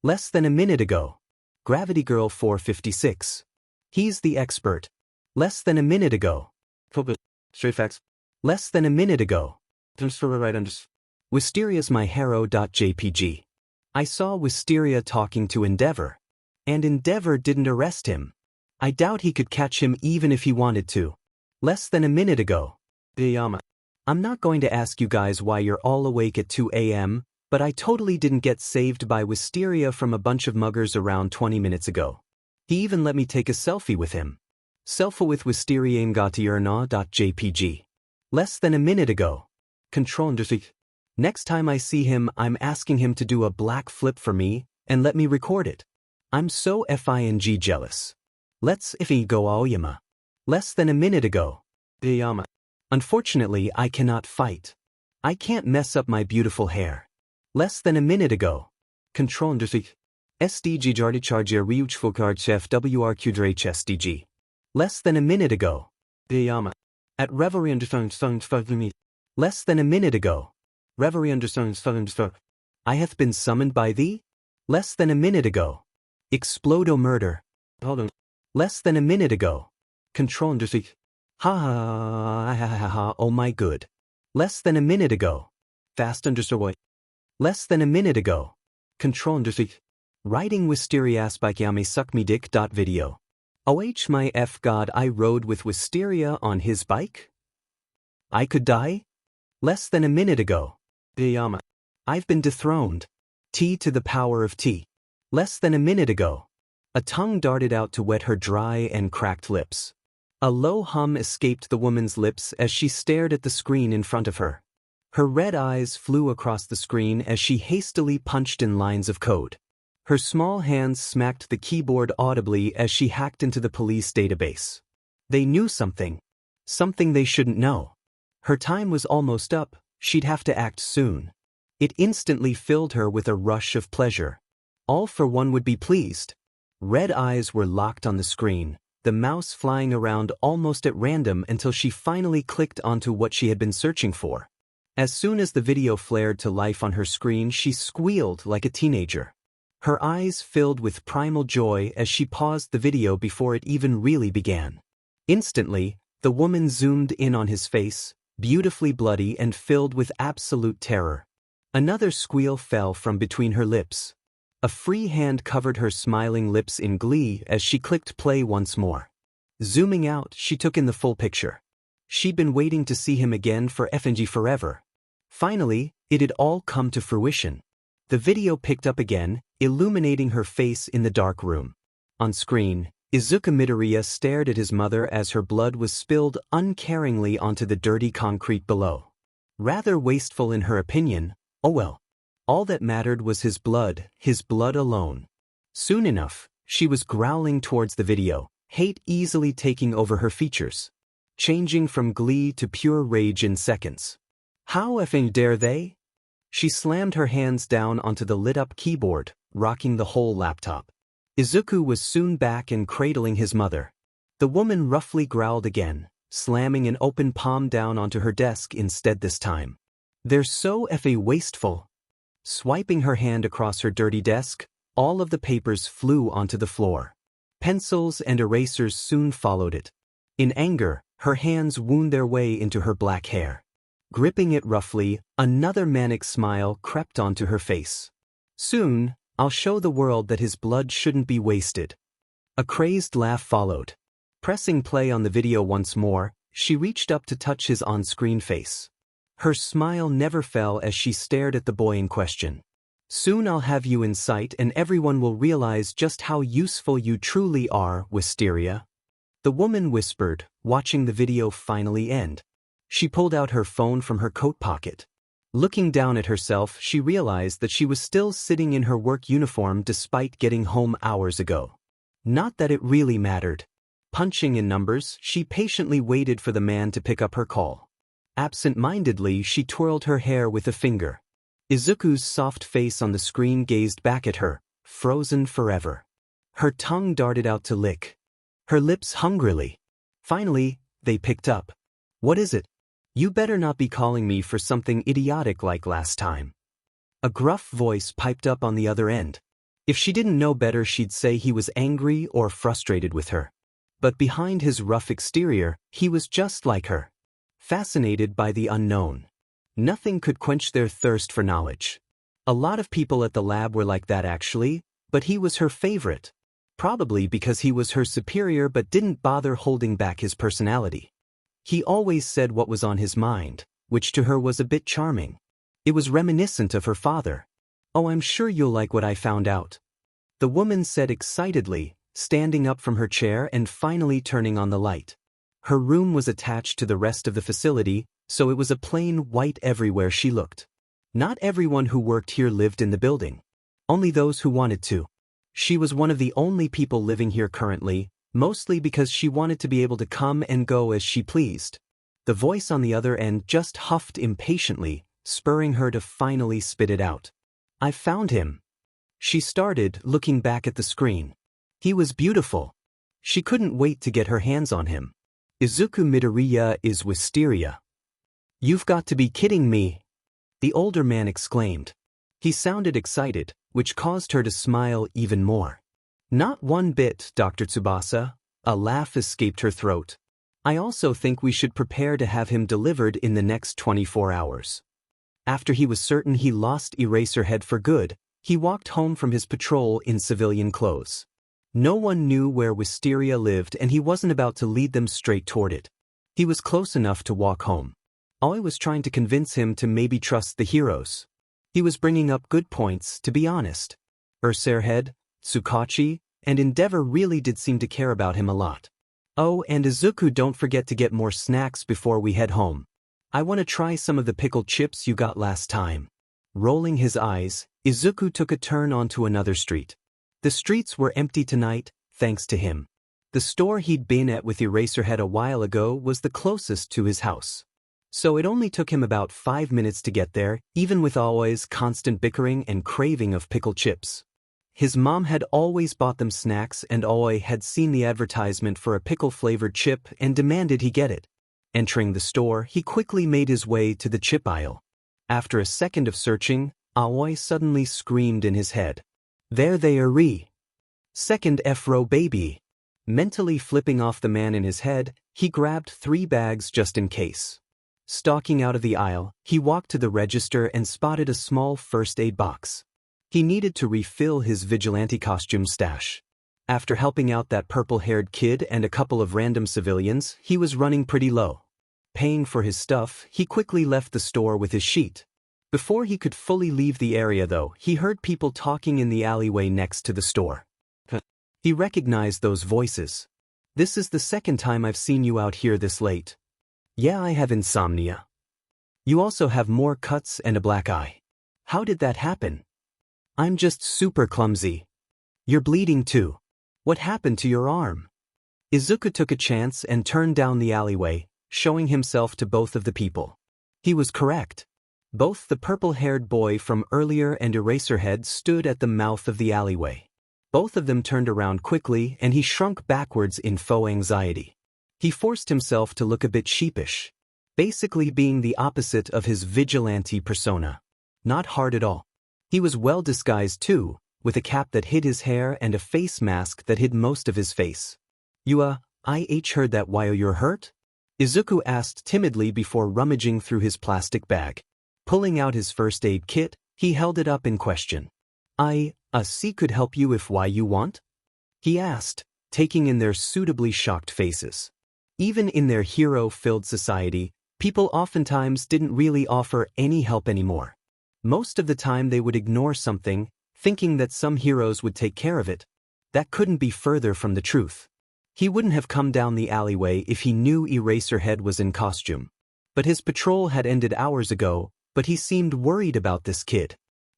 Less than a minute ago. Gravity Girl 456. He's the expert. Less than a minute ago. Straight facts. Less than a minute ago. Wisteria's my hero.jpg. I saw Wisteria talking to Endeavor. And Endeavor didn't arrest him. I doubt he could catch him even if he wanted to. Less than a minute ago. I'm not going to ask you guys why you're all awake at 2 a.m., but I totally didn't get saved by Wisteria from a bunch of muggers around 20 minutes ago. He even let me take a selfie with him. Selfie with Wisteria ngatiurna.jpg. Less than a minute ago. Control understand. Next time I see him, I'm asking him to do a black flip for me, and let me record it. I'm so FING jealous. Let's ify go aoyama. Less than a minute ago. Unfortunately, I cannot fight. I can't mess up my beautiful hair. Less than a minute ago. Control understand. SDG Jardichargia Ryuchfukard Chef WRQ Drach SDG. Less than a minute ago. At Reverie understand. Less than a minute ago. Reverie understand. I hath been summoned by thee? Less than a minute ago. Explodo murder. Hold on. Less than a minute ago. Control understand. Ha ha ha ha ha, oh my good. Less than a minute ago. Fast understood. Less than a minute ago. Control understood. Riding Wisteria's bike yami suck me dick. Video. Oh my F god, I rode with Wisteria on his bike? I could die? Less than a minute ago. I've been dethroned. T to the power of T. Less than a minute ago. A tongue darted out to wet her dry and cracked lips. A low hum escaped the woman's lips as she stared at the screen in front of her. Her red eyes flew across the screen as she hastily punched in lines of code. Her small hands smacked the keyboard audibly as she hacked into the police database. They knew something. Something they shouldn't know. Her time was almost up, she'd have to act soon. It instantly filled her with a rush of pleasure. All for one would be pleased. Red eyes were locked on the screen, the mouse flying around almost at random until she finally clicked onto what she had been searching for. As soon as the video flared to life on her screen, she squealed like a teenager. Her eyes filled with primal joy as she paused the video before it even really began. Instantly, the woman zoomed in on his face, beautifully bloody and filled with absolute terror. Another squeal fell from between her lips. A free hand covered her smiling lips in glee as she clicked play once more. Zooming out, she took in the full picture. She'd been waiting to see him again for FNG forever. Finally, it had all come to fruition. The video picked up again, illuminating her face in the dark room. On screen, Izuku Midoriya stared at his mother as her blood was spilled uncaringly onto the dirty concrete below. Rather wasteful in her opinion, oh well. All that mattered was his blood alone. Soon enough, she was growling towards the video, hate easily taking over her features. Changing from glee to pure rage in seconds. How effing dare they? She slammed her hands down onto the lit-up keyboard, rocking the whole laptop. Izuku was soon back and cradling his mother. The woman roughly growled again, slamming an open palm down onto her desk instead this time. They're so wasteful. Swiping her hand across her dirty desk, all of the papers flew onto the floor. Pencils and erasers soon followed it. In anger, her hands wound their way into her black hair. Gripping it roughly, another manic smile crept onto her face. Soon, I'll show the world that his blood shouldn't be wasted. A crazed laugh followed. Pressing play on the video once more, she reached up to touch his on-screen face. Her smile never fell as she stared at the boy in question. Soon I'll have you in sight and everyone will realize just how useful you truly are, Wisteria. The woman whispered, watching the video finally end. She pulled out her phone from her coat pocket. Looking down at herself, she realized that she was still sitting in her work uniform despite getting home hours ago. Not that it really mattered. Punching in numbers, she patiently waited for the man to pick up her call. Absent-mindedly, she twirled her hair with a finger. Izuku's soft face on the screen gazed back at her, frozen forever. Her tongue darted out to lick. Her lips hungrily. Finally, they picked up. What is it? You better not be calling me for something idiotic like last time. A gruff voice piped up on the other end. If she didn't know better, she'd say he was angry or frustrated with her. But behind his rough exterior, he was just like her. Fascinated by the unknown. Nothing could quench their thirst for knowledge. A lot of people at the lab were like that actually, but he was her favorite. Probably because he was her superior but didn't bother holding back his personality. He always said what was on his mind, which to her was a bit charming. It was reminiscent of her father. Oh, I'm sure you'll like what I found out. The woman said excitedly, standing up from her chair and finally turning on the light. Her room was attached to the rest of the facility, so it was a plain white everywhere she looked. Not everyone who worked here lived in the building. Only those who wanted to. She was one of the only people living here currently, mostly because she wanted to be able to come and go as she pleased. The voice on the other end just huffed impatiently, spurring her to finally spit it out. I found him. She started, looking back at the screen. He was beautiful. She couldn't wait to get her hands on him. Izuku Midoriya is Wisteria. You've got to be kidding me, the older man exclaimed. He sounded excited, which caused her to smile even more. Not one bit, Dr. Tsubasa. A laugh escaped her throat. I also think we should prepare to have him delivered in the next 24 hours. After he was certain he lost Eraserhead for good, he walked home from his patrol in civilian clothes. No one knew where Wisteria lived and he wasn't about to lead them straight toward it. He was close enough to walk home. Aoi was trying to convince him to maybe trust the heroes. He was bringing up good points, to be honest. Eraserhead, Tsukachi, and Endeavor really did seem to care about him a lot. Oh, and Izuku, don't forget to get more snacks before we head home. I want to try some of the pickled chips you got last time. Rolling his eyes, Izuku took a turn onto another street. The streets were empty tonight, thanks to him. The store he'd been at with Eraserhead a while ago was the closest to his house. So it only took him about 5 minutes to get there, even with Aoi's constant bickering and craving of pickled chips. His mom had always bought them snacks and Aoi had seen the advertisement for a pickle-flavored chip and demanded he get it. Entering the store, he quickly made his way to the chip aisle. After a second of searching, Aoi suddenly screamed in his head. There they are. Second F-row baby. Mentally flipping off the man in his head, he grabbed 3 bags just in case. Stalking out of the aisle, he walked to the register and spotted a small first aid box. He needed to refill his vigilante costume stash. After helping out that purple-haired kid and a couple of random civilians, he was running pretty low. Paying for his stuff, he quickly left the store with his sheet. Before he could fully leave the area though, he heard people talking in the alleyway next to the store. He recognized those voices. This is the second time I've seen you out here this late. Yeah, I have insomnia. You also have more cuts and a black eye. How did that happen? I'm just super clumsy. You're bleeding too. What happened to your arm? Izuku took a chance and turned down the alleyway, showing himself to both of the people. He was correct. Both the purple-haired boy from earlier and Eraserhead stood at the mouth of the alleyway. Both of them turned around quickly and he shrunk backwards in faux anxiety. He forced himself to look a bit sheepish, basically being the opposite of his vigilante persona. Not hard at all. He was well disguised too, with a cap that hid his hair and a face mask that hid most of his face. I heard that while you're hurt? Izuku asked timidly before rummaging through his plastic bag. Pulling out his first aid kit, he held it up in question. See could help you if why you want? He asked, taking in their suitably shocked faces. Even in their hero-filled society, people oftentimes didn't really offer any help anymore. Most of the time they would ignore something, thinking that some heroes would take care of it. That couldn't be further from the truth. He wouldn't have come down the alleyway if he knew Eraserhead was in costume. But his patrol had ended hours ago, but he seemed worried about this kid.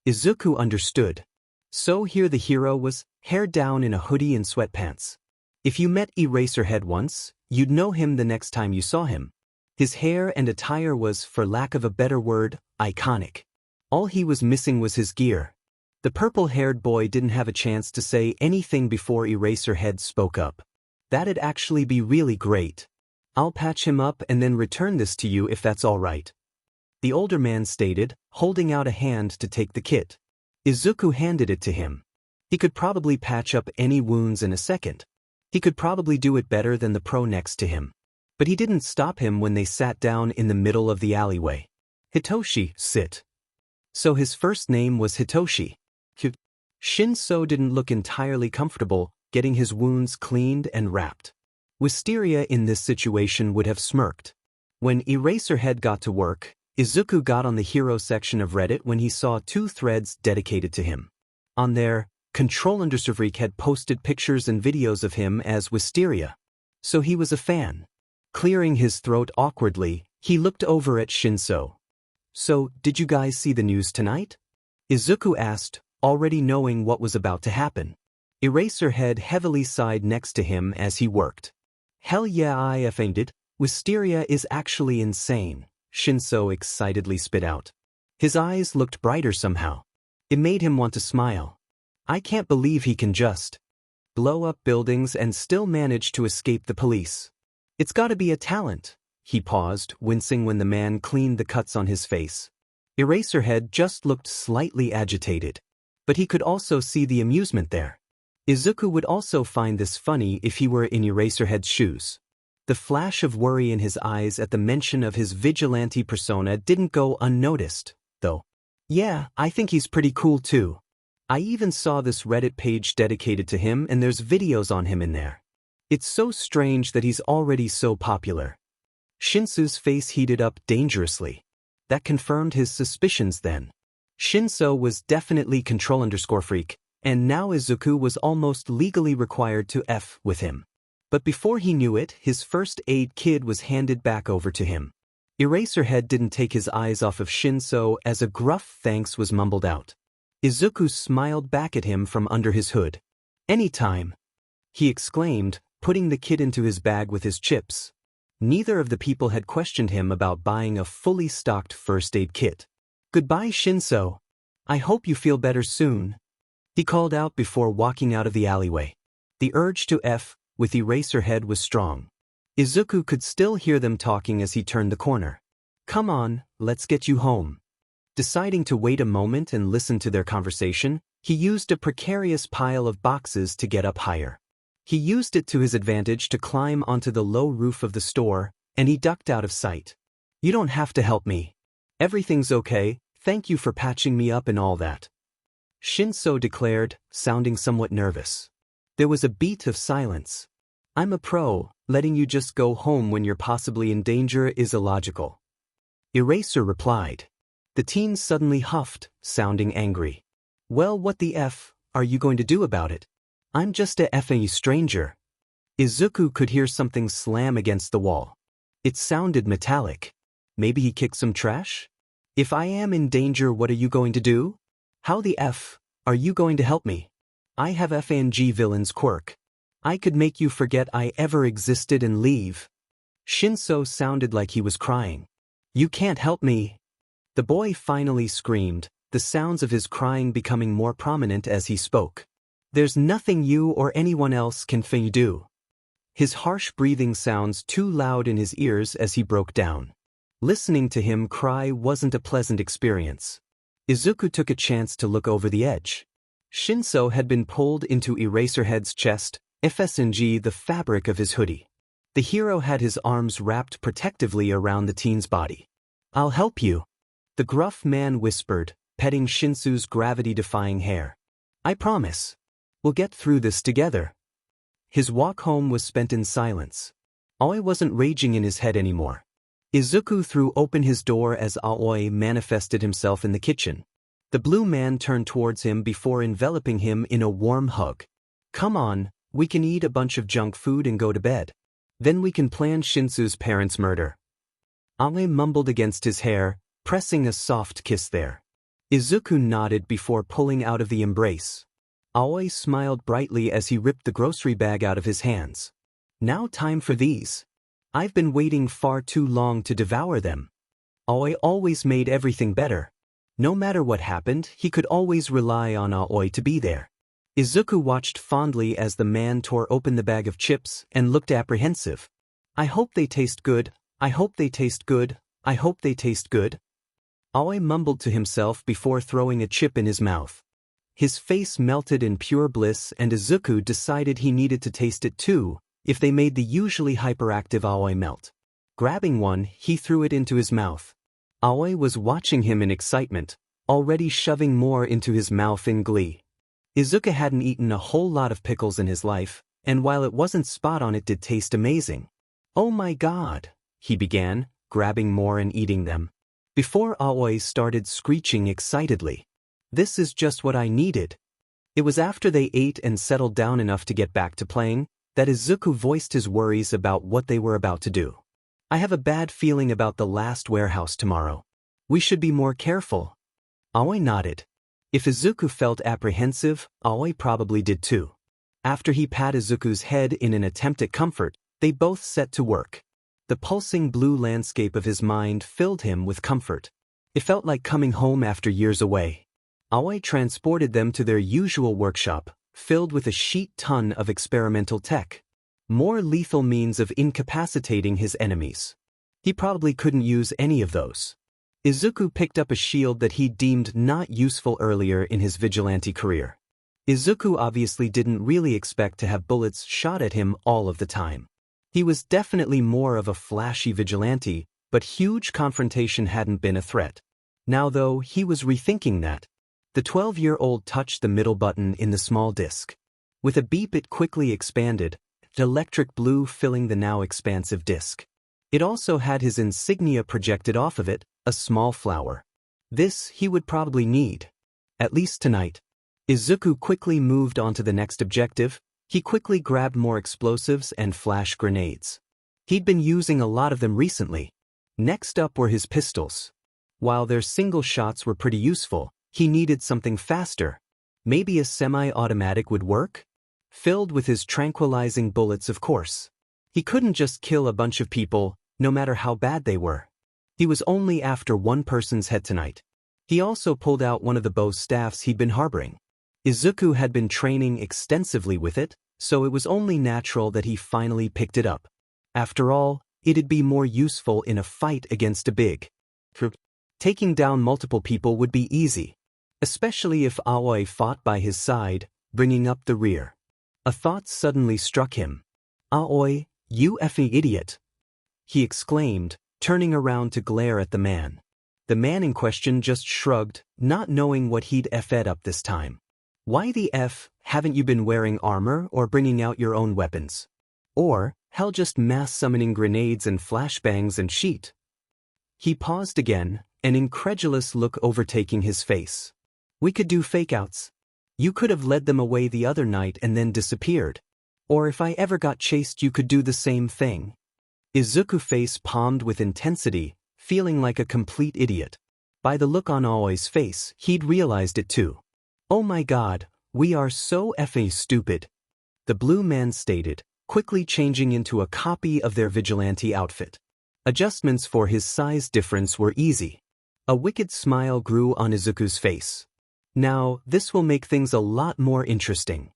Izuku understood. So here the hero was, hair down in a hoodie and sweatpants. If you met Eraserhead once, you'd know him the next time you saw him. His hair and attire was, for lack of a better word, iconic. All he was missing was his gear. The purple-haired boy didn't have a chance to say anything before Eraserhead spoke up. That'd actually be really great. I'll patch him up and then return this to you if that's all right. The older man stated, holding out a hand to take the kit. Izuku handed it to him. He could probably patch up any wounds in a second. He could probably do it better than the pro next to him. But he didn't stop him when they sat down in the middle of the alleyway. Hitoshi, sit. So his first name was Hitoshi. Shinso didn't look entirely comfortable, getting his wounds cleaned and wrapped. Wisteria in this situation would have smirked. When Eraserhead got to work, Izuku got on the hero section of Reddit when he saw 2 threads dedicated to him. On there, Control_Freak had posted pictures and videos of him as Wisteria. So he was a fan. Clearing his throat awkwardly, he looked over at Shinso. So, did you guys see the news tonight? Izuku asked, already knowing what was about to happen. Eraserhead heavily sighed next to him as he worked. Hell yeah, I fainted. Wisteria is actually insane, Shinso excitedly spit out. His eyes looked brighter somehow. It made him want to smile. I can't believe he can just blow up buildings and still manage to escape the police. It's gotta be a talent. He paused, wincing when the man cleaned the cuts on his face. Eraserhead just looked slightly agitated. But he could also see the amusement there. Izuku would also find this funny if he were in Eraserhead's shoes. The flash of worry in his eyes at the mention of his vigilante persona didn't go unnoticed, though. Yeah, I think he's pretty cool too. I even saw this Reddit page dedicated to him and there's videos on him in there. It's so strange that he's already so popular. Shinsu's face heated up dangerously. That confirmed his suspicions then. Shinso was definitely Control_Freak, and now Izuku was almost legally required to F with him. But before he knew it, his first aid kit was handed back over to him. Eraserhead didn't take his eyes off of Shinso as a gruff thanks was mumbled out. Izuku smiled back at him from under his hood. Anytime, he exclaimed, putting the kit into his bag with his chips. Neither of the people had questioned him about buying a fully stocked first aid kit. Goodbye, Shinso. I hope you feel better soon. He called out before walking out of the alleyway. The urge to F with Eraserhead was strong. Izuku could still hear them talking as he turned the corner. Come on, let's get you home. Deciding to wait a moment and listen to their conversation, he used a precarious pile of boxes to get up higher. He used it to his advantage to climb onto the low roof of the store, and he ducked out of sight. You don't have to help me. Everything's okay, thank you for patching me up and all that. Shinso declared, sounding somewhat nervous. There was a beat of silence. I'm a pro, letting you just go home when you're possibly in danger is illogical. Eraser replied. The teen suddenly huffed, sounding angry. Well, what the F are you going to do about it? I'm just a effing stranger. Izuku could hear something slam against the wall. It sounded metallic. Maybe he kicked some trash? If I am in danger, what are you going to do? How the F are you going to help me? I have FNG villain's quirk. I could make you forget I ever existed and leave. Shinso sounded like he was crying. You can't help me. The boy finally screamed, the sounds of his crying becoming more prominent as he spoke. There's nothing you or anyone else can do. His harsh breathing sounds too loud in his ears as he broke down. Listening to him cry wasn't a pleasant experience. Izuku took a chance to look over the edge. Shinso had been pulled into Eraserhead's chest, FSNG the fabric of his hoodie. The hero had his arms wrapped protectively around the teen's body. "I'll help you," the gruff man whispered, petting Shinsu's gravity-defying hair. "I promise. We'll get through this together." His walk home was spent in silence. Aoi wasn't raging in his head anymore. Izuku threw open his door as Aoi manifested himself in the kitchen. The blue man turned towards him before enveloping him in a warm hug. "Come on, we can eat a bunch of junk food and go to bed. Then we can plan Shinsu's parents' murder." Aoi mumbled against his hair, pressing a soft kiss there. Izuku nodded before pulling out of the embrace. Aoi smiled brightly as he ripped the grocery bag out of his hands. "Now time for these. I've been waiting far too long to devour them." Aoi always made everything better. No matter what happened, he could always rely on Aoi to be there. Izuku watched fondly as the man tore open the bag of chips and looked apprehensive. "I hope they taste good, I hope they taste good, I hope they taste good." Aoi mumbled to himself before throwing a chip in his mouth. His face melted in pure bliss and Izuku decided he needed to taste it too, if they made the usually hyperactive Aoi melt. Grabbing one, he threw it into his mouth. Aoi was watching him in excitement, already shoving more into his mouth in glee. Izuku hadn't eaten a whole lot of pickles in his life, and while it wasn't spot on, it did taste amazing. "Oh my god," he began, grabbing more and eating them. Before Aoi started screeching excitedly. "This is just what I needed." It was after they ate and settled down enough to get back to playing that Izuku voiced his worries about what they were about to do. "I have a bad feeling about the last warehouse tomorrow. We should be more careful." Aoi nodded. If Izuku felt apprehensive, Aoi probably did too. After he pat Izuku's head in an attempt at comfort, they both set to work. The pulsing blue landscape of his mind filled him with comfort. It felt like coming home after years away. Aoi transported them to their usual workshop, filled with a sheet ton of experimental tech. More lethal means of incapacitating his enemies. He probably couldn't use any of those. Izuku picked up a shield that he deemed not useful earlier in his vigilante career. Izuku obviously didn't really expect to have bullets shot at him all of the time. He was definitely more of a flashy vigilante, but huge confrontation hadn't been a threat. Now though, he was rethinking that. The 12-year-old touched the middle button in the small disc. With a beep it quickly expanded, the electric blue filling the now expansive disc. It also had his insignia projected off of it, a small flower. This he would probably need. At least tonight. Izuku quickly moved on to the next objective. He quickly grabbed more explosives and flash grenades. He'd been using a lot of them recently. Next up were his pistols. While their single shots were pretty useful, he needed something faster. Maybe a semi-automatic would work? Filled with his tranquilizing bullets, of course. He couldn't just kill a bunch of people, no matter how bad they were. He was only after one person's head tonight. He also pulled out one of the bow staffs he'd been harboring. Izuku had been training extensively with it, so it was only natural that he finally picked it up. After all, it'd be more useful in a fight against a big. Taking down multiple people would be easy. Especially if Aoi fought by his side, bringing up the rear. A thought suddenly struck him. "Aoi, you effing idiot!" he exclaimed, turning around to glare at the man. The man in question just shrugged, not knowing what he'd effed up this time. "Why the F, haven't you been wearing armor or bringing out your own weapons? Or, hell, just mass summoning grenades and flashbangs and sheet?" He paused again, an incredulous look overtaking his face. "We could do fake-outs. You could have led them away the other night and then disappeared. Or if I ever got chased you could do the same thing." Izuku face palmed with intensity, feeling like a complete idiot. By the look on Aoi's face, he'd realized it too. "Oh my god, we are so effing stupid," the blue man stated, quickly changing into a copy of their vigilante outfit. Adjustments for his size difference were easy. A wicked smile grew on Izuku's face. "Now, this will make things a lot more interesting."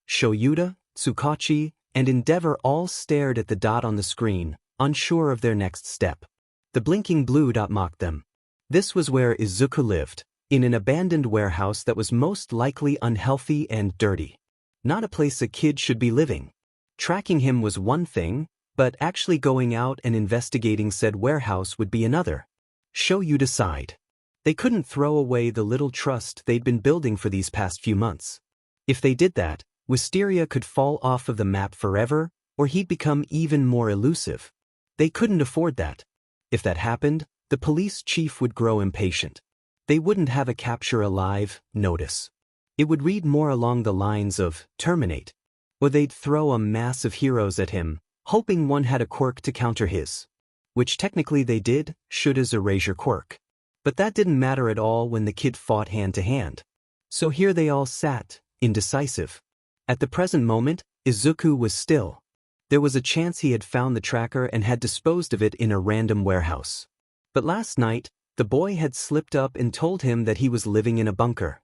Shoyuta, Tsukachi, and Endeavor all stared at the dot on the screen, unsure of their next step. The blinking blue dot mocked them. This was where Izuku lived, in an abandoned warehouse that was most likely unhealthy and dirty. Not a place a kid should be living. Tracking him was one thing, but actually going out and investigating said warehouse would be another. So you decide. They couldn't throw away the little trust they'd been building for these past few months. If they did that, Wisteria could fall off of the map forever, or he'd become even more elusive. They couldn't afford that. If that happened, the police chief would grow impatient. They wouldn't have a capture alive notice. It would read more along the lines of terminate. Or they'd throw a mass of heroes at him, hoping one had a quirk to counter his. Which technically they did, should as erasure quirk. But that didn't matter at all when the kid fought hand to hand. So here they all sat, indecisive. At the present moment, Izuku was still. There was a chance he had found the tracker and had disposed of it in a random warehouse. But last night, the boy had slipped up and told him that he was living in a bunker.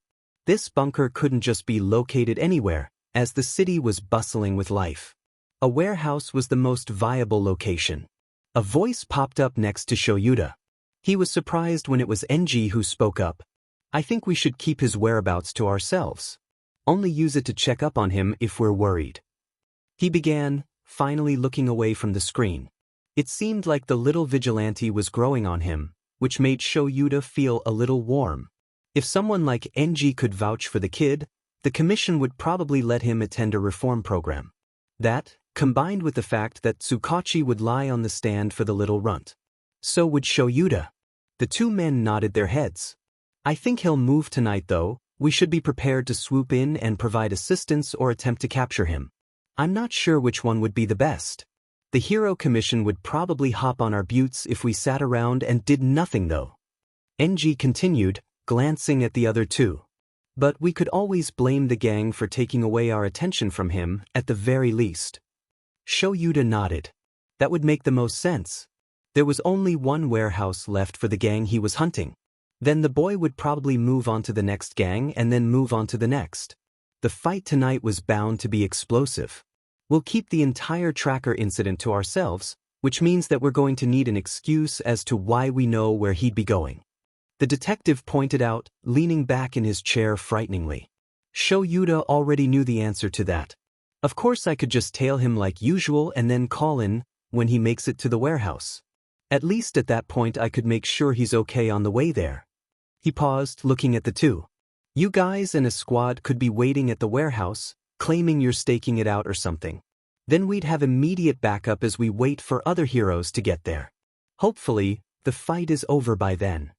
This bunker couldn't just be located anywhere, as the city was bustling with life. A warehouse was the most viable location. A voice popped up next to Shoyuta. He was surprised when it was NG who spoke up. I think we should keep his whereabouts to ourselves. Only use it to check up on him if we're worried. He began, finally looking away from the screen. It seemed like the little vigilante was growing on him, which made Shoyuta feel a little warm. If someone like NG could vouch for the kid, the commission would probably let him attend a reform program. That, combined with the fact that Tsukachi would lie on the stand for the little runt. So would Shoyuta. The two men nodded their heads. I think he'll move tonight though. We should be prepared to swoop in and provide assistance or attempt to capture him. I'm not sure which one would be the best. The Hero Commission would probably hop on our buttes if we sat around and did nothing though. NG continued, glancing at the other two. But we could always blame the gang for taking away our attention from him, at the very least. Shoyuta nodded. That would make the most sense. There was only one warehouse left for the gang he was hunting. Then the boy would probably move on to the next gang and then move on to the next. The fight tonight was bound to be explosive. We'll keep the entire tracker incident to ourselves, which means that we're going to need an excuse as to why we know where he'd be going. The detective pointed out, leaning back in his chair frighteningly. Shoyuta already knew the answer to that. Of course I could just tail him like usual and then call in when he makes it to the warehouse. At least at that point I could make sure he's okay on the way there. He paused, looking at the two. You guys and a squad could be waiting at the warehouse, claiming you're staking it out or something. Then we'd have immediate backup as we wait for other heroes to get there. Hopefully, the fight is over by then.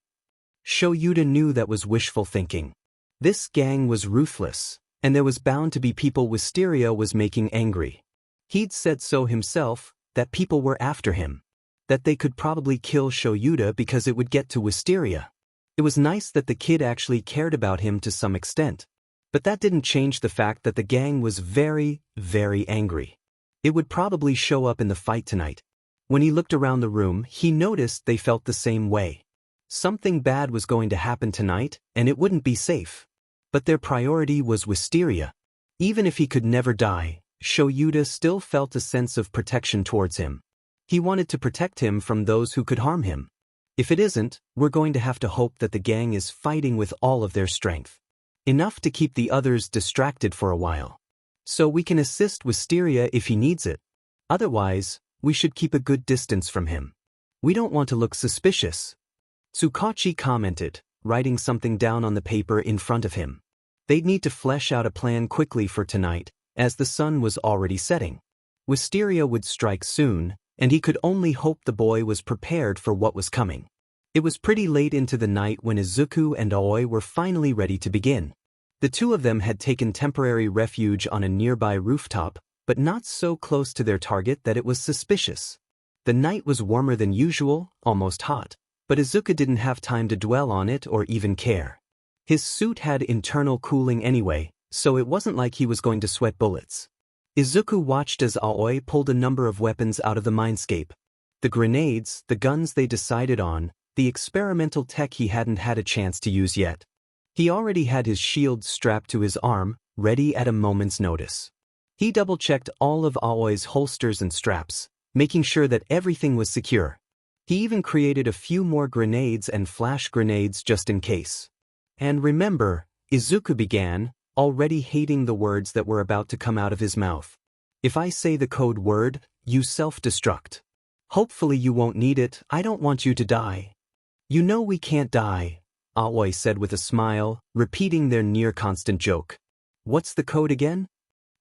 Shoyuta knew that was wishful thinking. This gang was ruthless, and there was bound to be people Wisteria was making angry. He'd said so himself, that people were after him. That they could probably kill Shoyuta because it would get to Wisteria. It was nice that the kid actually cared about him to some extent. But that didn't change the fact that the gang was very, very angry. It would probably show up in the fight tonight. When he looked around the room, he noticed they felt the same way. Something bad was going to happen tonight, and it wouldn't be safe. But their priority was Wisteria. Even if he could never die, Shoyuta still felt a sense of protection towards him. He wanted to protect him from those who could harm him. If it isn't, we're going to have to hope that the gang is fighting with all of their strength. Enough to keep the others distracted for a while. So we can assist Wisteria if he needs it. Otherwise, we should keep a good distance from him. We don't want to look suspicious. Tsukachi commented, writing something down on the paper in front of him. They'd need to flesh out a plan quickly for tonight, as the sun was already setting. Wisteria would strike soon, and he could only hope the boy was prepared for what was coming. It was pretty late into the night when Izuku and Aoi were finally ready to begin. The two of them had taken temporary refuge on a nearby rooftop, but not so close to their target that it was suspicious. The night was warmer than usual, almost hot, but Izuku didn't have time to dwell on it or even care. His suit had internal cooling anyway, so it wasn't like he was going to sweat bullets. Izuku watched as Aoi pulled a number of weapons out of the mindscape. The grenades, the guns they decided on, the experimental tech he hadn't had a chance to use yet. He already had his shield strapped to his arm, ready at a moment's notice. He double-checked all of Aoi's holsters and straps, making sure that everything was secure. He even created a few more grenades and flash grenades just in case. And remember, Izuku began, already hating the words that were about to come out of his mouth. If I say the code word, you self-destruct. Hopefully you won't need it, I don't want you to die. You know we can't die, Aoi said with a smile, repeating their near-constant joke. What's the code again?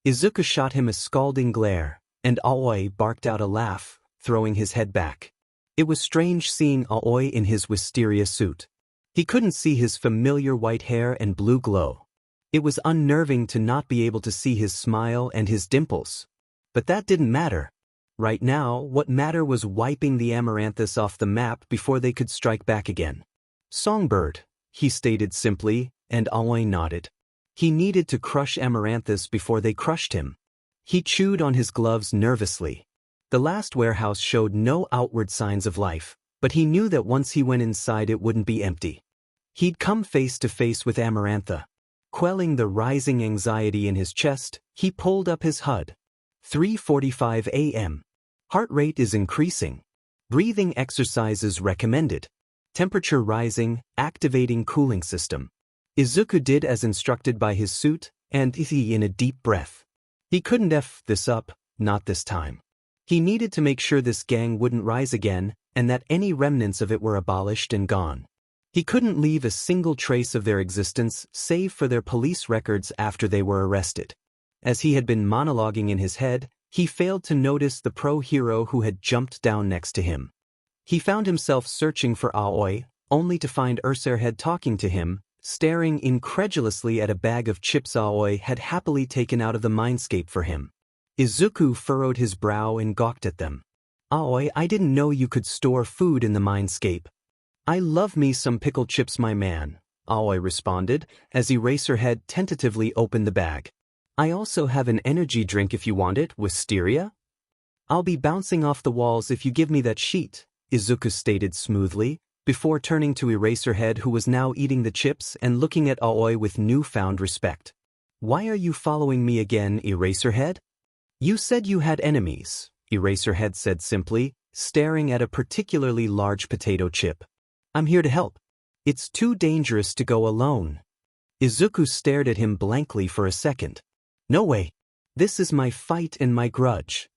Izuku shot him a scalding glare, and Aoi barked out a laugh, throwing his head back. It was strange seeing Aoi in his Wisteria suit. He couldn't see his familiar white hair and blue glow. It was unnerving to not be able to see his smile and his dimples. But that didn't matter. Right now, what mattered was wiping the Amaranthus off the map before they could strike back again. Songbird, he stated simply, and Aoi nodded. He needed to crush Amaranthus before they crushed him. He chewed on his gloves nervously. The last warehouse showed no outward signs of life, but he knew that once he went inside it wouldn't be empty. He'd come face to face with Amarantha. Quelling the rising anxiety in his chest, he pulled up his HUD. 3:45 a.m. Heart rate is increasing. Breathing exercises recommended. Temperature rising, activating cooling system. Izuku did as instructed by his suit, and he in a deep breath. He couldn't F this up, not this time. He needed to make sure this gang wouldn't rise again, and that any remnants of it were abolished and gone. He couldn't leave a single trace of their existence save for their police records after they were arrested. As he had been monologuing in his head, he failed to notice the pro-hero who had jumped down next to him. He found himself searching for Aoi, only to find Eraserhead talking to him, staring incredulously at a bag of chips Aoi had happily taken out of the mindscape for him. Izuku furrowed his brow and gawked at them. Aoi, I didn't know you could store food in the mindscape. I love me some pickled chips, my man, Aoi responded, as Eraserhead tentatively opened the bag. I also have an energy drink if you want it, Wisteria. I'll be bouncing off the walls if you give me that sheet, Izuku stated smoothly, before turning to Eraserhead who was now eating the chips and looking at Aoi with newfound respect. Why are you following me again, Eraserhead? You said you had enemies, Eraserhead said simply, staring at a particularly large potato chip. I'm here to help. It's too dangerous to go alone. Izuku stared at him blankly for a second. No way. This is my fight and my grudge.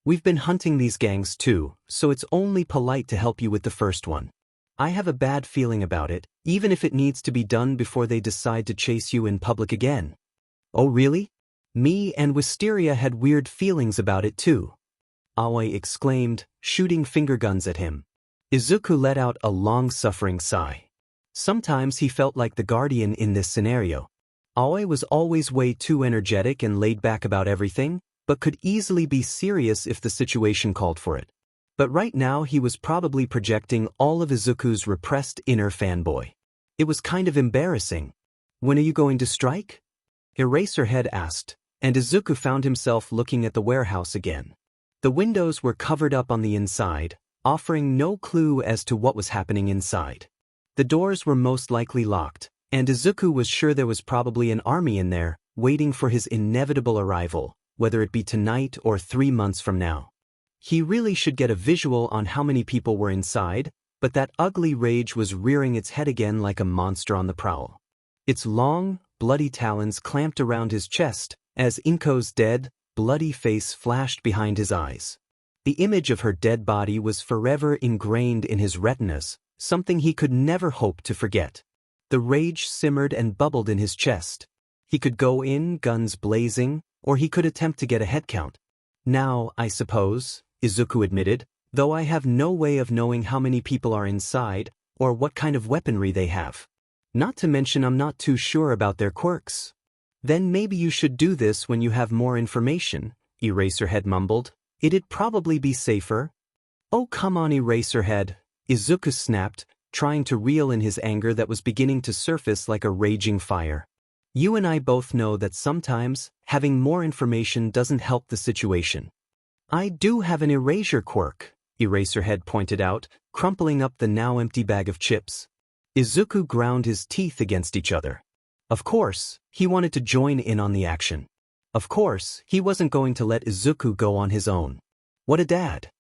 We've been hunting these gangs too, so it's only polite to help you with the first one. I have a bad feeling about it, even if it needs to be done before they decide to chase you in public again. Oh really? Me and Wisteria had weird feelings about it too. Aoi exclaimed, shooting finger guns at him. Izuku let out a long-suffering sigh. Sometimes he felt like the guardian in this scenario. Aoi was always way too energetic and laid back about everything, but could easily be serious if the situation called for it. But right now he was probably projecting all of Izuku's repressed inner fanboy. It was kind of embarrassing. When are you going to strike? Eraserhead asked, and Izuku found himself looking at the warehouse again. The windows were covered up on the inside, offering no clue as to what was happening inside. The doors were most likely locked, and Izuku was sure there was probably an army in there, waiting for his inevitable arrival, whether it be tonight or 3 months from now. He really should get a visual on how many people were inside, but that ugly rage was rearing its head again like a monster on the prowl. Its long, bloody talons clamped around his chest, as Inko's dead, bloody face flashed behind his eyes. The image of her dead body was forever ingrained in his retinas, something he could never hope to forget. The rage simmered and bubbled in his chest. He could go in, guns blazing, or he could attempt to get a head count. Now, I suppose, Izuku admitted, though I have no way of knowing how many people are inside, or what kind of weaponry they have. Not to mention I'm not too sure about their quirks. Then maybe you should do this when you have more information, Eraserhead mumbled. It'd probably be safer. Oh come on Eraserhead, Izuku snapped, trying to reel in his anger that was beginning to surface like a raging fire. You and I both know that sometimes, having more information doesn't help the situation. I do have an erasure quirk, Eraserhead pointed out, crumpling up the now empty bag of chips. Izuku ground his teeth against each other. Of course, he wanted to join in on the action. Of course, he wasn't going to let Izuku go on his own. What a dad.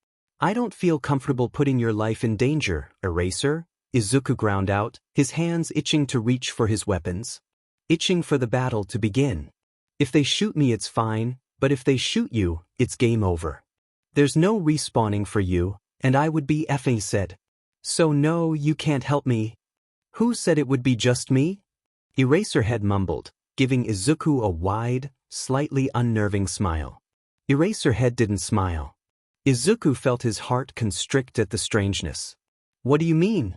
I don't feel comfortable putting your life in danger, Eraser, Izuku ground out, his hands itching to reach for his weapons. Itching for the battle to begin. If they shoot me it's fine, but if they shoot you, it's game over. There's no respawning for you, and I would be effing said. So no, you can't help me. Who said it would be just me? Eraserhead mumbled, giving Izuku a wide, slightly unnerving smile. Eraserhead didn't smile. Izuku felt his heart constrict at the strangeness. What do you mean?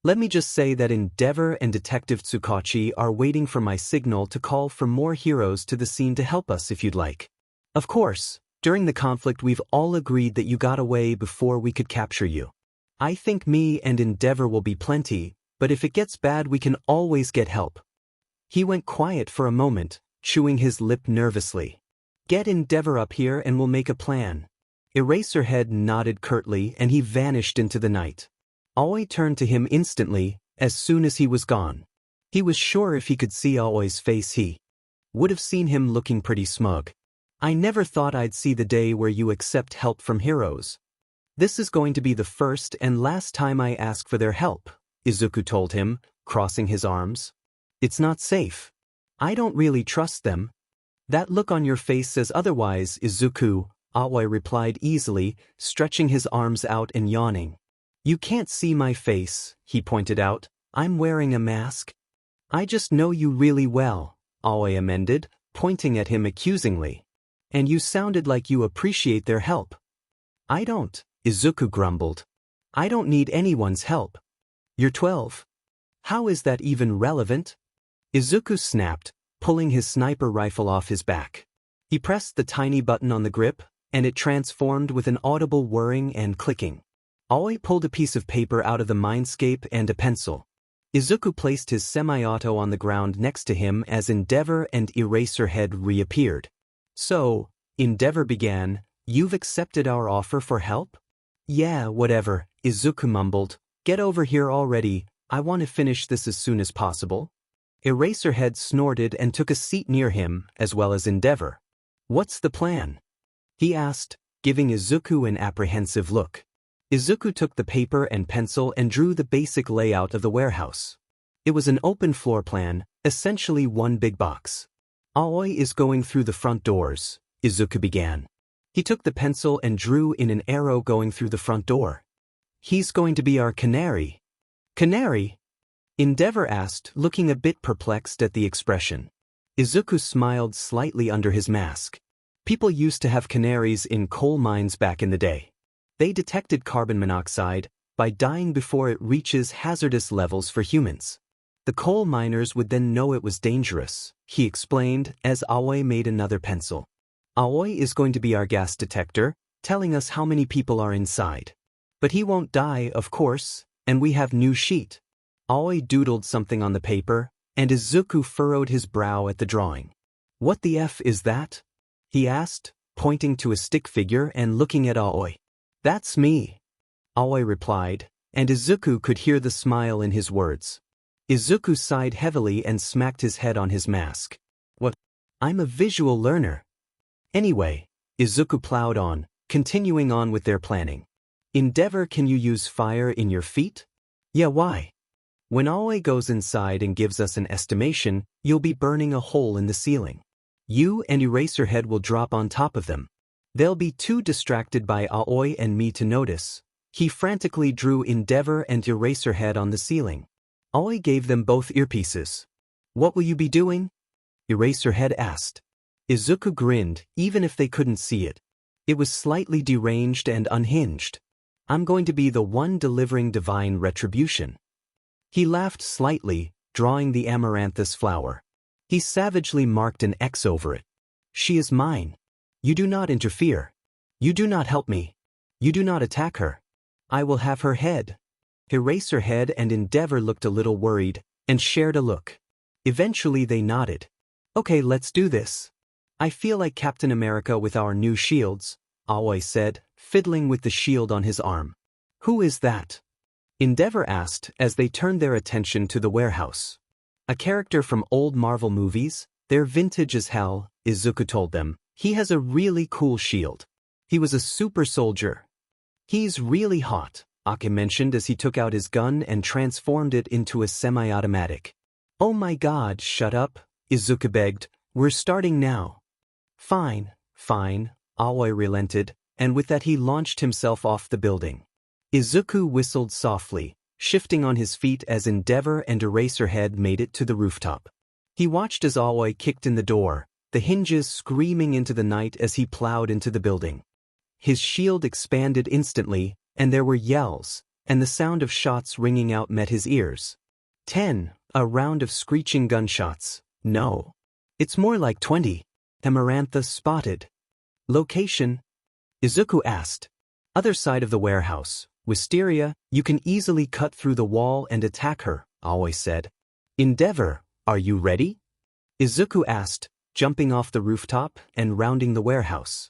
Let me just say that Endeavor and Detective Tsukachi are waiting for my signal to call for more heroes to the scene to help us if you'd like. Of course, during the conflict we've all agreed that you got away before we could capture you. I think me and Endeavor will be plenty, but if it gets bad we can always get help. He went quiet for a moment, chewing his lip nervously. Get Endeavor up here and we'll make a plan. Eraserhead nodded curtly and he vanished into the night. Aoi turned to him instantly, as soon as he was gone. He was sure if he could see Aoi's face he would have seen him looking pretty smug. I never thought I'd see the day where you accept help from heroes. This is going to be the first and last time I ask for their help, Izuku told him, crossing his arms. It's not safe. I don't really trust them. That look on your face says otherwise, Izuku, Aoi replied easily, stretching his arms out and yawning. You can't see my face, he pointed out. I'm wearing a mask. I just know you really well, Aoi amended, pointing at him accusingly. And you sounded like you appreciate their help. I don't, Izuku grumbled. I don't need anyone's help. You're 12. How is that even relevant? Izuku snapped, pulling his sniper rifle off his back. He pressed the tiny button on the grip, and it transformed with an audible whirring and clicking. Aoi pulled a piece of paper out of the mindscape and a pencil. Izuku placed his semi-auto on the ground next to him as Endeavor and Eraserhead reappeared. So, Endeavor began, you've accepted our offer for help? Yeah, whatever, Izuku mumbled. Get over here already, I want to finish this as soon as possible. Eraserhead snorted and took a seat near him, as well as Endeavor. What's the plan? He asked, giving Izuku an apprehensive look. Izuku took the paper and pencil and drew the basic layout of the warehouse. It was an open floor plan, essentially one big box. Aoi is going through the front doors, Izuku began. He took the pencil and drew in an arrow going through the front door. He's going to be our canary. Canary? Endeavor asked, looking a bit perplexed at the expression. Izuku smiled slightly under his mask. People used to have canaries in coal mines back in the day. They detected carbon monoxide by dying before it reaches hazardous levels for humans. The coal miners would then know it was dangerous, he explained as Aoi made another pencil. Aoi is going to be our gas detector, telling us how many people are inside. But he won't die, of course, and we have new sheet. Aoi doodled something on the paper, and Izuku furrowed his brow at the drawing. What the F is that? He asked, pointing to a stick figure and looking at Aoi. That's me, Aoi replied, and Izuku could hear the smile in his words. Izuku sighed heavily and smacked his head on his mask. What? I'm a visual learner. Anyway, Izuku plowed on, continuing on with their planning. Endeavor, can you use fire in your feet? Yeah, why? When Aoi goes inside and gives us an estimation, you'll be burning a hole in the ceiling. You and Eraserhead will drop on top of them. They'll be too distracted by Aoi and me to notice. He frantically drew Endeavor and Eraserhead on the ceiling. Aoi gave them both earpieces. What will you be doing? Eraserhead asked. Izuku grinned, even if they couldn't see it. It was slightly deranged and unhinged. I'm going to be the one delivering divine retribution. He laughed slightly, drawing the amaranthus flower. He savagely marked an X over it. She is mine. You do not interfere. You do not help me. You do not attack her. I will have her head. Eraserhead and Endeavor looked a little worried, and shared a look. Eventually they nodded. Okay, let's do this. I feel like Captain America with our new shields, Aoi said, fiddling with the shield on his arm. Who is that? Endeavor asked as they turned their attention to the warehouse. A character from old Marvel movies, they're vintage as hell, Izuku told them. He has a really cool shield. He was a super soldier. He's really hot. Ake mentioned as he took out his gun and transformed it into a semi-automatic. Oh my god, shut up, Izuku begged. We're starting now. Fine, fine, Aoi relented, and with that he launched himself off the building. Izuku whistled softly, shifting on his feet as Endeavor and Eraserhead made it to the rooftop. He watched as Aoi kicked in the door, the hinges screaming into the night as he plowed into the building. His shield expanded instantly, and there were yells, and the sound of shots ringing out met his ears. 10, a round of screeching gunshots. No. It's more like 20. Amarantha spotted. Location? Izuku asked. Other side of the warehouse. Wisteria, you can easily cut through the wall and attack her, Aoi said. Endeavor, are you ready? Izuku asked, jumping off the rooftop and rounding the warehouse.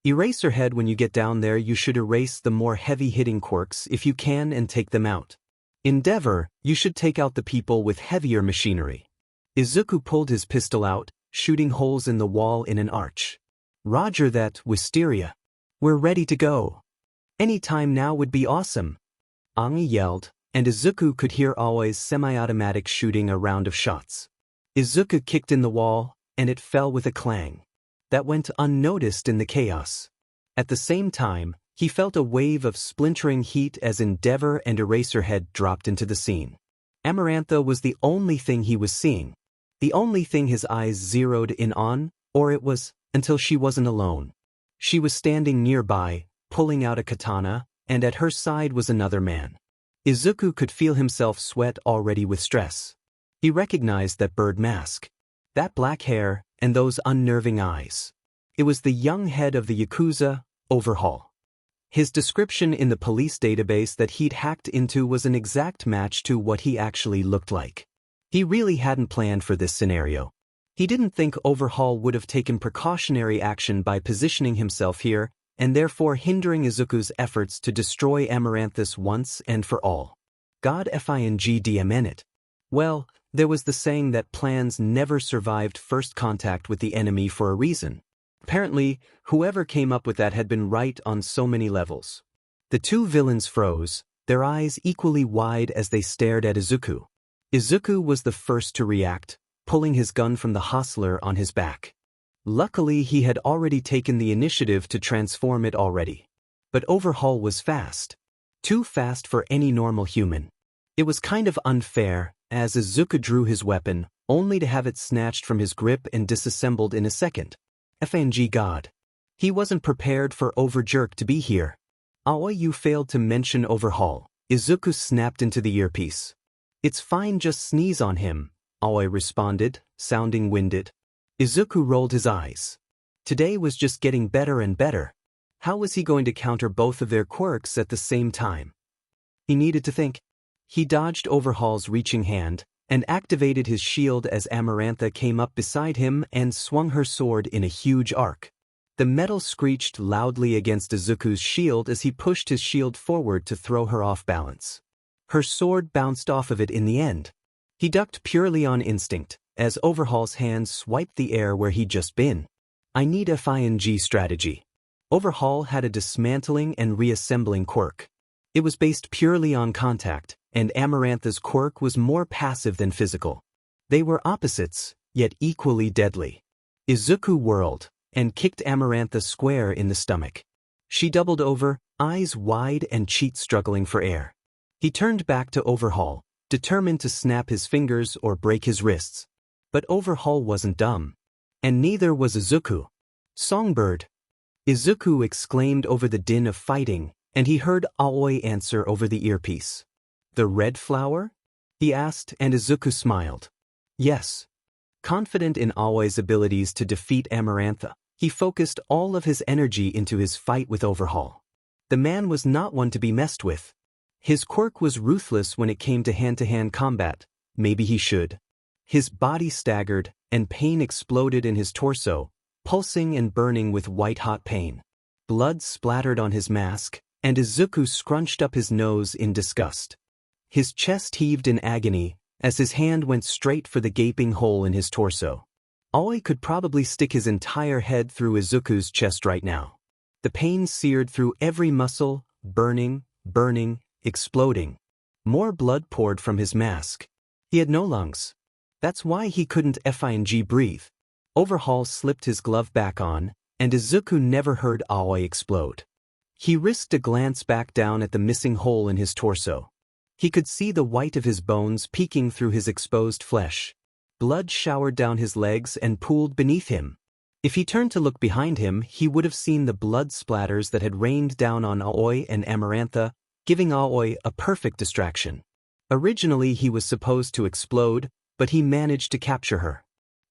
Eraserhead, when you get down there you should erase the more heavy-hitting quirks if you can and take them out. Endeavor, you should take out the people with heavier machinery. Izuku pulled his pistol out, shooting holes in the wall in an arch. Roger that, Wisteria. We're ready to go. Any time now would be awesome. Angi yelled, and Izuku could hear Aoi's semi-automatic shooting a round of shots. Izuku kicked in the wall, and it fell with a clang. That went unnoticed in the chaos. At the same time, he felt a wave of splintering heat as Endeavor and Eraserhead dropped into the scene. Amarantha was the only thing he was seeing. The only thing his eyes zeroed in on, or it was, until she wasn't alone. She was standing nearby, pulling out a katana, and at her side was another man. Izuku could feel himself sweat already with stress. He recognized that bird mask. That black hair, and those unnerving eyes. It was the young head of the Yakuza, Overhaul. His description in the police database that he'd hacked into was an exact match to what he actually looked like. He really hadn't planned for this scenario. He didn't think Overhaul would have taken precautionary action by positioning himself here, and therefore hindering Izuku's efforts to destroy Amaranthus once and for all. God fingdmn it. Well, there was the saying that plans never survived first contact with the enemy for a reason. Apparently, whoever came up with that had been right on so many levels. The two villains froze, their eyes equally wide as they stared at Izuku. Izuku was the first to react, pulling his gun from the hostler on his back. Luckily, he had already taken the initiative to transform it already. But Overhaul was fast. Too fast for any normal human. It was kind of unfair, as Izuku drew his weapon, only to have it snatched from his grip and disassembled in a second. FNG God. He wasn't prepared for Overjerk to be here. Aoi, you failed to mention Overhaul. Izuku snapped into the earpiece. It's fine, just sneeze on him, Aoi responded, sounding winded. Izuku rolled his eyes. Today was just getting better and better. How was he going to counter both of their quirks at the same time? He needed to think. He dodged Overhaul's reaching hand, and activated his shield as Amarantha came up beside him and swung her sword in a huge arc. The metal screeched loudly against Izuku's shield as he pushed his shield forward to throw her off balance. Her sword bounced off of it in the end. He ducked purely on instinct, as Overhaul's hands swiped the air where he'd just been. I need a FING strategy. Overhaul had a dismantling and reassembling quirk. It was based purely on contact, and Amarantha's quirk was more passive than physical. They were opposites, yet equally deadly. Izuku whirled, and kicked Amarantha square in the stomach. She doubled over, eyes wide and cheeks struggling for air. He turned back to Overhaul, determined to snap his fingers or break his wrists. But Overhaul wasn't dumb. And neither was Izuku. Songbird! Izuku exclaimed over the din of fighting, and he heard Aoi answer over the earpiece. The red flower? He asked, and Izuku smiled. Yes. Confident in Aoi's abilities to defeat Amarantha, he focused all of his energy into his fight with Overhaul. The man was not one to be messed with. His quirk was ruthless when it came to hand-to-hand combat. Maybe he should. His body staggered, and pain exploded in his torso, pulsing and burning with white-hot pain. Blood splattered on his mask, and Izuku scrunched up his nose in disgust. His chest heaved in agony, as his hand went straight for the gaping hole in his torso. Aoi could probably stick his entire head through Izuku's chest right now. The pain seared through every muscle, burning, exploding. More blood poured from his mask. He had no lungs. That's why he couldn't breathe. Overhaul slipped his glove back on, and Izuku never heard Aoi explode. He risked a glance back down at the missing hole in his torso. He could see the white of his bones peeking through his exposed flesh. Blood showered down his legs and pooled beneath him. If he turned to look behind him, he would have seen the blood splatters that had rained down on Aoi and Amarantha, giving Aoi a perfect distraction. Originally he was supposed to explode, but he managed to capture her.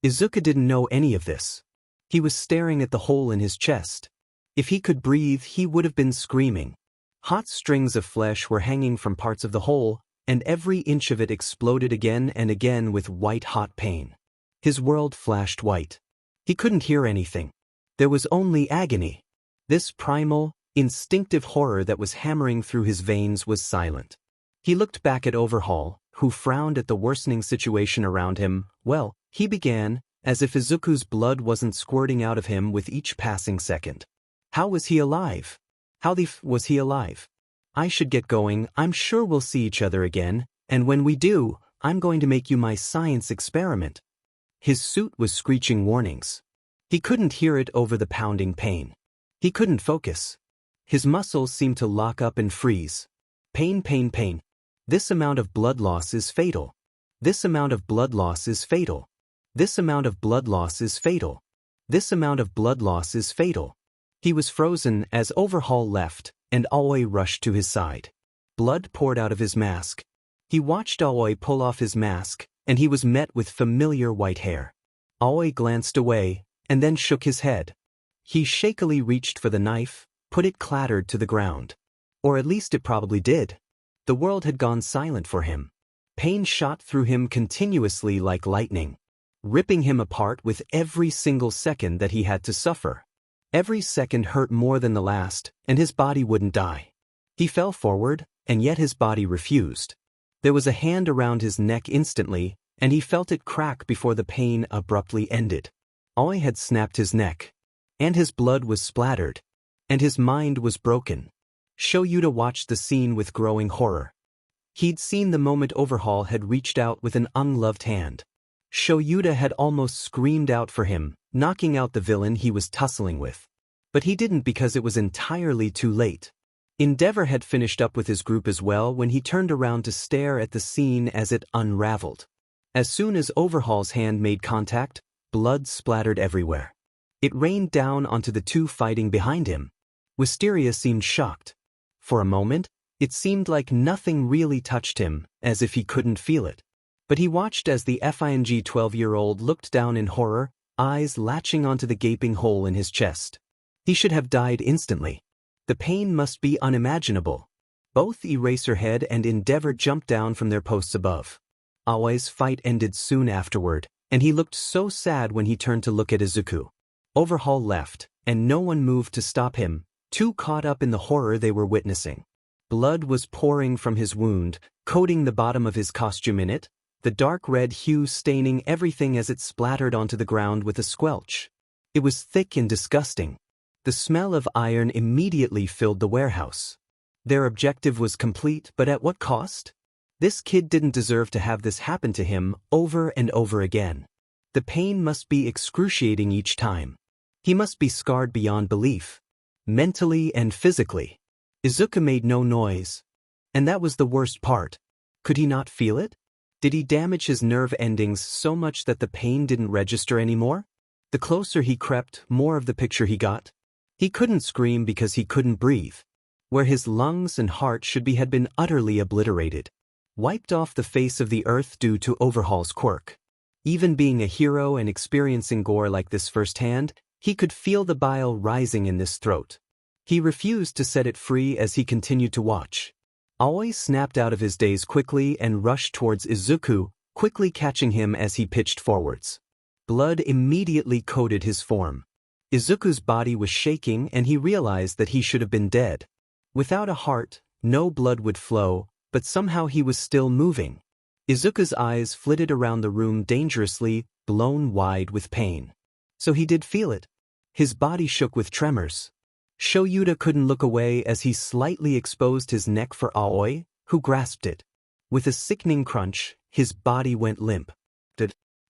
Izuku didn't know any of this. He was staring at the hole in his chest. If he could breathe, he would have been screaming. Hot strings of flesh were hanging from parts of the hole, and every inch of it exploded again and again with white-hot pain. His world flashed white. He couldn't hear anything. There was only agony. This primal, instinctive horror that was hammering through his veins was silent. He looked back at Overhaul, who frowned at the worsening situation around him. Well, he began, as if Izuku's blood wasn't squirting out of him with each passing second. How was he alive? How the f was he alive? I should get going. I'm sure we'll see each other again, and when we do, I'm going to make you my science experiment. His suit was screeching warnings. He couldn't hear it over the pounding pain. He couldn't focus. His muscles seemed to lock up and freeze. Pain, pain, pain. This amount of blood loss is fatal. This amount of blood loss is fatal. This amount of blood loss is fatal. This amount of blood loss is fatal. He was frozen as Overhaul left, and Aoi rushed to his side. Blood poured out of his mask. He watched Aoi pull off his mask, and he was met with familiar white hair. Aoi glanced away, and then shook his head. He shakily reached for the knife, but it clattered to the ground. Or at least it probably did. The world had gone silent for him. Pain shot through him continuously like lightning, ripping him apart with every single second that he had to suffer. Every second hurt more than the last, and his body wouldn't die. He fell forward, and yet his body refused. There was a hand around his neck instantly, and he felt it crack before the pain abruptly ended. Aoi had snapped his neck, and his blood was splattered, and his mind was broken. Shoyuta watched the scene with growing horror. He'd seen the moment Overhaul had reached out with an ungloved hand. Shoyuta had almost screamed out for him, knocking out the villain he was tussling with. But he didn't because it was entirely too late. Endeavor had finished up with his group as well when he turned around to stare at the scene as it unraveled. As soon as Overhaul's hand made contact, blood splattered everywhere. It rained down onto the two fighting behind him. Wisteria seemed shocked. For a moment, it seemed like nothing really touched him, as if he couldn't feel it. But he watched as the 12-year-old looked down in horror, eyes latching onto the gaping hole in his chest. He should have died instantly. The pain must be unimaginable. Both Eraserhead and Endeavor jumped down from their posts above. Aoi's fight ended soon afterward, and he looked so sad when he turned to look at Izuku. Overhaul left, and no one moved to stop him, too caught up in the horror they were witnessing. Blood was pouring from his wound, coating the bottom of his costume in it, the dark red hue staining everything as it splattered onto the ground with a squelch. It was thick and disgusting. The smell of iron immediately filled the warehouse. Their objective was complete, but at what cost? This kid didn't deserve to have this happen to him over and over again. The pain must be excruciating each time. He must be scarred beyond belief, mentally and physically. Izuku made no noise. And that was the worst part. Could he not feel it? Did he damage his nerve endings so much that the pain didn't register anymore? The closer he crept, more of the picture he got. He couldn't scream because he couldn't breathe. Where his lungs and heart should be had been utterly obliterated. Wiped off the face of the earth due to Overhaul's quirk. Even being a hero and experiencing gore like this firsthand, he could feel the bile rising in his throat. He refused to set it free as he continued to watch. Aoi snapped out of his daze quickly and rushed towards Izuku, quickly catching him as he pitched forwards. Blood immediately coated his form. Izuku's body was shaking and he realized that he should have been dead. Without a heart, no blood would flow, but somehow he was still moving. Izuku's eyes flitted around the room dangerously, blown wide with pain. So he did feel it. His body shook with tremors. Shoyuta couldn't look away as he slightly exposed his neck for Aoi, who grasped it. With a sickening crunch, his body went limp.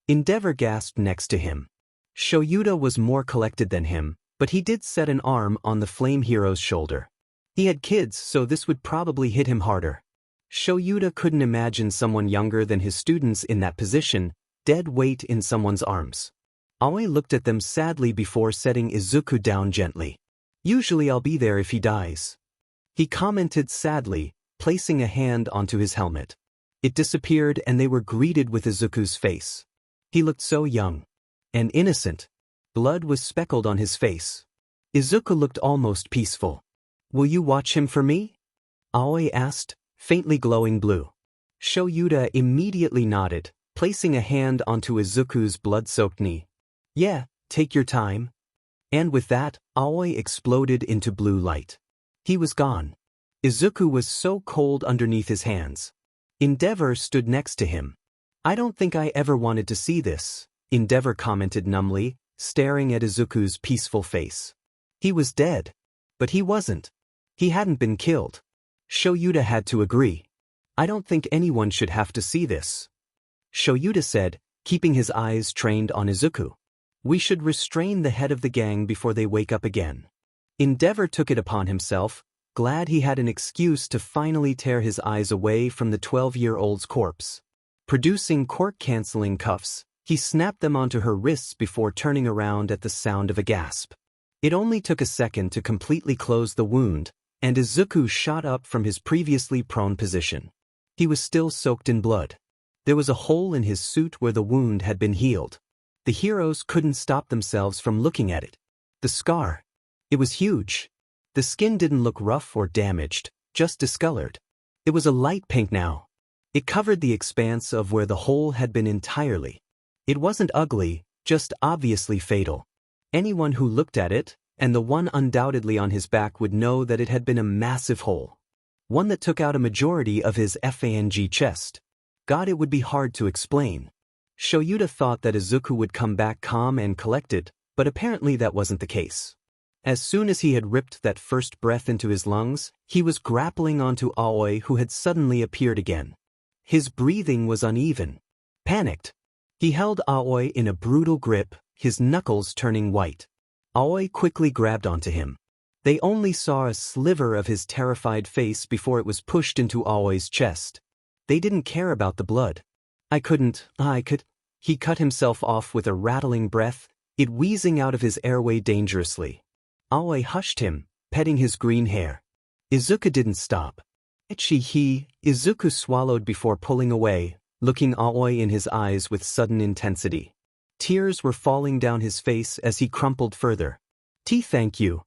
Endeavor gasped next to him. Shoyuta was more collected than him, but he did set an arm on the flame hero's shoulder. He had kids, so this would probably hit him harder. Shoyuta couldn't imagine someone younger than his students in that position, dead weight in someone's arms. Aoi looked at them sadly before setting Izuku down gently. "Usually I'll be there if he dies," he commented sadly, placing a hand onto his helmet. It disappeared and they were greeted with Izuku's face. He looked so young and innocent. Blood was speckled on his face. Izuku looked almost peaceful. "Will you watch him for me?" Aoi asked, faintly glowing blue. Shoyuta immediately nodded, placing a hand onto Izuku's blood-soaked knee. "Yeah, take your time." And with that, Aoi exploded into blue light. He was gone. Izuku was so cold underneath his hands. Endeavor stood next to him. "I don't think I ever wanted to see this," Endeavor commented numbly, staring at Izuku's peaceful face. He was dead. But he wasn't. He hadn't been killed. Shoyuta had to agree. "I don't think anyone should have to see this," Shoyuta said, keeping his eyes trained on Izuku. "We should restrain the head of the gang before they wake up again." Endeavor took it upon himself, glad he had an excuse to finally tear his eyes away from the 12-year-old's corpse. Producing quirk-canceling cuffs, he snapped them onto her wrists before turning around at the sound of a gasp. It only took a second to completely close the wound, and Izuku shot up from his previously prone position. He was still soaked in blood. There was a hole in his suit where the wound had been healed. The heroes couldn't stop themselves from looking at it. The scar. It was huge. The skin didn't look rough or damaged, just discolored. It was a light pink now. It covered the expanse of where the hole had been entirely. It wasn't ugly, just obviously fatal. Anyone who looked at it, and the one undoubtedly on his back, would know that it had been a massive hole. One that took out a majority of his fang chest. God, it would be hard to explain. Shoyuta thought that Izuku would come back calm and collected, but apparently that wasn't the case. As soon as he had ripped that first breath into his lungs, he was grappling onto Aoi, who had suddenly appeared again. His breathing was uneven. Panicked, he held Aoi in a brutal grip, his knuckles turning white. Aoi quickly grabbed onto him. They only saw a sliver of his terrified face before it was pushed into Aoi's chest. They didn't care about the blood. I could. He cut himself off with a rattling breath, it wheezing out of his airway dangerously. Aoi hushed him, petting his green hair. Izuku didn't stop. Izuku swallowed before pulling away, looking Aoi in his eyes with sudden intensity. Tears were falling down his face as he crumpled further. Thank you,"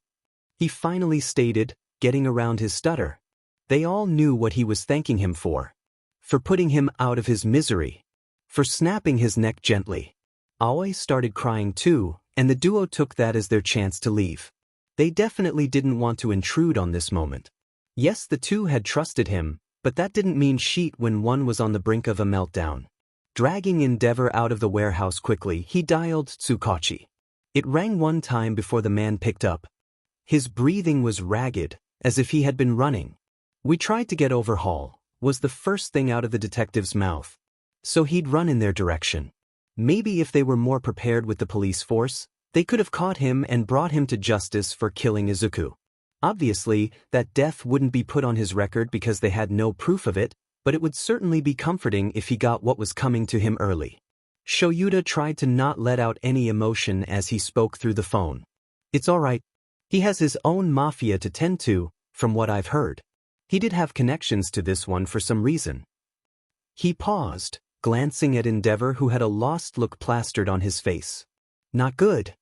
he finally stated, getting around his stutter. They all knew what he was thanking him for. For putting him out of his misery. For snapping his neck gently. Aoi started crying too, and the duo took that as their chance to leave. They definitely didn't want to intrude on this moment. Yes, the two had trusted him, but that didn't mean shit when one was on the brink of a meltdown. Dragging Endeavor out of the warehouse quickly, he dialed Tsukachi. It rang one time before the man picked up. His breathing was ragged, as if he had been running. "We tried to get overhaul," was the first thing out of the detective's mouth. So he'd run in their direction. Maybe if they were more prepared with the police force, they could have caught him and brought him to justice for killing Izuku. Obviously, that death wouldn't be put on his record because they had no proof of it, but it would certainly be comforting if he got what was coming to him early. Shoyuta tried to not let out any emotion as he spoke through the phone. "It's all right. He has his own mafia to tend to, from what I've heard. He did have connections to this one for some reason." He paused, glancing at Endeavor, who had a lost look plastered on his face. "Not good.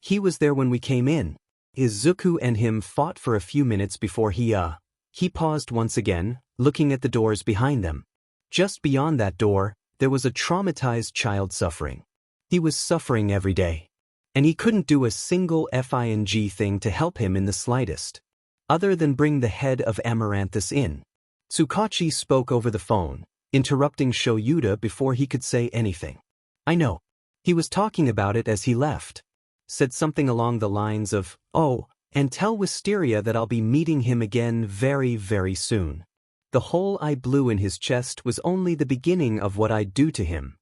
He was there when we came in. Izuku and him fought for a few minutes before he paused once again, looking at the doors behind them. Just beyond that door, there was a traumatized child suffering. He was suffering every day. And he couldn't do a single fing thing to help him in the slightest. Other than bring the head of Amaranthus in." Tsukachi spoke over the phone, interrupting Shoyuta before he could say anything. "I know. He was talking about it as he left. Said something along the lines of, 'Oh, And tell Wisteria that I'll be meeting him again very, very soon. The hole I blew in his chest was only the beginning of what I'd do to him.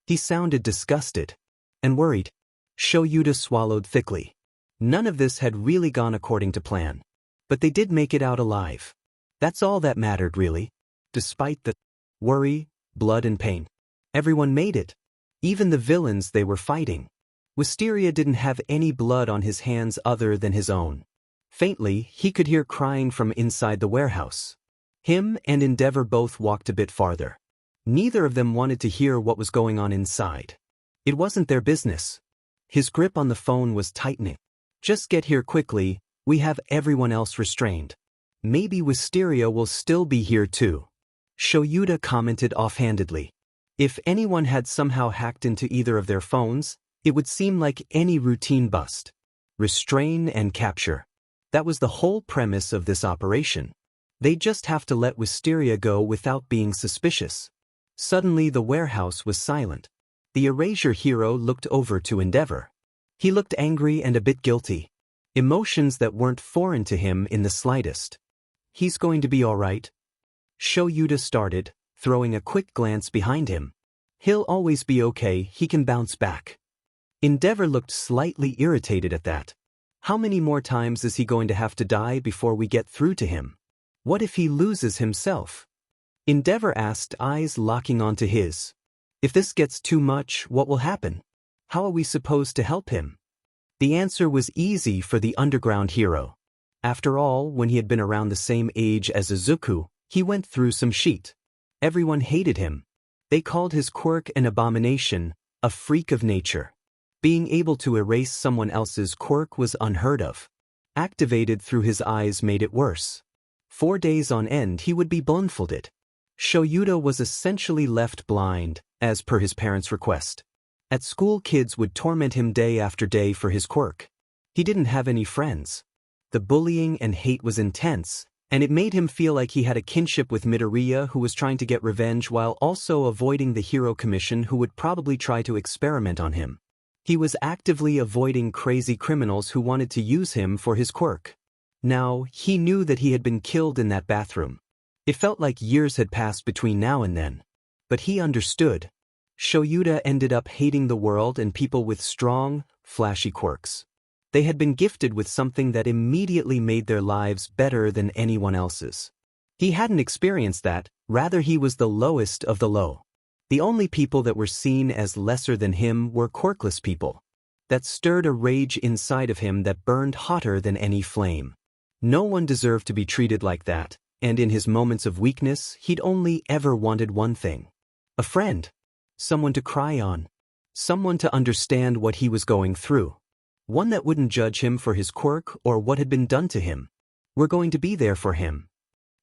He sounded disgusted and worried. Shoyuta swallowed thickly. None of this had really gone according to plan. But they did make it out alive. That's all that mattered, really. Despite the worry, blood and pain. Everyone made it. Even the villains they were fighting. Wisteria didn't have any blood on his hands other than his own. Faintly, he could hear crying from inside the warehouse. Him and Endeavor both walked a bit farther. Neither of them wanted to hear what was going on inside. It wasn't their business. His grip on the phone was tightening. Just get here quickly, we have everyone else restrained. Maybe Wisteria will still be here too. Shoyuta commented offhandedly. If anyone had somehow hacked into either of their phones, it would seem like any routine bust. Restrain and capture. That was the whole premise of this operation. They'd just have to let Wisteria go without being suspicious. Suddenly the warehouse was silent. The erasure hero looked over to Endeavor. He looked angry and a bit guilty. Emotions that weren't foreign to him in the slightest. He's going to be all right. Shoyuta started, throwing a quick glance behind him. He'll always be okay, he can bounce back. Endeavor looked slightly irritated at that. How many more times is he going to have to die before we get through to him? What if he loses himself? Endeavor asked, eyes locking onto his. If this gets too much, what will happen? How are we supposed to help him? The answer was easy for the underground hero. After all, when he had been around the same age as Izuku, he went through some shit. Everyone hated him. They called his quirk an abomination, a freak of nature. Being able to erase someone else's quirk was unheard of. Activated through his eyes made it worse. 4 days on end he would be blindfolded. Shoyuta was essentially left blind, as per his parents' request. At school kids would torment him day after day for his quirk. He didn't have any friends. The bullying and hate was intense, and it made him feel like he had a kinship with Midoriya, who was trying to get revenge while also avoiding the Hero Commission, who would probably try to experiment on him. He was actively avoiding crazy criminals who wanted to use him for his quirk. Now, he knew that he had been killed in that bathroom. It felt like years had passed between now and then. But he understood. Shoyuta ended up hating the world and people with strong, flashy quirks. They had been gifted with something that immediately made their lives better than anyone else's. He hadn't experienced that, rather he was the lowest of the low. The only people that were seen as lesser than him were quirkless people. That stirred a rage inside of him that burned hotter than any flame. No one deserved to be treated like that, and in his moments of weakness, he'd only ever wanted one thing. A friend. Someone to cry on. Someone to understand what he was going through. One that wouldn't judge him for his quirk or what had been done to him. We're going to be there for him.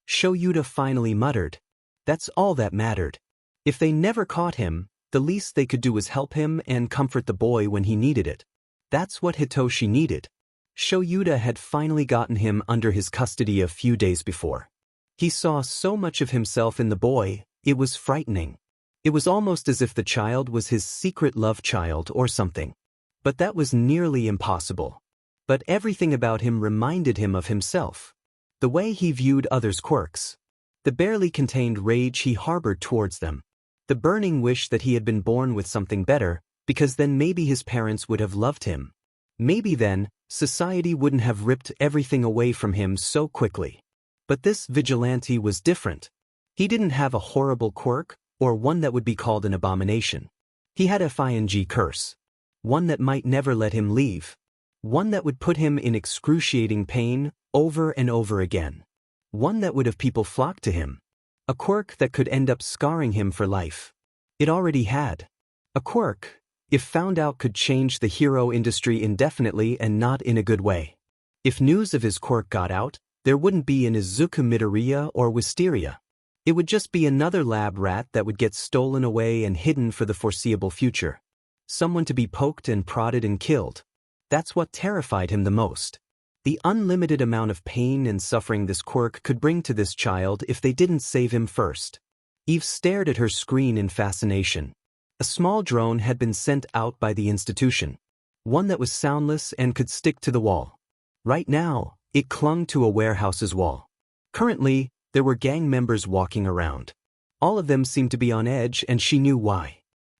Shoyuta finally muttered. That's all that mattered. If they never caught him, the least they could do was help him and comfort the boy when he needed it. That's what Hitoshi needed. Shoyuta had finally gotten him under his custody a few days before. He saw so much of himself in the boy, it was frightening. It was almost as if the child was his secret love child or something. But that was nearly impossible. But everything about him reminded him of himself. The way he viewed others' quirks. The barely contained rage he harbored towards them. The burning wish that he had been born with something better, because then maybe his parents would have loved him. Maybe then, society wouldn't have ripped everything away from him so quickly. But this vigilante was different. He didn't have a horrible quirk, or one that would be called an abomination. He had a fing curse. One that might never let him leave. One that would put him in excruciating pain, over and over again. One that would have people flock to him. A quirk that could end up scarring him for life. It already had. A quirk, if found out, could change the hero industry indefinitely and not in a good way. If news of his quirk got out, there wouldn't be an Izuku Midoriya or Wisteria. It would just be another lab rat that would get stolen away and hidden for the foreseeable future. Someone to be poked and prodded and killed. That's what terrified him the most. The unlimited amount of pain and suffering this quirk could bring to this child if they didn't save him first. Eve stared at her screen in fascination. A small drone had been sent out by the institution. One that was soundless and could stick to the wall. Right now, it clung to a warehouse's wall. Currently, there were gang members walking around. All of them seemed to be on edge, and she knew why.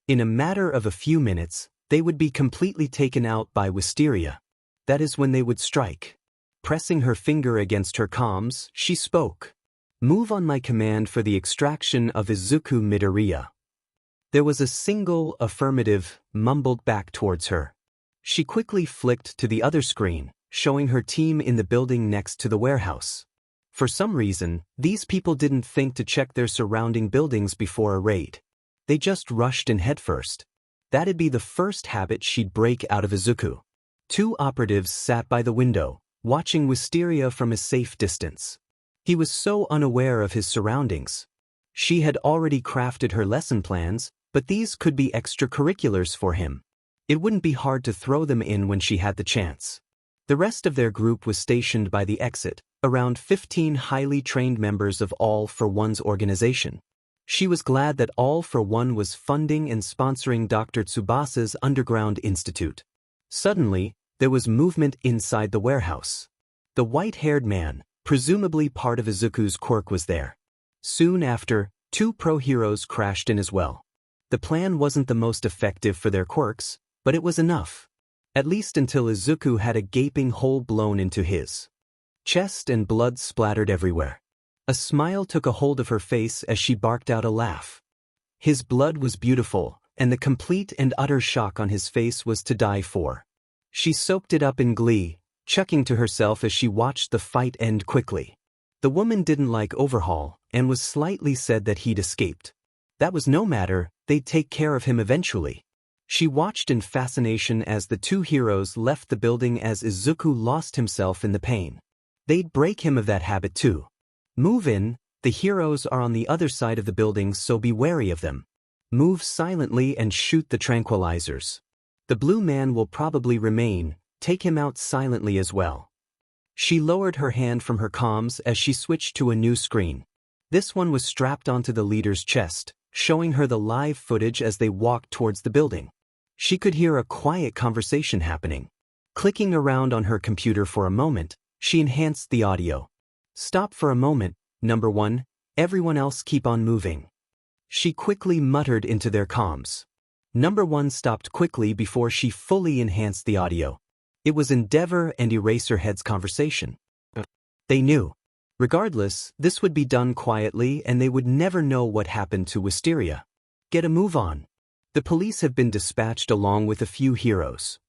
In a matter of a few minutes, they would be completely taken out by Wisteria. That is when they would strike. Pressing her finger against her comms, she spoke. Move on my command for the extraction of Izuku Midoriya. There was a single affirmative mumbled back towards her. She quickly flicked to the other screen, showing her team in the building next to the warehouse. For some reason, these people didn't think to check their surrounding buildings before a raid. They just rushed in headfirst. That'd be the first habit she'd break out of Izuku. 2 operatives sat by the window, watching Wisteria from a safe distance. He was so unaware of his surroundings. She had already crafted her lesson plans, but these could be extracurriculars for him. It wouldn't be hard to throw them in when she had the chance. The rest of their group was stationed by the exit, around 15 highly trained members of All for One's organization. She was glad that All for One was funding and sponsoring Dr. Tsubasa's underground institute. Suddenly, there was movement inside the warehouse. The white-haired man, presumably part of Izuku's quirk, was there. Soon after, 2 pro-heroes crashed in as well. The plan wasn't the most effective for their quirks, but it was enough. At least until Izuku had a gaping hole blown into his chest and blood splattered everywhere. A smile took a hold of her face as she barked out a laugh. His blood was beautiful, and the complete and utter shock on his face was to die for. She soaked it up in glee, chuckling to herself as she watched the fight end quickly. The woman didn't like Overhaul, and was slightly sad that he'd escaped. That was no matter, they'd take care of him eventually. She watched in fascination as the 2 heroes left the building as Izuku lost himself in the pain. They'd break him of that habit too. Move in, the heroes are on the other side of the building, so be wary of them. Move silently and shoot the tranquilizers. The blue man will probably remain, take him out silently as well. She lowered her hand from her comms as she switched to a new screen. This one was strapped onto the leader's chest, showing her the live footage as they walked towards the building. She could hear a quiet conversation happening. Clicking around on her computer for a moment, she enhanced the audio. Stop for a moment, number 1, everyone else keep on moving. She quickly muttered into their comms. Number 1 stopped quickly before she fully enhanced the audio. It was Endeavor and Eraserhead's conversation. They knew. Regardless, this would be done quietly and they would never know what happened to Wisteria. Get a move on. The police have been dispatched along with a few heroes.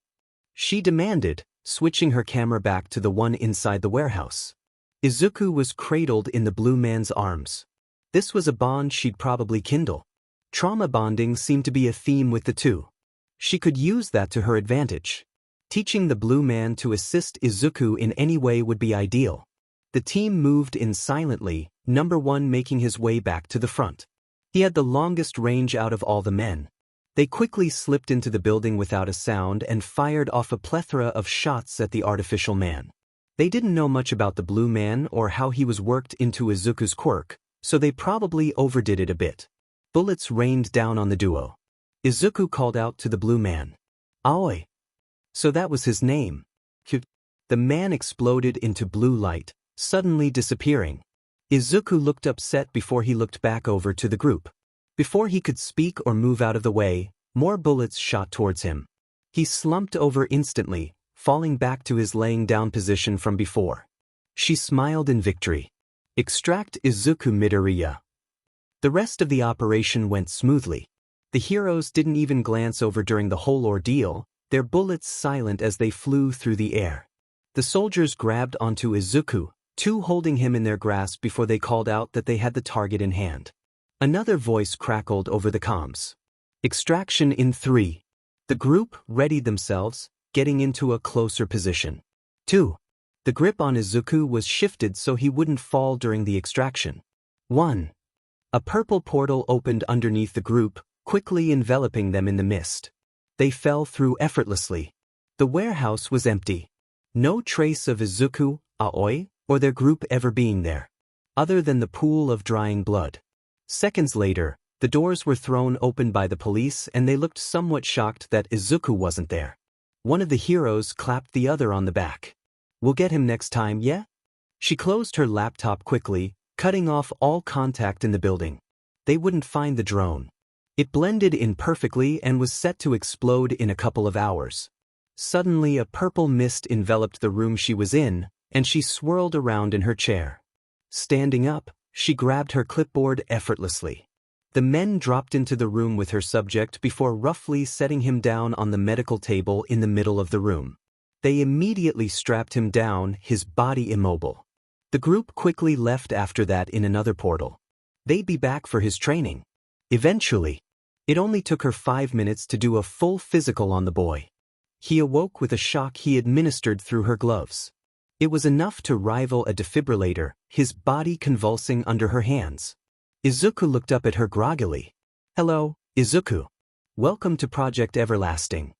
She demanded, switching her camera back to the one inside the warehouse. Izuku was cradled in the blue man's arms. This was a bond she'd probably kindle. Trauma bonding seemed to be a theme with the 2. She could use that to her advantage. Teaching the blue man to assist Izuku in any way would be ideal. The team moved in silently, number 1 making his way back to the front. He had the longest range out of all the men. They quickly slipped into the building without a sound and fired off a plethora of shots at the artificial man. They didn't know much about the blue man or how he was worked into Izuku's quirk, so they probably overdid it a bit. Bullets rained down on the duo. Izuku called out to the blue man. Aoi. So that was his name. The man exploded into blue light, suddenly disappearing. Izuku looked upset before he looked back over to the group. Before he could speak or move out of the way, more bullets shot towards him. He slumped over instantly, falling back to his laying down position from before. She smiled in victory. Extract Izuku Midoriya. The rest of the operation went smoothly. The heroes didn't even glance over during the whole ordeal, their bullets silent as they flew through the air. The soldiers grabbed onto Izuku, 2 holding him in their grasp before they called out that they had the target in hand. Another voice crackled over the comms. Extraction in 3. The group readied themselves, getting into a closer position. 2. The grip on Izuku was shifted so he wouldn't fall during the extraction. 1. A purple portal opened underneath the group, quickly enveloping them in the mist. They fell through effortlessly. The warehouse was empty. No trace of Izuku, Aoi, or their group ever being there, other than the pool of drying blood. Seconds later, the doors were thrown open by the police and they looked somewhat shocked that Izuku wasn't there. One of the heroes clapped the other on the back. We'll get him next time, yeah? She closed her laptop quickly, cutting off all contact in the building. They wouldn't find the drone. It blended in perfectly and was set to explode in a couple of hours. Suddenly a purple mist enveloped the room she was in, and she swirled around in her chair. Standing up, she grabbed her clipboard effortlessly. The men dropped into the room with her subject before roughly setting him down on the medical table in the middle of the room. They immediately strapped him down, his body immobile. The group quickly left after that in another portal. They'd be back for his training. Eventually. It only took her 5 minutes to do a full physical on the boy. He awoke with a shock he administered through her gloves. It was enough to rival a defibrillator, his body convulsing under her hands. Izuku looked up at her groggily. "Hello, Izuku. Welcome to Project Everlasting."